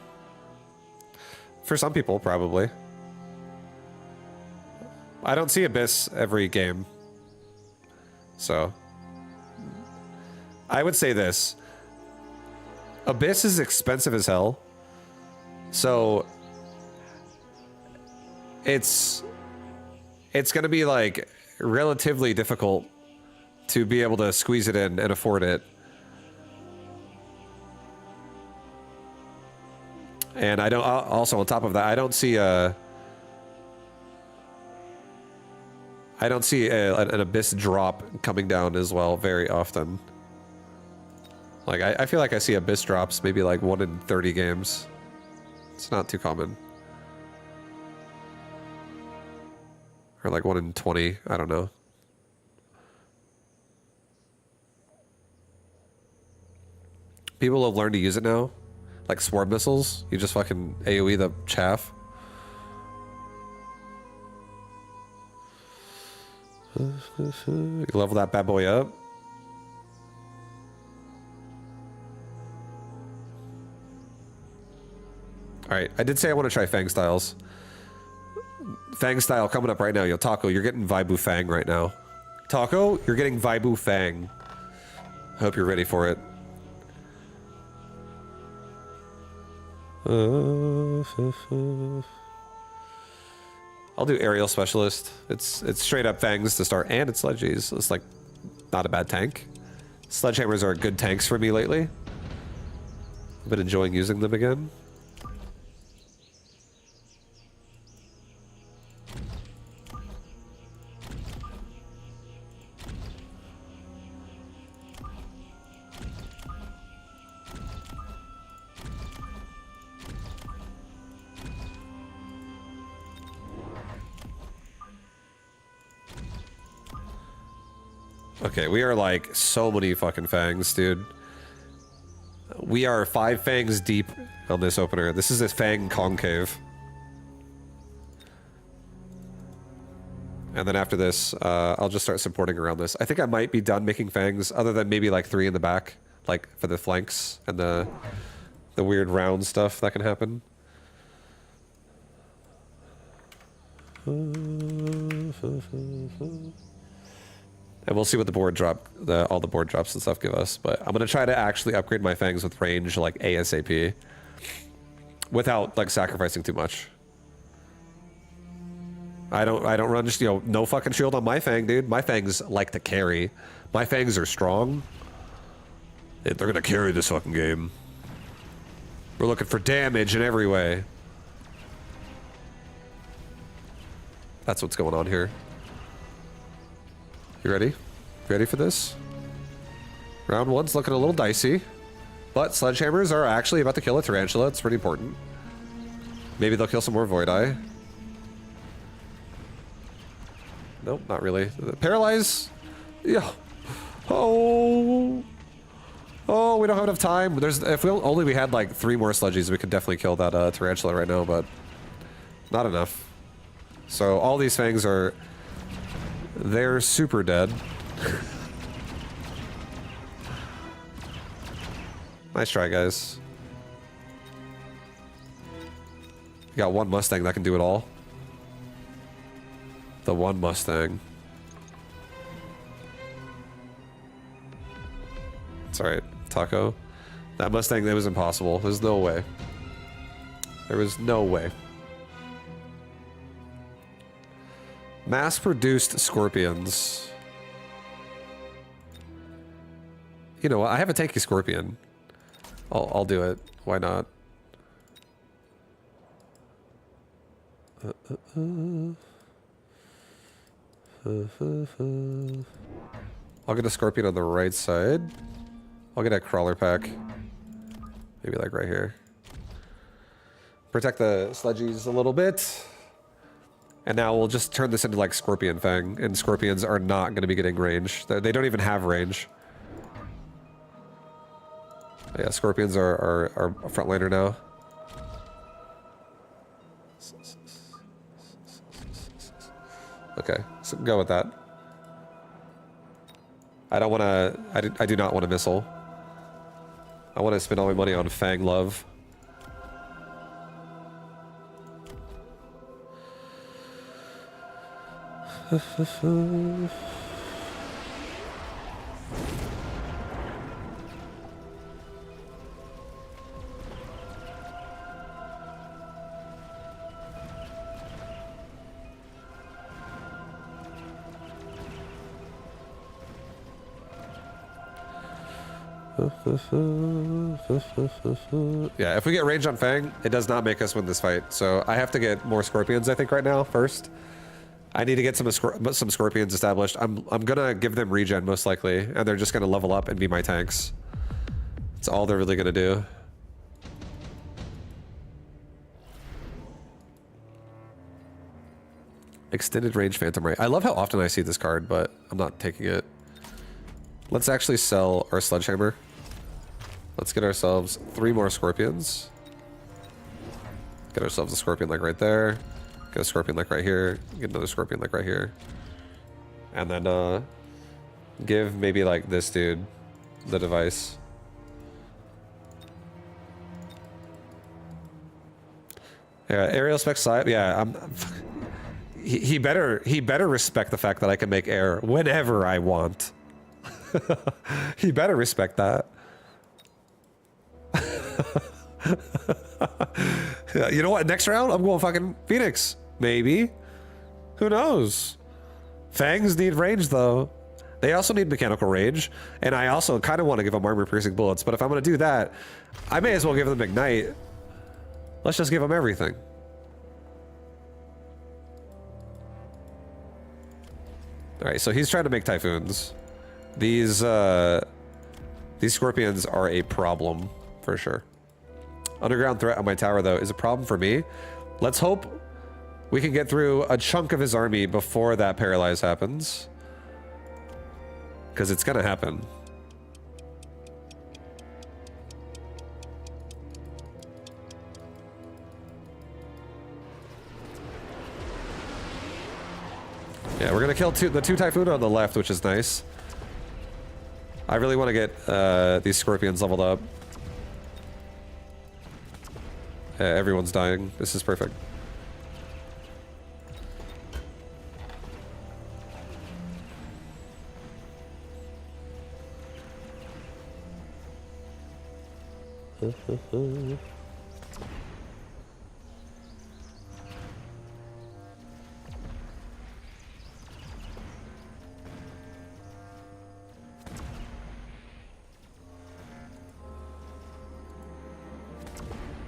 Speaker 1: For some people, probably. I don't see Abyss every game. So. I would say this. Abyss is expensive as hell. So. It's going to be like relatively difficult to be able to squeeze it in and afford it. And I don't, also on top of that, I don't see an Abyss drop coming down as well very often. Like I feel like I see Abyss drops maybe like 1 in 30 games. It's not too common. Or like 1 in 20, I don't know. People have learned to use it now. Like swarm missiles. You just fucking AoE the chaff. You level that bad boy up. Alright, I did say I want to try Fang styles. Fang style coming up right now. Yo, Taco, you're getting Vibu Fang right now. Taco, you're getting Vibu Fang. I hope you're ready for it. I'll do Aerial Specialist. It's straight up Fangs to start, and it's Sledgies. It's like not a bad tank. Sledgehammers are good tanks for me lately. I've been enjoying using them again. Okay, we are like so many fucking fangs, dude. We are 5 fangs deep on this opener. This is a fang concave. And then after this, I'll just start supporting around this. I think I might be done making fangs, other than maybe like 3 in the back, like for the flanks and the weird round stuff that can happen. And we'll see what the board drop, all the board drops and stuff give us. But I'm gonna try to actually upgrade my fangs with range like ASAP, without like sacrificing too much. I don't run just, you know, no fucking shield on my fang, dude. My fangs like to carry. My fangs are strong. They're gonna carry this fucking game. We're looking for damage in every way. That's what's going on here. You ready? Ready for this? Round 1's looking a little dicey, but sledgehammers are actually about to kill a tarantula. It's pretty important. Maybe they'll kill some more Void Eye. Nope, not really. Paralyze? Yeah. Oh, we don't have enough time. If we had like 3 more sludgies, we could definitely kill that tarantula right now, but not enough. So all these fangs are... they're super dead. Nice try, guys. You got 1 Mustang that can do it all. The 1 Mustang. It's alright, Taco. That Mustang, that was impossible. There's no way. There was no way. Mass-produced scorpions. You know what? I have a tanky scorpion. I'll do it. Why not? I'll get a scorpion on the right side. I'll get a crawler pack. Maybe like right here. Protect the sledgies a little bit. And now we'll just turn this into like Scorpion Fang. And scorpions are not going to be getting range. They don't even have range. Yeah, scorpions are a frontliner now. Okay, so go with that. I don't want to... I do not want a missile. I want to spend all my money on Fang Love. Yeah, if we get range on Fang, it does not make us win this fight. So I have to get more scorpions, I think, right now first. I need to get some scorpions established. I'm gonna give them regen most likely, and they're just gonna level up and be my tanks. That's all they're really gonna do. Extended range Phantom Ray. I love how often I see this card, but I'm not taking it. Let's actually sell our sledgehammer. Let's get ourselves 3 more scorpions. Get ourselves a scorpion like right there. Get a scorpion like right here. Get another scorpion like right here. And then give maybe like this dude the device. Yeah, aerial spec side. Yeah, he better respect the fact that I can make air whenever I want. He better respect that. Yeah, you know what? Next round, I'm going fucking Phoenix. Maybe. Who knows? Fangs need range, though. They also need mechanical range. And I also kind of want to give them armor-piercing bullets. But if I'm going to do that, I may as well give them Ignite. Let's just give them everything. Alright, so he's trying to make Typhoons. These scorpions are a problem, for sure. Underground threat on my tower, though, is a problem for me. Let's hope we can get through a chunk of his army before that paralyze happens. Because it's going to happen. Yeah, we're going to kill the 2 Typhoon on the left, which is nice. I really want to get these scorpions leveled up. Everyone's dying. This is perfect.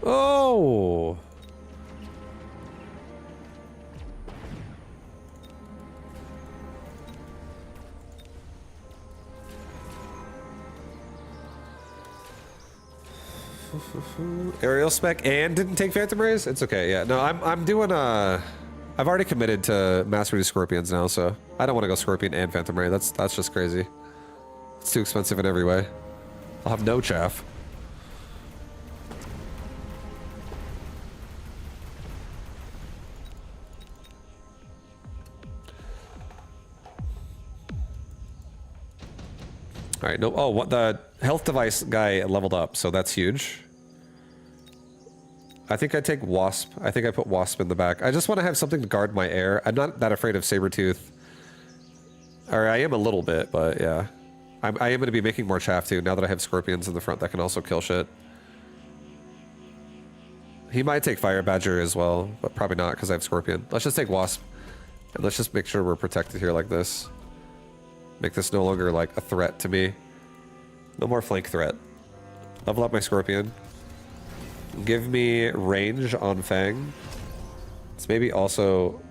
Speaker 1: Oh! Aerial spec and didn't take Phantom Rays? It's okay, yeah. No, I'm doing I've already committed to Mastery to Scorpions now, so I don't want to go Scorpion and Phantom Ray. That's just crazy. It's too expensive in every way. I'll have no chaff. All right, no. Oh, what the health device guy leveled up, so that's huge. I think I take Wasp. I think I put Wasp in the back. I just want to have something to guard my air. I'm not that afraid of Sabretooth. Or I am a little bit, but yeah. I am going to be making more chaff too, now that I have Scorpions in the front that can also kill shit. He might take Fire Badger as well, but probably not because I have Scorpion. Let's just take Wasp. And let's just make sure we're protected here like this. Make this no longer like a threat to me. No more flank threat. Level up my Scorpion. Give me range on Fang. It's maybe also...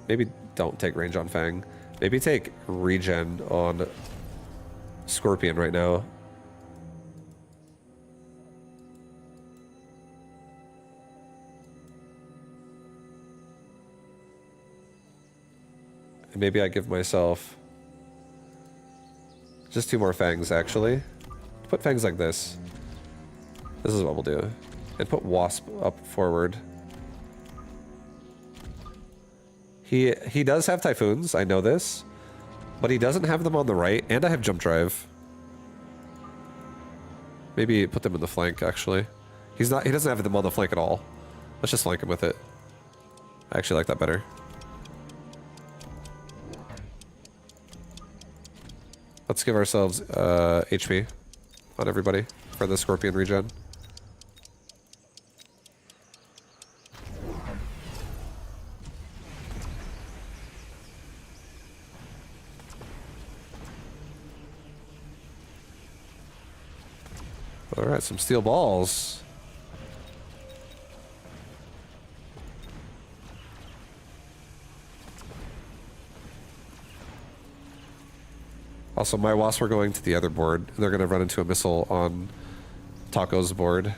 Speaker 1: Maybe don't take range on Fang. Maybe take regen on Scorpion right now. And maybe I give myself just 2 more Fangs, actually. Put Fangs like this. This is what we'll do. And put Wasp up forward. He does have Typhoons, I know this. But he doesn't have them on the right, and I have Jump Drive. Maybe put them in the flank, actually. He doesn't have them on the flank at all. Let's just flank him with it. I actually like that better. Let's give ourselves HP on everybody for the Scorpion regen. Alright, some steel balls. Also, my wasps are going to the other board. They're going to run into a missile on Taco's board.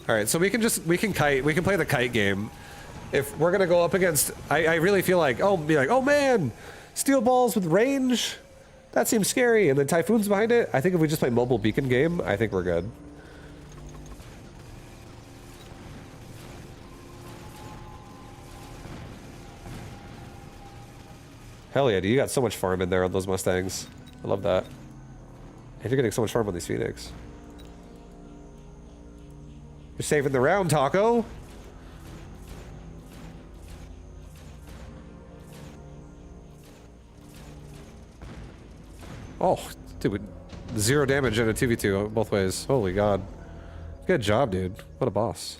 Speaker 1: Alright, so we can play the kite game. If we're gonna go up against, I really feel like, oh man, steel balls with range? That seems scary, and then Typhoon's behind it. I think if we just play mobile beacon game, I think we're good. Hell yeah, dude, you got so much farm in there on those Mustangs. I love that. And you're getting so much farm on these Phoenix. You're saving the round, Taco. Oh, dude, 0 damage and a 2v2 both ways. Holy god. Good job, dude. What a boss.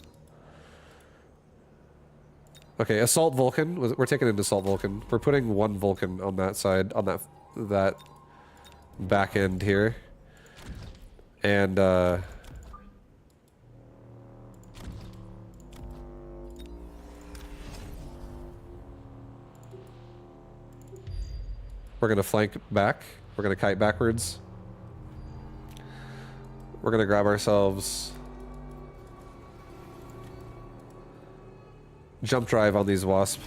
Speaker 1: Okay, Assault Vulcan. We're taking an Assault Vulcan. We're putting 1 Vulcan on that side, on that back end here. And, we're gonna flank back. We're gonna kite backwards. We're gonna grab ourselves jump drive on these wasp.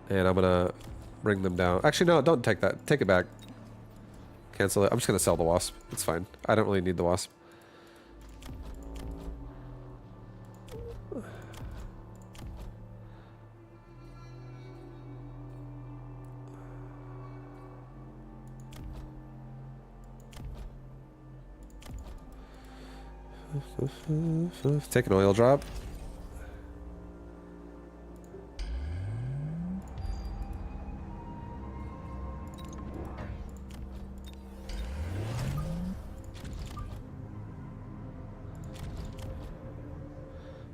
Speaker 1: And I'm gonna bring them down. Actually, no, don't take that. Take it back. Cancel it. I'm just gonna sell the wasp. It's fine. I don't really need the wasp. Take an oil drop.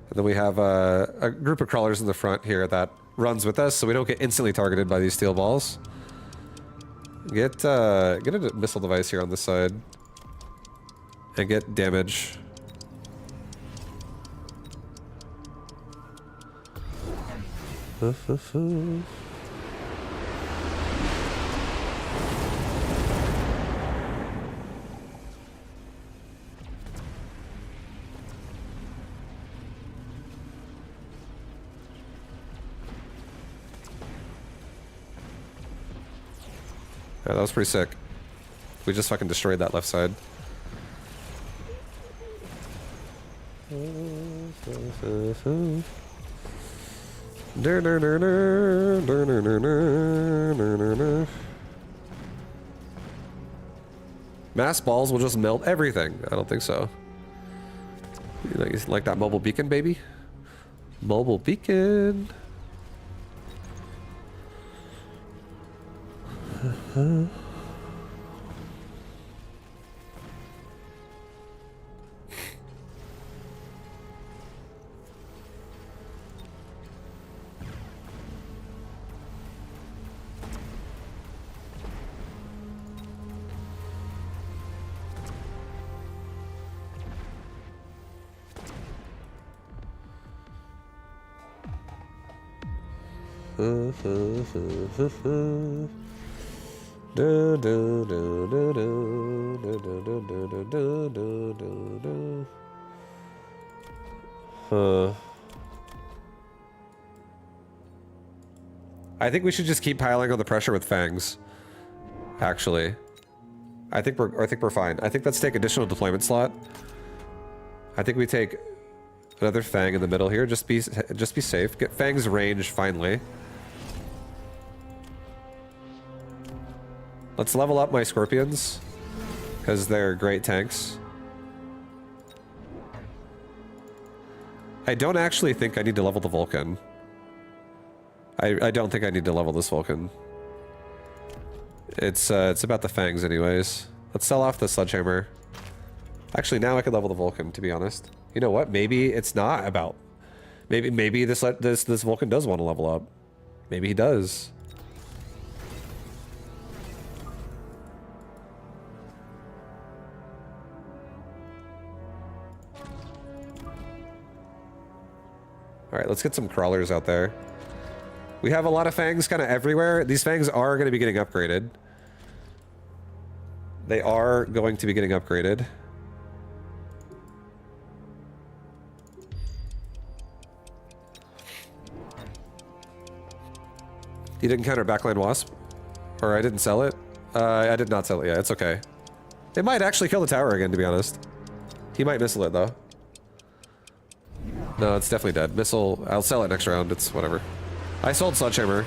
Speaker 1: And then we have a group of crawlers in the front here that runs with us, so we don't get instantly targeted by these steel balls. Get a missile device here on this side. And get damage. Yeah, that was pretty sick. We just fucking destroyed that left side. Mass balls will just melt everything. I don't think so. You like that mobile beacon, baby? Mobile beacon. I think we should just keep piling on the pressure with fangs. Actually, I think we're fine. I think let's take additional deployment slot. I think we take another fang in the middle here. Just be safe. Get fangs range finally. Let's level up my scorpions because they're great tanks. I don't actually think I need to level the Vulcan. I don't think I need to level this Vulcan. It's about the fangs anyways. Let's sell off the sledgehammer. Actually, now I can level the Vulcan, to be honest. You know what? Maybe it's not about... Maybe this Vulcan does want to level up. Maybe he does. Alright, let's get some crawlers out there. We have a lot of fangs kind of everywhere. These fangs are going to be getting upgraded. They are going to be getting upgraded. You didn't counter backline wasp? Or I didn't sell it? I did not sell it. Yeah, it's okay. It might actually kill the tower again, to be honest. He might missile it, though. No, it's definitely dead. Missile, I'll sell it next round. It's whatever. I sold sledgehammer.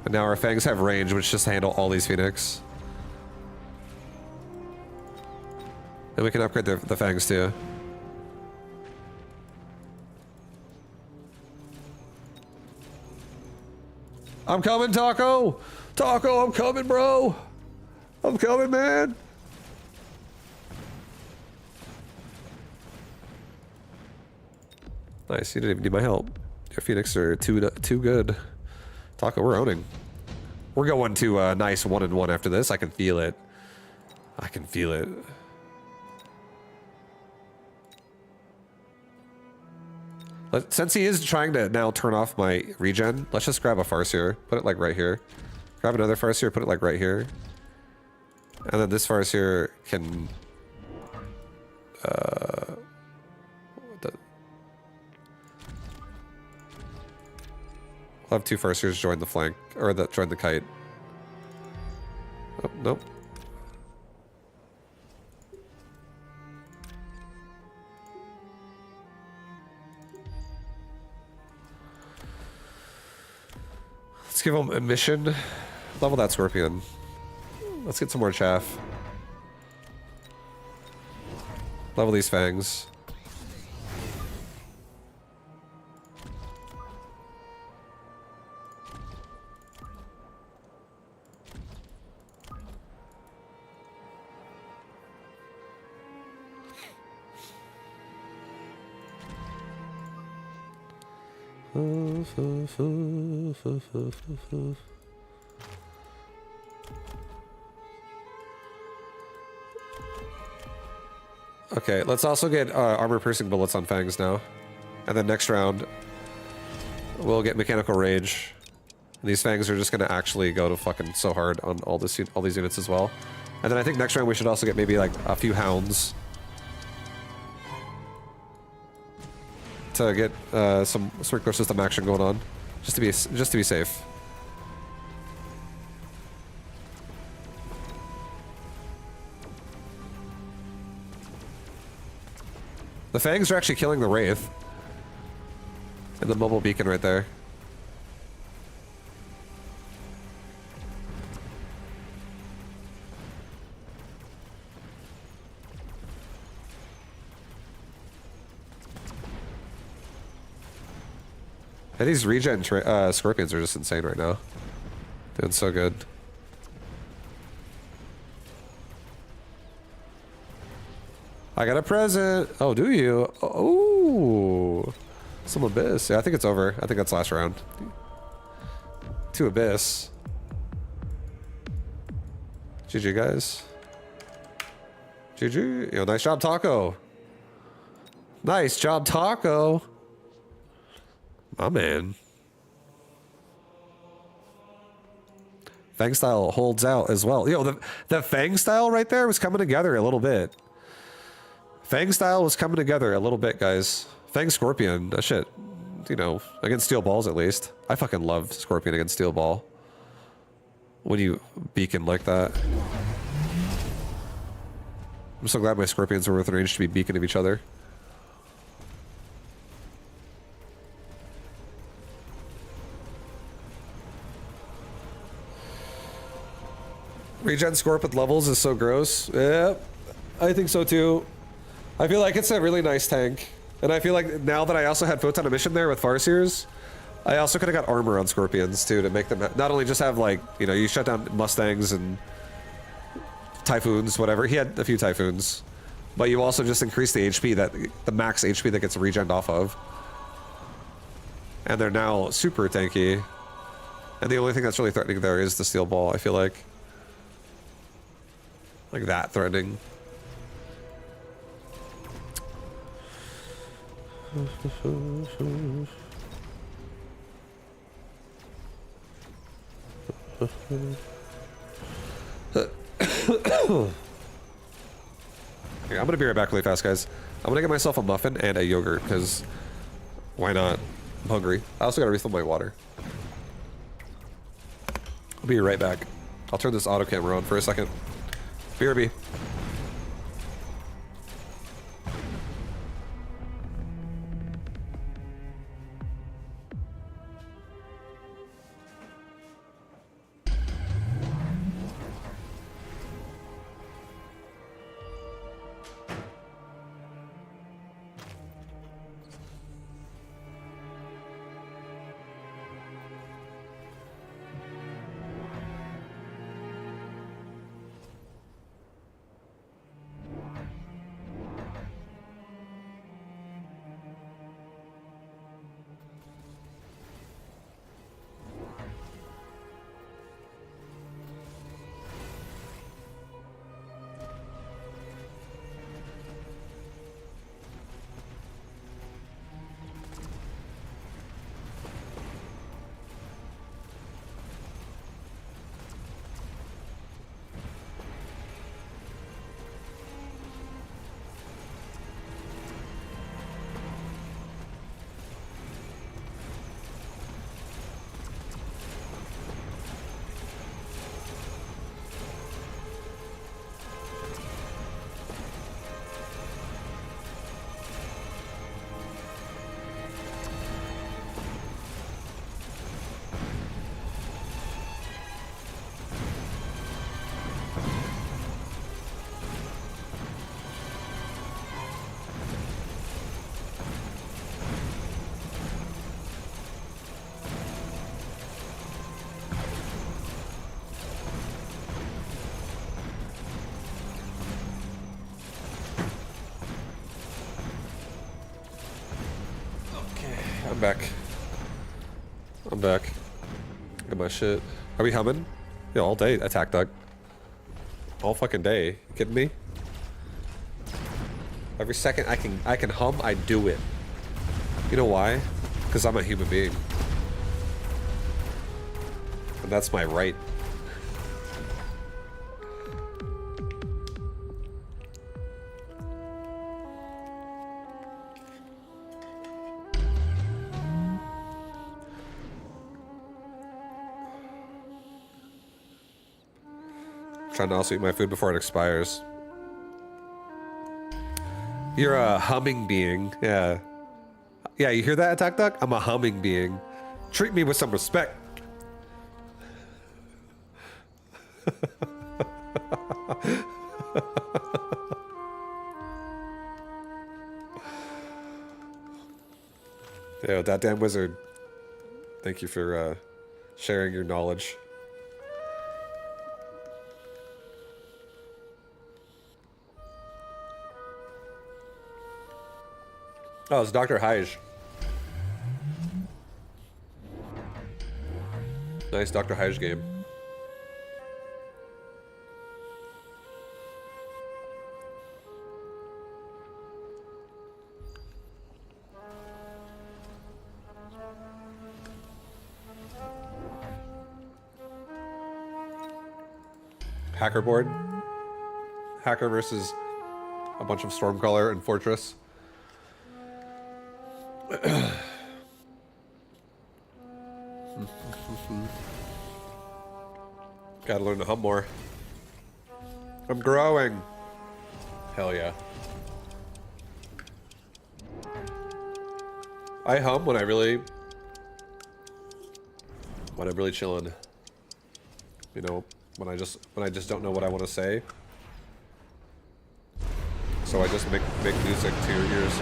Speaker 1: And now our fangs have range, which just handle all these phoenix. And we can upgrade the fangs too. I'm coming, Taco! Taco, I'm coming, bro! I'm coming, man! Nice, you didn't even need my help. Your phoenix are too good. Taco, we're owning. We're going to a nice 1-1 after this. I can feel it. I can feel it. Since he is trying to now turn off my regen, let's just grab a Farseer. Put it like right here. Grab another Farseer, put it like right here. And then this Farseer can... I'll have two Farseers join the flank, or join the kite. Oh, nope. Let's give him a mission. Level that Scorpion. Let's get some more chaff. Level these fangs. Okay, let's also get armor-piercing bullets on fangs now. And then next round, we'll get mechanical rage. And these fangs are just gonna actually go to fucking so hard on all these units as well. And then I think next round we should also get maybe like a few hounds. To get some sprinkler system action going on, just to be safe. The fangs are actually killing the wraith, and the mobile beacon right there. And these regen scorpions are just insane right now. Doing so good. I got a present. Oh, do you? Oh, some Abyss. Yeah, I think it's over. I think that's last round. 2 Abyss. GG, guys. GG. Yo, nice job, Taco. Nice job, Taco. My man. Fang style holds out as well. Yo, the Fang style right there was coming together a little bit. Fang style was coming together a little bit, guys. Fang Scorpion, that shit, you know, against Steel Balls at least. I fucking love Scorpion against Steel Ball. When you beacon like that. I'm so glad my Scorpions were within range to be beacon of each other. Regen Scorp with levels is so gross. Yeah, I think so too. I feel like it's a really nice tank. And I feel like now that I also had Photon Emission there with Farseers, I also could have got armor on Scorpions too to make them not only just have like, you know, you shut down Mustangs and Typhoons, whatever. He had a few Typhoons. But you also just increase the HP, the max HP that gets regened off of. And they're now super tanky. And the only thing that's really threatening there is the Steel Ball, I feel like. Like that threatening. Okay, I'm gonna be right back really fast, guys. I'm gonna get myself a muffin and a yogurt, because why not? I'm hungry. I also gotta refill my water. I'll be right back. I'll turn this auto camera on for a second. BRB. I'm back. I'm back. Got my shit. Are we humming? Yeah, all day, Attack Dog. All fucking day. You kidding me? Every second I can hum, I do it. You know why? Because I'm a human being. And that's my right. Trying to also eat my food before it expires. You're a humming being. Yeah. Yeah, you hear that, Attack Duck? I'm a humming being. Treat me with some respect. Yo, that damn wizard. Thank you for sharing your knowledge. Oh, it's Dr. Hyge. Nice Dr. Hyge game. Hacker board. Hacker versus a bunch of Stormcaller and Fortress. Gotta learn to hum more. I'm growing. Hell yeah. I hum when I'm really chilling. You know, when I just don't know what I want to say. So I just make music to your ears.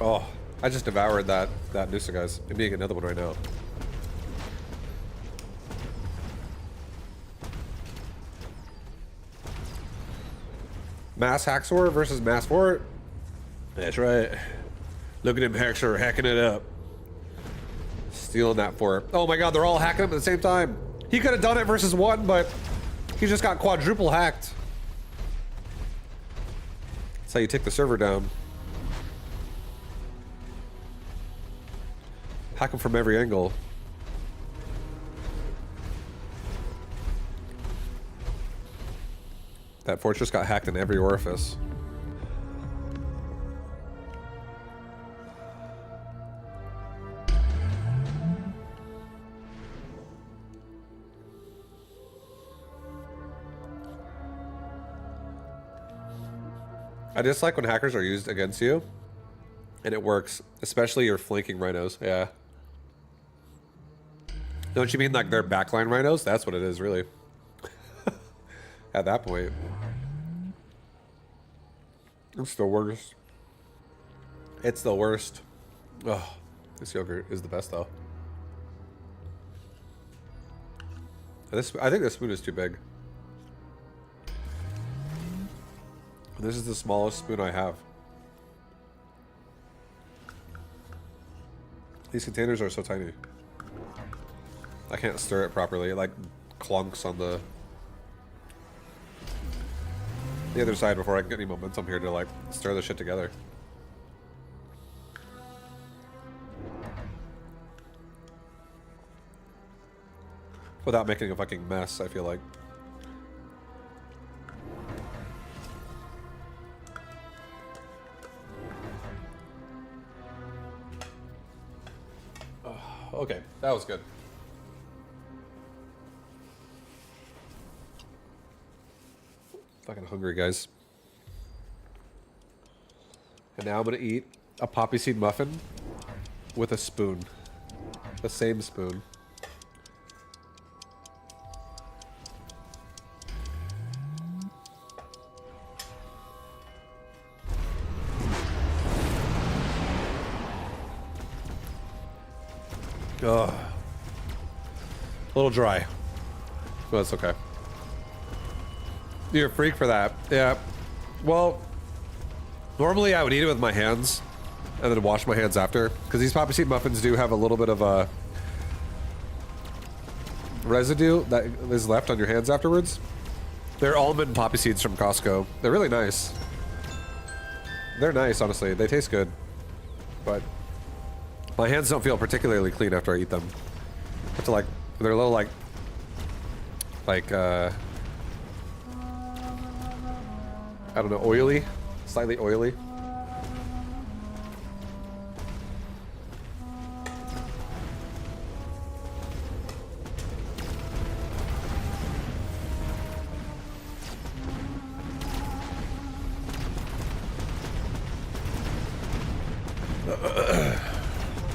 Speaker 1: Oh, I just devoured that Noosa, guys. I'm eating another one right now. Mass Haxor versus Mass Fort. That's right. Look at him, Haxor, hacking it up. Stealing that fort. Oh my god, they're all hacking up at the same time. He could have done it versus one, but he just got quadruple hacked. That's how you take the server down. Hack him from every angle. That fortress got hacked in every orifice. I dislike when hackers are used against you. And it works. Especially your flanking rhinos. Yeah. Don't you mean like they're backline rhinos? That's what it is, really. At that point. It's the worst. It's the worst. Oh, this yogurt is the best, though. I think this spoon is too big. This is the smallest spoon I have. These containers are so tiny. I can't stir it properly. It like clunks on the other side before I can get any momentum here to like stir the shit together. Without making a fucking mess, I feel like. Okay, that was good. Fucking hungry, guys. And now I'm gonna eat a poppy seed muffin with a spoon. The same spoon. Ugh. A little dry. But that's okay. You're a freak for that. Yeah. Well, normally I would eat it with my hands and then wash my hands after. Because these poppy seed muffins do have a little bit of a residue that is left on your hands afterwards. They're almond poppy seeds from Costco. They're really nice. They're nice, honestly. They taste good. But my hands don't feel particularly clean after I eat them. I have to like, they're a little like I don't know, oily, slightly oily.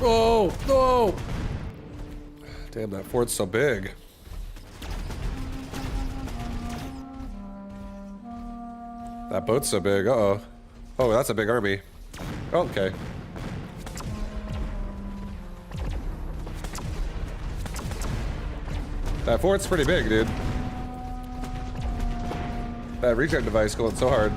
Speaker 1: Oh, no! Damn, that fort's so big. That boat's so big, uh-oh. Oh, that's a big army. Okay. That fort's pretty big, dude. That regen device going so hard.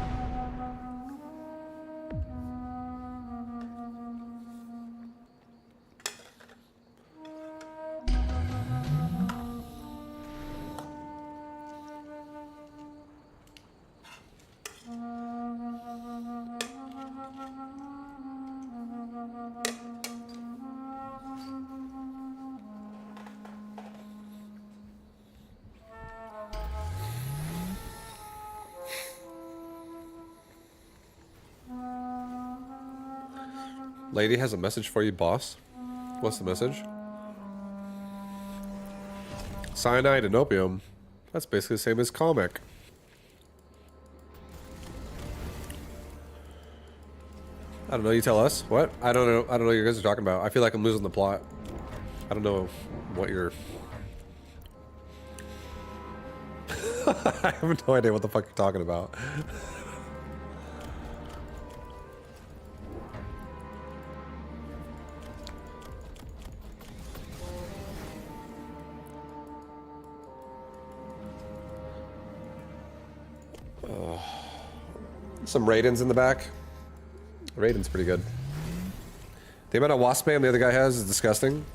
Speaker 1: Lady has a message for you, boss. What's the message? Cyanide and opium. That's basically the same as comic. I don't know, you tell us. What? I don't know what you guys are talking about. I feel like I'm losing the plot. I don't know what you're... I have no idea what the fuck you're talking about. Some Raidens in the back. Raiden's pretty good. The amount of wasp spam the other guy has is disgusting.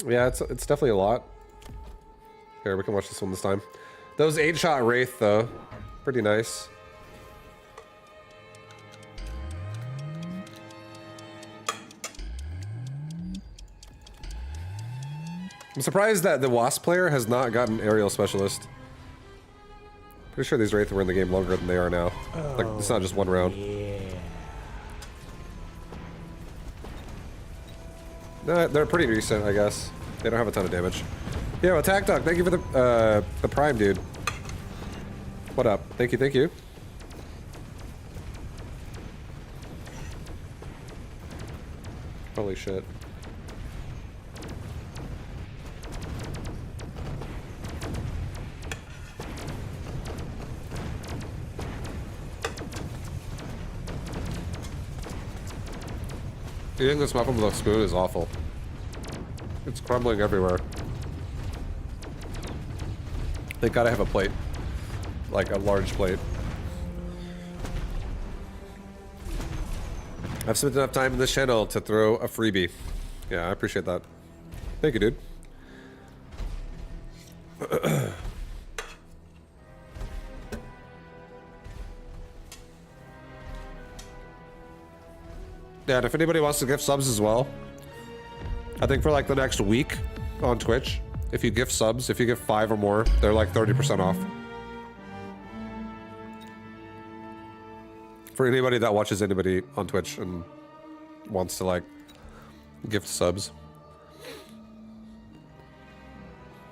Speaker 1: Yeah, it's definitely a lot. Here, we can watch this one this time. Those 8-shot Wraith, though. Pretty nice. I'm surprised that the Wasp player has not gotten Aerial Specialist. Pretty sure these Wraith were in the game longer than they are now. Like, it's not just one round.
Speaker 6: Yeah.
Speaker 1: No, they're pretty recent, I guess. They don't have a ton of damage. Yo, Attack Dog, thank you for the Prime, dude. What up? Thank you, thank you. Holy shit. Eating this muffin with a spoon is awful. It's crumbling everywhere. They gotta have a plate. Like a large plate. I've spent enough time in this channel to throw a freebie. Yeah, I appreciate that. Thank you, dude. Yeah, and if anybody wants to gift subs as well, I think for like the next week on Twitch, if you gift subs, if you give 5 or more, they're like 30% off. For anybody that watches anybody on Twitch and wants to like gift subs.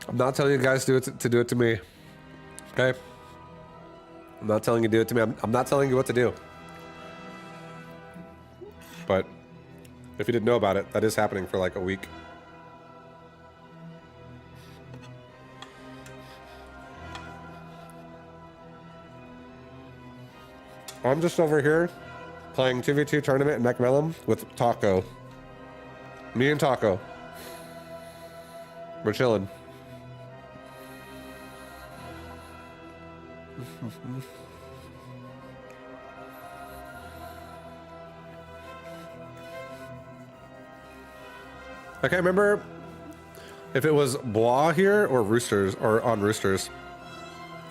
Speaker 1: I'm not telling you guys to do it to me. Okay? I'm not telling you to do it to me. I'm not telling you what to do. But if you didn't know about it, that is happening for like a week. I'm just over here playing 2v2 tournament in Macmillan with Taco. Me and Taco. We're chilling. I can't remember if it was Bois here or Roosters or on Roosters.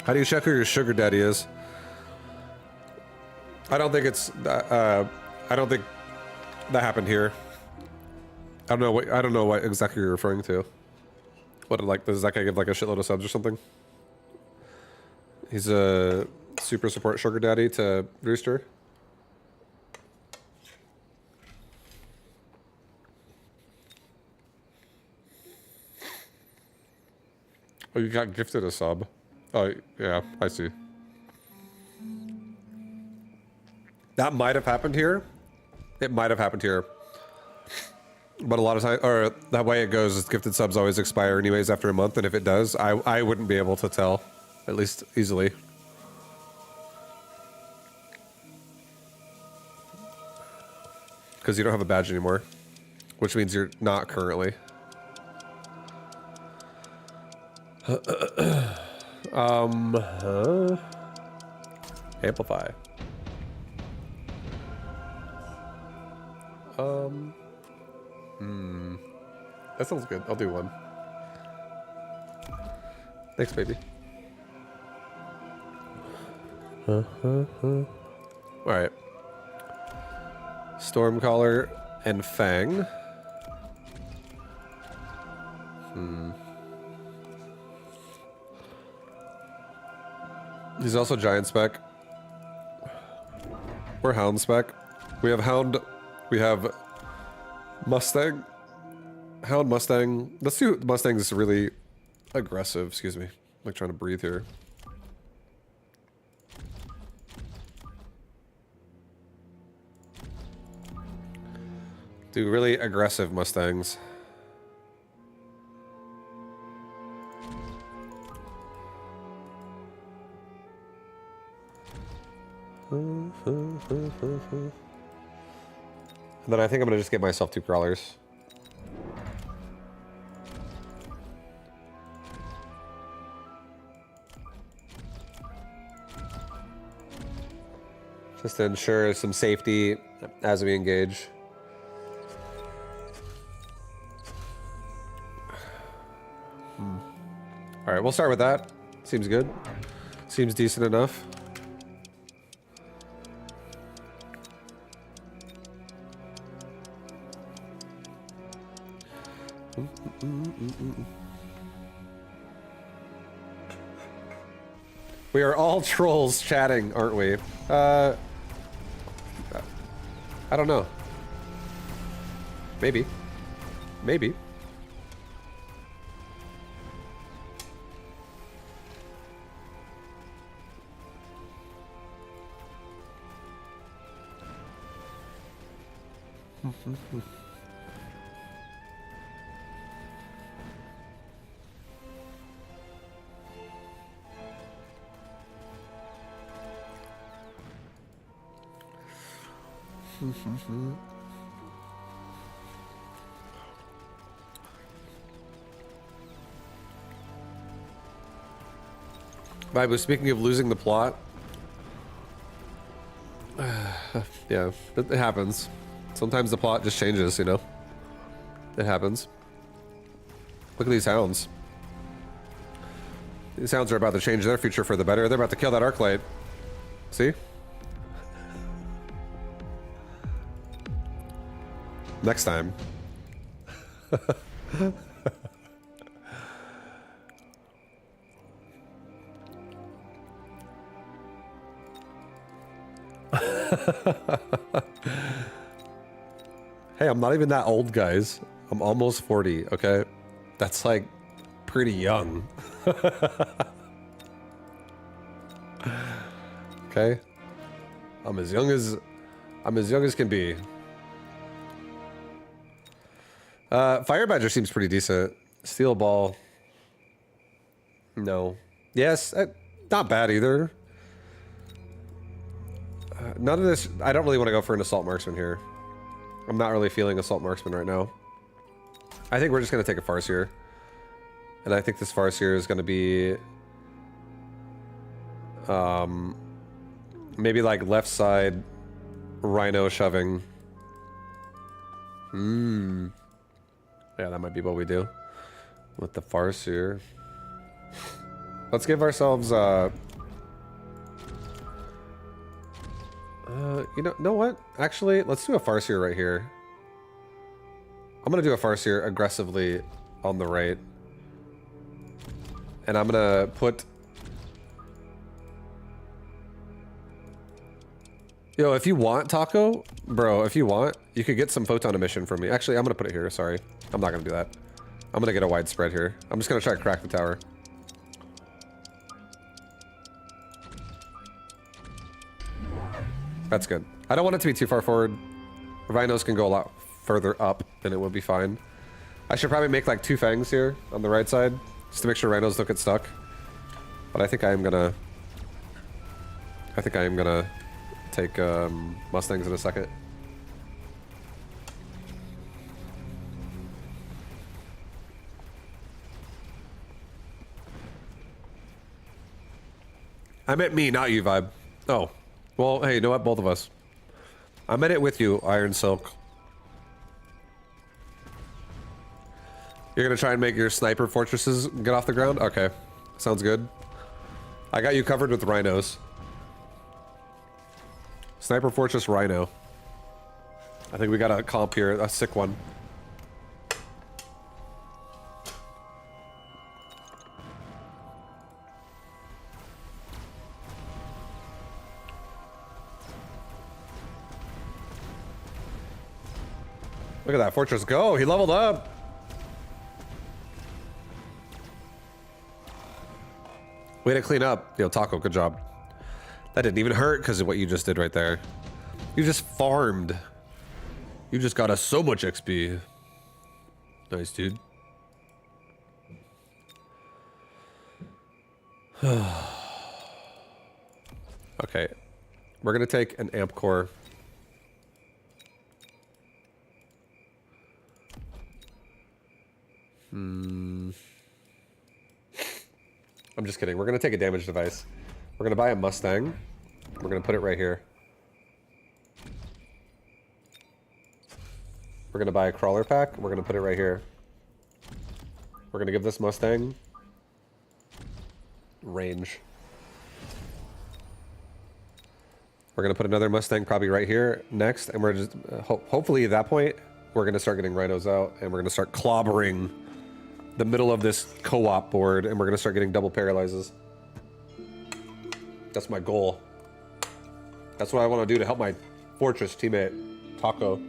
Speaker 1: How do you check who your sugar daddy is? I don't think it's I don't think that happened here. I don't know what exactly you're referring to. What, like, does that guy give like a shitload of subs or something? He's a super support sugar daddy to Rooster. Oh, you got gifted a sub. Oh, yeah, I see. That might have happened here. it might have happened here. But a lot of times, or that way it goes is gifted subs always expire anyways after a month, and if it does, I wouldn't be able to tell, at least easily. Because you don't have a badge anymore, which means you're not currently. Amplify. That sounds good. I'll do one. Thanks, baby. Alright. Stormcaller and Fang. He's also Giant Spec. We're Hound Spec. We have Hound. We have Mustang. Hound Mustang. Let's do Mustang's really aggressive. Excuse me. I'm like trying to breathe here. Do really aggressive Mustangs. And then I think I'm gonna just get myself 2 crawlers. Just to ensure some safety as we engage. All right, we'll start with that. Seems good. Seems decent enough. We are all trolls chatting, aren't we? I don't know. Maybe. Maybe. Vibu, speaking of losing the plot, yeah, it happens. Sometimes the plot just changes, you know? It happens. Look at these hounds. These hounds are about to change their future for the better. They're about to kill that Arclight. See? Next time. Hey, I'm not even that old, guys. I'm almost 40, okay? That's like pretty young. Okay? I'm as young as can be. Fire Badger seems pretty decent. Steel Ball. No. Yes, not bad either. None of this, I don't really want to go for an Assault Marksman here. I'm not really feeling Assault Marksman right now. I think we're just going to take a Farseer. And I think this Farseer is going to be... maybe like left side Rhino shoving. Yeah, that might be what we do. With the Farseer. Let's give ourselves... you know what? Actually, let's do a Farseer right here. I'm gonna do a Farseer aggressively on the right. And I'm gonna put... Yo, if you want, Taco, bro, if you want, you could get some photon emission from me. Actually, I'm gonna put it here, sorry. I'm not gonna do that. I'm gonna get a wide spread here. I'm just gonna try to crack the tower. That's good. I don't want it to be too far forward. Rhinos can go a lot further up, and it will be fine. I should probably make like 2 fangs here on the right side, just to make sure rhinos don't get stuck. But I think I am gonna take Mustangs in a second. I meant me, not you, Vibe. Oh. Well, hey, you know what? Both of us. I meant it with you, Iron Silk. You're gonna try and make your sniper fortresses get off the ground? Okay. Sounds good. I got you covered with rhinos. Sniper Fortress Rhino. I think we got a comp here, a sick one. Look at that fortress go. He leveled up. Way to clean up. Yo, Taco, good job. That didn't even hurt because of what you just did right there. You just farmed. You just got us so much XP. Nice, dude. Okay. We're going to take an amp core. I'm just kidding. We're going to take a damage device. We're going to buy a Mustang. We're going to put it right here. We're going to buy a crawler pack. We're going to put it right here. We're going to give this Mustang range. We're going to put another Mustang probably right here next. And we're just, hopefully at that point, we're going to start getting rhinos out. And we're going to start clobbering the middle of this co-op board. And we're going to start getting double paralyzes. That's my goal. That's what I want to do to help my fortress teammate, Taco.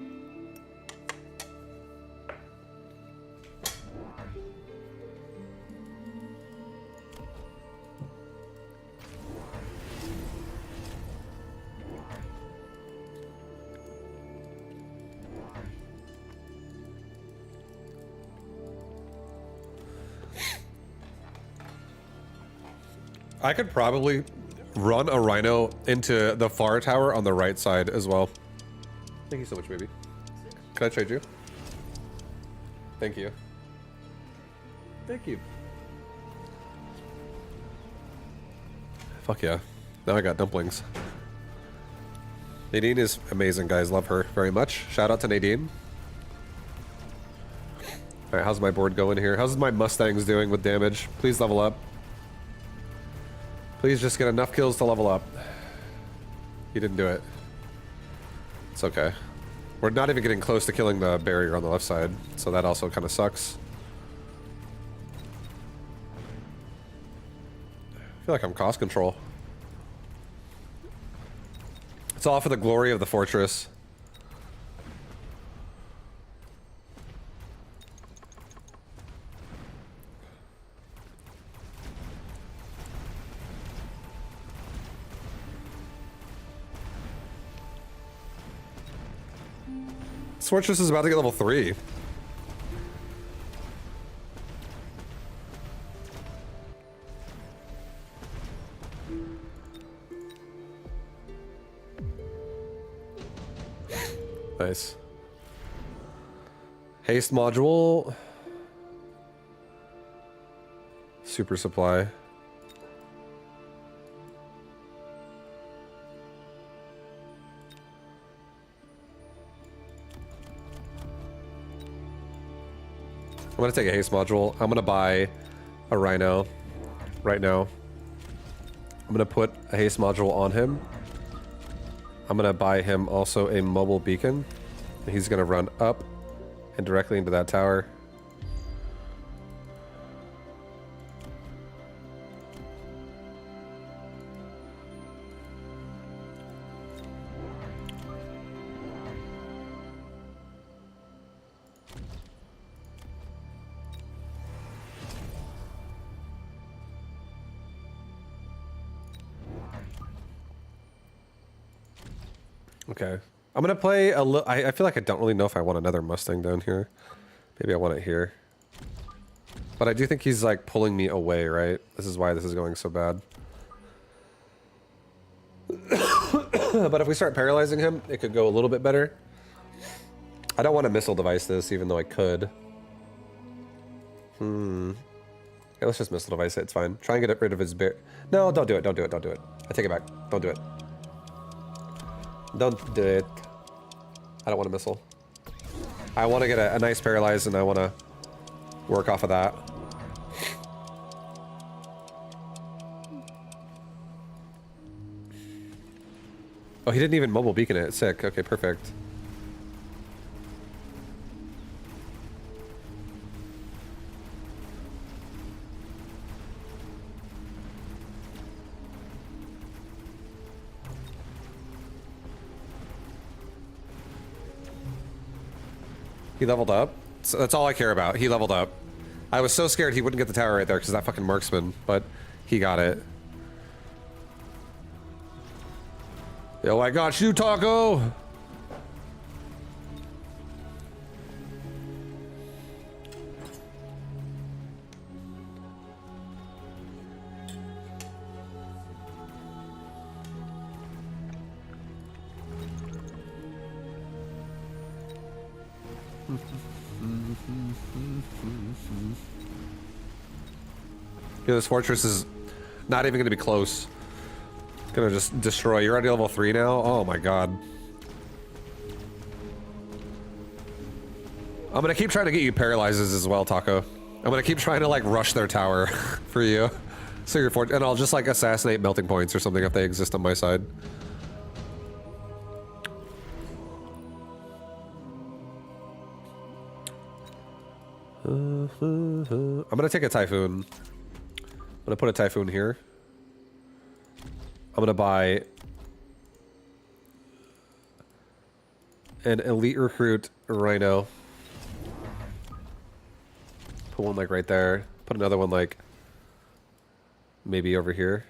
Speaker 1: I could probably run a rhino into the far tower on the right side as well. Thank you so much, baby. Can I trade you? Thank you. Thank you. Fuck yeah. Now I got dumplings. Nadine is amazing, guys. Love her very much. Shout out to Nadine. Alright, how's my board going here? How's my Mustangs doing with damage? Please level up. Please just get enough kills to level up. You didn't do it. It's okay. We're not even getting close to killing the barrier on the left side, so that also kind of sucks. I feel like I'm cost control. It's all for the glory of the fortress. This fortress is about to get level 3. Nice. Haste module. Super supply. I'm gonna take a haste module. I'm gonna buy a rhino right now. I'm gonna put a haste module on him. I'm gonna buy him also a mobile beacon. He's gonna run up and directly into that tower. Okay. I'm gonna play a little. I feel like I don't really know if I want another Mustang down here. Maybe I want it here. But I do think he's like pulling me away, right? This is why this is going so bad. But if we start paralyzing him, it could go a little bit better. I don't want to missile device this, even though I could. Okay, let's just missile device it. It's fine. Try and get rid of his bear. No, don't do it. Don't do it. Don't do it. I take it back. Don't do it. Don't do it. I don't want to missile. I want to get a nice paralyze, and I want to work off of that. Oh, he didn't even mobile beacon it. Sick. Okay, perfect. He leveled up. So that's all I care about. He leveled up. I was so scared he wouldn't get the tower right there because that fucking marksman, but he got it. Yo, I got you, Taco! Yeah, this fortress is not even gonna be close. Gonna just destroy. You're already level 3 now? Oh my god. I'm gonna keep trying to get you paralyzes as well, Taco. I'm gonna keep trying to like rush their tower for you. So you're and I'll just like assassinate melting points or something if they exist on my side. I'm gonna take a Typhoon. I'm gonna put a Typhoon here. I'm gonna buy an elite recruit Rhino. Put one like right there. Put another one like maybe over here.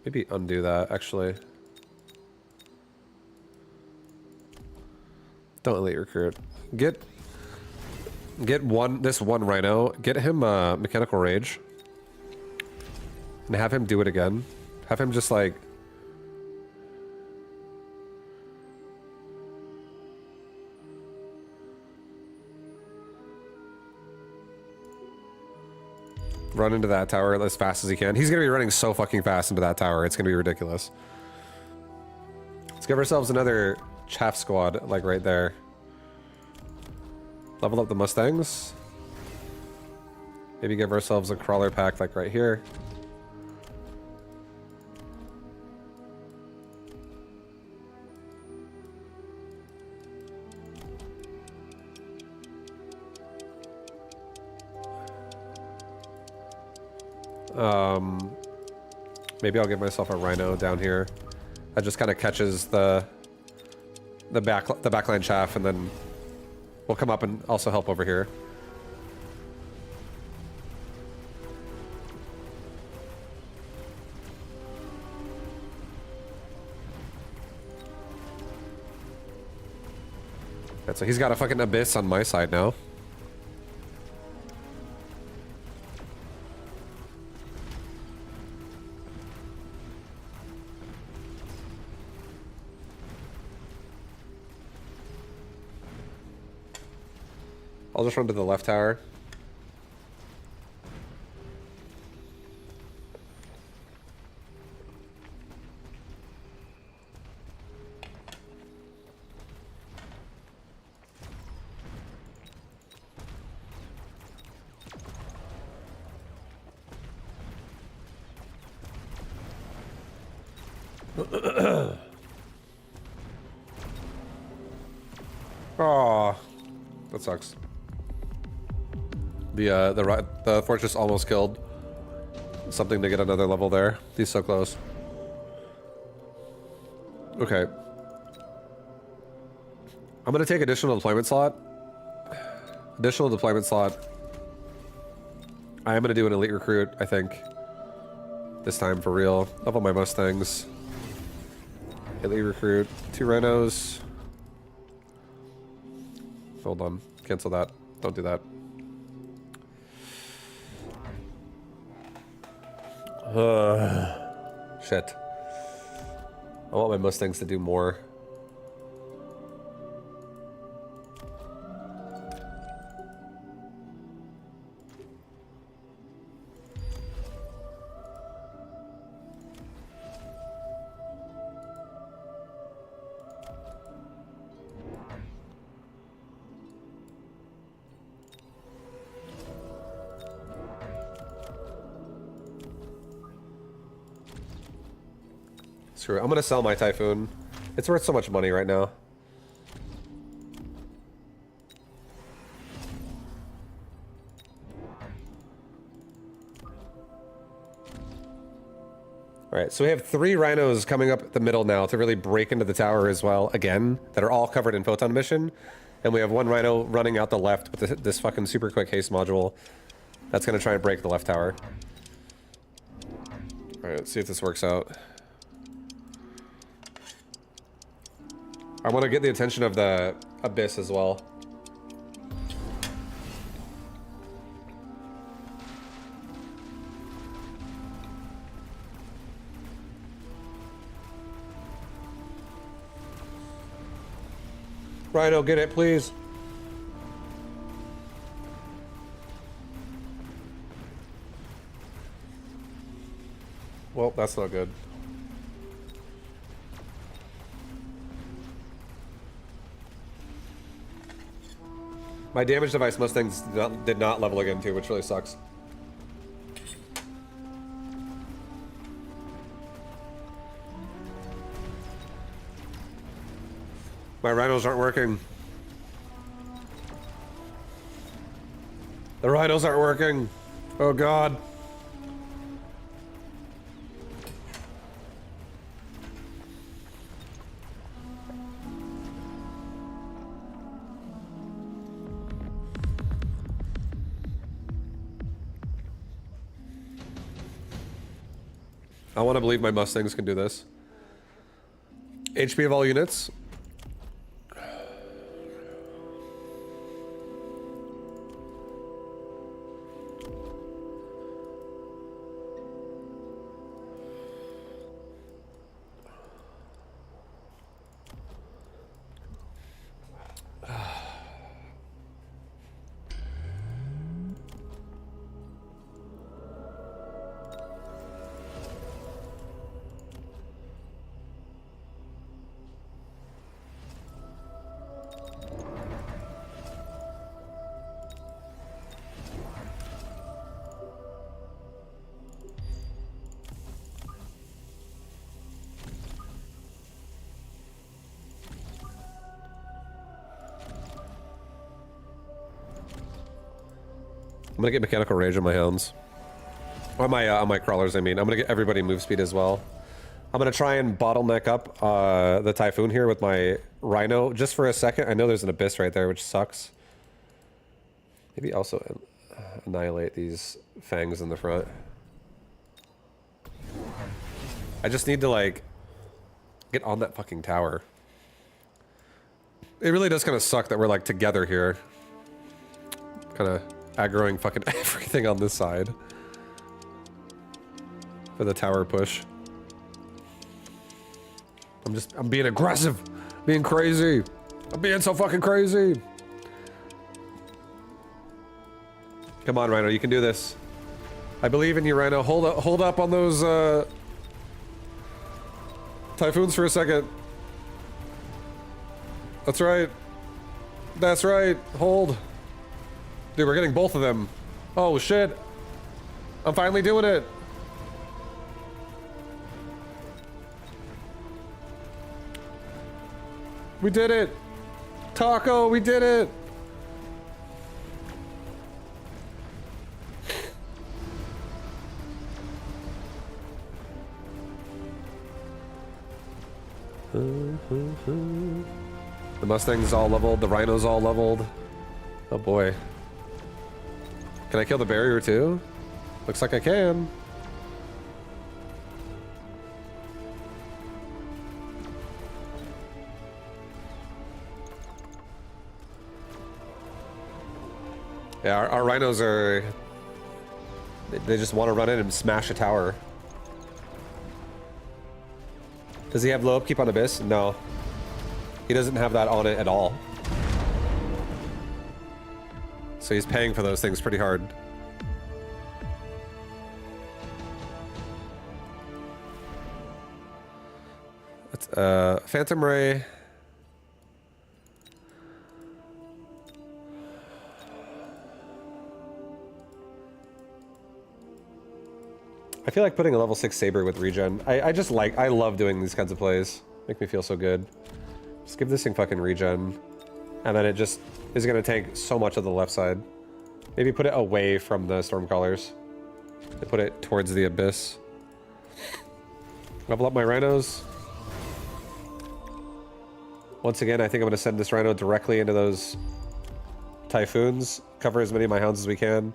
Speaker 1: Maybe undo that actually. Don't elite recruit. Get this one Rhino. Get him mechanical rage. And have him do it again. Have him just like run into that tower as fast as he can. He's gonna be running so fucking fast into that tower. It's gonna be ridiculous. Let's give ourselves another chaff squad, like right there. Level up the Mustangs. Maybe give ourselves a crawler pack, like right here. Maybe I'll give myself a Rhino down here. That just kind of catches the backline chaff, and then we'll come up and also help over here. And so he's got a fucking abyss on my side now. I'll just run to the left tower. Oh, that sucks. The fortress almost killed. Something to get another level there. He's so close. Okay. I'm gonna take additional deployment slot. Additional deployment slot. I am gonna do an elite recruit, I think. This time for real. Level my Mustangs. Elite recruit. 2 rhinos. Hold on. Cancel that. Don't do that. Shit. I want my Mustangs to do more. Screw it. I'm gonna sell my Typhoon. It's worth so much money right now. Alright, so we have 3 rhinos coming up the middle now to really break into the tower as well, again, that are all covered in photon emission. And we have 1 rhino running out the left with this fucking super quick haste module. That's gonna try and break the left tower. Alright, let's see if this works out. I want to get the attention of the Abyss as well. Rhino, get it, please. Well, that's not good. My damage device Mustangs did not level again too, which really sucks. My rhinos aren't working. The rhinos aren't working. Oh god. I want to believe my Mustangs can do this. HP of all units. I'm gonna get mechanical rage on my hounds. On my crawlers, I mean. I'm gonna get everybody move speed as well. I'm gonna try and bottleneck up the Typhoon here with my Rhino just for a second. I know there's an Abyss right there, which sucks. Maybe also annihilate these fangs in the front. I just need to, like, get on that fucking tower. It really does kind of suck that we're, like, together here. Kind of aggroing fucking everything on this side. For the tower push. I'm being aggressive. Being crazy. I'm being so fucking crazy. Come on, Rhino, you can do this. I believe in you, Rhino. Hold up on those, Typhoons for a second. That's right. That's right. Hold. Dude, we're getting both of them. Oh, shit. I'm finally doing it. We did it. Taco, we did it. The Mustang's all leveled, the Rhino's all leveled. Oh boy. Can I kill the barrier too? Looks like I can. Yeah, our rhinos are... They just want to run in and smash a tower. Does he have low upkeep on Abyss? No. He doesn't have that on it at all. So he's paying for those things pretty hard. That's, Phantom Ray. I feel like putting a level 6 Saber with regen. I love doing these kinds of plays. Make me feel so good. Just give this thing fucking regen. And then it just is gonna tank so much of the left side. Maybe put it away from the Stormcallers. And put it towards the Abyss. Level up my rhinos. Once again, I think I'm gonna send this rhino directly into those Typhoons. Cover as many of my hounds as we can.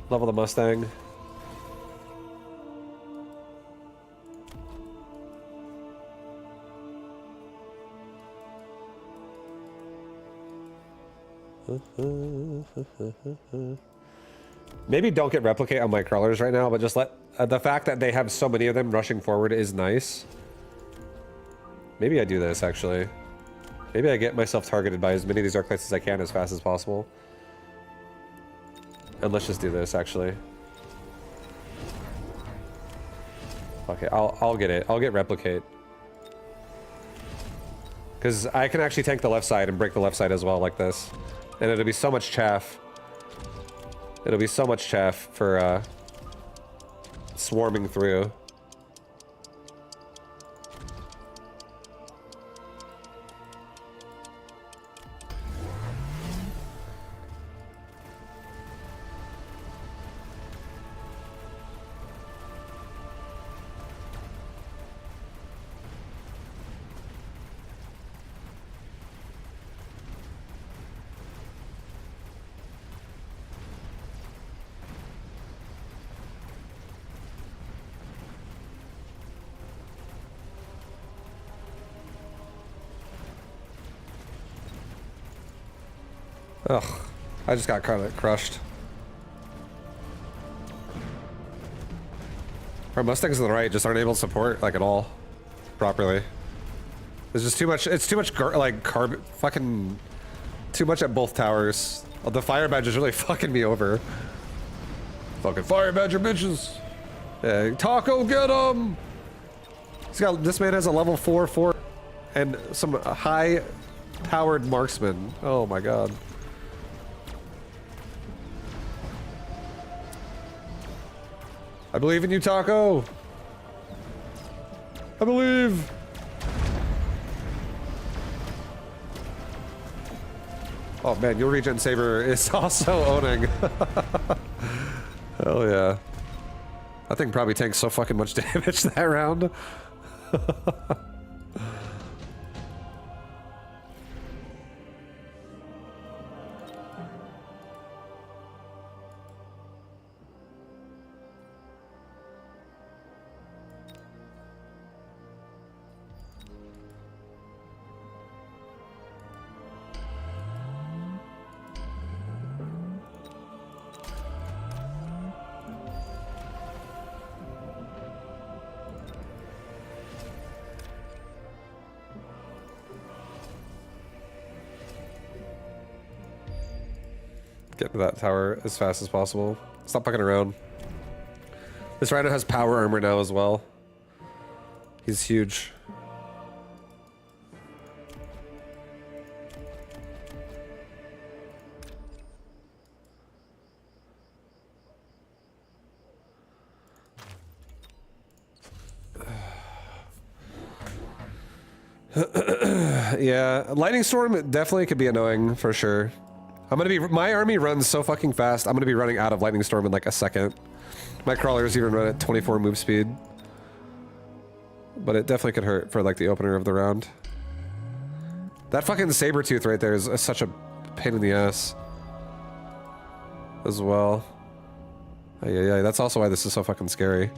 Speaker 1: Level the Mustang. Maybe don't get replicate on my crawlers right now, but just let the fact that they have so many of them rushing forward is nice. Maybe I do this actually. Maybe I get myself targeted by as many of these Arclights as I can as fast as possible. And let's just do this, actually. Okay, I'll get it. I'll get replicate. Because I can actually tank the left side and break the left side as well, like this. And it'll be so much chaff. It'll be so much chaff for swarming through. Ugh, I just got kind of crushed. Our Mustangs on the right just aren't able to support like at all properly. There's just too much. It's too much like fucking too much at both towers. The Fire Badger's really fucking me over. Fucking Fire Badger bitches. Yeah, Taco, get him. This man has a level 4 and some high powered marksman. Oh my god. I believe in you, Taco. I believe. Oh man, your regen saber is also owning. Hell yeah. That thing probably takes so fucking much damage that round. Get to that tower as fast as possible. Stop fucking around. This rhino has power armor now as well. He's huge. Yeah, lightning storm definitely could be annoying for sure. My army runs so fucking fast, I'm gonna be running out of lightning storm in like a second. My crawlers even run at 24 move speed. But it definitely could hurt for like the opener of the round. That fucking saber tooth right there is such a pain in the ass. as well. Yeah, that's also why this is so fucking scary.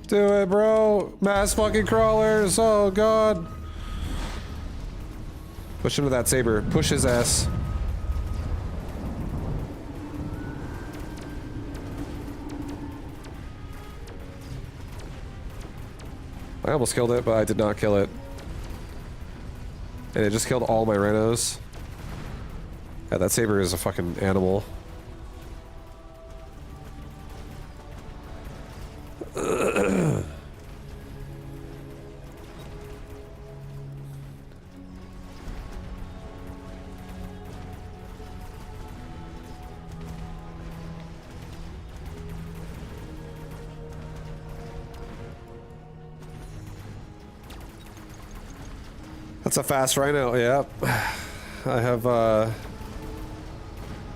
Speaker 1: Do it, bro! Mass fucking crawlers! Oh god! Push into that saber. Push his ass. I almost killed it, but I did not kill it. And it just killed all my rhinos. Yeah, that saber is a fucking animal. That's a fast rhino, yep. I have,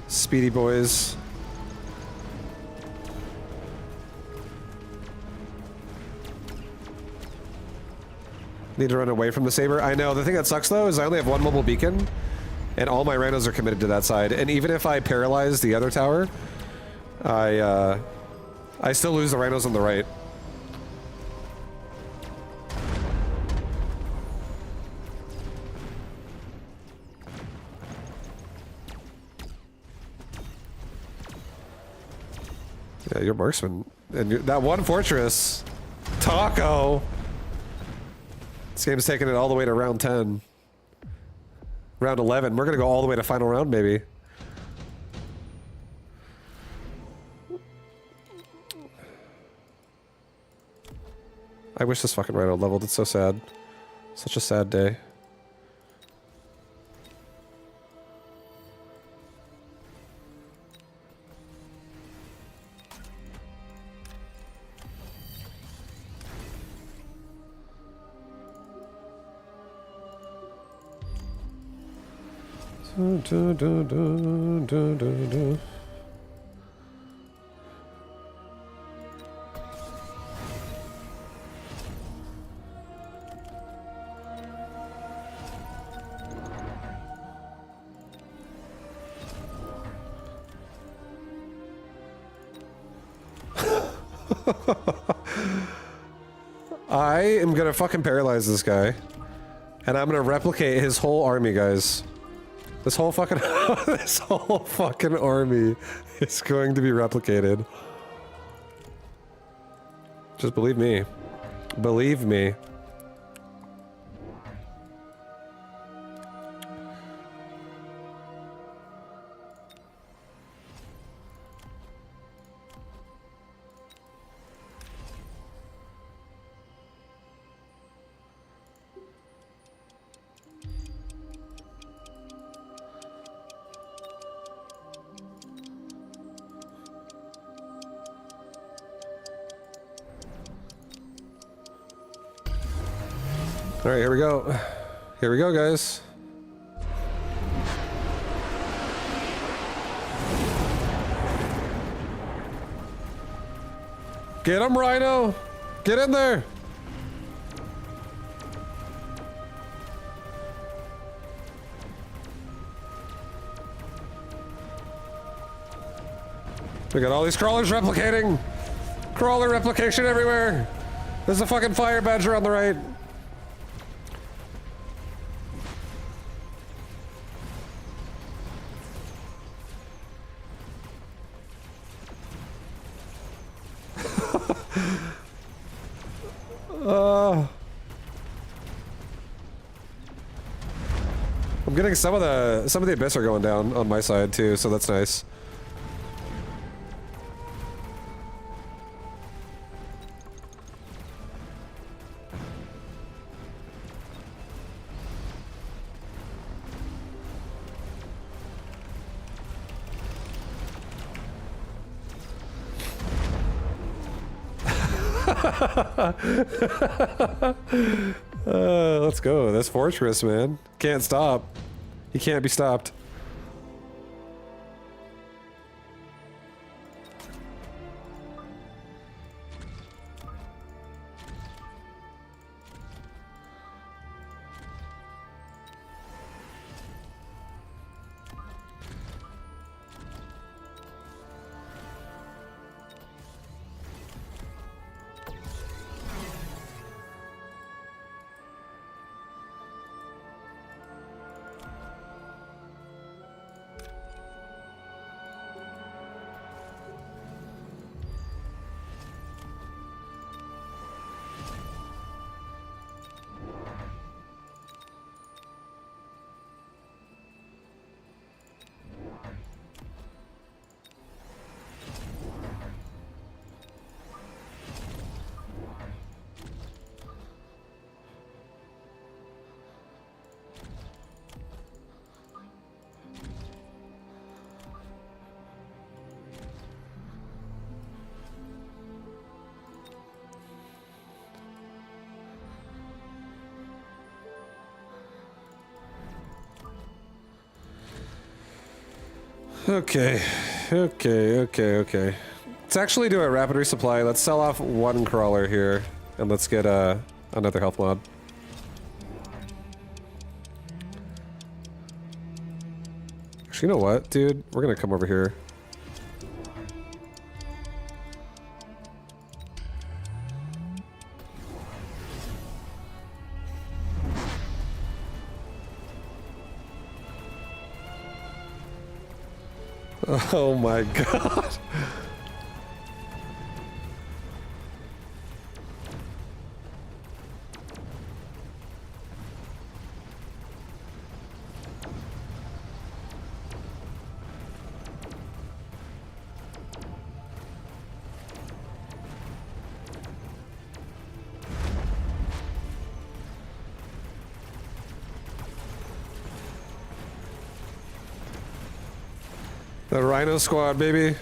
Speaker 1: speedy boys. Need to run away from the saber. I know, the thing that sucks though is I only have one mobile beacon, and all my rhinos are committed to that side. And even if I paralyze the other tower, I still lose the rhinos on the right. Yeah, you're marksman. And that one fortress, Taco. This game's taking it all the way to round 10. Round 11. We're gonna go all the way to final round, maybe. I wish this fucking rhino leveled. It's so sad. Such a sad day. I am gonna fucking paralyze this guy. And I'm gonna replicate his whole army, guys. This whole fucking this whole fucking army is going to be replicated. Just believe me. Believe me. All right, here we go. Here we go, guys. Get him, Rhino! Get in there! We got all these crawlers replicating! Crawler replication everywhere! There's a fucking fire badger on the right. I'm getting some of the abyss are going down on my side too, so that's nice. Let's go. This fortress, man. Can't stop. He can't be stopped. Okay. Let's actually do a rapid resupply. Let's sell off one crawler here, and let's get another health mod. Actually, you know what, dude? We're gonna come over here. Oh my god. The Rhino Squad, baby.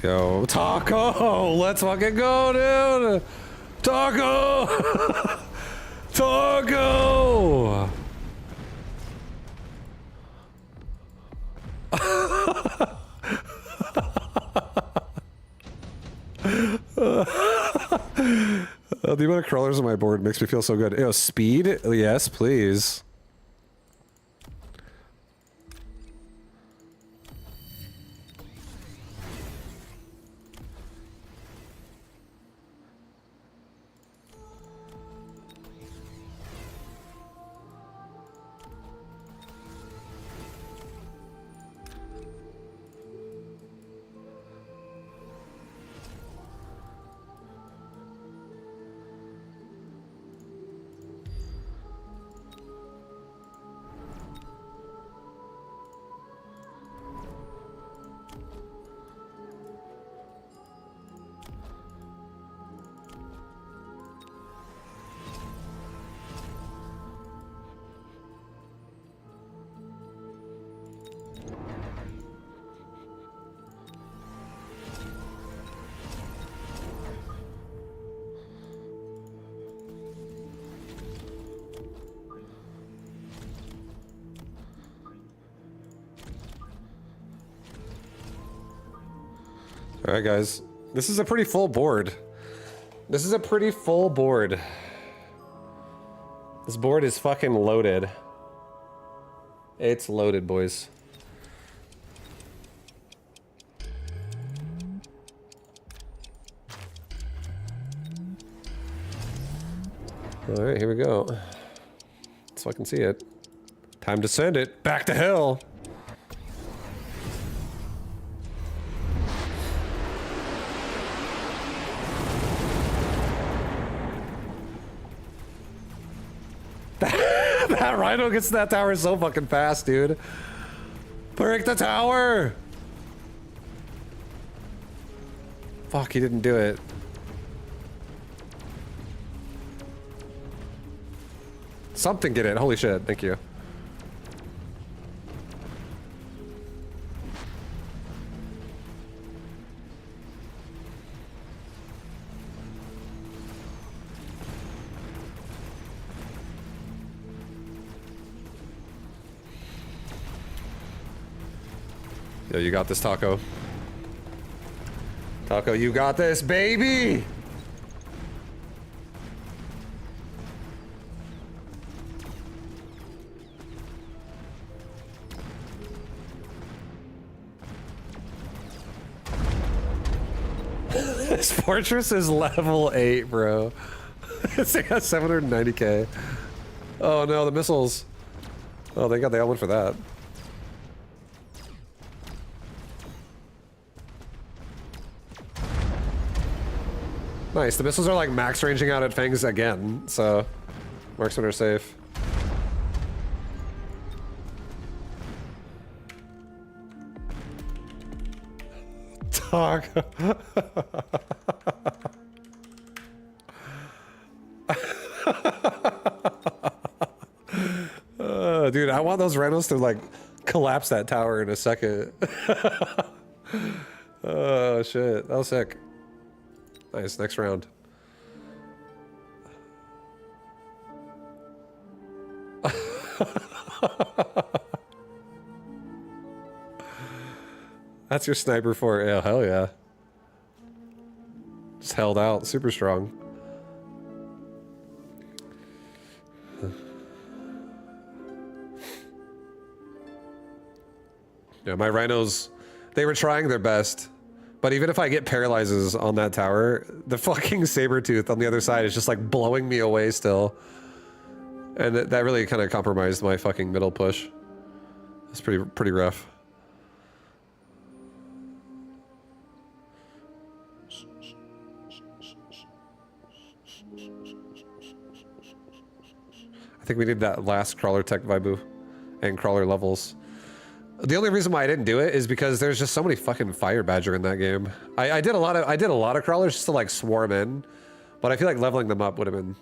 Speaker 1: Yo, Taco! Let's fucking go, dude! Taco! Taco! The amount of crawlers on my board makes me feel so good. Yo, speed? Yes, please. Alright guys, this is a pretty full board. This is a pretty full board. This board is fucking loaded. It's loaded, boys. Alright, here we go. Let's fucking see it. Time to send it back to hell. That Rhino gets to that tower so fucking fast, dude. Break the tower! Fuck, he didn't do it. Something get it. Holy shit, thank you. Yo, you got this, Taco. Taco, you got this, baby! This fortress is level 8, bro. It's like got 790k. Oh no, the missiles. Oh, thank God they all went for that. Nice, the missiles are like max ranging out at Fangs again, so marksmen are safe. Dog. Dude, I want those rhinos to like collapse that tower in a second. Oh shit, that was sick. Nice, next round. That's your sniper for it. Yeah, hell yeah. Just held out, super strong. Yeah, my rhinos, they were trying their best. But even if I get paralyzes on that tower, the fucking saber-tooth on the other side is just like blowing me away still. And that really kind of compromised my fucking middle push. It's pretty rough. I think we need that last crawler tech vibu and crawler levels. The only reason why I didn't do it is because there's just so many fucking fire badger in that game. I did a lot of crawlers just to like swarm in, but I feel like leveling them up would have been.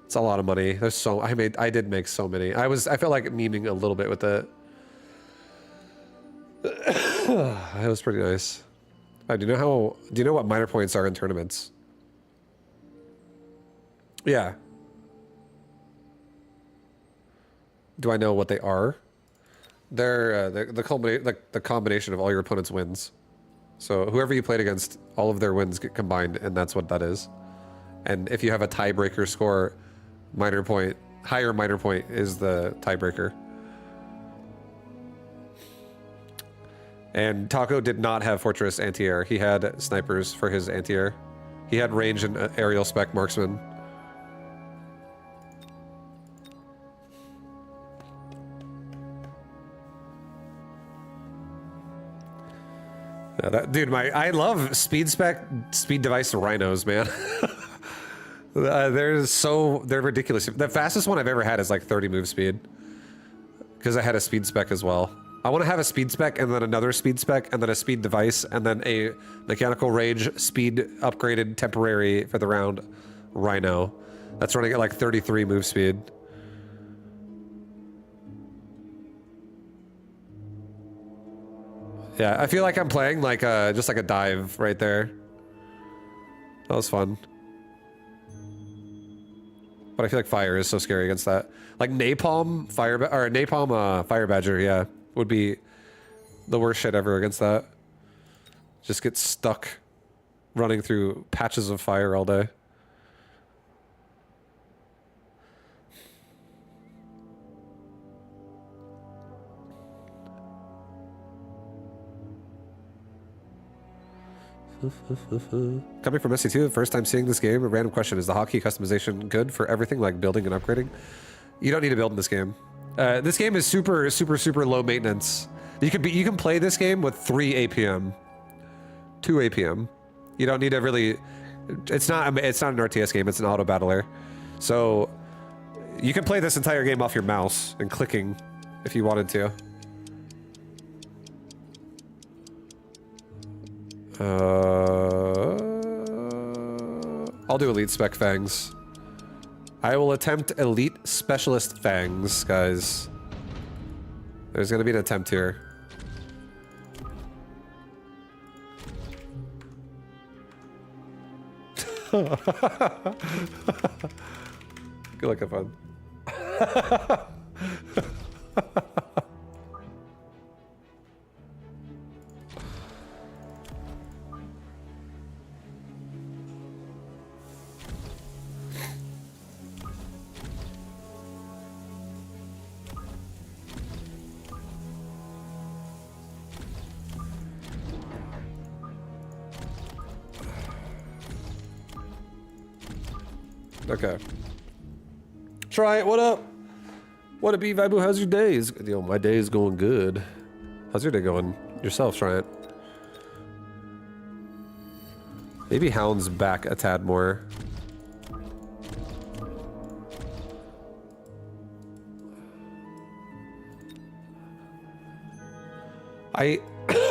Speaker 1: It's a lot of money. There's so I did make so many. I felt like memeing a little bit with it. It was pretty nice. Do you know what minor points are in tournaments? Yeah. Do I know what they are? They're the combination of all your opponent's wins. So whoever you played against, all of their wins get combined, and that's what that is. And if you have a tiebreaker score, higher minor point is the tiebreaker. And Taco did not have Fortress anti-air. He had snipers for his anti-air. He had range and aerial spec marksman. Yeah, dude, I love speed device rhinos, man. They're ridiculous. The fastest one I've ever had is like 30 move speed. Because I had a speed spec as well. I want to have a speed spec and then another speed spec and then a speed device and then a mechanical rage speed upgraded temporary for the round rhino. That's running at like 33 move speed. Yeah, I feel like I'm playing like just like a dive right there. That was fun. But I feel like fire is so scary against that. Like napalm fire badger, yeah, would be the worst shit ever against that. Just get stuck running through patches of fire all day. Coming from SC2, first time seeing this game, a random question. Is the hotkey customization good for everything like building and upgrading? You don't need to build in this game. This game is super low maintenance. You can play this game with 3 APM. 2 APM. You don't need to really... It's not an RTS game, it's an auto battler. So you can play this entire game off your mouse and clicking if you wanted to. I'll do elite spec fangs. I will attempt elite specialist fangs, guys. There's gonna be an attempt here. Good luck, have fun. Okay. Try it. What up? What up, Vibu? How's your days? Yo, my day is going good. How's your day going? Yourself, try it. Maybe Hound's back a tad more.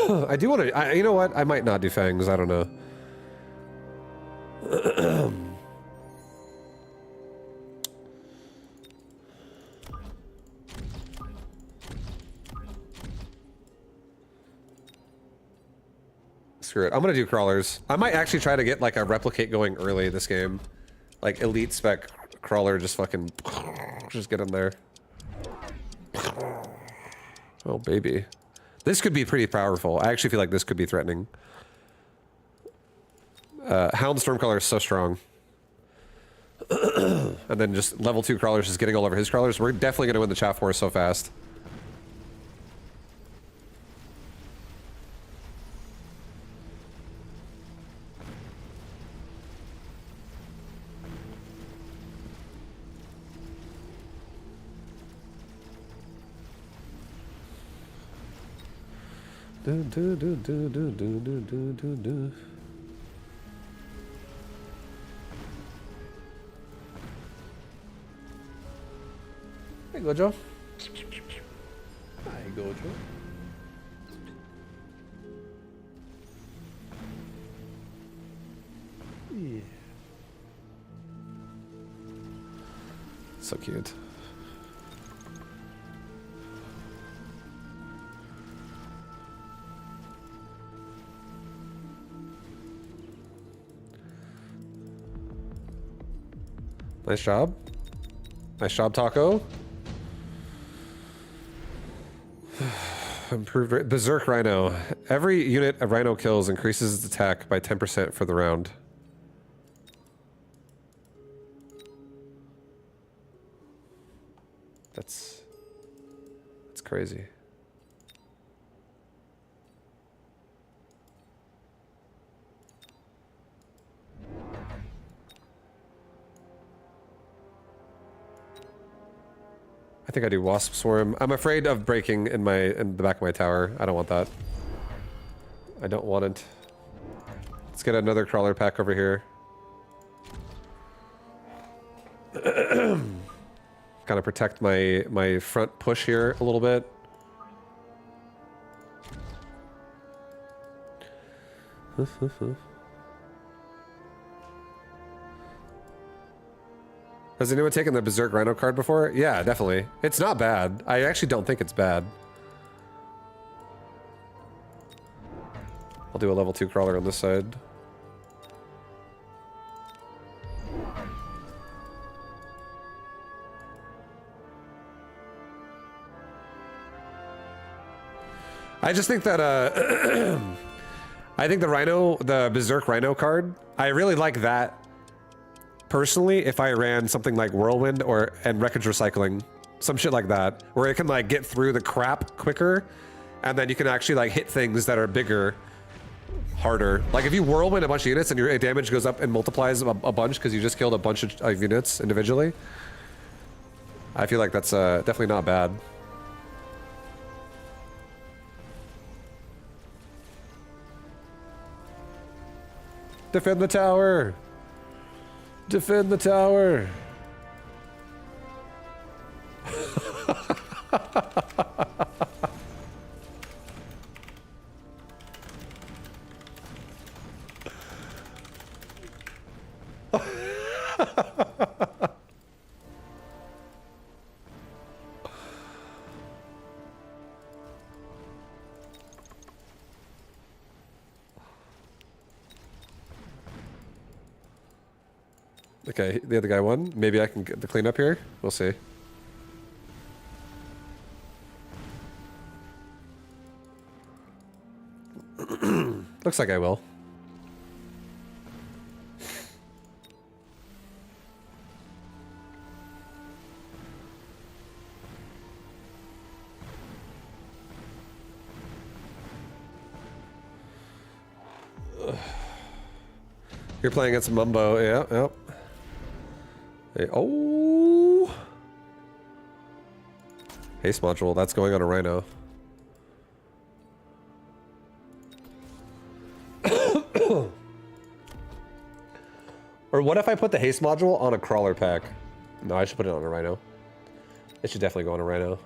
Speaker 1: I do want to. You know what? I might not do fangs. I don't know. Screw it. I'm gonna do crawlers. I might actually try to get like a replicate going early this game, like elite spec crawler. Just fucking, just get in there. Oh baby, this could be pretty powerful. I actually feel like this could be threatening. Hound Stormcaller is so strong. And then just level 2 crawlers just getting all over his crawlers. We're definitely gonna win the Chaff War so fast. Do, do, do, do, do, do, do, do, do. Hey, Gojo. Hi, Gojo. Yeah. So cute. Nice job. Nice job, Taco. Improved Berserk Rhino. Every unit a Rhino kills increases its attack by 10% for the round. That's crazy. I think I do Wasp Swarm. I'm afraid of breaking in the back of my tower. I don't want that. I don't want it. Let's get another crawler pack over here. Kind of protect my front push here a little bit. Has anyone taken the Berserk Rhino card before? Yeah, definitely. It's not bad. I actually don't think it's bad. I'll do a level 2 crawler on this side. I just think that I think the Berserk Rhino card, I really like that. Personally, if I ran something like Whirlwind and Wreckage Recycling, some shit like that, where it can like get through the crap quicker, and then you can actually like hit things that are bigger, harder. Like if you Whirlwind a bunch of units and your damage goes up and multiplies a bunch because you just killed a bunch of units individually, I feel like that's definitely not bad. Defend the tower! Defend the tower! Okay, the other guy won. Maybe I can get the cleanup here. We'll see. Looks like I will. You're playing against Mumbo, yeah, yep. Hey, oh! Haste module, that's going on a Rhino. Or what if I put the haste module on a crawler pack? No, I should put it on a Rhino. It should definitely go on a Rhino.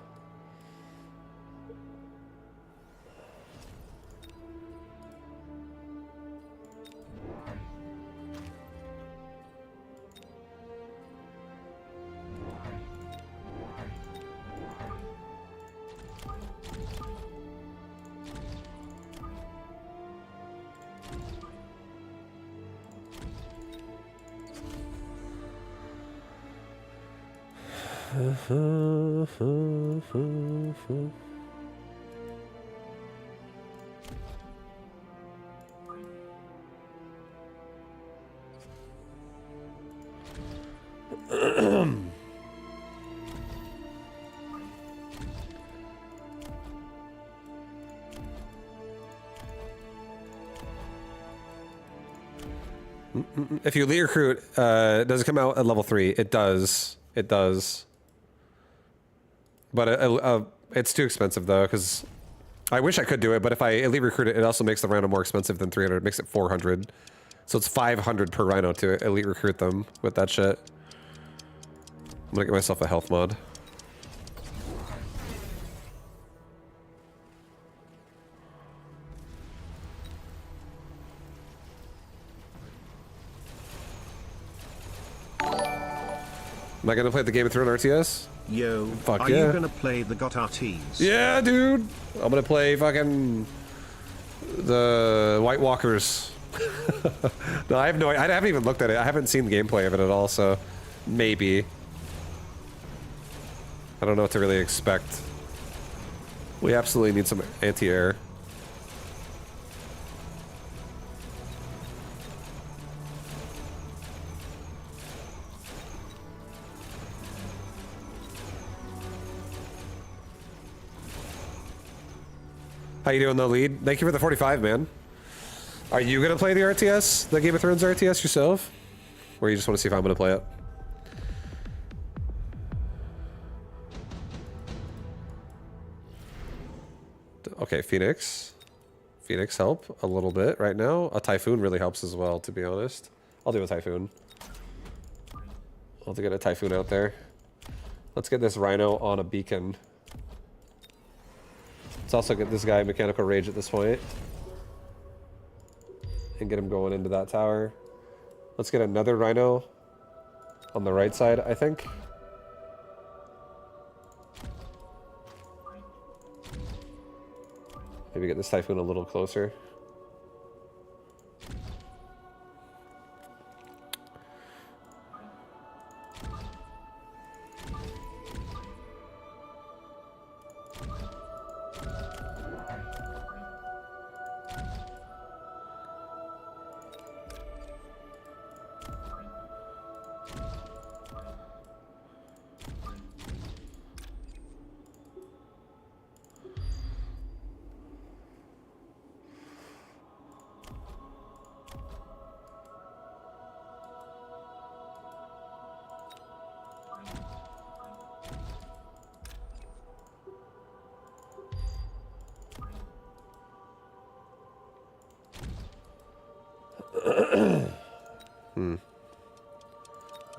Speaker 1: If you elite recruit, does it come out at level 3? It does. It does. But it's too expensive though, because I wish I could do it, but if I elite recruit it, it also makes the rhino more expensive than 300. It makes it 400. So it's 500 per rhino to elite recruit them with that shit. I'm gonna get myself a health mod. Am I gonna play the Game of Thrones RTS?
Speaker 5: Yo,
Speaker 1: fuck
Speaker 5: are
Speaker 1: yeah.
Speaker 5: you gonna play the GOT RTs?
Speaker 1: Yeah, dude. I'm gonna play fucking the White Walkers. No, I have no. I haven't even looked at it. I haven't seen the gameplay of it at all. So maybe. I don't know what to really expect. We absolutely need some anti-air. How you doing, though, lead? Thank you for the 45, man. Are you gonna play the RTS, the Game of Thrones RTS yourself, or you just want to see if I'm gonna play it? Okay, Phoenix. Phoenix help a little bit right now. A Typhoon really helps as well, to be honest. I'll do a Typhoon. I'll have to get a Typhoon out there. Let's get this Rhino on a beacon. Let's also get this guy Mechanical Rage at this point. And get him going into that tower. Let's get another Rhino on the right side, I think. Maybe get this Typhoon a little closer.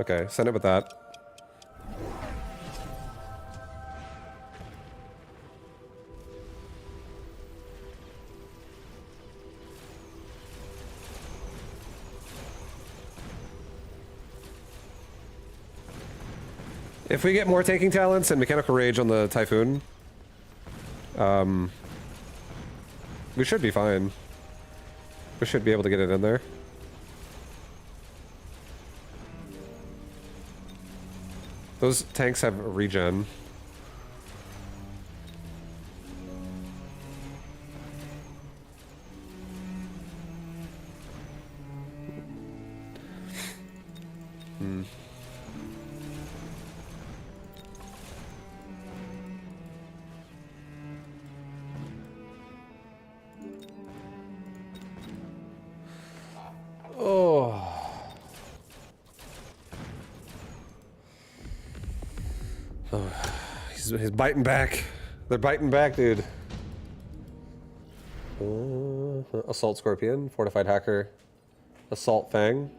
Speaker 1: Okay, send it with that. If we get more taking talents and Mechanical Rage on the Typhoon, we should be fine. We should be able to get it in there. Those tanks have regen. He's biting back. They're biting back, dude. Assault Scorpion, Fortified Hacker, Assault Fang.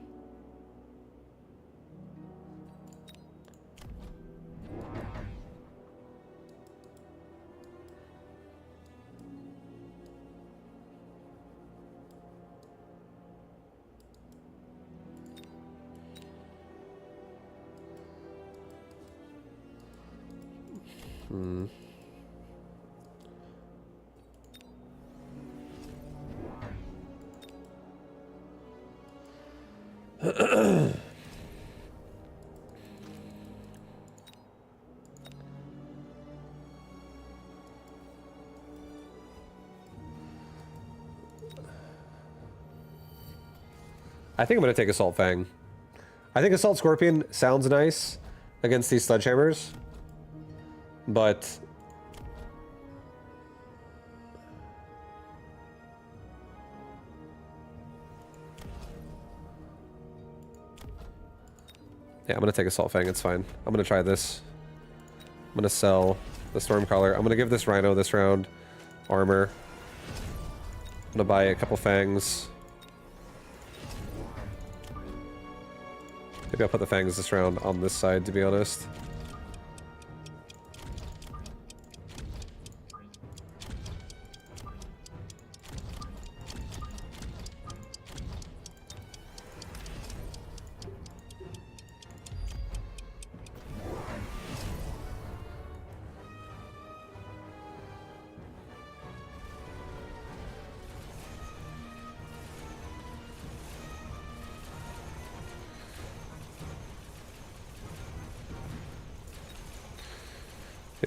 Speaker 1: I think I'm gonna take Assault Fang. I think Assault Scorpion sounds nice against these sledgehammers, but yeah, I'm gonna take Assault Fang, it's fine. I'm gonna try this. I'm gonna sell the Stormcaller. I'm gonna give this Rhino this round armor. I'm gonna buy a couple Fangs. Maybe I'll put the Fangs this round on this side, to be honest.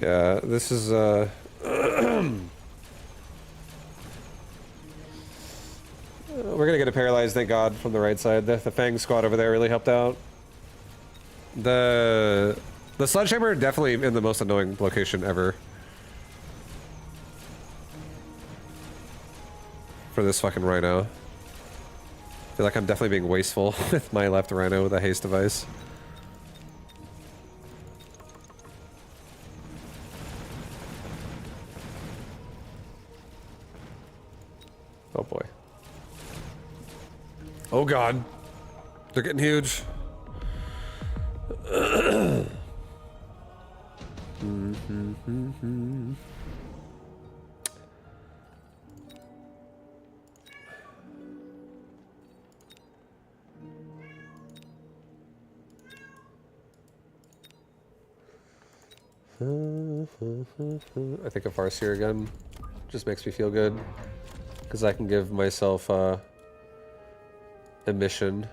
Speaker 1: Yeah, this is, we're gonna get a paralyzed, thank God, from the right side. The Fang squad over there really helped out. The Sledgehammer definitely in the most annoying location ever. For this fucking Rhino. I feel like I'm definitely being wasteful with my left Rhino with a haste device. Oh boy. Oh god. They're getting huge. I think a Farseer again just makes me feel good. Because I can give myself a mission.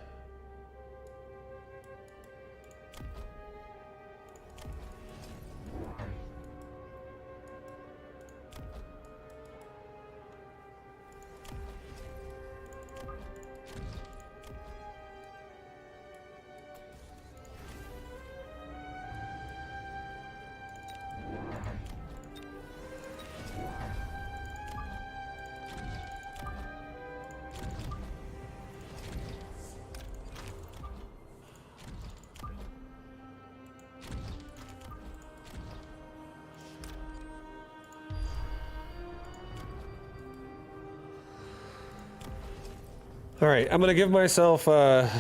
Speaker 1: All right, I'm gonna give myself a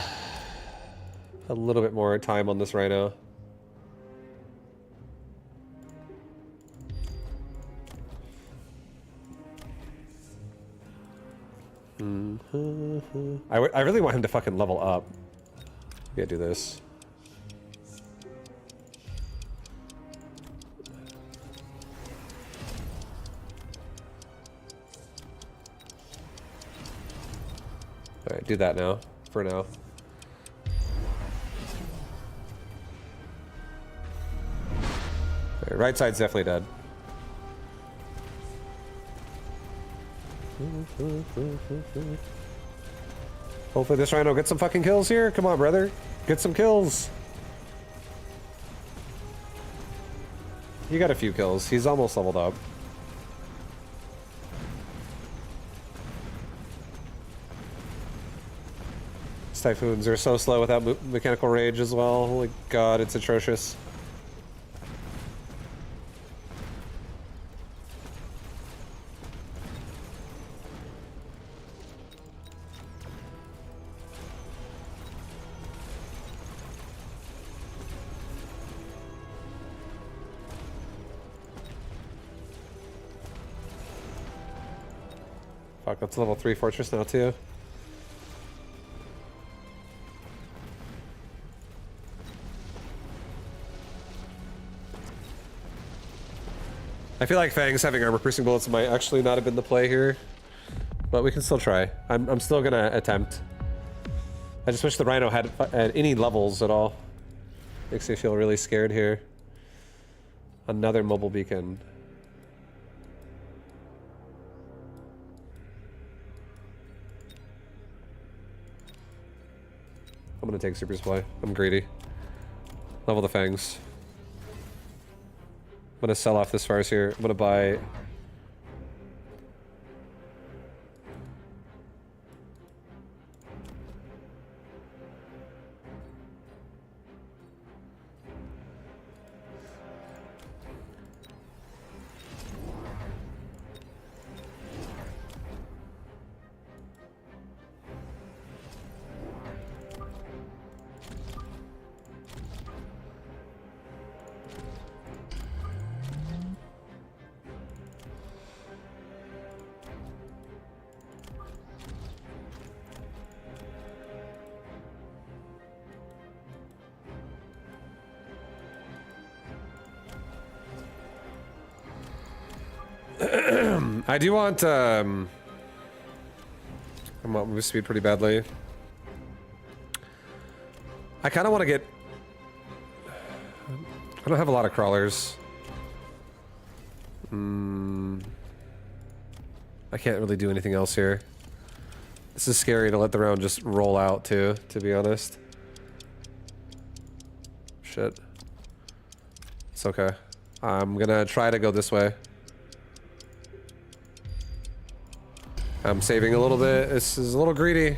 Speaker 1: little bit more time on this Rhino. I really want him to fucking level up. Yeah, do this. Alright, do that now, for now. Alright, right side's definitely dead. Hopefully this Rhino gets some fucking kills here. Come on, brother. Get some kills. You got a few kills. He's almost leveled up. Typhoons are so slow without mechanical rage as well. Holy god, it's atrocious. Fuck, that's level 3 fortress now too. I feel like Fang's having armor-piercing bullets might actually not have been the play here, but we can still try. I'm still gonna attempt. I just wish the Rhino had any levels at all. Makes me feel really scared here. Another mobile beacon. I'm gonna take super supply. I'm greedy. Level the fangs. I'm gonna sell off this farce here. I'm gonna buy. I do want, I want move speed pretty badly. I kind of want to get... I don't have a lot of crawlers. I can't really do anything else here. This is scary to let the round just roll out too, to be honest. Shit. It's okay. I'm gonna try to go this way. I'm saving a little bit. This is a little greedy.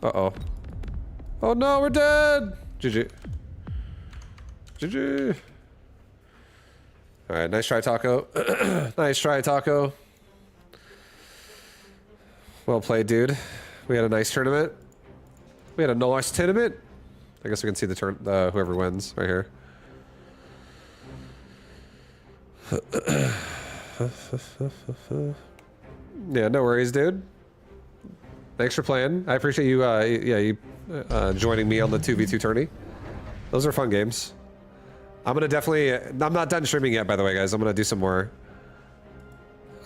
Speaker 1: Uh-oh. Oh no, we're dead! GG. GG. Alright, nice try, Taco. Nice try, Taco. Well played, dude. We had a nice tournament. We had a nice tournament. I guess we can see the turn, whoever wins right here. Yeah, no worries, dude. Thanks for playing. I appreciate you, joining me on the 2v2 tourney. Those are fun games. I'm gonna definitely... I'm not done streaming yet, by the way, guys. I'm gonna do some more.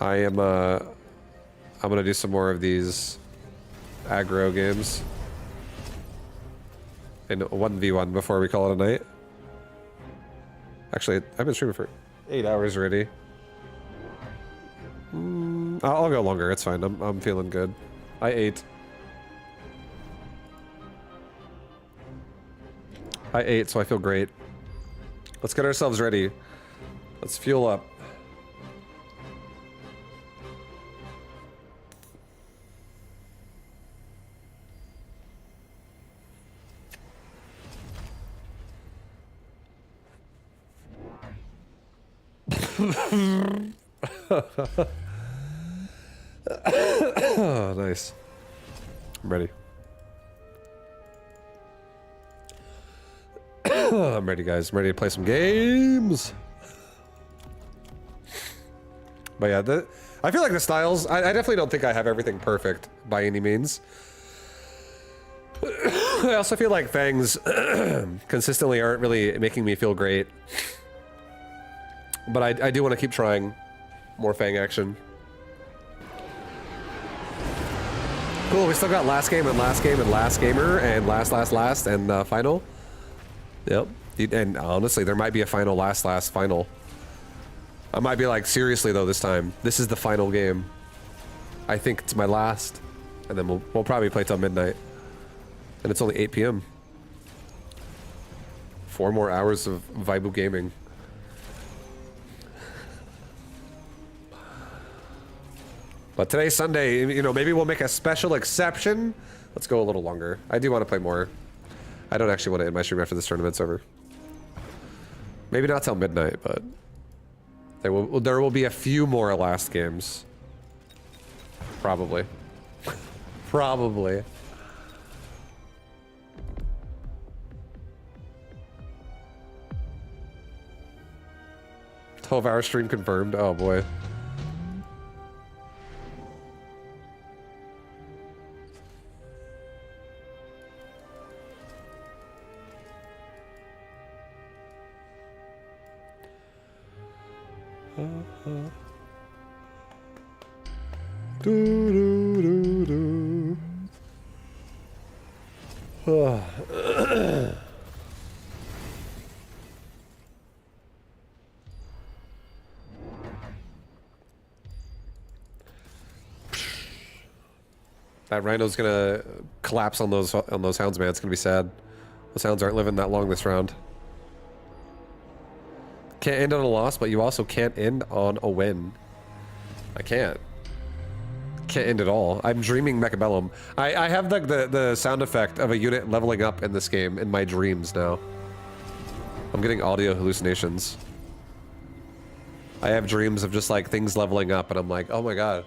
Speaker 1: I'm gonna do some more of these aggro games. In 1v1 before we call it a night. Actually, I've been streaming for 8 hours already. I'll go longer. It's fine. I'm feeling good. I ate. So I feel great. Let's get ourselves ready. Let's fuel up. Oh, nice. I'm ready. I'm ready, guys. I'm ready to play some games. But yeah, I feel like the styles, I definitely don't think I have everything perfect by any means. I also feel like fangs consistently aren't really making me feel great. But I do want to keep trying more fang action. Cool, we still got last game and last game and last gamer and last and final. Yep. And honestly, there might be a final last final. I might be like, seriously though, this time. This is the final game. I think it's my last. And then we'll probably play till midnight. And it's only 8 p.m. 4 more hours of vibu gaming. But today's Sunday, you know, maybe we'll make a special exception. Let's go a little longer. I do want to play more. I don't actually want to end my stream after this tournament's over. Maybe not till midnight, but there will be a few more last games. Probably. Probably. 12-hour stream confirmed. Oh boy. That rhino's gonna collapse on those hounds, man. It's gonna be sad. Those hounds aren't living that long this round. Can't end on a loss, but you also can't end on a win. I can't. Can't end at all. I'm dreaming Mechabellum. I have the sound effect of a unit leveling up in this game in my dreams now. I'm getting audio hallucinations. I have dreams of just like things leveling up and I'm like, oh my god.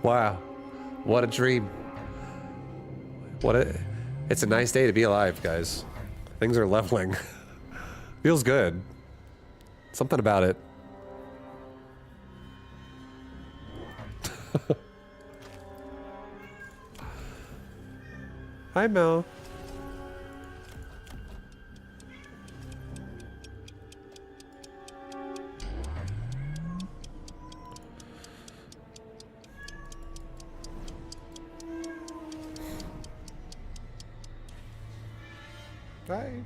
Speaker 1: Wow. What a dream. It's a nice day to be alive, guys. Things are leveling. Feels good. Something about it. Hi, Mel. Bye.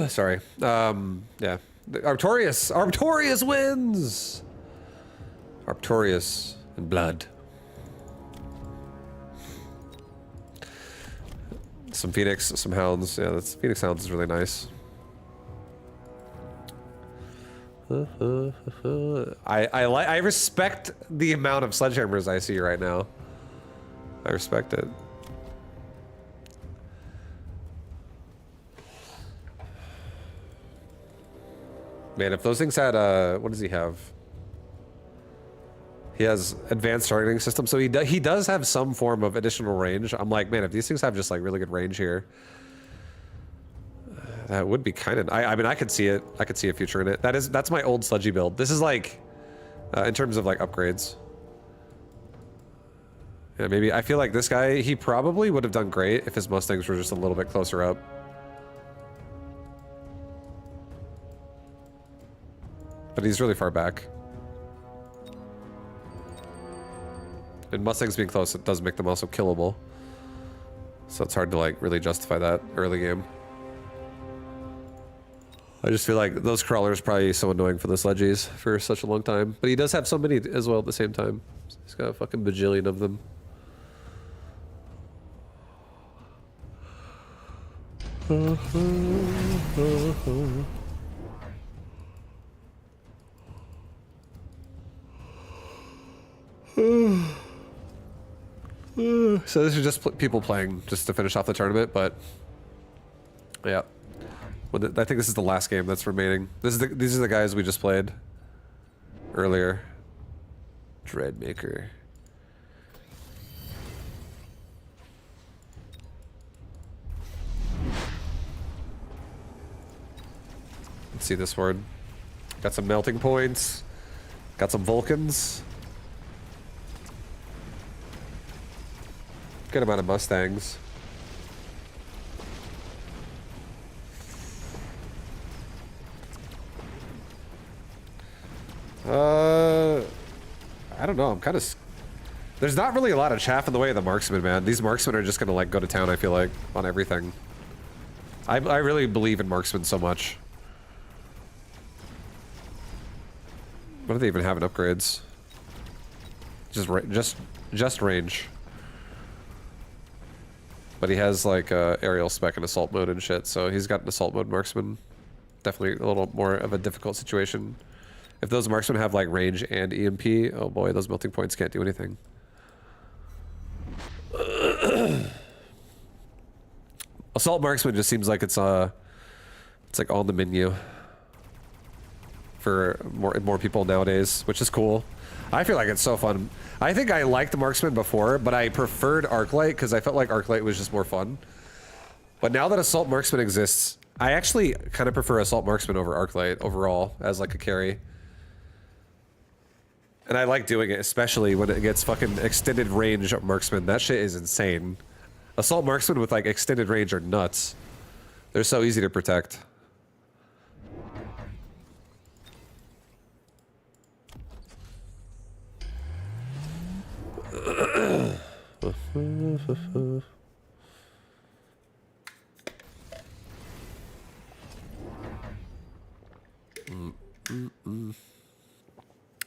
Speaker 1: Sorry. Yeah. Arctorius wins! Arctorius and blood. Some Phoenix, some Hounds. Yeah, that's Phoenix Hounds is really nice. I respect the amount of sledgehammers I see right now. I respect it. Man, if those things had, what does he have? He has advanced targeting system, so he does have some form of additional range. I'm like, man, if these things have just like really good range here, that would be kind of. I mean, I could see it. I could see a future in it. That's my old sludgy build. This is like, in terms of like upgrades. Yeah, maybe I feel like this guy, he probably would have done great if his Mustangs were just a little bit closer up. But he's really far back. And Mustangs being close, it does make them also killable. So it's hard to like really justify that early game. I just feel like those crawlers probably so annoying for the sledgies for such a long time. But he does have so many as well at the same time. He's got a fucking bajillion of them. So this is just people playing just to finish off the tournament, but yeah. Well, I think this is the last game that's remaining. These are the guys we just played earlier. Dreadmaker. Let's see this word. Got some melting points. Got some Vulcans. Good amount of Mustangs. I don't know. I'm kind of... There's not really a lot of chaff in the way of the marksman, man. These marksmen are just gonna like go to town, I feel like, on everything. I really believe in marksmen so much. What do they even have in upgrades? Just range. But he has like aerial spec and assault mode and shit, so he's got an assault mode marksman. Definitely a little more of a difficult situation. If those marksmen have like range and EMP, oh boy, those melting points can't do anything. Assault marksman just seems like it's like on the menu for more people nowadays, which is cool. I feel like it's so fun. I think I liked marksman before, but I preferred Arclight because I felt like Arclight was just more fun. But now that assault marksman exists, I actually kind of prefer assault marksman over Arclight overall as like a carry. And I like doing it, especially when it gets fucking extended range marksman. That shit is insane. Assault marksmen with like extended range are nuts. They're so easy to protect.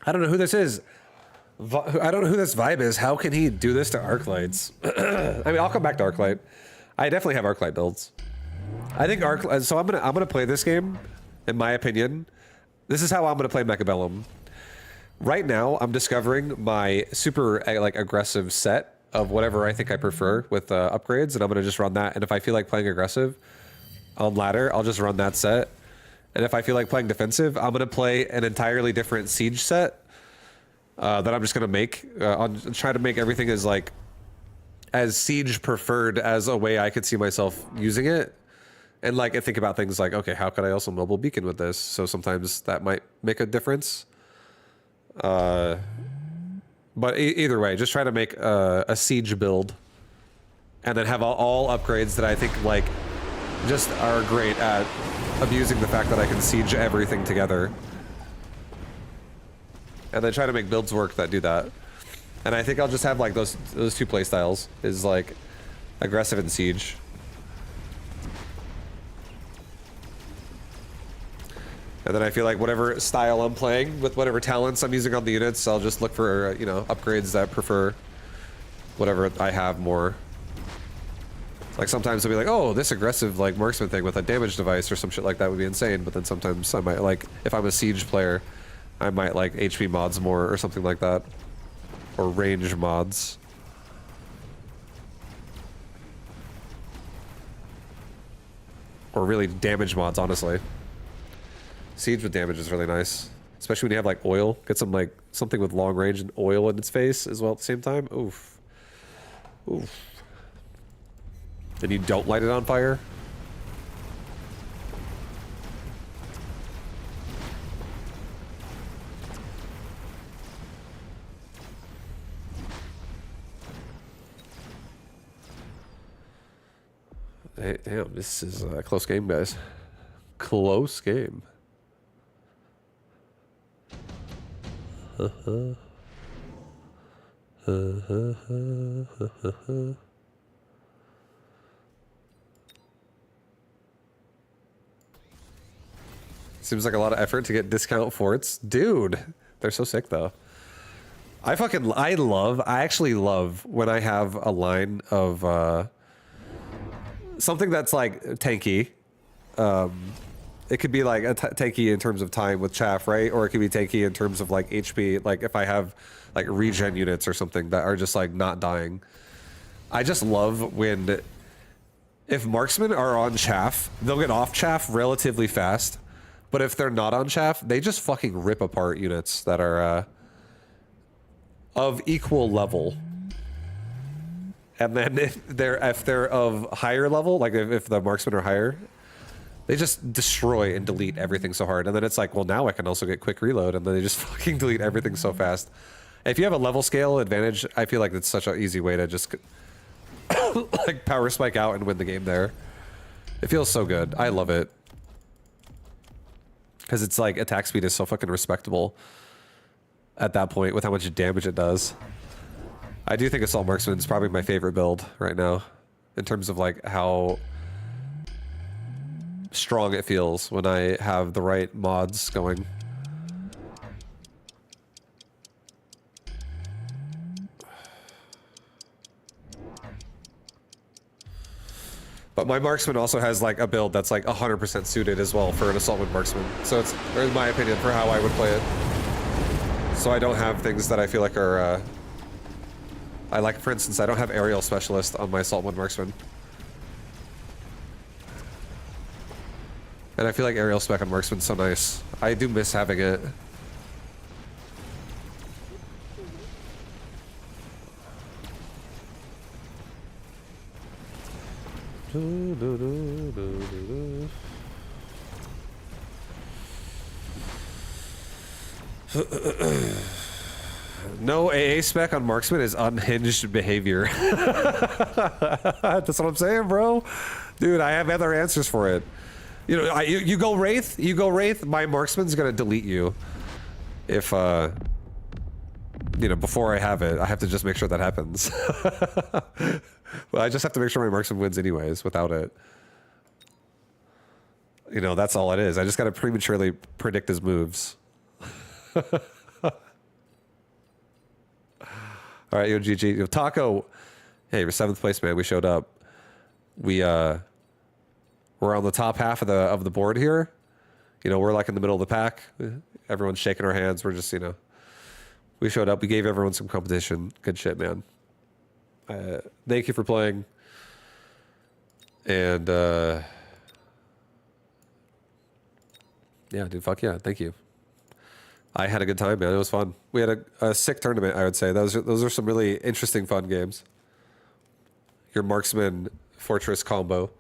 Speaker 1: I don't know who this is. I don't know who this vibe is. How can he do this to Arclights? I mean, I'll come back to Arclight. I definitely have Arclight builds. I think Arclight. So I'm gonna play this game. In my opinion, this is how I'm gonna play Mechabellum. Right now, I'm discovering my super like aggressive set of whatever I think I prefer with upgrades, and I'm gonna just run that. And if I feel like playing aggressive on ladder, I'll just run that set. And if I feel like playing defensive, I'm gonna play an entirely different siege set that I'm just gonna make. I'll try to make everything as siege preferred as a way I could see myself using it. And like I think about things like, okay, how could I also mobile beacon with this? So sometimes that might make a difference. But either way, just try to make a siege build, and then have all upgrades that I think like just are great at abusing the fact that I can siege everything together, and then try to make builds work that do that. And I think I'll just have like those two play styles, is like aggressive and siege. And then I feel like whatever style I'm playing with whatever talents I'm using on the units, I'll just look for, you know, upgrades that prefer whatever I have more. Like sometimes I'll be like, oh, this aggressive like marksman thing with a damage device or some shit like that would be insane. But then sometimes I might like, if I'm a siege player, I might like HP mods more or something like that. Or range mods. Or really damage mods, honestly. Siege with damage is really nice. Especially when you have like oil. Get some like something with long range and oil in its face as well at the same time. Oof. Oof. And you don't light it on fire? Hey, damn, this is a close game, guys. Close game. Seems like a lot of effort to get discount forts. Dude, they're so sick though. I actually love when I have a line of something that's like tanky. It could be like a tanky in terms of time with chaff, right? Or it could be tanky in terms of like HP. Like if I have like regen units or something that are just like not dying. I just love when, if marksmen are on chaff, they'll get off chaff relatively fast. But if they're not on chaff, they just fucking rip apart units that are of equal level. And then if they're of higher level, like if the marksmen are higher, They just destroy and delete everything so hard. And then it's like, well, now I can also get quick reload. And then they just fucking delete everything so fast. If you have a level scale advantage, I feel like it's such an easy way to just like power spike out and win the game there. It feels so good. I love it. Because it's like attack speed is so fucking respectable at that point with how much damage it does. I do think Assault Marksman is probably my favorite build right now in terms of like how strong it feels when I have the right mods going. But my marksman also has like a build that's like 100% suited as well for an assault marksman. So it's, in my opinion, for how I would play it. So I don't have things that I feel like are, I like, for instance, I don't have aerial specialist on my assault marksman. And I feel like aerial spec on marksman's so nice. I do miss having it. No AA spec on marksman is unhinged behavior. That's what I'm saying, bro. Dude, I have other answers for it. You know, you go Wraith, my marksman's gonna delete you. If, you know, before I have it, I have to just make sure that happens. Well, I just have to make sure my marksman wins anyways, without it. You know, that's all it is. I just gotta prematurely predict his moves. Alright, yo, GG. Yo, Taco, hey, we're 7th place, man. We showed up. We're on the top half of the board here. You know, we're like in the middle of the pack. Everyone's shaking our hands. We're just, you know, we showed up. We gave everyone some competition. Good shit, man. Thank you for playing. And, yeah, dude, fuck yeah. Thank you. I had a good time, man. It was fun. We had a sick tournament, I would say. Those are some really interesting, fun games. Your marksman fortress combo.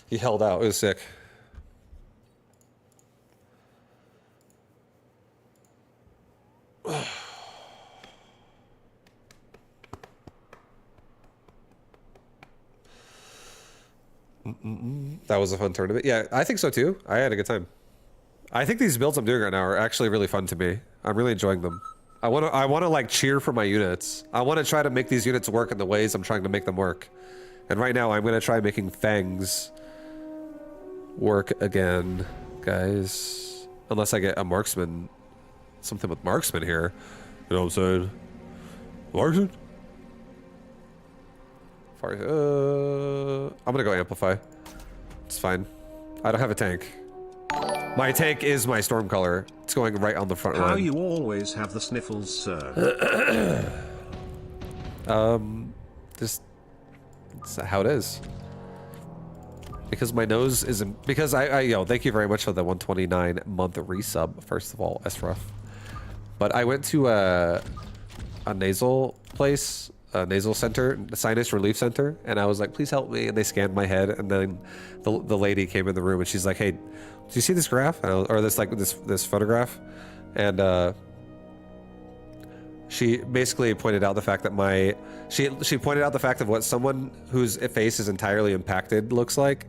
Speaker 1: He held out. It was sick. That was a fun tournament. Yeah, I think so too. I had a good time. I think these builds I'm doing right now are actually really fun to me. I'm really enjoying them. I want to like cheer for my units. I want to try to make these units work in the ways I'm trying to make them work. And right now I'm going to try making Fangs work again, guys. Unless I get a marksman, something with marksman here. You know what I'm saying? Marksman? I'm gonna go amplify. It's fine. I don't have a tank. My tank is my storm color. It's going right on the front line.
Speaker 5: How you always have the sniffles, sir.
Speaker 1: Just it's how it is. Because my nose isn't. Because yo, thank you very much for the 129 month resub. First of all, Esrough. But I went to a nasal place. A nasal center, the sinus relief center, and I was like, please help me, and they scanned my head, and then the lady came in the room and she's like, hey, do you see this graph? Or this like this photograph? And she basically pointed out the fact that she pointed out the fact of what someone whose face is entirely impacted looks like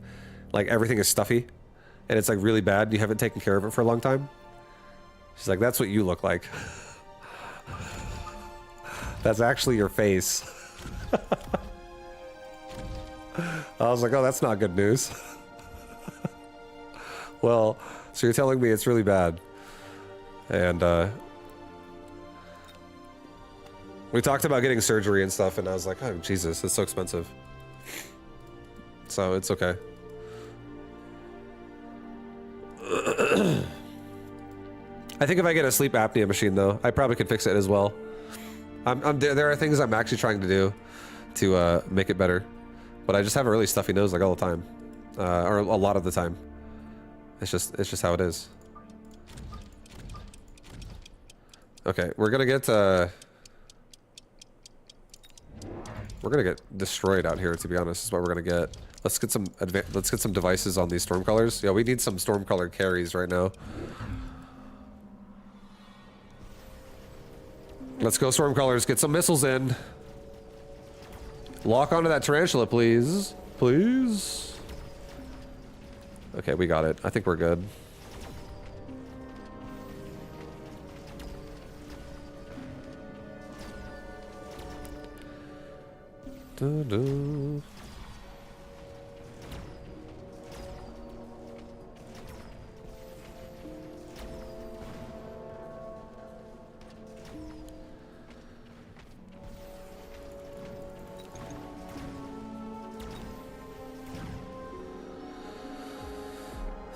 Speaker 1: everything is stuffy and it's like really bad and you haven't taken care of it for a long time. She's like, that's what you look like. That's actually your face. I was like, oh, that's not good news. Well, so you're telling me it's really bad. And we talked about getting surgery and stuff, and I was like, oh, Jesus, it's so expensive. So it's okay. I think if I get a sleep apnea machine, though, I probably could fix it as well. There are things I'm actually trying to do to make it better, but I just have a really stuffy nose like all the time, or a lot of the time. It's just how it is. Okay, we're gonna get We're gonna get destroyed out here, to be honest. Is what we're gonna get. Let's get some devices on these Stormcolors. Yeah, we need some Stormcolor carries right now. Let's go Stormcolors. Get some missiles in. Lock onto that tarantula, please. Please. Okay, we got it. I think we're good. Doo-doo.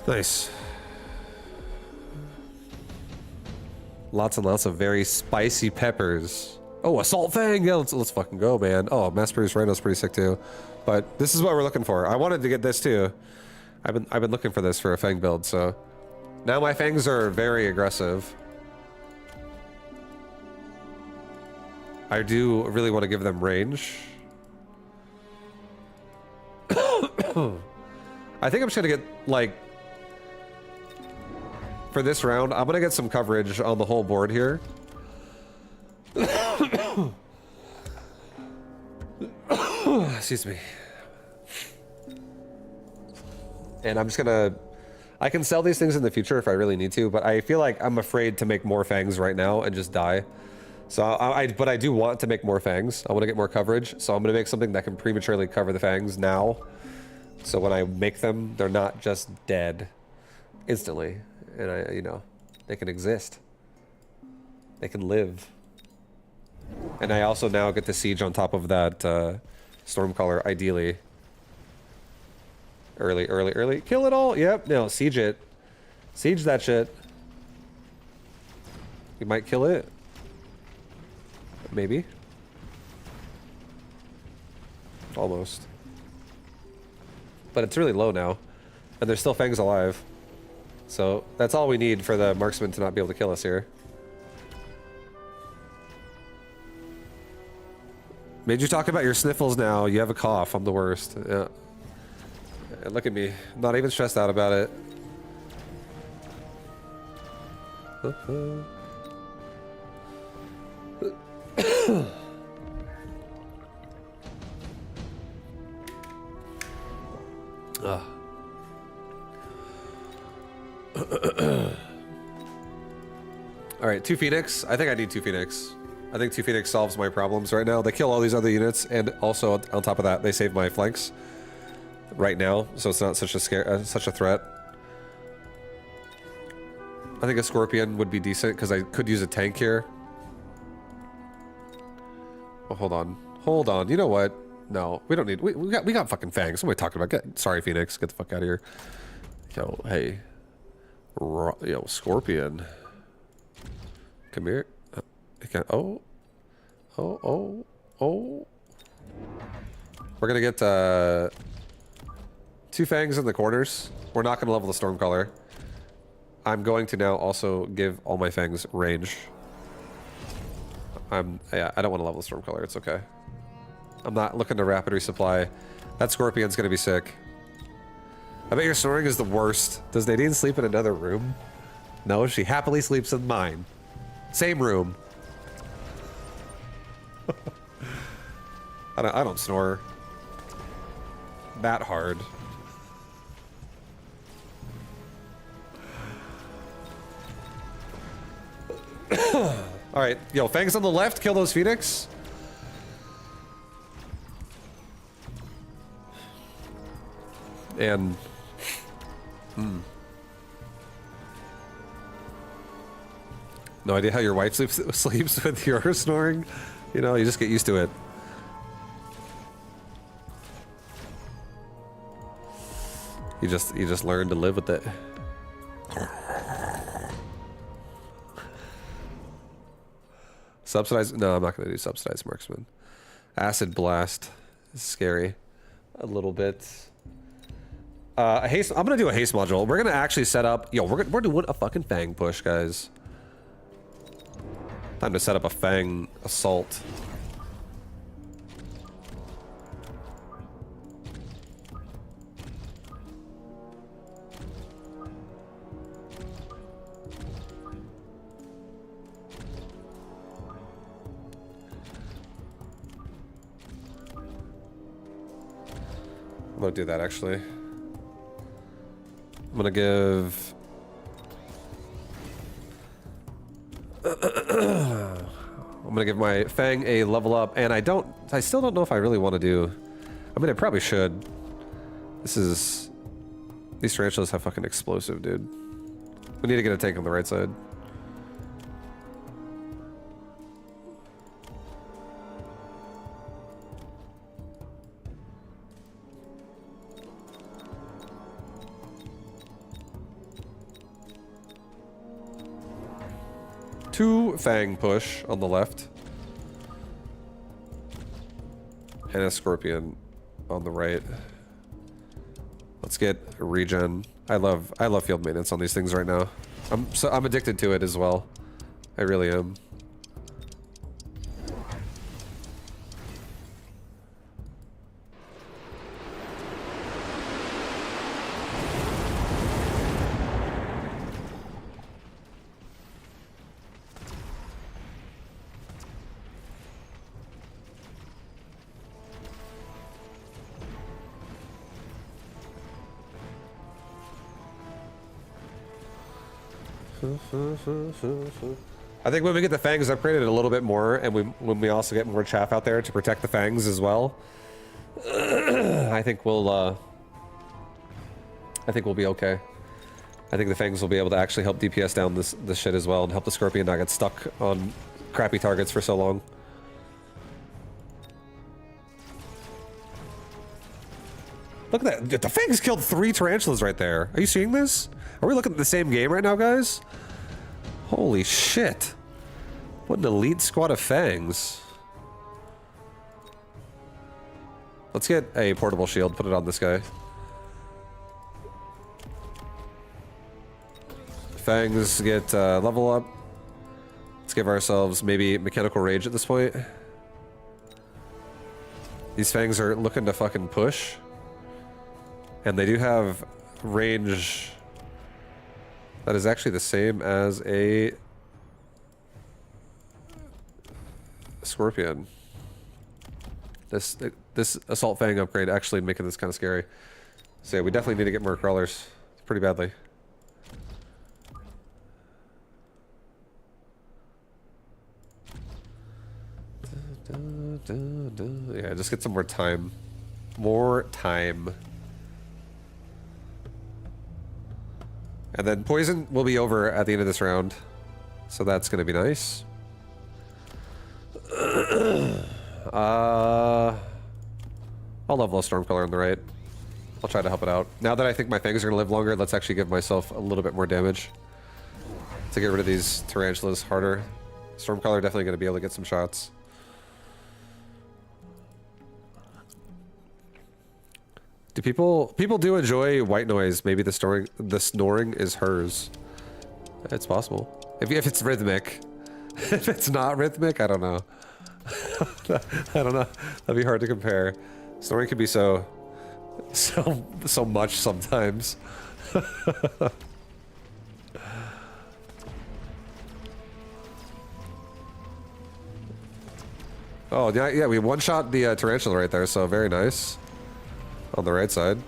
Speaker 1: Nice. Lots and lots of very spicy peppers. Oh, Assault Fang! Yeah, let's fucking go, man. Oh, Mass Produced Rhino's pretty sick too. But this is what we're looking for. I wanted to get this too. I've been looking for this for a Fang build, so now my Fangs are very aggressive. I do really want to give them range. I think I'm just gonna get like for this round, I'm gonna get some coverage on the whole board here. Excuse me. And I'm just gonna... I can sell these things in the future if I really need to, but I feel like I'm afraid to make more Fangs right now and just die. So but I do want to make more Fangs. I want to get more coverage, so I'm gonna make something that can prematurely cover the Fangs now. So when I make them, they're not just dead instantly. And you know, they can exist. They can live. And I also now get the siege on top of that Stormcaller, ideally. Early. Kill it all. Yep, no, siege it. Siege that shit. You might kill it. Maybe. Almost. But it's really low now. And there's still Fangs alive. So that's all we need for the marksman to not be able to kill us here. Made you talk about your sniffles now. You have a cough. I'm the worst. Yeah. Look at me. I'm not even stressed out about it. Alright, 2 Phoenix. I think I need 2 Phoenix. I think 2 Phoenix solves my problems right now. They kill all these other units, and also on top of that, they save my flanks right now, so it's not such a such a threat. I think a Scorpion would be decent because I could use a tank here. Oh, hold on. You know what? No, we don't need. We got fucking Fangs. What am I talking about? Sorry, Phoenix. Get the fuck out of here. Yo, hey. Yo, Scorpion. Come here. Oh. We're gonna get 2 Fangs in the corners. We're not gonna level the Stormcaller. I'm going to now also give all my Fangs range. Yeah, I don't want to level the Stormcaller. It's okay. I'm not looking to rapid resupply. That Scorpion's gonna be sick. I bet your snoring is the worst. Does Nadine sleep in another room? No, she happily sleeps in mine. Same room. I don't snore that hard. Alright, yo, Fangs on the left, kill those Phoenix. And... No idea how your wife sleeps with your snoring. You know, you just get used to it. You just learn to live with it. Subsidized? No, I'm not going to do subsidized marksman. Acid blast is scary, a little bit. A haste. I'm going to do a haste module. We're going to actually set up. Yo, we're doing a fucking Fang push, guys. Time to set up a Fang assault. gonna do that actually. I'm gonna give. I'm gonna give my Fang a level up, and I still don't know if I really want to do. I mean, I probably should. These tarantulas have fucking explosive, dude. We need to get a tank on the right side. Two Fang push on the left. And a Scorpion on the right. Let's get a regen. I love field maintenance on these things right now. I'm addicted to it as well. I really am. I think when we get the fangs upgraded a little bit more, and when we also get more chaff out there to protect the fangs as well, I think we'll be okay. I think the fangs will be able to actually help DPS down this shit as well, and help the Scorpion not get stuck on crappy targets for so long. Look at that! The fangs killed 3 tarantulas right there. Are you seeing this? Are we looking at the same game right now, guys? Holy shit. What an elite squad of fangs. Let's get a portable shield, put it on this guy. Fangs get level up. Let's give ourselves maybe mechanical rage at this point. These fangs are looking to fucking push. And they do have range that is actually the same as a Scorpion. This Assault Fang upgrade actually making this kind of scary. So yeah, we definitely need to get more crawlers pretty badly. Yeah, just get some more time. More time. And then poison will be over at the end of this round. So that's going to be nice. I'll level a Stormcaller on the right. I'll try to help it out. Now that I think my fangs are going to live longer, let's actually give myself a little bit more damage to get rid of these tarantulas harder. Stormcaller definitely going to be able to get some shots. Do people do enjoy white noise? Maybe the snoring is hers. It's possible. If it's rhythmic. If it's not rhythmic, I don't know. I don't know. That'd be hard to compare. Snoring can be so much sometimes. Oh yeah, we one-shot the tarantula right there, so very nice. On the right side.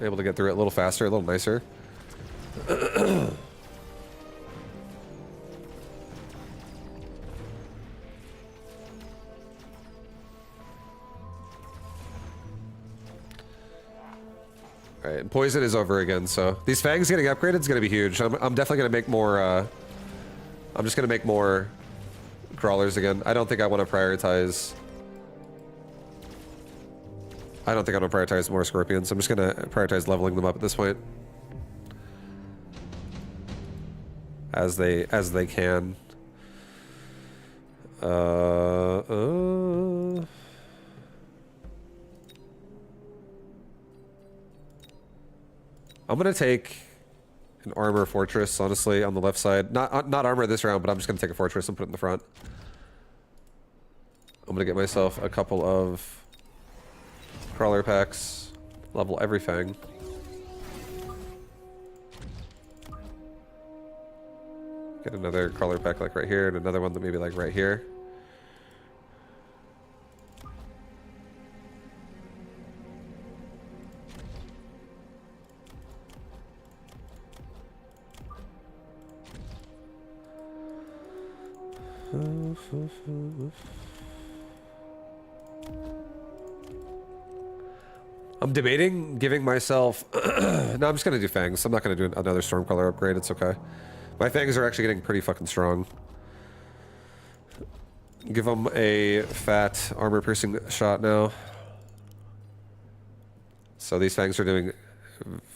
Speaker 1: Able to get through it a little faster, a little nicer. Alright, and poison is over again, so these fangs getting upgraded is going to be huge. I'm definitely going to make more, I'm just going to make more crawlers again. I don't think I want to prioritize... I don't think I'm gonna prioritize more Scorpions. I'm just gonna prioritize leveling them up at this point. As they can. I'm gonna take an armor fortress, honestly, on the left side. Not armor this round, but I'm just gonna take a fortress and put it in the front. I'm gonna get myself a couple of crawler packs, level everything. Get another crawler pack like right here, and another one that maybe like right here. I'm debating giving myself... No, I'm just going to do fangs. I'm not going to do another Stormcaller upgrade. It's okay. My fangs are actually getting pretty fucking strong. Give them a fat armor-piercing shot now. So these fangs are doing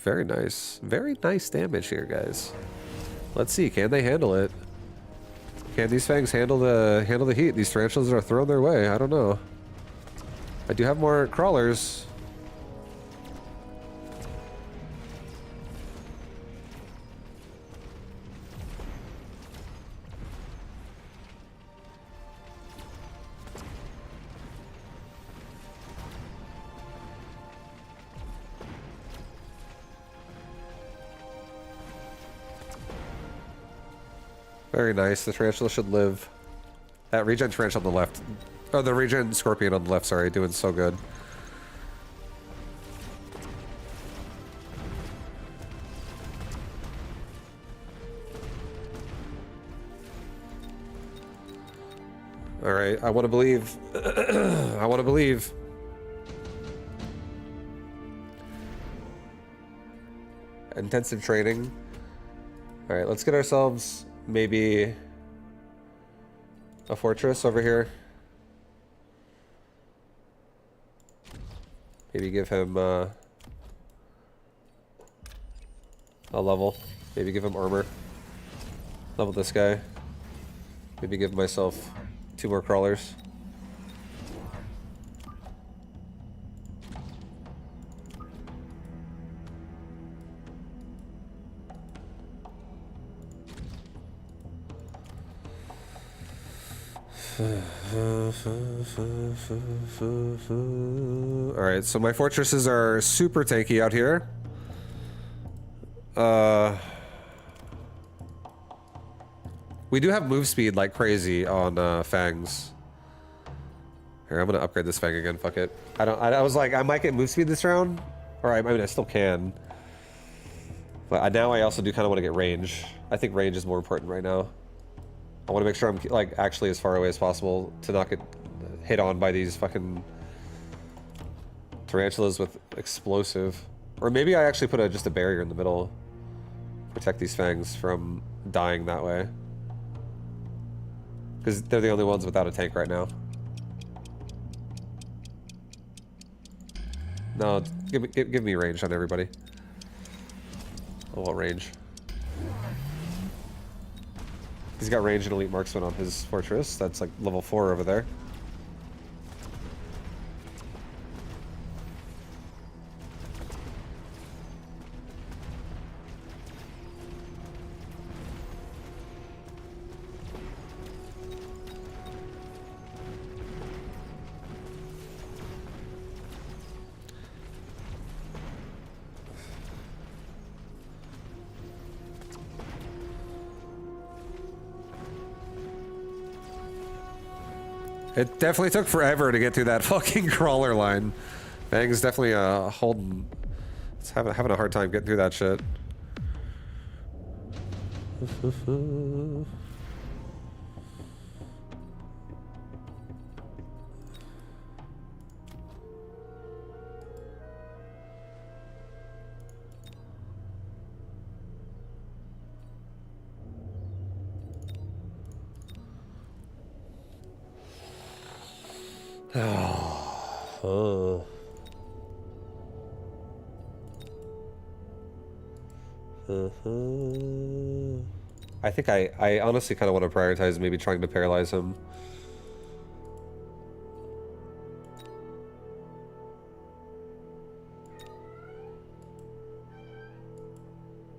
Speaker 1: very nice damage here, guys. Let's see, can they handle it? Can these fangs handle the heat these tarantulas are throwing their way? I don't know. I do have more crawlers. Very nice. The tarantula should live. That regen tarantula on the left. Oh, the regen scorpion on the left, sorry. Doing so good. Alright, I want to believe. I want to believe. Intensive training. Alright, let's get ourselves... maybe a fortress over here. Maybe give him a level. Maybe give him armor. Level this guy. Maybe give myself 2 more crawlers. Alright, so my fortresses are super tanky out here. We do have move speed like crazy on fangs. Here, I'm gonna upgrade this fang again, fuck it. I was like, I might get move speed this round. Or I mean, I still can. But now I also do kind of want to get range. I think range is more important right now. I want to make sure I'm like actually as far away as possible to not get hit on by these fucking tarantulas with explosive. Or maybe I actually put just a barrier in the middle. Protect these fangs from dying that way. Because they're the only ones without a tank right now. No, give me range on everybody. I want range. He's got range and elite marksman on his fortress. That's like level 4 over there. It definitely took forever to get through that fucking crawler line. Bang's definitely holding... It's having a hard time getting through that shit. Oh. I think I honestly kind of want to prioritize maybe trying to paralyze him.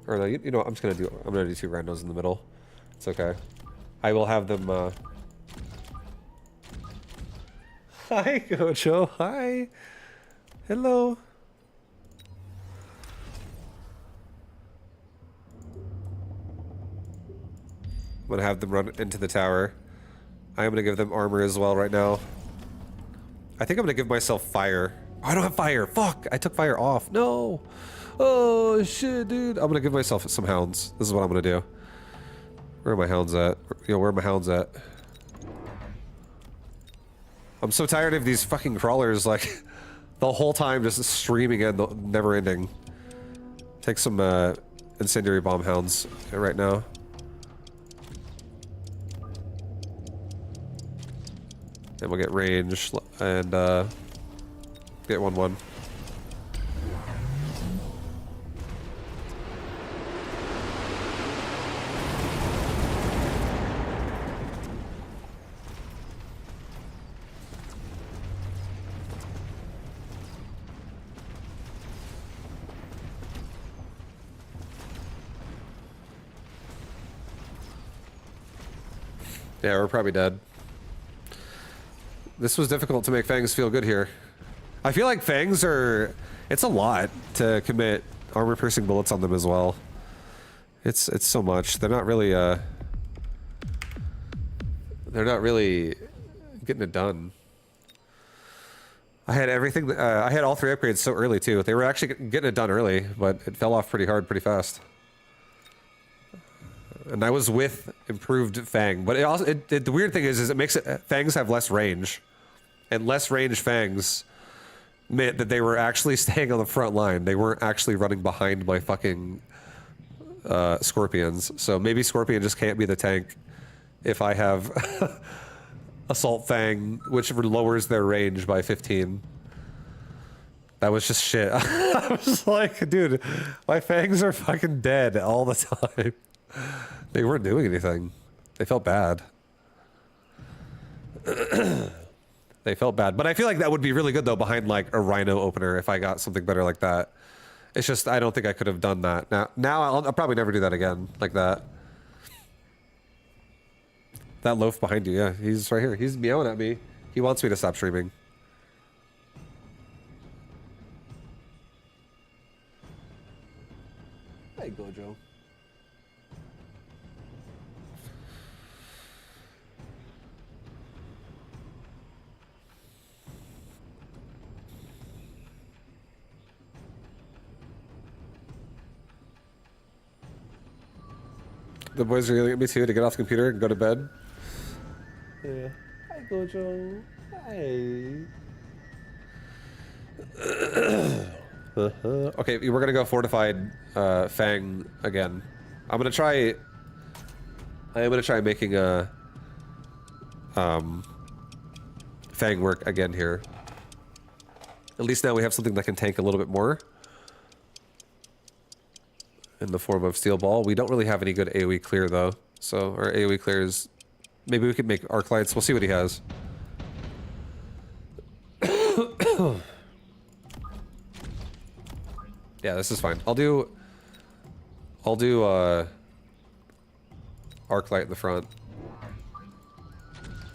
Speaker 1: Or no, you know, I'm gonna do 2 randos in the middle. It's okay. I will have them. Hi, Gojo. Hi. Hello. I'm gonna have them run into the tower. I'm gonna give them armor as well right now. I think I'm gonna give myself fire. Oh, I don't have fire. Fuck. I took fire off. No. Oh, shit, dude. I'm gonna give myself some hounds. This is what I'm gonna do. Where are my hounds at? Yo, where are my hounds at? I'm so tired of these fucking crawlers, like, the whole time just streaming and never ending. Take some, incendiary bomb hounds right now. And we'll get range and, get 1-1. Yeah, we're probably dead. This was difficult to make Fangs feel good here. I feel like Fangs are... It's a lot to commit armor-piercing bullets on them as well. It's so much. They're not really, They're not really getting it done. I had everything... I had all 3 upgrades so early, too. They were actually getting it done early, but it fell off pretty hard, pretty fast. And I was with improved Fang, but it also the weird thing is it makes it Fangs have less range, and less range Fangs meant that they were actually staying on the front line. They weren't actually running behind my fucking Scorpions. So maybe Scorpion just can't be the tank if I have Assault Fang, which lowers their range by 15. That was just shit. I was like, dude, my Fangs are fucking dead all the time. They weren't doing anything. They felt bad. They felt bad. But I feel like that would be really good, though, behind, like, a Rhino opener if I got something better like that. It's just, I don't think I could have done that. Now I'll probably never do that again, like that. That loaf behind you, yeah. He's right here. He's meowing at me. He wants me to stop streaming. Hey, Gojo. The boys are yelling at me too to get off the computer and go to bed. Yeah. Hi, Gojo. Hi. Okay, we're gonna go fortified Fang again. I am gonna try making a Fang work again here. At least now we have something that can tank a little bit more. In the form of Steel Ball. We don't really have any good AoE clear though. So our AoE clear is... Maybe we could make Arc Lights. We'll see what he has. Yeah, this is fine. I'll do Arc Light in the front.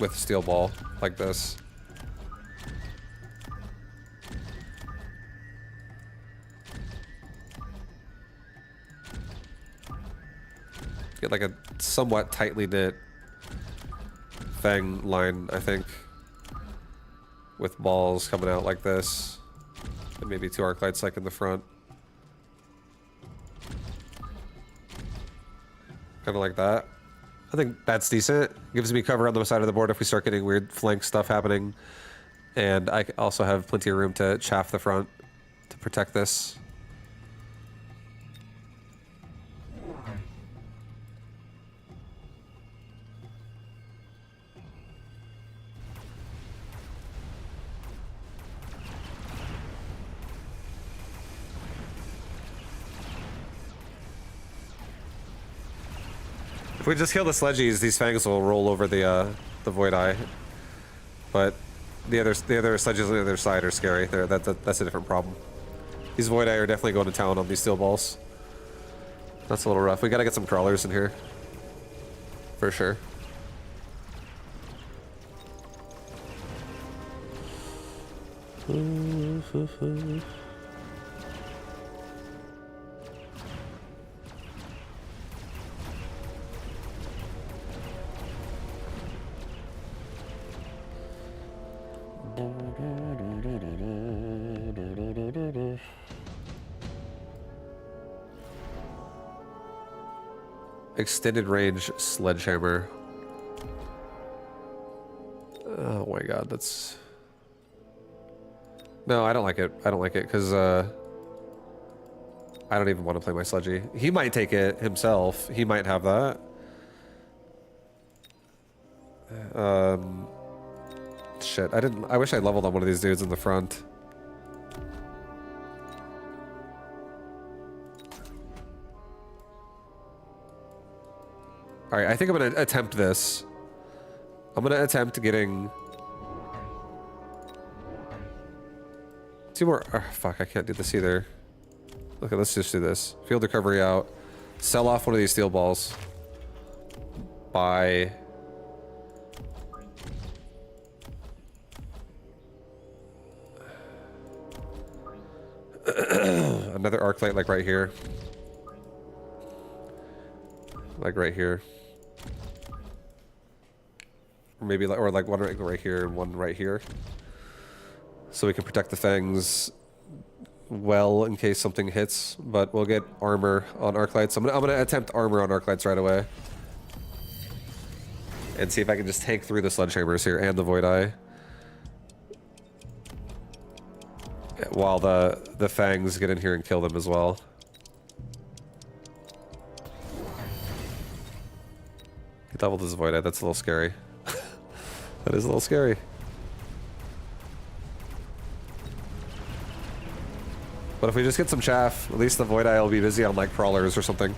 Speaker 1: With Steel Ball. Like this. Get like a somewhat tightly knit Fang line, I think. With balls coming out like this. And maybe 2 arc lights like in the front. Kind of like that. I think that's decent. Gives me cover on the side of the board if we start getting weird flank stuff happening. And I also have plenty of room to chaff the front to protect this. If we just kill the sledgies, these Fangs will roll over the Void Eye. But the other sledges on the other side are scary. That's a different problem. These Void Eye are definitely going to town on these Steel Balls. That's a little rough. We gotta get some crawlers in here. For sure. Extended range sledgehammer. Oh my god, that's... No, I don't like it. I don't like it, because, I don't even want to play my sludgy. He might take it himself. He might have that. Shit, I wish I leveled on one of these dudes in the front. Alright, I think I'm gonna attempt this. I'm gonna attempt getting... 2 more... Oh, fuck, I can't do this either. Okay, let's just do this. Field recovery out. Sell off one of these steel balls. Buy... Another arc light, like right here. Like right here. Or maybe like, or like one right here and one right here. So we can protect the fangs well in case something hits, but we'll get armor on arc lights. I'm gonna attempt armor on arc lights right away. And see if I can just tank through the sledgehammers here and the void eye. While the fangs get in here and kill them as well. He leveled his void eye, that's a little scary. That is a little scary. But if we just get some chaff, at least the void eye will be busy on like crawlers or something.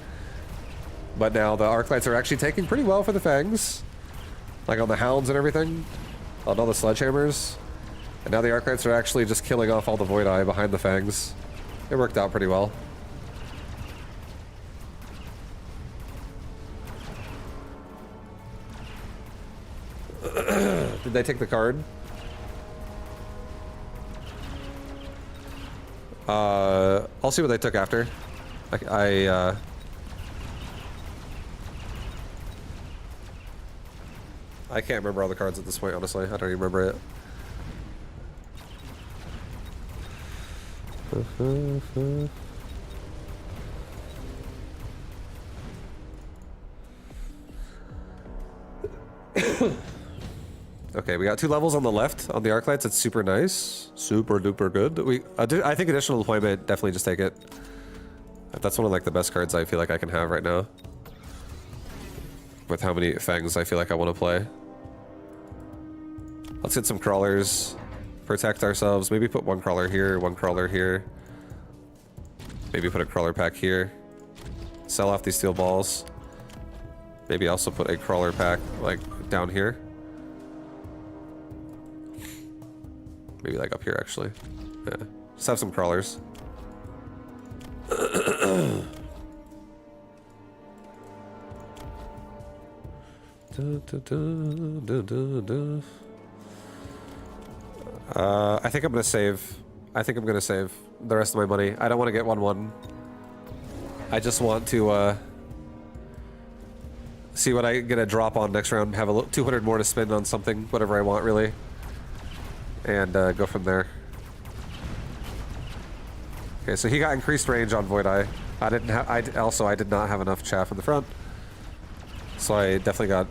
Speaker 1: But now the arc lights are actually taking pretty well for the fangs. Like on the hounds and everything. On all the sledgehammers. And now the arc lights are actually just killing off all the void eye behind the fangs. It worked out pretty well. Did they take the card? I'll see what they took after. I can't remember all the cards at this point, honestly. I don't even remember it. Okay, we got 2 levels on the left on the arc lights. It's super nice, super duper good. I think additional deployment, definitely just take it. That's one of like the best cards I feel like I can have right now. With how many fangs I feel like I want to play. Let's get some crawlers. Protect ourselves. Maybe put 1 crawler here, 1 crawler here. Maybe put a crawler pack here. Sell off these steel balls. Maybe also put a crawler pack like down here. Maybe like up here actually. Yeah. Just have some crawlers. I think I'm gonna save. I think I'm gonna save the rest of my money. I don't want to get 1-1. I just want to see what I get a drop on next round. Have a 200 more to spend on something, whatever I want, really, and go from there. Okay, so he got increased range on Void Eye. I didn't have. I did not have enough chaff in the front, so I definitely got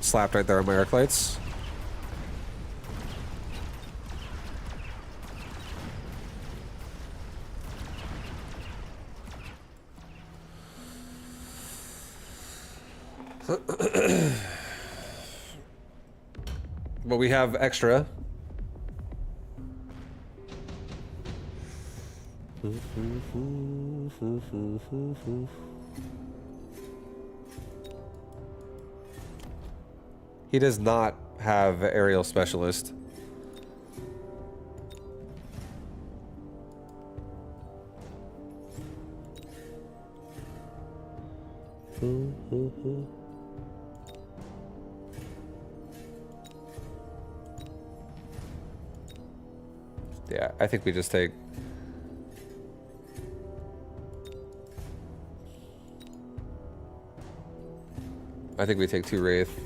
Speaker 1: slapped right there on my arc lights. But we have extra. He does not have aerial specialist. Yeah, I think we just take... I think we take 2 Wraith.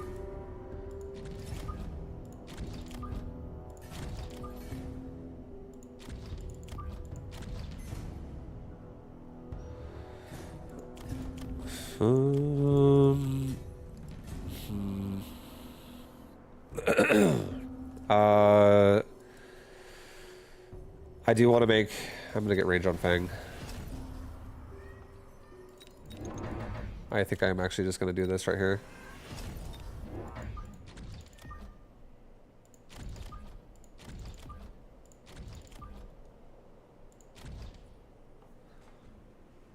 Speaker 1: I do want to make... I'm gonna get range on Fang. I think I'm actually just gonna do this right here.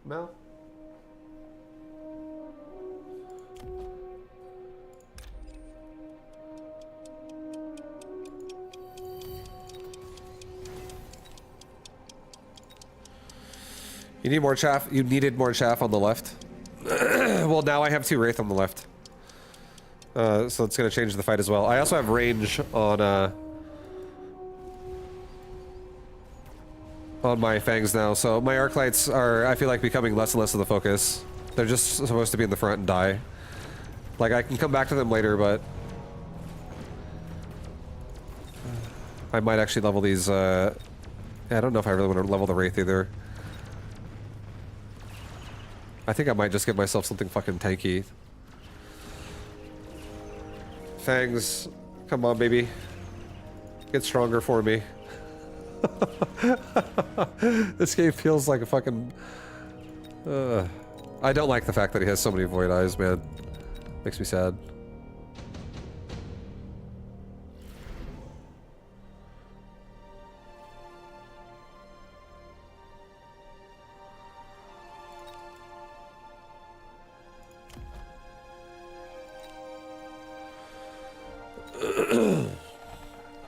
Speaker 1: Mel? You need more chaff. You needed more chaff on the left. Well, now I have 2 Wraith on the left. So it's going to change the fight as well. I also have range on my Fangs now. So my Arclights are, I feel like, becoming less and less of the focus. They're just supposed to be in the front and die. Like, I can come back to them later, but... I might actually level these, I don't know if I really want to level the Wraith either. I think I might just give myself something fucking tanky. Fangs, come on, baby. Get stronger for me. This game feels like a fucking... I don't like the fact that he has so many Void Eyes, man. Makes me sad.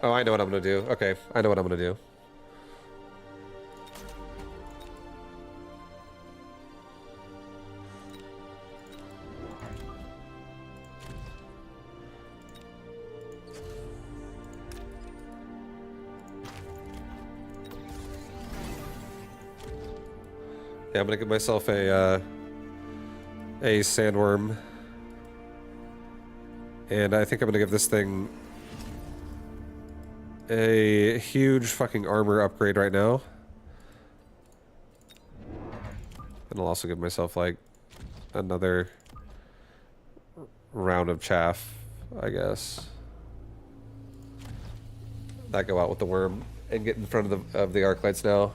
Speaker 1: Oh, I know what I'm gonna do. Okay, I know what I'm gonna do. Yeah, I'm gonna give myself a sandworm. And I think I'm gonna give this thing a huge fucking armor upgrade right now. And I'll also give myself like another round of chaff, I guess. That go out with the worm and get in front of the Arclights now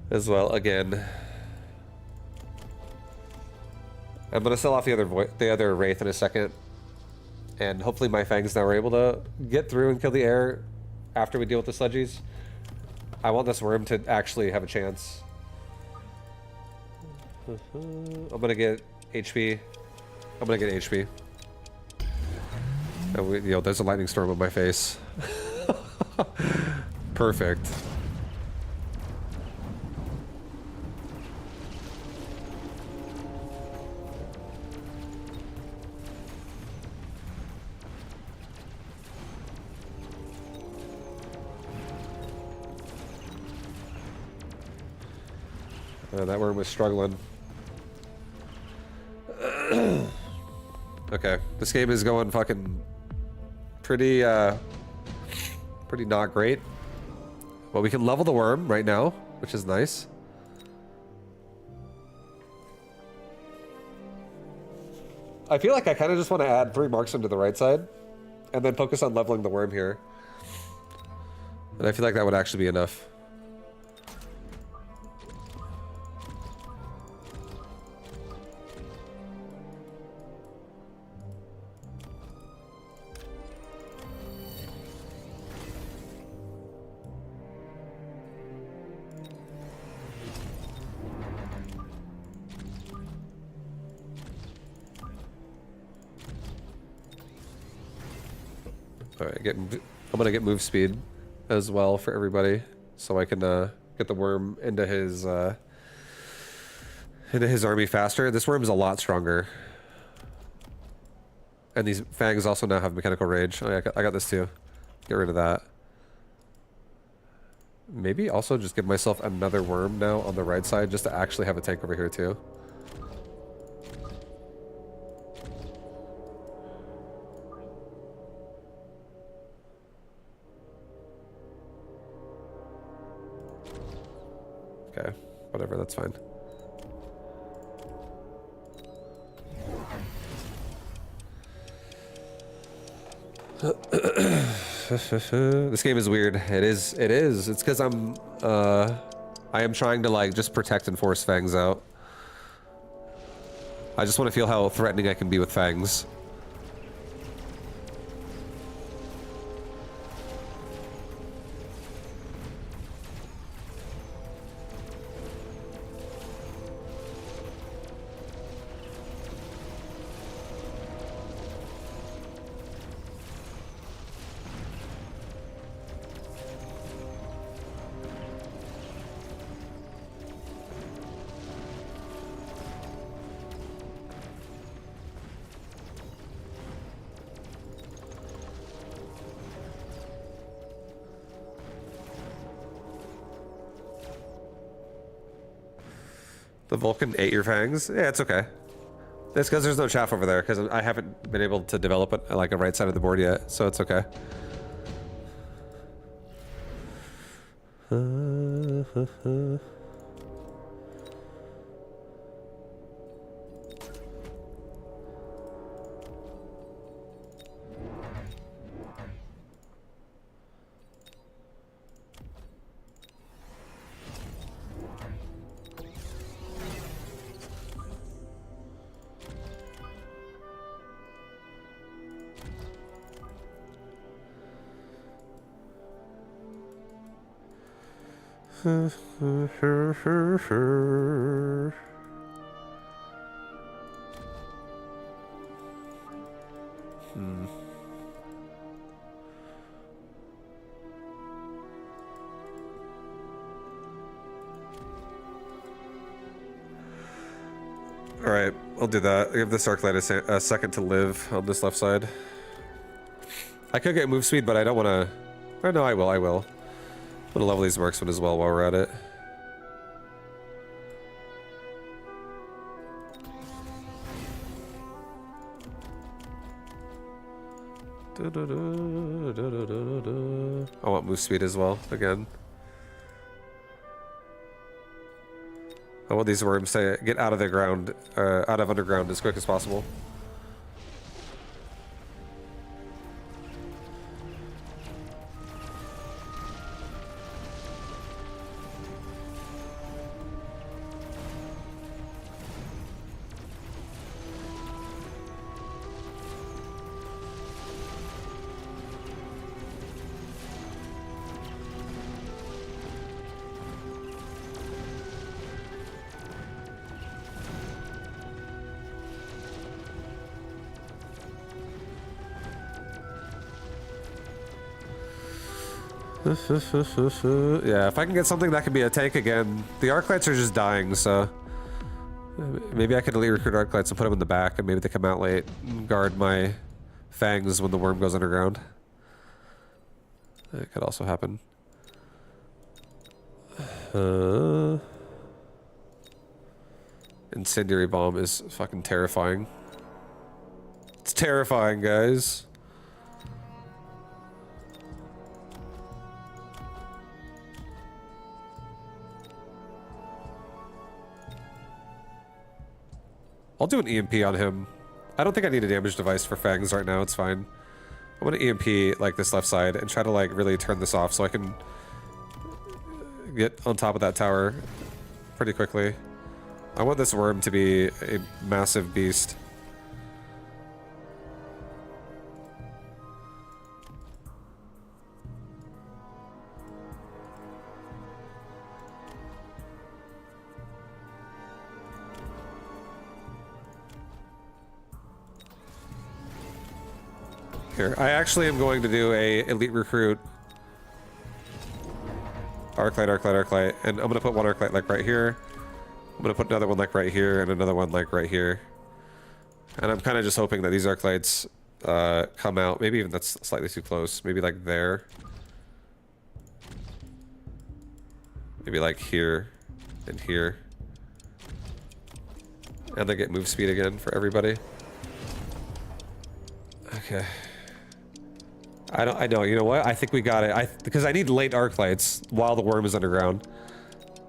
Speaker 1: as well again. I'm gonna sell off the other Wraith in a second. And hopefully my Fangs now are able to get through and kill the air after we deal with the sludgies. I want this worm to actually have a chance. I'm gonna get HP. I'm gonna get HP. Oh, yo, there's a lightning storm on my face. Perfect. That worm was struggling. Okay, this game is going fucking pretty not great. Well, we can level the worm right now, which is nice. I feel like I kind of just want to add 3 marksmen to the right side and then focus on leveling the worm here. And I feel like that would actually be enough. Alright, I'm gonna get move speed as well for everybody, so I can get the worm into his army faster. This worm is a lot stronger, and these Fangs also now have mechanical rage. Oh yeah, I got this too. Get rid of that. Maybe also just give myself another worm now on the right side, just to actually have a tank over here too. Okay, whatever, that's fine. This game is weird. It is. It's because I am trying to like just protect and force fangs out. I just want to feel how threatening I can be with fangs. The Vulcan ate your fangs? Yeah, it's okay. It's because there's no chaff over there, because I haven't been able to develop it like a right side of the board yet, so it's okay. Alright, I'll do that. Give this Arclight a second to live on this left side. I could get move speed, but I don't want to... Oh, no, I will. I'm going to level these marksmen as well while we're at it. I want move speed as well, again. I want these worms to get out of the ground, out of underground as quick as possible. Yeah, if I can get something that can be a tank again. The Arclights are just dying, so... Maybe I could elite recruit Arclights and put them in the back, and maybe they come out late and guard my fangs when the worm goes underground. That could also happen. Incendiary bomb is fucking terrifying. It's terrifying, guys. I'll do an EMP on him. I don't think I need a damage device for fangs right now. It's fine. I'm gonna EMP like this left side and try to like really turn this off so I can get on top of that tower pretty quickly. I want this worm to be a massive beast. Here, I actually am going to do a elite recruit. Arclight, and I'm gonna put one Arclight like right here. I'm gonna put another one like right here, and another one like right here. And I'm kind of just hoping that these Arclights come out. Maybe even that's slightly too close. Maybe like there. Maybe like here and here. And I get move speed again for everybody. Okay. I know, you know what? I think we got it. Because I need late Arclights while the worm is underground.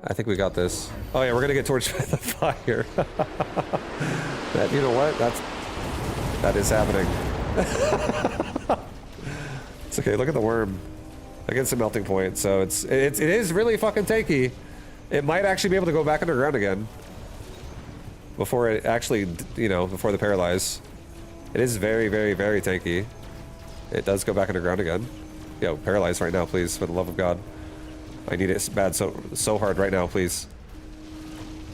Speaker 1: I think we got this. Oh yeah, we're gonna get torched by the fire. You know what? That is happening. It's okay. Look at the worm against a melting point. So it is really fucking tanky. It might actually be able to go back underground again before it actually, you know, before the paralyze. It is very, very, very tanky. It does go back underground again. Yo, paralyze right now, please, for the love of God. I need it bad, so hard right now, please.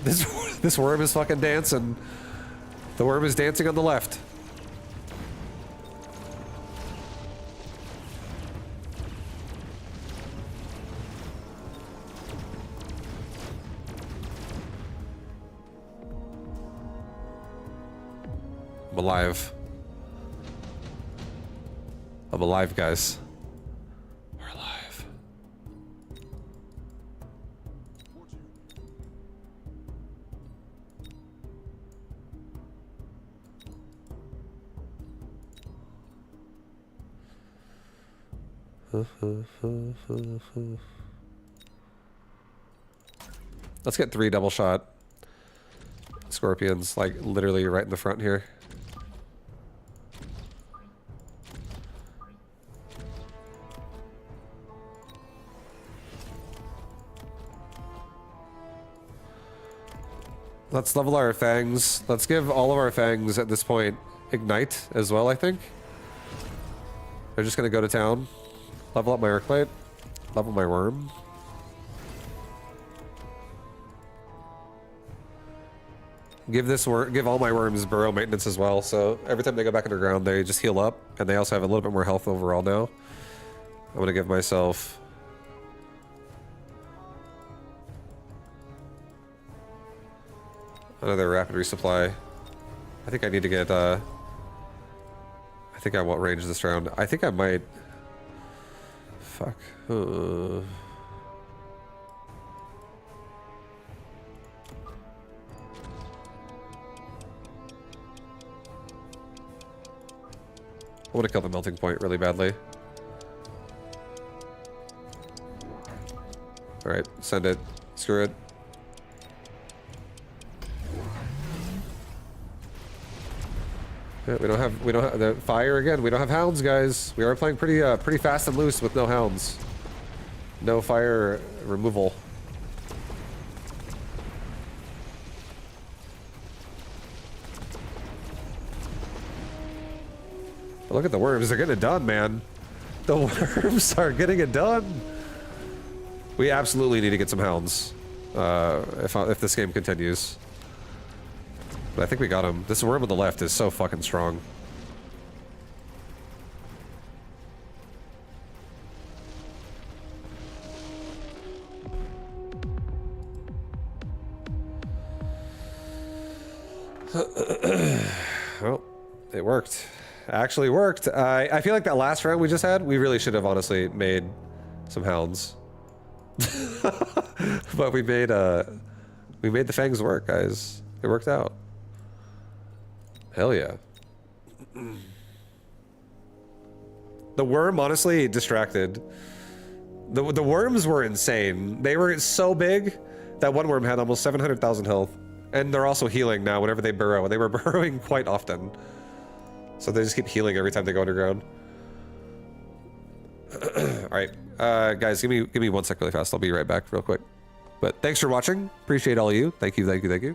Speaker 1: This worm is fucking dancing. The worm is dancing on the left. I'm alive. I'm alive, guys. We're alive. Let's get 3 double shot scorpions, like literally right in the front here. Let's level our fangs. Let's give all of our fangs at this point ignite as well, I think. They're just gonna go to town. Level up my Arclight. Level my worm. Give all my worms burrow maintenance as well, so every time they go back underground they just heal up, and they also have a little bit more health overall now. I'm gonna give myself another rapid resupply. I think I need to get, I think I won't range this round. I think I might... Fuck. I want to kill the melting point really badly. Alright, send it. Screw it. Yeah, we don't have the fire again. We don't have hounds, guys. We are playing pretty fast and loose with no hounds. No fire removal. But look at the worms. They're getting it done, man. The worms are getting it done. We absolutely need to get some hounds if this game continues. But I think we got him. This worm on the left is so fucking strong. Well, it worked. Actually worked. I feel like that last round we just had, we really should have honestly made some hounds. But we made the fangs work, guys. It worked out. Hell yeah. The worm honestly distracted. The worms were insane. They were so big that one worm had almost 700,000 health. And they're also healing now whenever they burrow. They were burrowing quite often. So they just keep healing every time they go underground. Alright, guys, give me 1 sec really fast. I'll be right back real quick. But thanks for watching. Appreciate all of you. Thank you, thank you, thank you.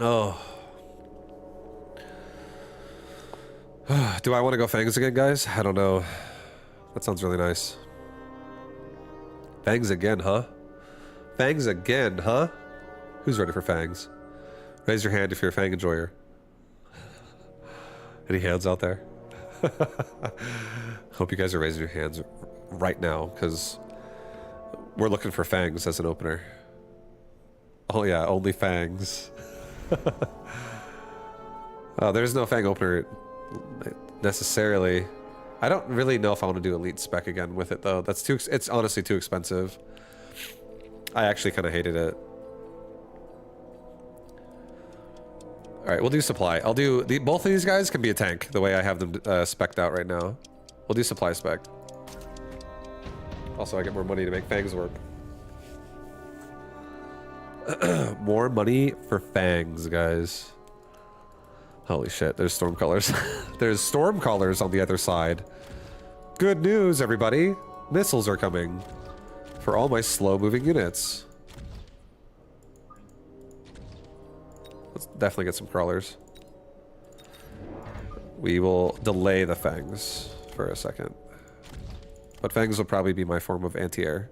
Speaker 1: Oh. Do I want to go fangs again, guys? I don't know. That sounds really nice. Fangs again, huh? Fangs again, huh? Who's ready for fangs? Raise your hand if you're a fang enjoyer. Any hands out there? Hope you guys are raising your hands right now, because we're looking for fangs as an opener. Oh yeah, only fangs. There's no fang opener necessarily. I don't really know if I want to do elite spec again with it though. That's too. It's honestly too expensive. I actually kind of hated it. All right, we'll do supply. I'll do both of these guys can be a tank the way I have them spec'd out right now. We'll do supply spec. Also, I get more money to make fangs work. More money for fangs, guys. Holy shit, there's storm colors. There's storm colors on the other side. Good news, everybody. Missiles are coming for all my slow-moving units. Let's definitely get some crawlers. We will delay the fangs for a second. But fangs will probably be my form of anti-air.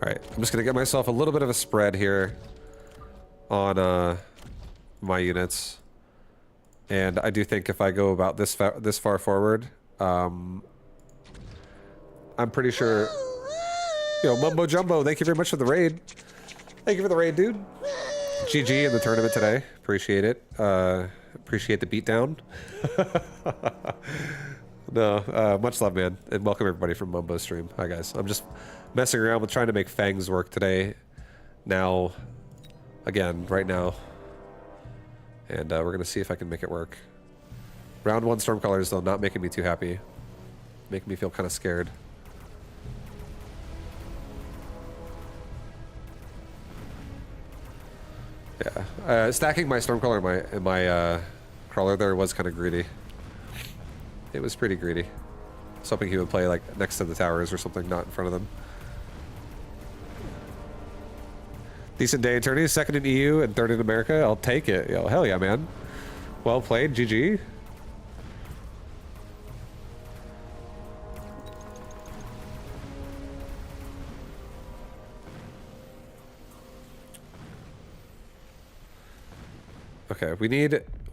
Speaker 1: Alright, I'm just gonna get myself a little bit of a spread here on my units. And I do think if I go about this far forward, I'm pretty sure... Yo, Mumbo Jumbo, thank you very much for the raid. Thank you for the raid, dude. GG in the tournament today. Appreciate it. Appreciate the beatdown. No, much love, man. And welcome everybody from Mumbo's stream. Hi, guys. I'm just messing around with trying to make fangs work today. Now, again, right now. And we're going to see if I can make it work. Round 1 storm colors, though, not making me too happy. Making me feel kind of scared. Yeah. Stacking my stormcaller in my crawler there was kind of greedy. It was pretty greedy. I was hoping he would play like next to the towers or something, not in front of them. Decent day in tourney, 2nd in EU and 3rd in America. I'll take it. Yo, hell yeah, man. Well played, GG. Okay, we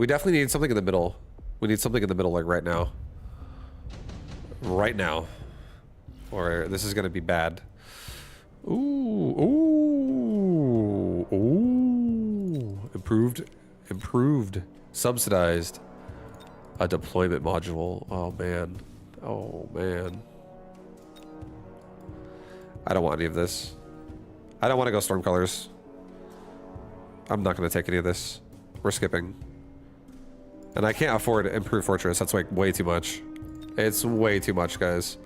Speaker 1: definitely need something in the middle. We need something in the middle like right now. Right now. Or this is gonna be bad. Ooh, ooh, ooh. Improved, subsidized. A deployment module. Oh man. Oh man. I don't want any of this. I don't want to go storm colors. I'm not gonna take any of this. We're skipping. And I can't afford improved fortress. That's like way too much. It's way too much, guys.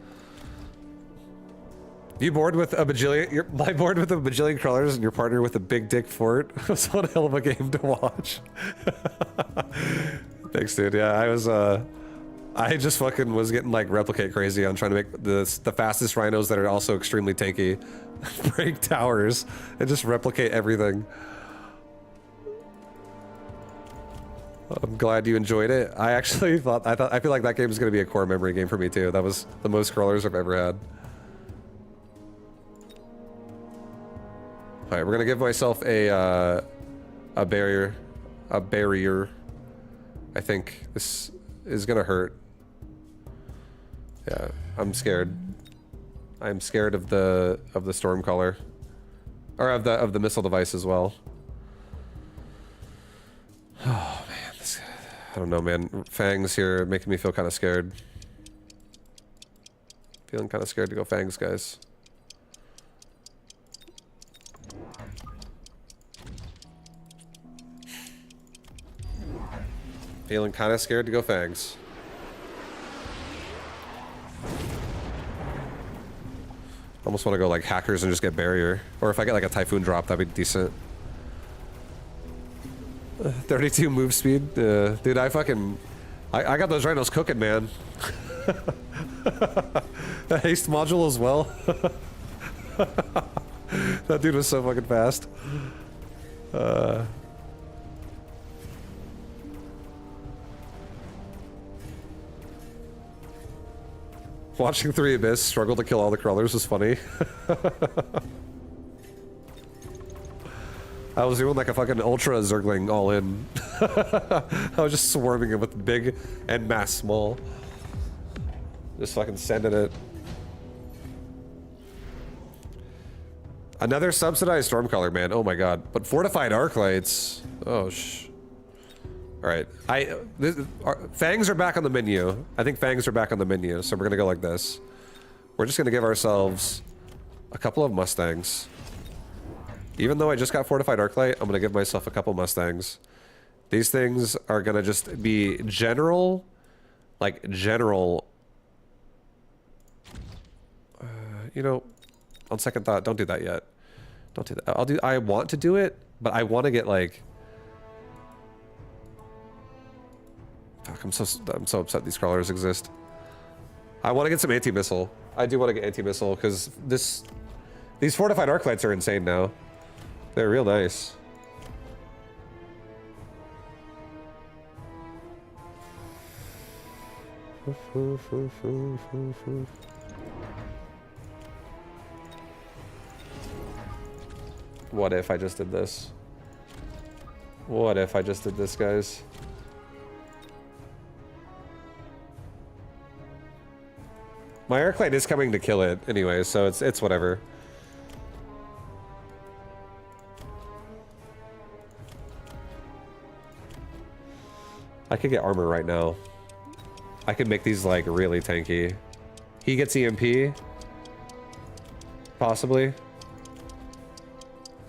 Speaker 1: You bored with a bajillion? You're bored with a bajillion crawlers and your partner with a big dick fort? It was one hell of a game to watch. Thanks, dude. Yeah, I just fucking was getting like replicate crazy on trying to make the fastest rhinos that are also extremely tanky break towers and just replicate everything. I'm glad you enjoyed it. I feel like that game is going to be a core memory game for me too. That was the most crawlers I've ever had. All right, we're going to give myself a barrier. I think this is going to hurt. Yeah, I'm scared. I'm scared of the storm color, or of the missile device as well. Oh man. I don't know, man. Fangs here making me feel kind of scared. Feeling kind of scared to go fangs, guys. Feeling kind of scared to go fangs. Almost want to go like hackers and just get barrier. Or if I get like a typhoon drop, that'd be decent. 32 move speed, dude. I got those rhinos cooking, man. The haste module as well. That dude was so fucking fast. Watching 3 Abyss struggle to kill all the crawlers was funny. I was doing like a fucking ultra zergling all in. I was just swarming it with big and mass small. Just fucking sending it. Another subsidized Stormcaller, man. Oh my god. But fortified Arclights. Oh Alright. Fangs are back on the menu. I think Fangs are back on the menu, so we're gonna go like this. We're just gonna give ourselves a couple of Mustangs. Even though I just got fortified Arclight, I'm gonna give myself a couple Mustangs. These things are gonna just be general, like general. You know, on second thought, don't do that yet. Don't do that. I want to do it, but I want to get like. Fuck, I'm so upset these crawlers exist. I want to get some anti-missile. I do want to get anti-missile because these fortified Arclights are insane now. They're real nice. What if I just did this? What if I just did this, guys? My Arclight is coming to kill it anyway, so it's whatever. I could get armor right now. I could make these like really tanky. He gets EMP. Possibly.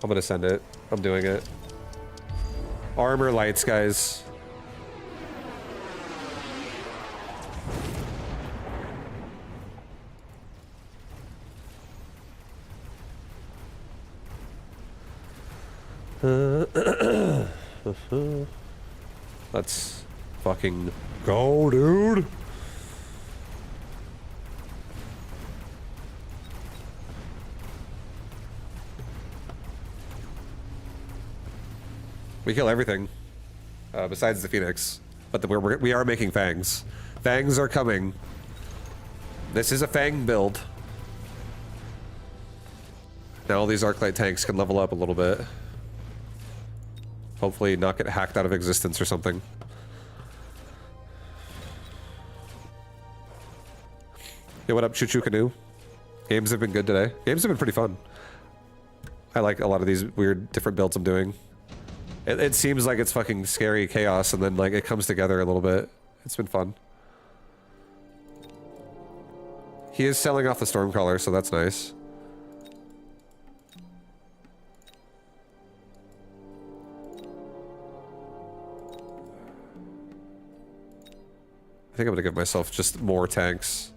Speaker 1: I'm gonna send it. I'm doing it. Armor lights, guys. Let's fucking go, dude. We kill everything besides the Phoenix, but we are making fangs. Fangs are coming. This is a fang build. Now all these Arclight tanks can level up a little bit. Hopefully not get hacked out of existence or something. Hey, what up, Choo Choo Canoe? Games have been good today. Games have been pretty fun. I like a lot of these weird different builds I'm doing. It seems like it's fucking scary chaos, and then like it comes together a little bit. It's been fun. He is selling off the Stormcaller, so that's nice. I think I'm gonna give myself just more tanks.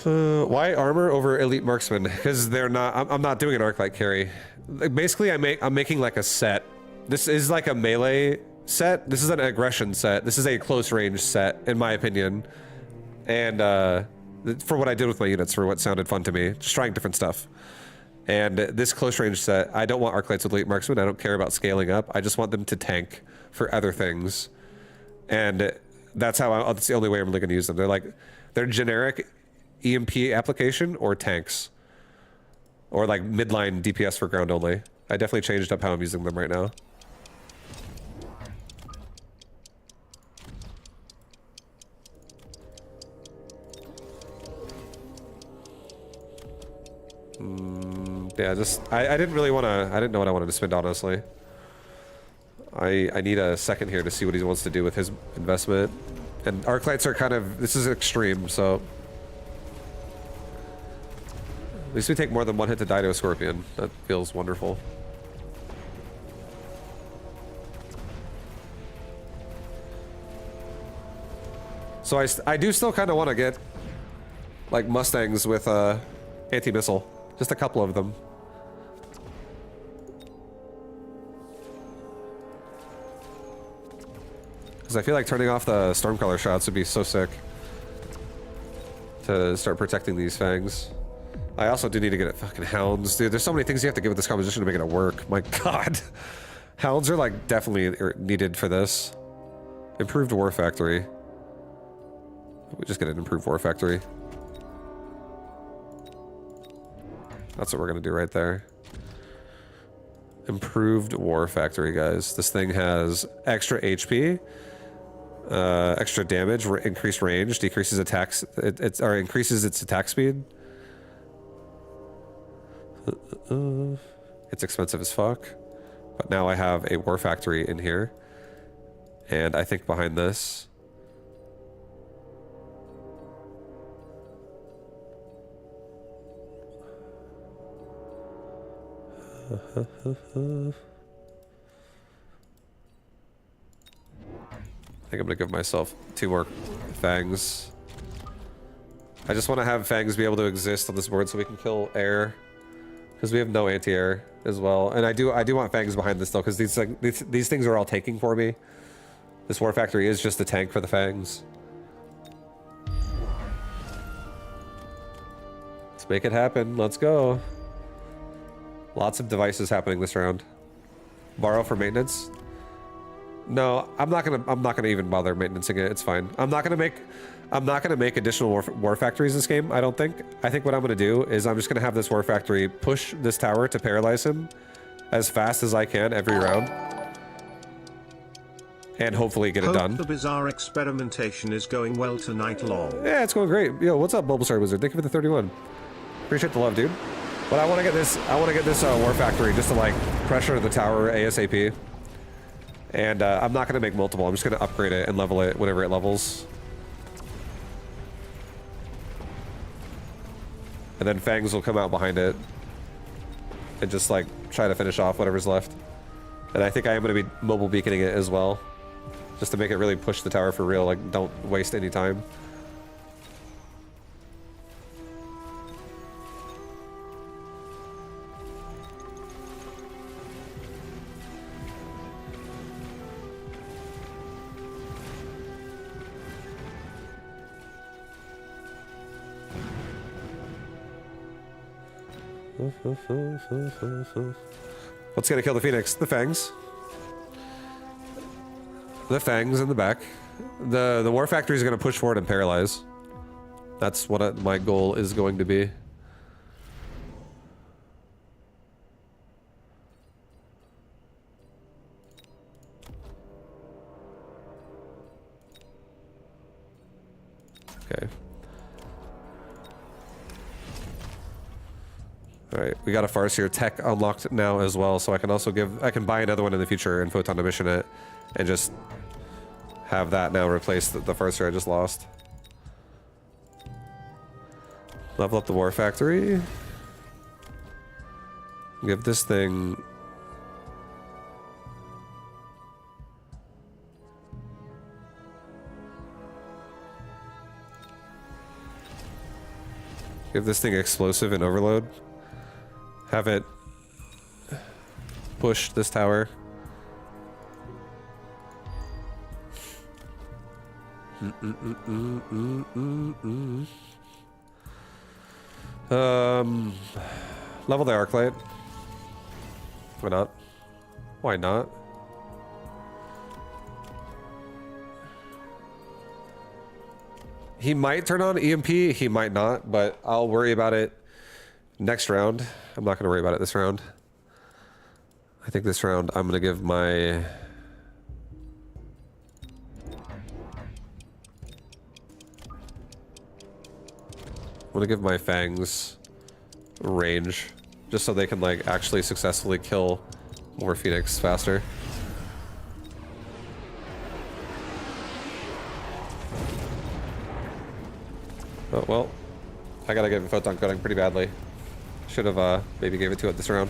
Speaker 1: Why armor over elite marksman? Because they're not. I'm not doing an Arclight carry. Like, basically, I'm making like a set. This is like a melee set. This is an aggression set. This is a close range set, in my opinion. And for what I did with my units, for what sounded fun to me, just trying different stuff. And this close range set, I don't want Arclights with elite marksman. I don't care about scaling up. I just want them to tank for other things. And that's how. That's the only way I'm really going to use them. They're generic EMP application or tanks, or like midline DPS for ground only. I definitely changed up how I'm using them right now. Yeah, just I didn't really want to. I didn't know what I wanted to spend, honestly. I need a second here to see what he wants to do with his investment. And Arclights are kind of, this is extreme, so at least we take more than one hit to die to a Scorpion. That feels wonderful. So I do still kind of want to get like Mustangs with anti-missile. Just a couple of them. Because I feel like turning off the Stormcaller shots would be so sick to start protecting these fangs. I also do need to get fucking hounds, dude. There's so many things you have to give with this composition to make it work. My god. Hounds are like definitely needed for this. Improved War Factory. We just get an improved War Factory. That's what we're gonna do right there. Improved War Factory, guys. This thing has extra HP, extra damage, increased range, decreases attacks, or increases its attack speed. It's expensive as fuck, but now I have a War Factory in here, and I think behind this I think I'm gonna give myself 2 more fangs. I just want to have fangs be able to exist on this board so we can kill air, because we have no anti-air as well. And I do want fangs behind this though, because these things are all taking for me. This War Factory is just a tank for the fangs. Let's make it happen. Let's go. Lots of devices happening this round. Borrow for maintenance. No, I'm not gonna even bother maintenancing it. It's fine. I'm not gonna make additional war factories this game. I don't think. I think what I'm gonna do is I'm just gonna have this War Factory push this tower to paralyze him as fast as I can every round, and hopefully get it done.
Speaker 5: The bizarre experimentation is going well tonight, lol.
Speaker 1: Yeah, it's going great. Yo, what's up, Bulbasaur Wizard? Thank you for the 31. Appreciate the love, dude. But I want to get this. War Factory just to like pressure the tower ASAP. And I'm not going to make multiple. I'm just going to upgrade it and level it whenever it levels. And then fangs will come out behind it and just like try to finish off whatever's left. And I think I am going to be mobile beaconing it as well, just to make it really push the tower for real. Like, don't waste any time. What's gonna kill the Phoenix? The fangs. The fangs in the back. The War Factory is gonna push forward and paralyze. That's what my goal is going to be. Okay. Alright, we got a Farseer tech unlocked now as well, so I can also I can buy another one in the future and photon emission it, and just have that now replace the Farseer I just lost. Level up the War Factory. Give this thing... Give this thing explosive and overload. Have it push this tower. Level the Arclight. Why not? Why not? He might turn on EMP, he might not, but I'll worry about it next round. I'm not going to worry about it this round. I think this round I'm going to give my... I'm going to give my fangs range, just so they can like actually successfully kill more Phoenix faster. Oh, well, I gotta give it photon coating pretty badly. Should have maybe gave it to it this round.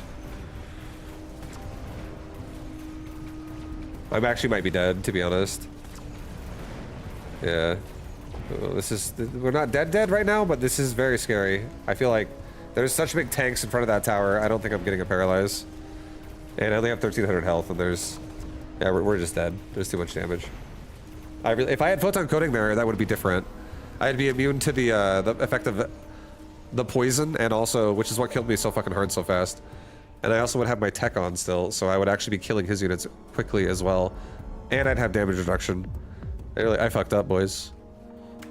Speaker 1: I actually might be dead, to be honest. Yeah. Oh, we're not dead right now, but this is very scary. I feel like there's such big tanks in front of that tower. I don't think I'm getting a paralyze. And I only have 1300 health, and yeah, we're just dead. There's too much damage. If I had photon coating there, that would be different. I'd be immune to the effect of the poison, and also, which is what killed me so fucking hard so fast. And I also would have my tech on still, so I would actually be killing his units quickly as well. And I'd have damage reduction. I fucked up, boys.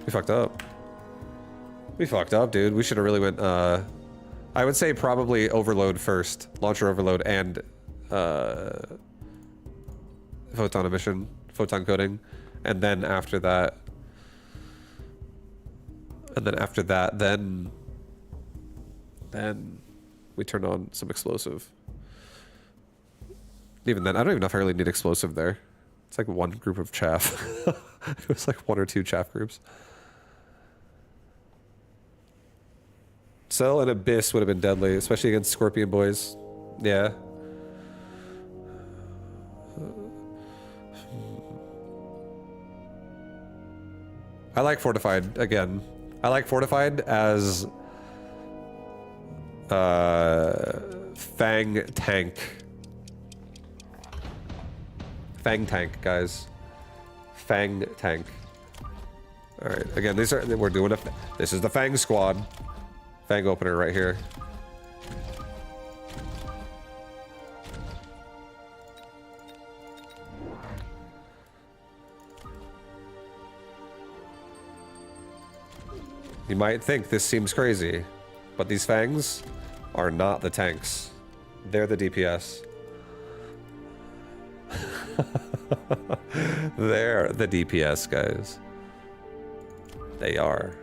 Speaker 1: We fucked up. We fucked up, dude. We should have really went, I would say probably overload first. Launcher overload and, photon emission, photon coating. And then after that, then we turn on some explosive. Even then, I don't even know if I really need explosive there. It's like one group of chaff. It was like 1 or 2 chaff groups. Cell and Abyss would have been deadly, especially against Scorpion boys. Yeah. I like Fortified again. I like Fortified as Fang Tank. Fang Tank, guys. Fang Tank. Alright, again, we're doing this is the Fang squad. Fang opener right here. You might think this seems crazy, but these Fangs are not the tanks. They're the DPS. They're the DPS, guys. They are.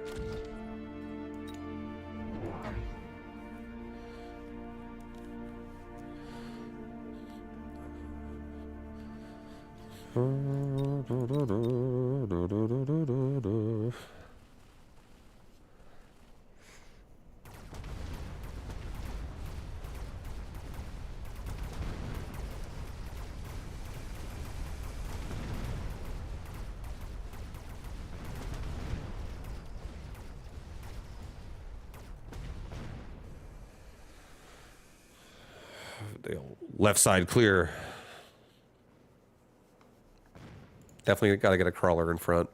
Speaker 1: Left side clear. Definitely got to get a crawler in front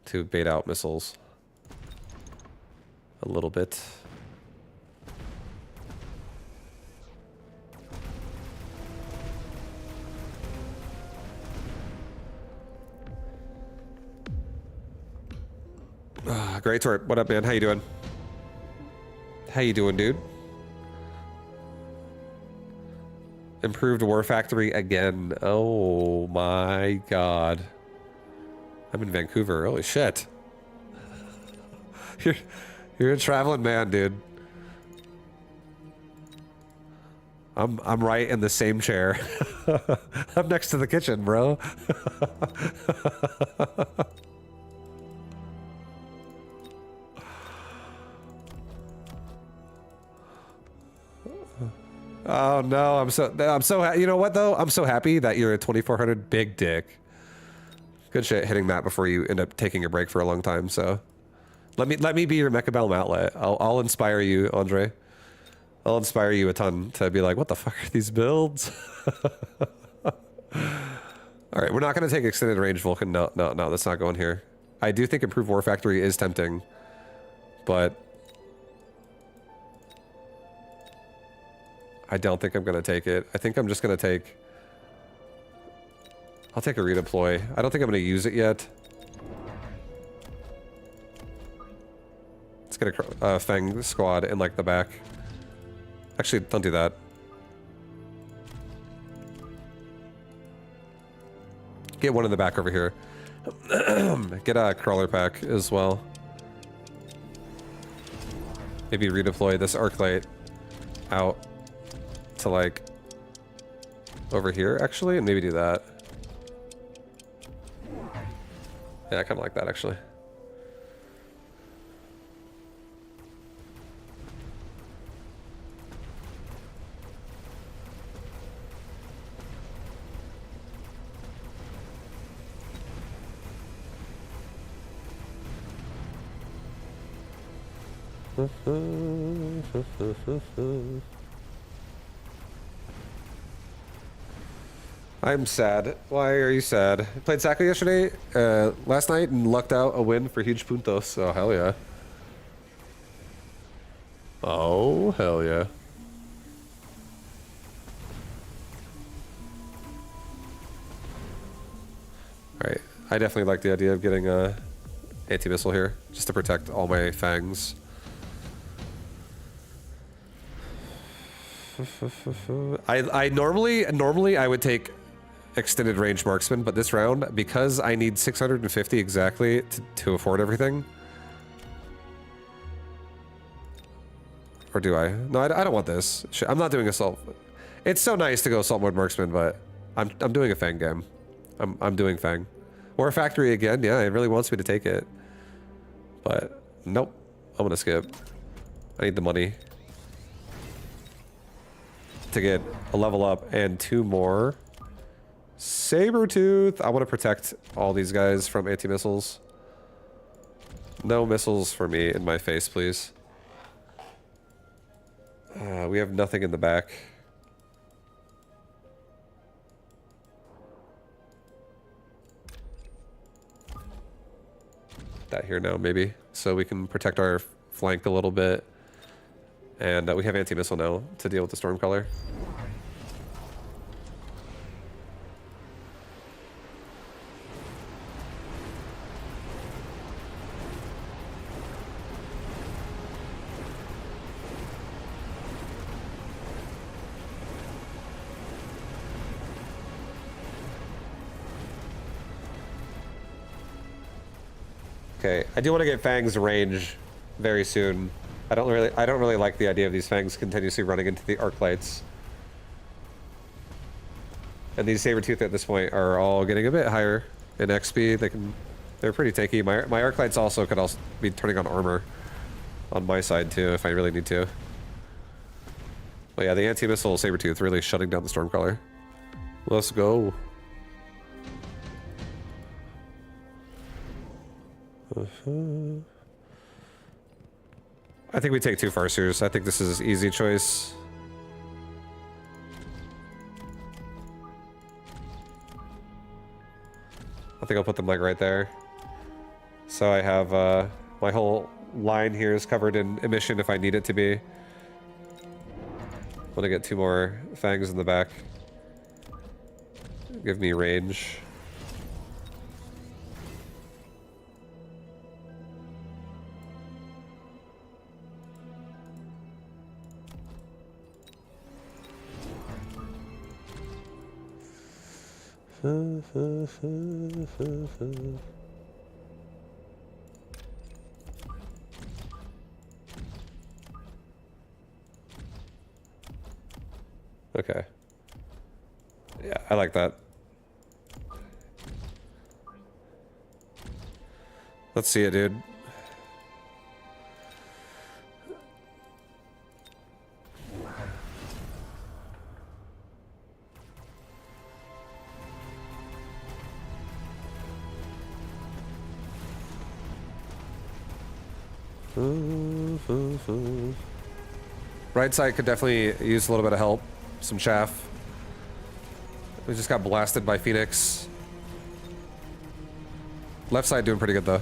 Speaker 1: to bait out missiles a little bit. Great Tort, what up, man? How you doing? How you doing, dude? Improved War Factory again. Oh my god. I'm in Vancouver. Holy shit. You're a traveling man, dude. I'm right in the same chair. I'm next to the kitchen, bro. Oh no, I'm so you know what though? I'm so happy that you're a 2400 big dick. Good shit hitting that before you end up taking a break for a long time, so let me be your Mecha Balm outlet. I'll inspire you, Andre. I'll inspire you a ton to be like, what the fuck are these builds? Alright, we're not gonna take extended range Vulcan. No, that's not going here. I do think Improved War Factory is tempting, but I don't think I'm gonna take it. I think I'm just gonna take... I'll take a redeploy. I don't think I'm gonna use it yet. Let's get a Fang squad in like the back. Actually, don't do that. Get one in the back over here. Get a crawler pack as well. Maybe redeploy this Arclight out to like over here actually, and maybe do that. Yeah, I kind of like that actually. I'm sad. Why are you sad? Played Sacco yesterday, last night, and lucked out a win for huge puntos. Oh, hell yeah. Oh, hell yeah. Alright, I definitely like the idea of getting a anti-missile here, just to protect all my fangs. I normally I would take extended range marksman, but this round, because I need 650 exactly to afford everything. Or do I? No, I don't want this. I'm not doing assault. It's so nice to go assault mode marksman, but I'm doing a fang game. I'm doing fang. Or a factory again. Yeah, it really wants me to take it. But nope. I'm gonna skip. I need the money to get a level up and 2 more. Sabertooth. I want to protect all these guys from anti-missiles. No missiles for me in my face, please. We have nothing in the back. That here now, maybe. So we can protect our flank a little bit. And we have anti-missile now to deal with the Stormcaller. Okay, I do want to get Fang's range very soon. I don't really like the idea of these Fangs continuously running into the arc lights. And these Sabertooth at this point are all getting a bit higher in XP. They're pretty tanky. My arc lights also could also be turning on armor on my side too if I really need to. But yeah, the anti-missile Sabertooth really shutting down the Stormcaller. Let's go. I think we take 2 Farseers. I think this is an easy choice. I think I'll put them like right there. So I have my whole line here is covered in emission if I need it to be. I'm gonna get 2 more Fangs in the back. Give me range. Okay. Yeah, I like that. Let's see it, dude. Right side could definitely use a little bit of help. Some chaff. We just got blasted by Phoenix. Left side doing pretty good though.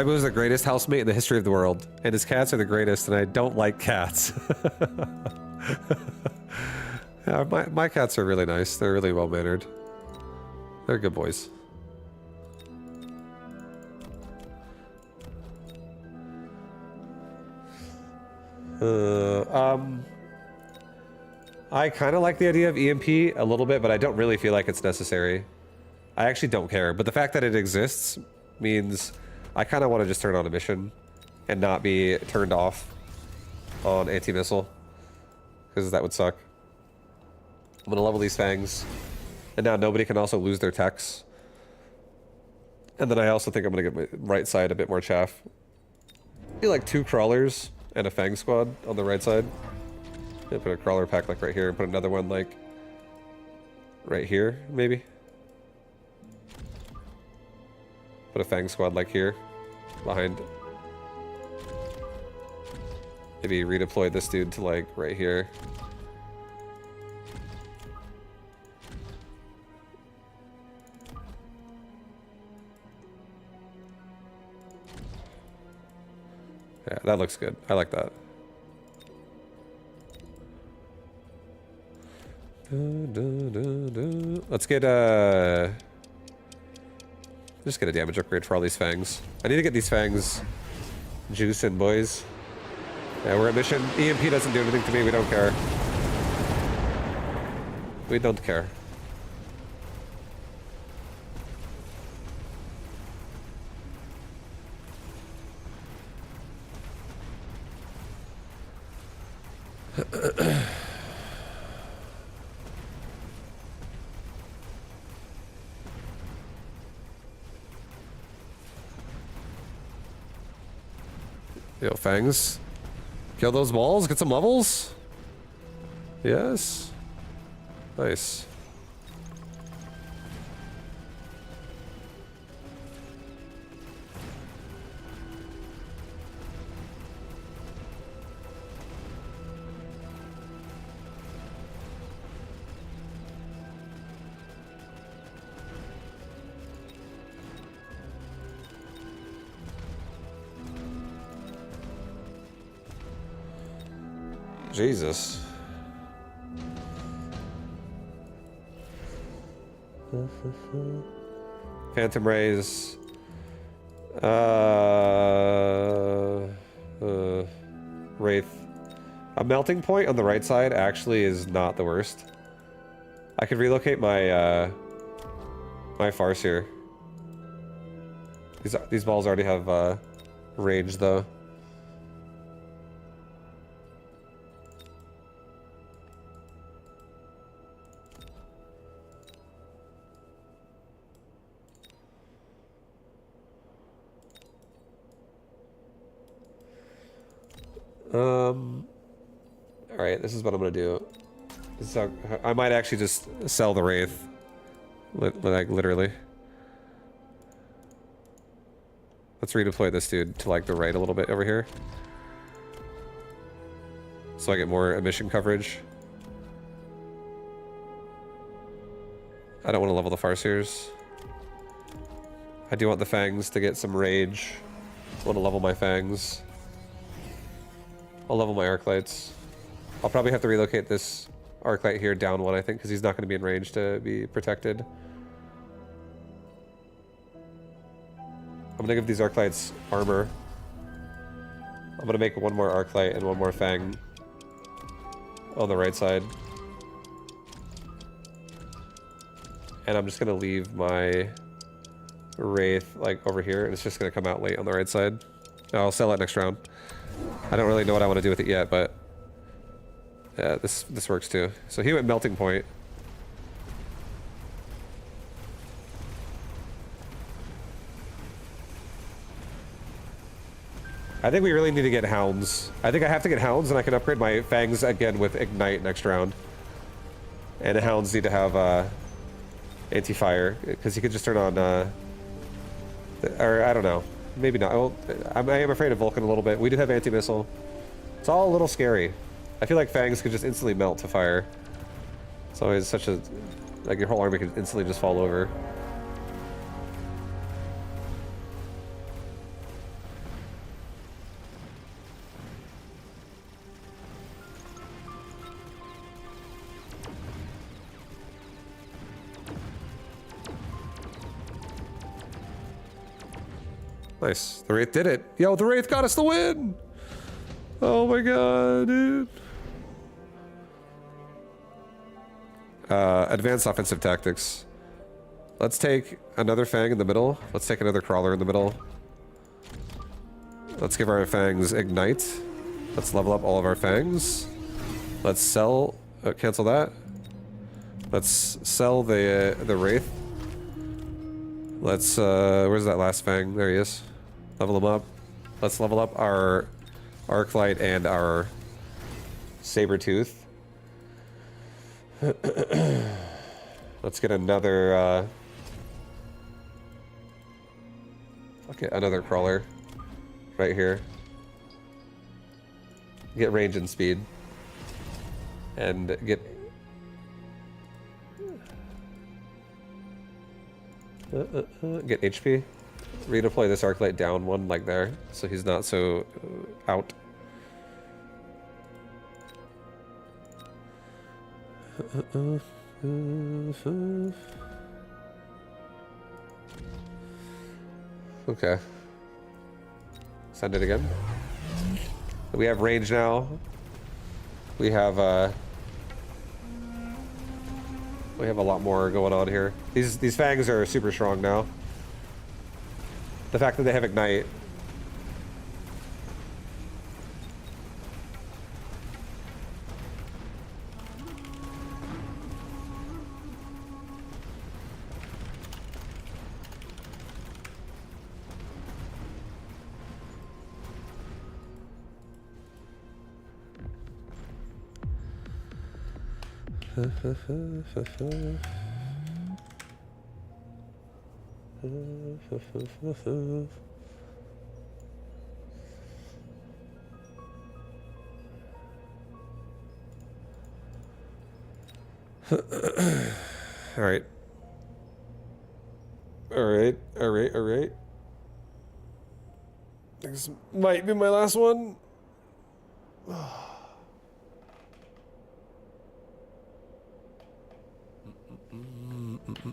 Speaker 1: Vibu is the greatest housemate in the history of the world, and his cats are the greatest, and I don't like cats. Yeah, my cats are really nice. They're really well-mannered. They're good boys. I kind of like the idea of EMP a little bit, but I don't really feel like it's necessary. I actually don't care, but the fact that it exists means I kind of want to just turn on a mission and not be turned off on anti-missile, because that would suck. I'm gonna level these fangs, and now nobody can also lose their techs. And then I also think I'm gonna get my right side a bit more chaff. Be like 2 crawlers and a fang squad on the right side. Yeah, put a crawler pack like right here, and put another one like right here, maybe. Put a fang squad like here, behind. Maybe redeploy this dude to like right here. Yeah, that looks good. I like that. Let's get just get a damage upgrade for all these fangs. I need to get these fangs juicing, boys. Yeah, we're at mission. EMP doesn't do anything to me. We don't care. We don't care. Yo, fangs. Kill those balls, get some levels. Yes. Nice. Jesus. Phantom Rays. Wraith. A melting point on the right side actually is not the worst. I could relocate my my farce here. These balls already have range though. Alright, this is what I'm gonna do. So I might actually just sell the Wraith. Like, literally. Let's redeploy this dude to, like, the right a little bit over here. So I get more emission coverage. I don't want to level the Farseers. I do want the Fangs to get some rage. I want to level my Fangs. I'll level my arc lights. I'll probably have to relocate this arc light here down one, I think, because he's not going to be in range to be protected. I'm going to give these arc lights armor. I'm going to make one more arc light and one more fang on the right side. And I'm just going to leave my Wraith like over here, and it's just going to come out late on the right side. I'll sell it next round. I don't really know what I want to do with it yet, but yeah, this works too. So he went melting point. I think we really need to get hounds. I think I have to get hounds, and I can upgrade my fangs again with ignite next round. And the hounds need to have anti-fire, because he could just turn on or I don't know. Maybe not. Well, I am afraid of Vulcan a little bit. We do have anti-missile. It's all a little scary. I feel like fangs could just instantly melt to fire. It's always such a... like, your whole army could instantly just fall over. Nice. The Wraith did it. Yo, the Wraith got us the win! Oh my god, dude. Advanced offensive tactics. Let's take another Fang in the middle. Let's take another Crawler in the middle. Let's give our fangs ignite. Let's level up all of our fangs. Let's sell, cancel that. Let's sell the wraith. Let's, where's that last fang? There he is. Level him up. Let's level up our Arclight and our Sabertooth. Let's get another, okay, another crawler right here. Get range and speed. And get get HP. Redeploy this Arclight down one like there, so he's not so out. Okay. Send it again. We have range now. We have a lot more going on here. These fangs are super strong now. The fact that they have ignite. All right. All right. This might be my last one.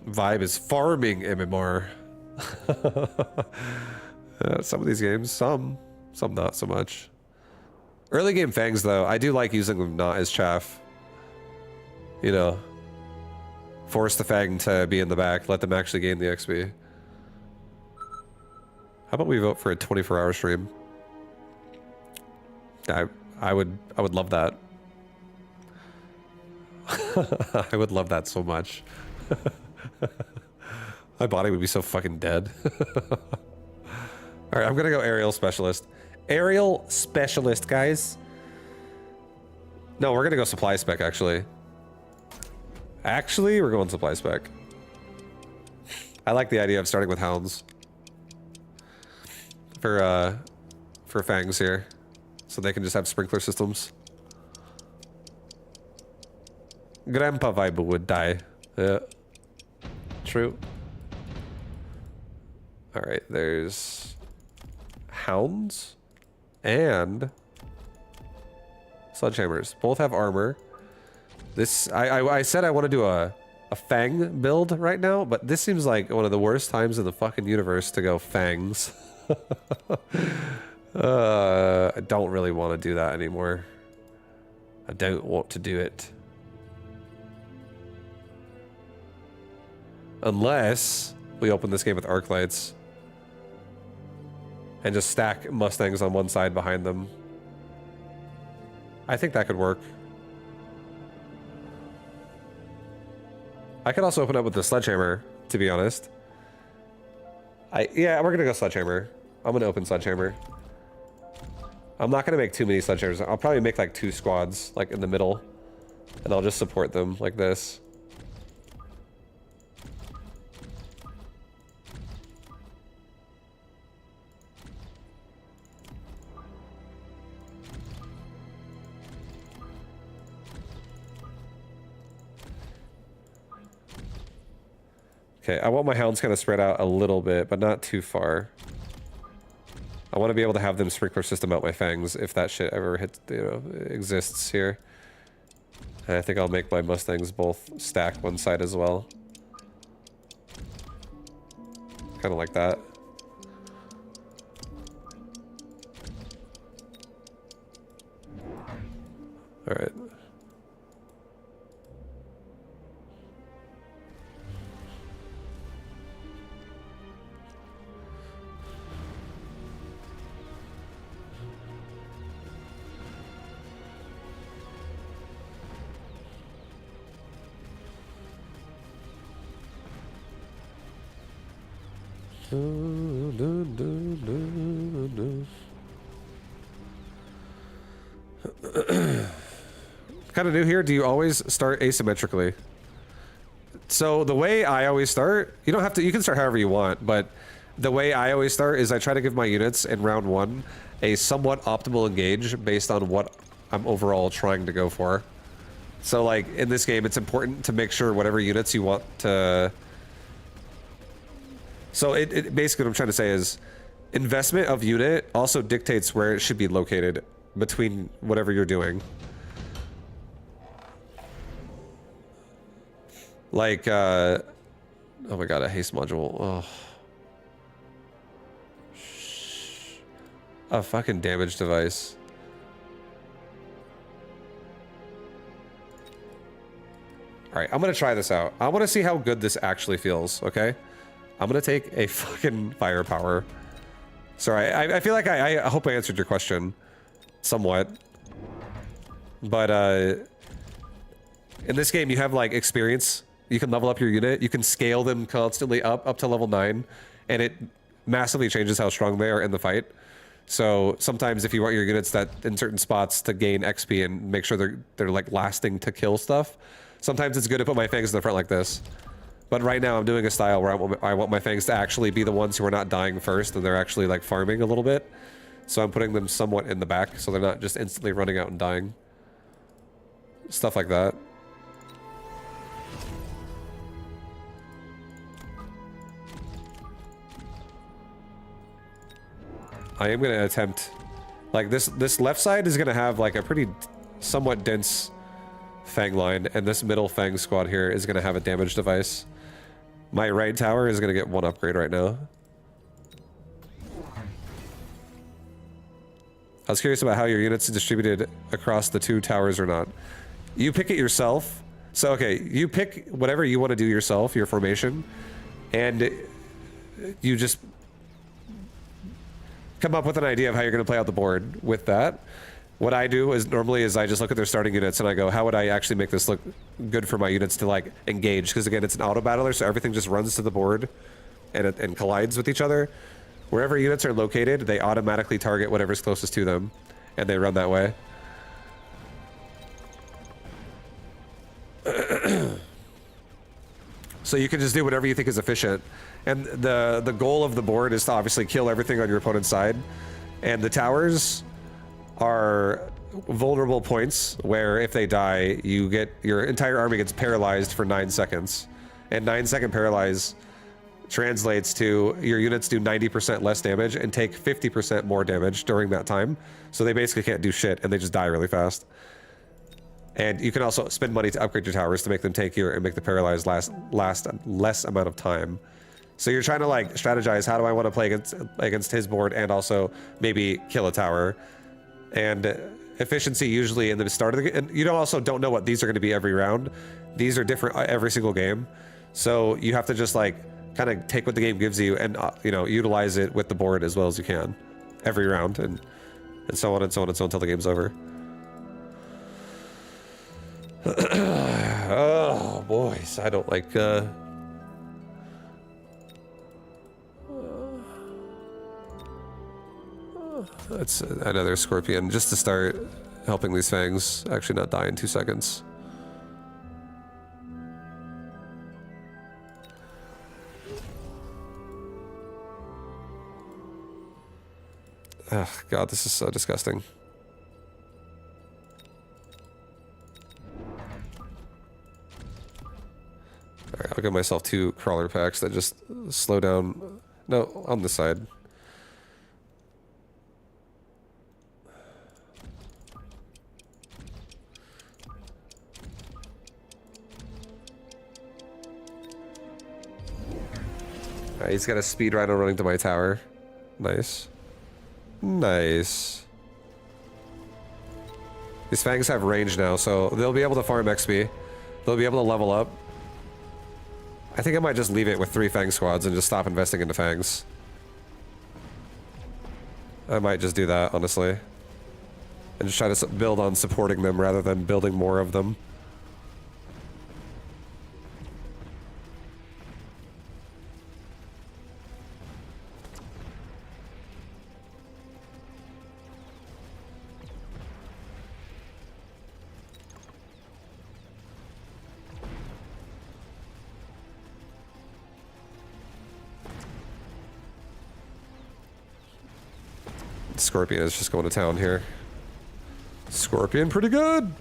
Speaker 1: Vibe is farming MMR. Some of these games, some not so much. Early game fangs though, I do like using them not as chaff. You know, force the fang to be in the back, let them actually gain the XP. How about we vote for a 24-hour stream? I would love that. I would love that so much. My body would be so fucking dead. Alright, I'm gonna go aerial specialist. Aerial specialist, guys. No, we're gonna go supply spec, actually. Actually, we're going supply spec. I like the idea of starting with hounds. For fangs here. So they can just have sprinkler systems. Grandpa Vibe would die. Yeah. True. Alright, there's hounds and sledgehammers. Both have armor. This I said I want to do a fang build right now, but this seems like one of the worst times in the fucking universe to go fangs. I don't really want to do that anymore. I don't want to do it. Unless we open this game with arc lights and just stack Mustangs on one side behind them. I think that could work. I could also open up with the sledgehammer, to be honest. Yeah, we're gonna go sledgehammer. I'm gonna open sledgehammer. I'm not gonna make too many sledgehammers. I'll probably make like 2 squads, like in the middle, and I'll just support them like this. Okay, I want my hounds kind of spread out a little bit, but not too far. I want to be able to have them sprinkler system out my fangs if that shit ever exists here. And I think I'll make my Mustangs both stack one side as well. Kind of like that. All right. Kind of new here. Do you always start asymmetrically? So the way I always start, you don't have to, you can start however you want, but the way I always start is I try to give my units in round one a somewhat optimal engage based on what I'm overall trying to go for. So like in this game, it's important to make sure whatever units you want to... So it basically what I'm trying to say is investment of unit also dictates where it should be located between whatever you're doing. Like, oh my god, a haste module. Oh. A fucking damage device. Alright, I'm gonna try this out. I wanna see how good this actually feels, okay? I'm gonna take a fucking firepower. Sorry, I feel like I hope I answered your question. Somewhat. But, in this game, you have, like, experience. You can level up your unit. You can scale them constantly up to level 9. And it massively changes how strong they are in the fight. So, sometimes if you want your units that in certain spots to gain XP and make sure they're like, lasting to kill stuff, sometimes it's good to put my fangs in the front like this. But right now, I'm doing a style where I want my fangs to actually be the ones who are not dying first, and they're actually, like, farming a little bit. So I'm putting them somewhat in the back, so they're not just instantly running out and dying. Stuff like that. I am gonna attempt, like this left side is gonna have like a pretty somewhat dense fang line, and this middle fang squad here is gonna have a damage device. My right tower is gonna get one upgrade right now. I was curious about how your units are distributed across the two towers or not. You pick it yourself. So okay, you pick whatever you want to do yourself, your formation, and you just come up with an idea of how you're going to play out the board with that. What I do is normally I just look at their starting units and I go, how would I actually make this look good for my units to like engage? Because again, it's an auto battler, so everything just runs to the board and collides with each other. Wherever units are located, they automatically target whatever's closest to them, and they run that way. So you can just do whatever you think is efficient. And the goal of the board is to obviously kill everything on your opponent's side. And the towers are vulnerable points where if they die, your entire army gets paralyzed for 9 seconds. And 9-second paralyze translates to your units do 90% less damage and take 50% more damage during that time. So they basically can't do shit and they just die really fast. And you can also spend money to upgrade your towers to make them tankier and make the paralyzed last less amount of time. So you're trying to like strategize, how do I want to play against his board and also maybe kill a tower. And efficiency usually in the start of the game, and you also don't know what these are going to be every round. These are different every single game. So you have to just like kind of take what the game gives you and you know, utilize it with the board as well as you can every round, and so on and so on and so on until the game's over. Oh boys, I don't like that's another scorpion just to start helping these fangs actually not die in 2 seconds. Oh god, this is so disgusting. Alright, I'll give myself 2 crawler packs that just slow down. No, on this side. Alright, he's got a speed rhino running to my tower. Nice. Nice. These fangs have range now, so they'll be able to farm XP. They'll be able to level up. I think I might just leave it with 3 fang squads and just stop investing into fangs. I might just do that, honestly. And just try to build on supporting them rather than building more of them. Scorpion is just going to town here. Scorpion pretty good.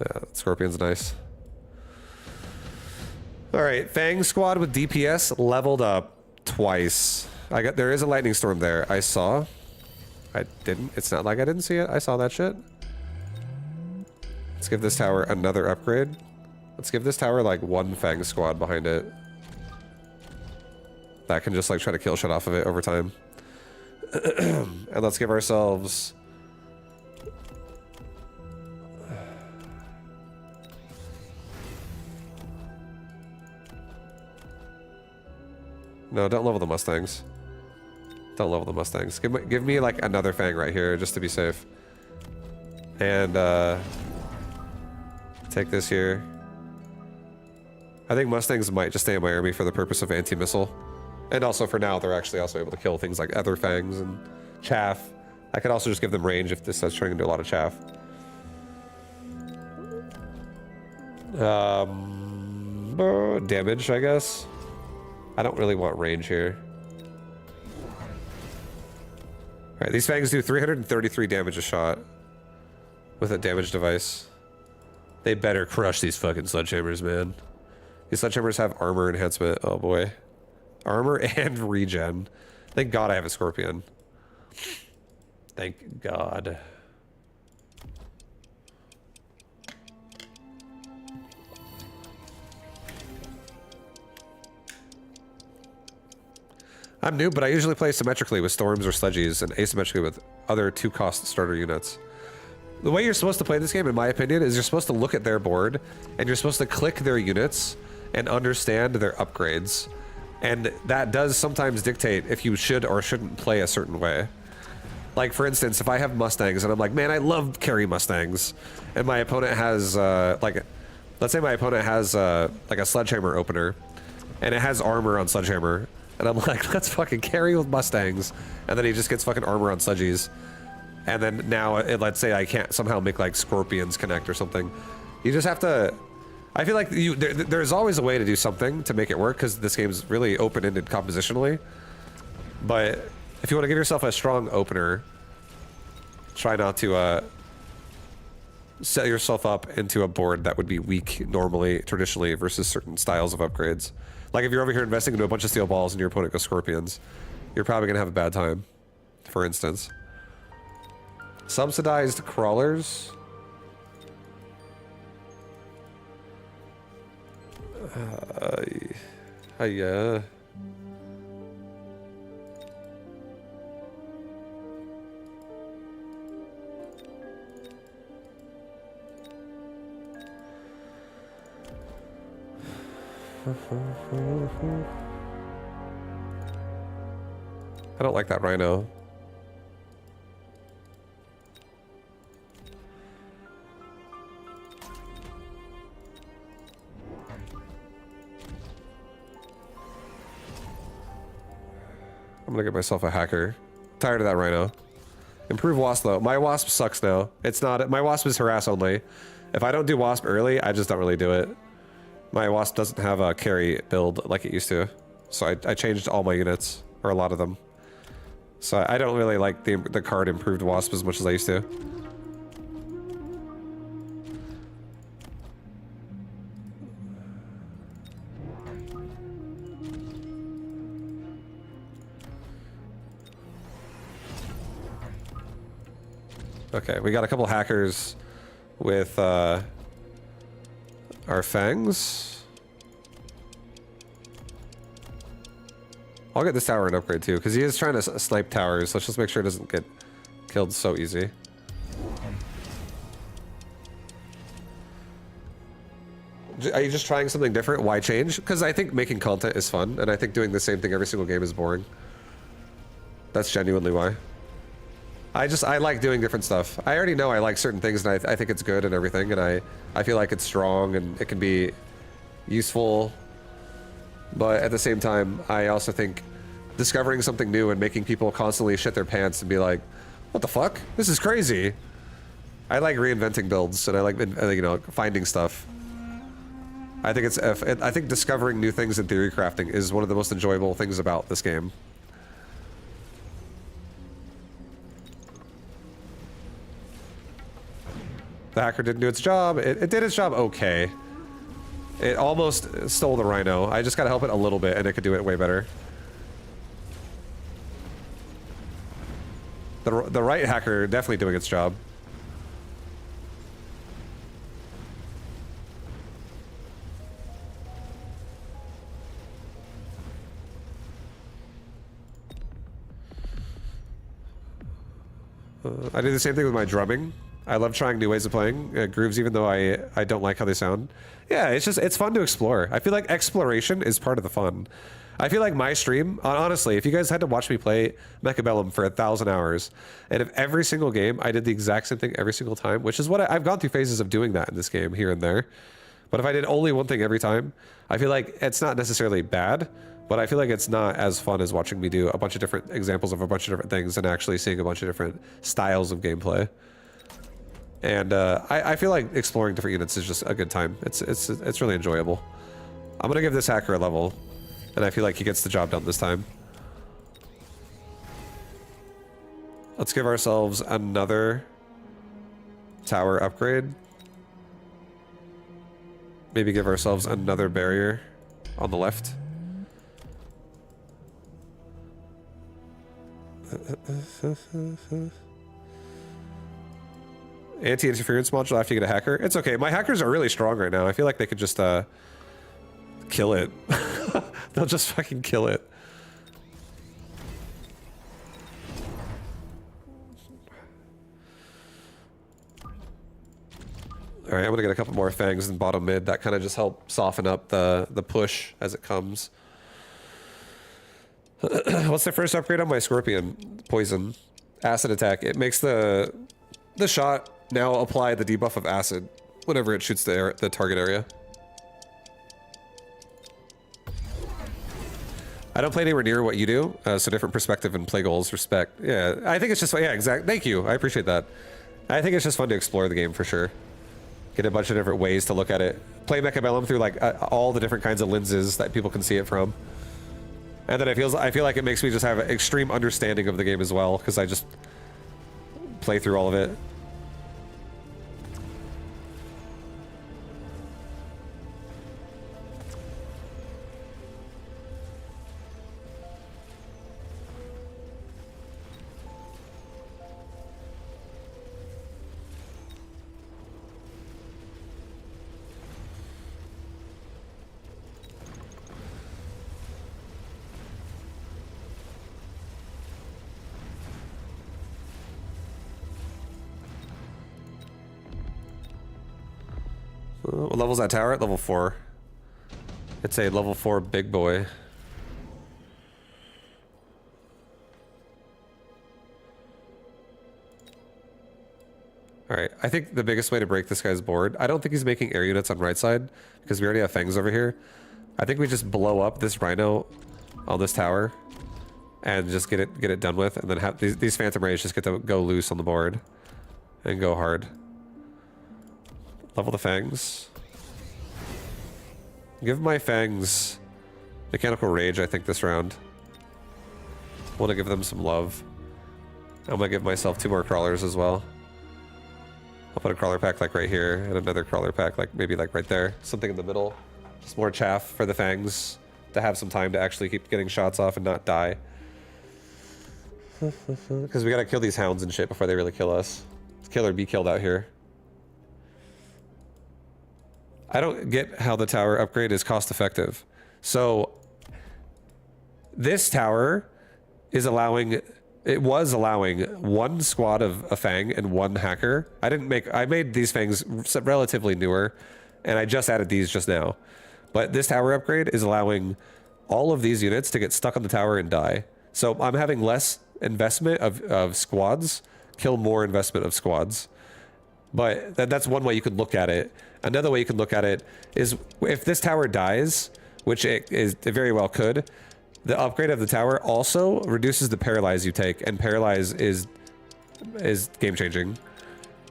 Speaker 1: Yeah, Scorpion's nice. All right, Fang squad with DPS leveled up twice. There is a lightning storm there. I saw. I didn't. It's not like I didn't see it. I saw that shit. Let's give this tower another upgrade. Let's give this tower like one Fang squad behind it. That can just like try to kill shit off of it over time. And let's give ourselves... No, don't level the Mustangs. Don't level the Mustangs. Give me like another Fang right here just to be safe. And take this here. I think Mustangs might just stay in my army for the purpose of anti-missile. And also for now, they're actually also able to kill things like other Fangs and chaff. I could also just give them range if this starts turning into a lot of chaff. Damage, I guess. I don't really want range here. Alright, these Fangs do 333 damage a shot with a damage device. They better crush these fucking sledgehammers, man. These sledgehammers have armor enhancement. Oh boy. Armor and regen. Thank God I have a Scorpion. Thank God. I'm new, but I usually play symmetrically with Storms or Sledgies and asymmetrically with other 2-cost starter units. The way you're supposed to play this game, in my opinion, is you're supposed to look at their board and you're supposed to click their units and understand their upgrades. And that does sometimes dictate if you should or shouldn't play a certain way. Like, for instance, if I have Mustangs and I'm like, man, I love carry Mustangs, and my opponent has, let's say my opponent has, like a Sledgehammer opener, and it has armor on Sledgehammer, and I'm like, let's fucking carry with Mustangs, and then he just gets fucking armor on Sledgies. And then now, let's say I can't somehow make, like, Scorpions connect or something. You just have to... I feel like there's always a way to do something to make it work, because this game's really open-ended compositionally. But if you want to give yourself a strong opener, try not to set yourself up into a board that would be weak normally, traditionally, versus certain styles of upgrades. Like if you're over here investing into a bunch of steel balls and your opponent goes Scorpions, you're probably going to have a bad time, for instance. Subsidized crawlers. Yeah. I don't like that rhino. I'm gonna get myself a hacker. Tired of that rhino. Improve wasp though. My wasp sucks now. It's not. My wasp is harass only. If I don't do wasp early, I just don't really do it. My wasp doesn't have a carry build like it used to, so I changed all my units, or a lot of them. So I don't really like the card improved wasp as much as I used to. Okay, we got a couple hackers with our fangs. I'll get this tower an upgrade too, because he is trying to snipe towers. Let's just make sure it doesn't get killed so easy. Are you just trying something different? Why change? Because I think making content is fun, and I think doing the same thing every single game is boring. That's genuinely why. I like doing different stuff. I already know I like certain things, and I think it's good and everything, and I feel like it's strong and it can be useful. But at the same time, I also think discovering something new and making people constantly shit their pants and be like, what the fuck? This is crazy. I like reinventing builds, and I like, you know, finding stuff. I think I think discovering new things in theory crafting is one of the most enjoyable things about this game. The hacker didn't do its job. It did its job okay. It almost stole the rhino. I just gotta help it a little bit and it could do it way better. The right hacker definitely doing its job. I do the same thing with my drumming. I love trying new ways of playing grooves, even though I don't like how they sound. Yeah, it's fun to explore. I feel like exploration is part of the fun. I feel like my stream, honestly, if you guys had to watch me play Mechabellum for 1,000 hours, and if every single game I did the exact same thing every single time, which is what I've gone through phases of doing that in this game here and there. But if I did only one thing every time, I feel like it's not necessarily bad, but I feel like it's not as fun as watching me do a bunch of different examples of a bunch of different things and actually seeing a bunch of different styles of gameplay. And I feel like exploring different units is just a good time. It's really enjoyable. I'm gonna give this hacker a level, and I feel like he gets the job done this time. Let's give ourselves another tower upgrade. Maybe give ourselves another barrier on the left. Anti-interference module after you get a hacker. It's okay. My hackers are really strong right now. I feel like they could just kill it. They'll just fucking kill it. Alright, I'm gonna get a couple more fangs in bottom mid. That kind of just help soften up the push as it comes. What's the first upgrade on my scorpion? Poison. Acid attack. It makes the shot now apply the debuff of acid whenever it shoots the target area. I don't play anywhere near what you do, so different perspective and play goals, respect. Yeah, I think it's just, yeah, exactly. Thank you, I appreciate that. I think it's just fun to explore the game for sure. Get a bunch of different ways to look at it. Play Mechabellum through like all the different kinds of lenses that people can see it from. And then I feel like it makes me just have an extreme understanding of the game as well, because I just play through all of it. What level's that tower at? Level 4. It's a level 4 big boy. Alright, I think the biggest way to break this guy's board, I don't think he's making air units on right side, because we already have fangs over here. I think we just blow up this rhino on this tower, and just get it done with, and then have these phantom rays just get to go loose on the board, and go hard. Level the fangs. Give my fangs mechanical rage, I think, this round. I want to give them some love. I'm gonna give myself 2 more crawlers as well. I'll put a crawler pack like right here, and another crawler pack like maybe like right there. Something in the middle. Just more chaff for the fangs to have some time to actually keep getting shots off and not die. Because we gotta kill these hounds and shit before they really kill us. It's kill or be killed out here. I don't get how the tower upgrade is cost effective. So this tower is allowing, it was allowing 1 squad of a fang and 1 hacker. I made these fangs relatively newer, and I just added these just now. But this tower upgrade is allowing all of these units to get stuck on the tower and die. So I'm having less investment of squads, kill more investment of squads. But that's one way you could look at it. Another way you could look at it is if this tower dies, which it very well could, the upgrade of the tower also reduces the paralyze you take, and paralyze is game changing.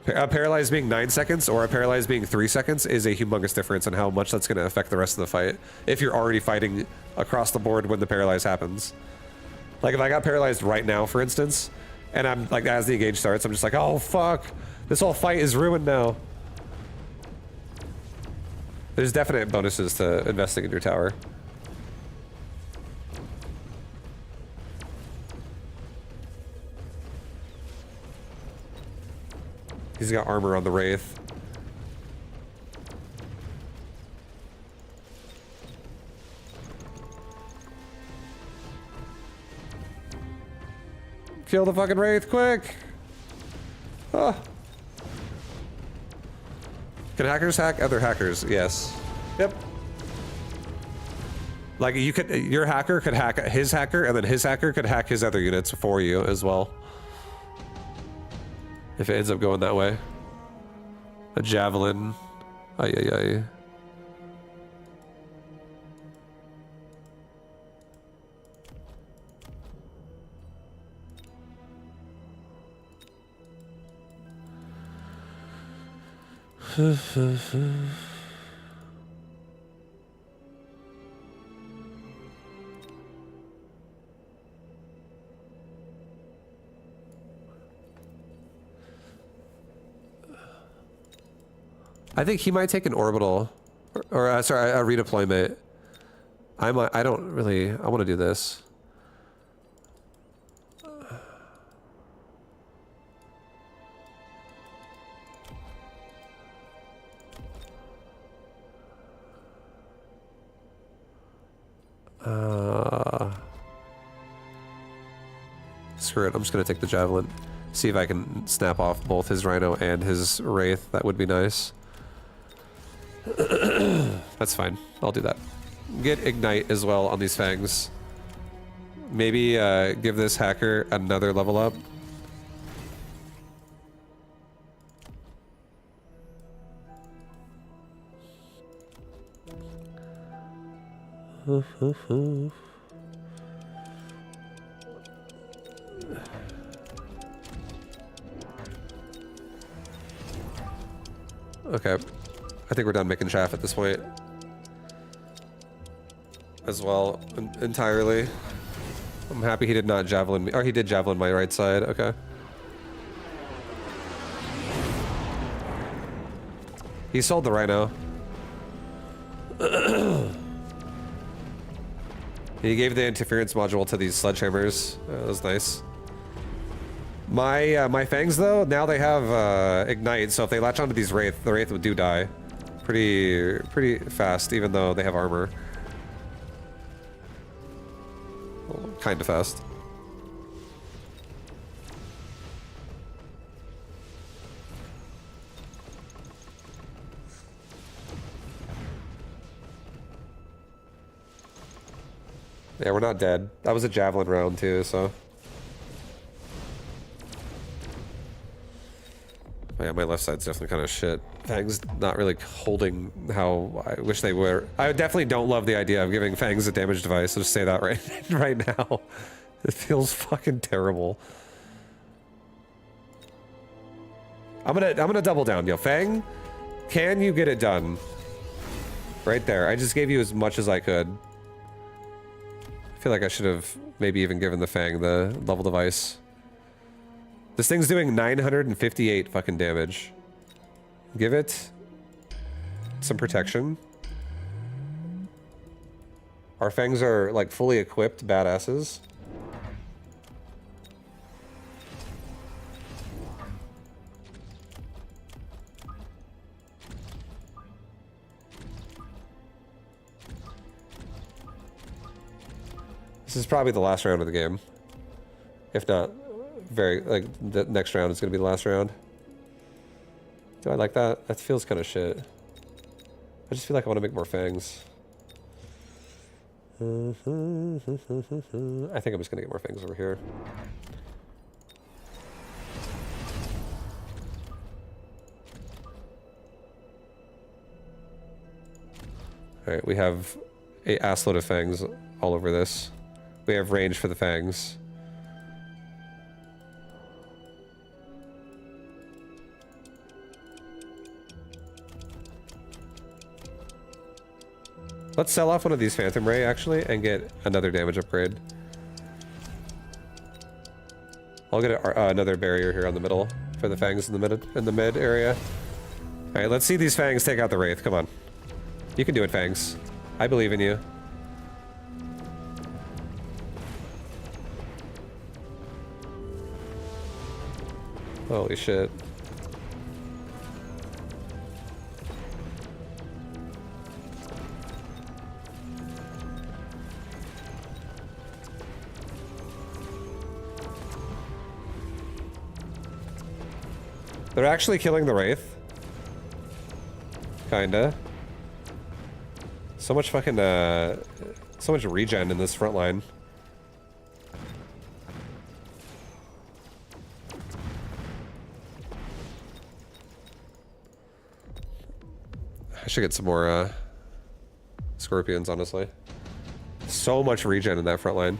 Speaker 1: Paralyzed being 9 seconds or a paralyzed being 3 seconds is a humongous difference in how much that's going to affect the rest of the fight. If you're already fighting across the board when the paralyze happens. Like if I got paralyzed right now, for instance, and I'm like, as the engage starts, I'm just like, oh fuck, this whole fight is ruined now. There's definite bonuses to investing in your tower. He's got armor on the Wraith. Kill the fucking Wraith, quick! Oh. Can hackers hack other hackers? Yes. Yep. Like you could, your hacker could hack his hacker, and then his hacker could hack his other units for you as well. If it ends up going that way. A javelin. Ay, ay, ay. I think he might take an orbital, or sorry, a redeployment. I don't really. I want to do this. Screw it. I'm just gonna take the javelin. See if I can snap off both his Rhino and his Wraith. That would be nice. That's fine. I'll do that. Get Ignite as well on these Fangs. Maybe give this hacker another level up. Okay. I think we're done making chaff at this point. As well, entirely. I'm happy he did not javelin me. Or he did javelin my right side. Okay. He sold the Rhino. He gave the interference module to these sledgehammers. That was nice. My Fangs though, now they have Ignite, so if they latch onto these Wraith, the Wraith do die. Pretty fast, even though they have armor. Well, kind of fast. Yeah, we're not dead. That was a javelin round too, so. Yeah, my left side's definitely kind of shit. Fangs not really holding how I wish they were. I definitely don't love the idea of giving Fangs a damage device. I'll just say that right now. It feels fucking terrible. I'm gonna double down, yo. Fang, can you get it done? Right there. I just gave you as much as I could. I feel like I should have maybe even given the Fang the level device. This thing's doing 958 fucking damage. Give it some protection. Our Fangs are like fully equipped badasses. This is probably the last round of the game. If not, the next round is going to be the last round. Do I like that? That feels kind of shit. I just feel like I want to make more Fangs. I think I'm just going to get more Fangs over here. Alright, we have a assload of Fangs all over this. We have range for the Fangs. Let's sell off one of these Phantom Ray, actually, and get another damage upgrade. I'll get another barrier here on the middle for the Fangs in the mid area. Alright, let's see these Fangs take out the Wraith. Come on. You can do it, Fangs. I believe in you. Holy shit. They're actually killing the Wraith. Kinda. So much fucking, so much regen in this front line. I should get some more, Scorpions, honestly. So much regen in that front line.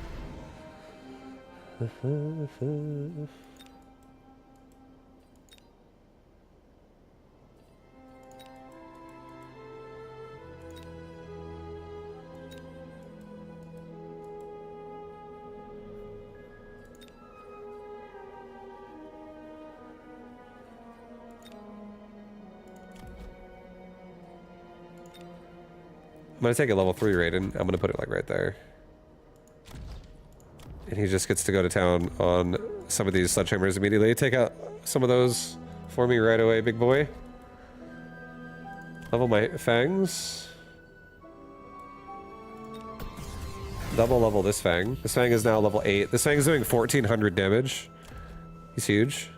Speaker 1: I'm gonna take a level 3 Raiden. I'm gonna put it like right there. And he just gets to go to town on some of these sledgehammers immediately. Take out some of those for me right away, big boy. Level my Fangs. Double level this Fang. This Fang is now level 8. This Fang is doing 1400 damage. He's huge.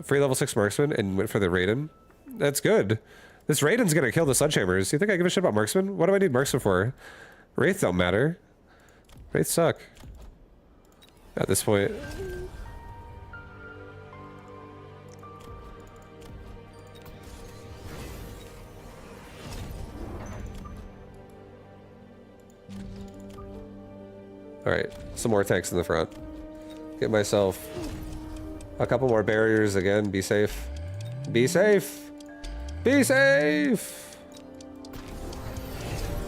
Speaker 1: Free level 6 marksman and went for the Raiden. That's good. This Raiden's gonna kill the sledgehammers. You think I give a shit about marksman? What do I need marksman for? Wraith don't matter. Wraith suck. At this point. Alright, some more tanks in the front. Get myself a couple more barriers again. Be safe. Be safe! Be safe!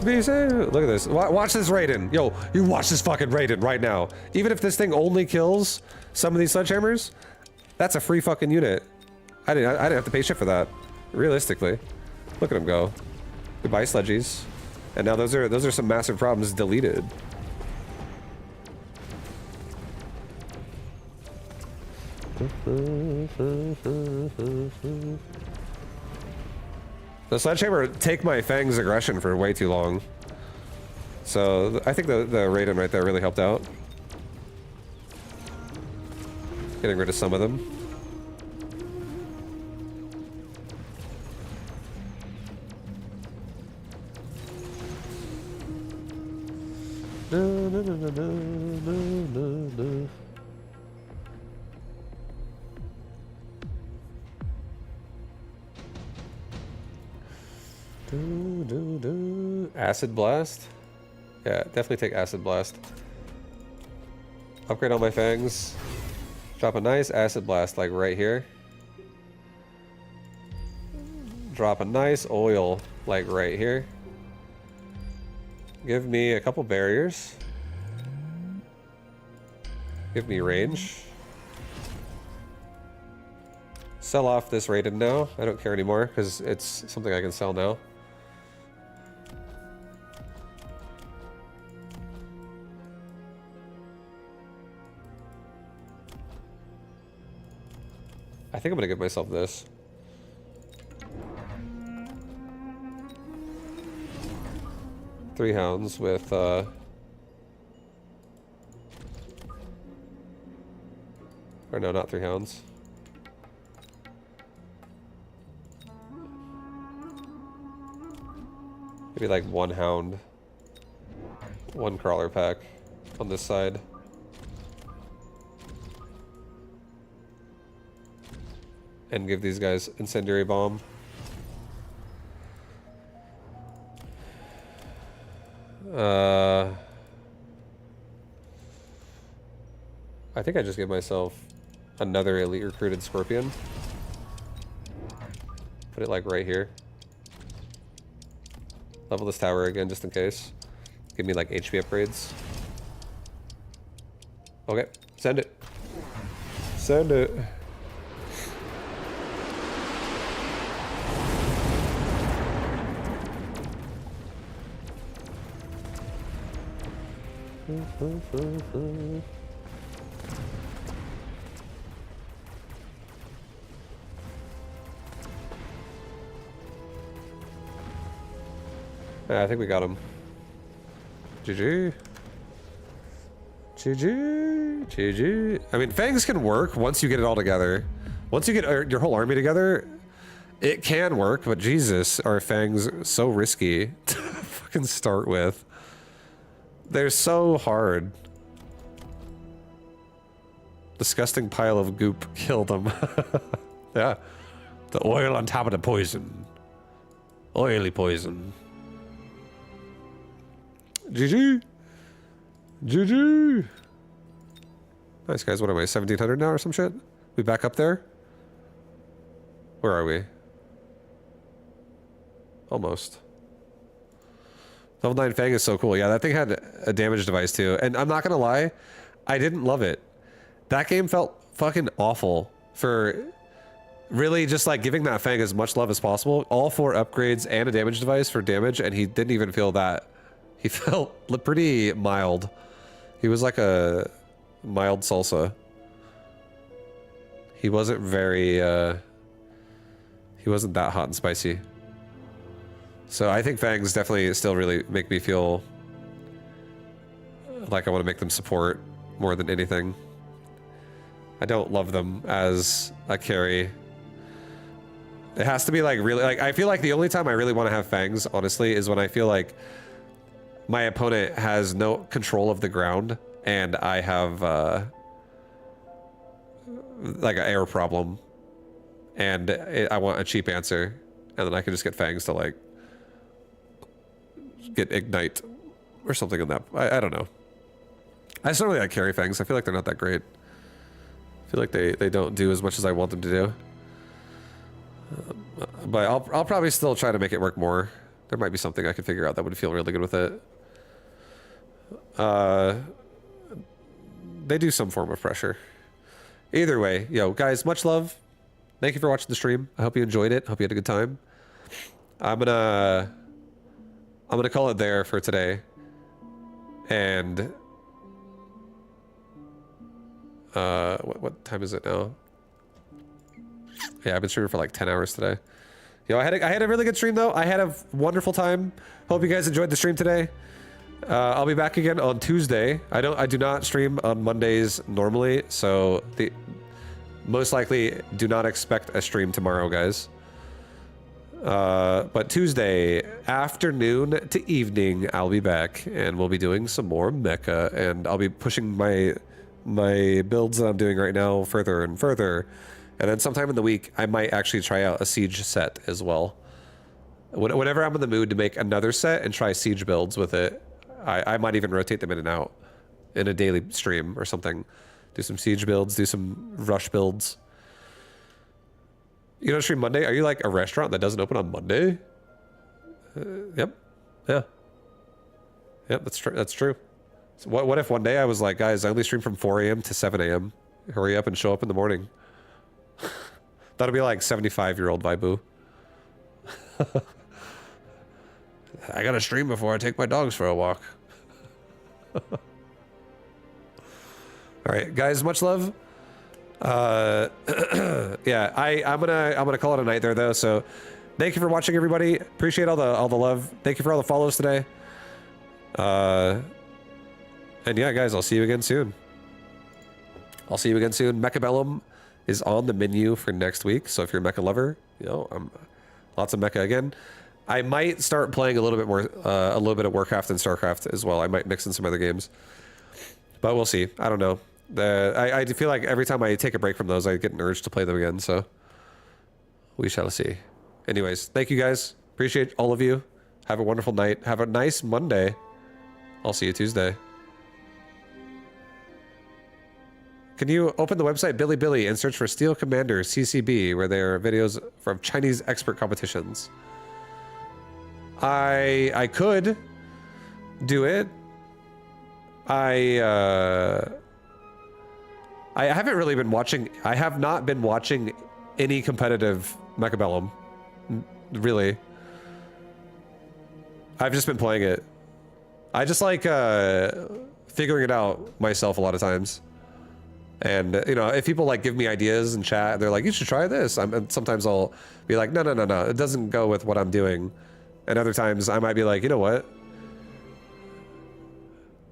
Speaker 1: Be safe! Look at this. Watch this Raiden. Yo, you watch this fucking Raiden right now. Even if this thing only kills some of these sledgehammers, that's a free fucking unit. I didn't have to pay shit for that. Realistically. Look at him go. Goodbye, sledgies. And now those are some massive problems deleted. The sledgehammer take my Fang's aggression for way too long. So I think the Raiden right there really helped out. Getting rid of some of them. No, no, no, no, no, no, no. Acid Blast? Yeah, definitely take Acid Blast. Upgrade all my Fangs. Drop a nice Acid Blast like right here. Drop a nice oil like right here. Give me a couple barriers. Give me range. Sell off this Raiden now. I don't care anymore because it's something I can sell now. I think I'm gonna give myself this. Three hounds with or no, not 3 hounds. Maybe like 1 hound. 1 crawler pack on this side. And give these guys incendiary bomb. I think I just gave myself another elite recruited scorpion. Put it like right here. Level this tower again just in case. Give me like HP upgrades. Okay, send it. Send it. Yeah, I think we got him. GG. GG. GG. I mean, Fangs can work once you get it all together. Once you get your whole army together, it can work, but Jesus, are Fangs so risky to fucking start with. They're so hard. Disgusting pile of goop killed them. Yeah. The oil on top of the poison. Oily poison. GG. GG. Nice, guys. What am I, 1700 now or some shit? We back up there? Where are we? Almost. Level 9 Fang is so cool. Yeah, that thing had a damage device too. And I'm not gonna lie, I didn't love it. That game felt fucking awful for really just like giving that Fang as much love as possible. All 4 upgrades and a damage device for damage, and he didn't even feel that. He felt pretty mild. He was like a mild salsa. He wasn't very, he wasn't that hot and spicy. So I think Fangs definitely still really make me feel like I want to make them support more than anything. I don't love them as a carry. It has to be like really, like I feel like the only time I really want to have Fangs, honestly, is when I feel like my opponent has no control of the ground and I have like an air problem and I want a cheap answer, and then I can just get Fangs to like get Ignite or something in that. I don't know. I just don't really like carry Fangs. I feel like they're not that great. I feel like they don't do as much as I want them to do. But I'll probably still try to make it work more. There might be something I could figure out that would feel really good with it. They do some form of pressure. Either way, yo, guys, much love. Thank you for watching the stream. I hope you enjoyed it. Hope you had a good time. I'm gonna call it there for today. And what time is it now? Yeah, I've been streaming for like 10 hours today. Yo, I had a really good stream though. I had a wonderful time. Hope you guys enjoyed the stream today. I'll be back again on Tuesday. I do not stream on Mondays normally, so most likely do not expect a stream tomorrow, guys. But Tuesday afternoon to evening, I'll be back and we'll be doing some more mecha, and I'll be pushing my builds that I'm doing right now further and further. And then sometime in the week, I might actually try out a siege set as well. Whenever I'm in the mood to make another set and try siege builds with it, I might even rotate them in and out in a daily stream or something. Do some siege builds, do some rush builds. You don't stream Monday? Are you like a restaurant that doesn't open on Monday? Yep. Yeah. Yep, that's true. That's true. So what if one day I was like, guys, I only stream from 4 a.m. to 7 a.m. Hurry up and show up in the morning. That'll be like 75-year-old vibu. I gotta stream before I take my dogs for a walk. All right, guys, much love. Yeah, I'm gonna call it a night there though. So, thank you for watching, everybody. Appreciate all the love. Thank you for all the follows today. And yeah, guys, I'll see you again soon. Mechabellum is on the menu for next week. So if you're a mecha lover, you know, lots of mecha again. I might start playing a little bit more, a little bit of Warcraft and Starcraft as well. I might mix in some other games, but we'll see. I don't know. I feel like every time I take a break from those, I get an urge to play them again. So we shall see. Anyways, thank you guys. Appreciate all of you. Have a wonderful night. Have a nice Monday. I'll see you Tuesday. Can you open the website Bilibili and search for Steel Commander CCB, where there are videos from Chinese expert competitions? I could do it. I haven't really been watching. I have not been watching any competitive Mechabellum, really. I've just been playing it. I just like figuring it out myself a lot of times. And you know, if people like give me ideas in chat, they're like, "You should try this." And sometimes I'll be like, "No, it doesn't go with what I'm doing." And other times I might be like, "You know what?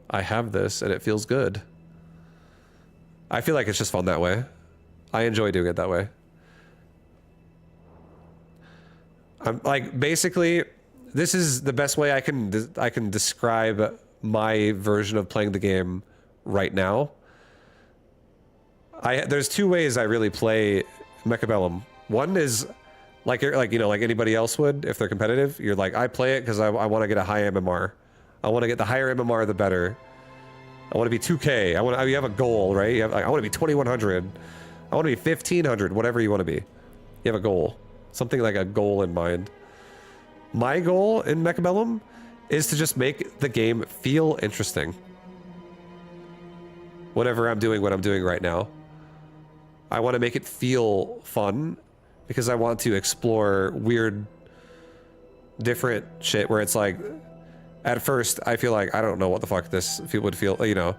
Speaker 1: I have this and it feels good." I feel like it's just fun that way. I enjoy doing it that way. I'm like, basically, this is the best way I can describe my version of playing the game right now. There's two ways I really play Mechabellum. One is like you know, like anybody else would if they're competitive. You're like, I play it because I want to get a high MMR. I want to get the higher MMR, the better. I want to be 2K. You have a goal, right? You have, like, I want to be 2100. I want to be 1500. Whatever you want to be. You have a goal. Something like a goal in mind. My goal in Mechabellum is to just make the game feel interesting. Whenever I'm doing what I'm doing right now. I want to make it feel fun because I want to explore weird, different shit where it's like, at first I feel like I don't know what the fuck this would feel, you know.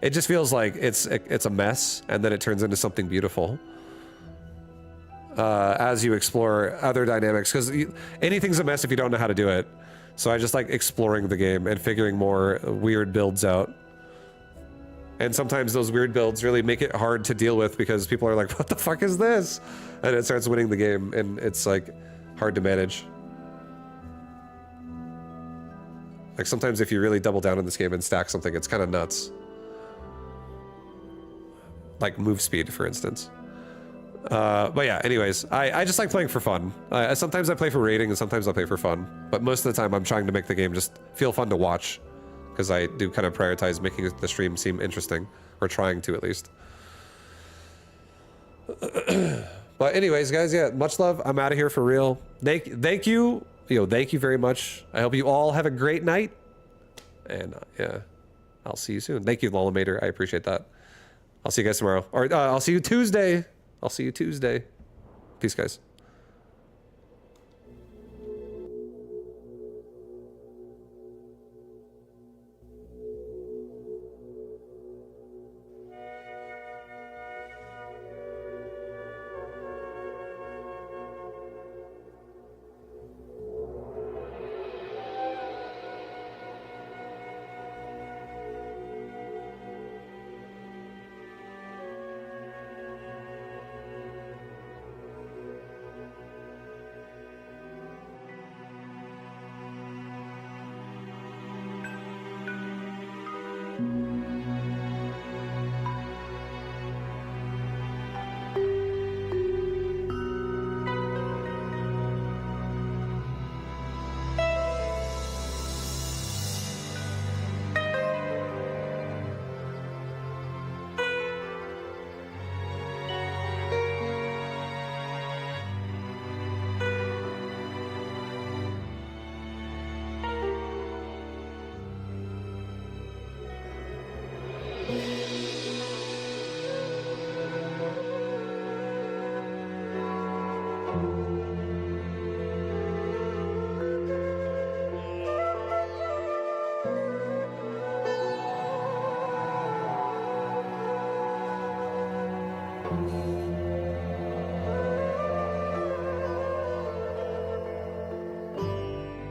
Speaker 1: It just feels like it's a mess, and then it turns into something beautiful. As you explore other dynamics, because anything's a mess if you don't know how to do it. So I just like exploring the game and figuring more weird builds out. And sometimes those weird builds really make it hard to deal with because people are like, what the fuck is this? And it starts winning the game, and it's like hard to manage. Like sometimes if you really double down in this game and stack something, it's kind of nuts. Like move speed, for instance. But yeah, anyways, I just like playing for fun. Sometimes I play for rating and sometimes I play for fun. But most of the time I'm trying to make the game just feel fun to watch. Because I do kind of prioritize making the stream seem interesting. Or trying to, at least. But anyways, guys, yeah, much love. I'm out of here for real. Thank you. Thank you very much. I hope you all have a great night. And yeah, I'll see you soon. Thank you, Lolamator. I appreciate that. I'll see you guys tomorrow. Or I'll see you Tuesday. Peace, guys.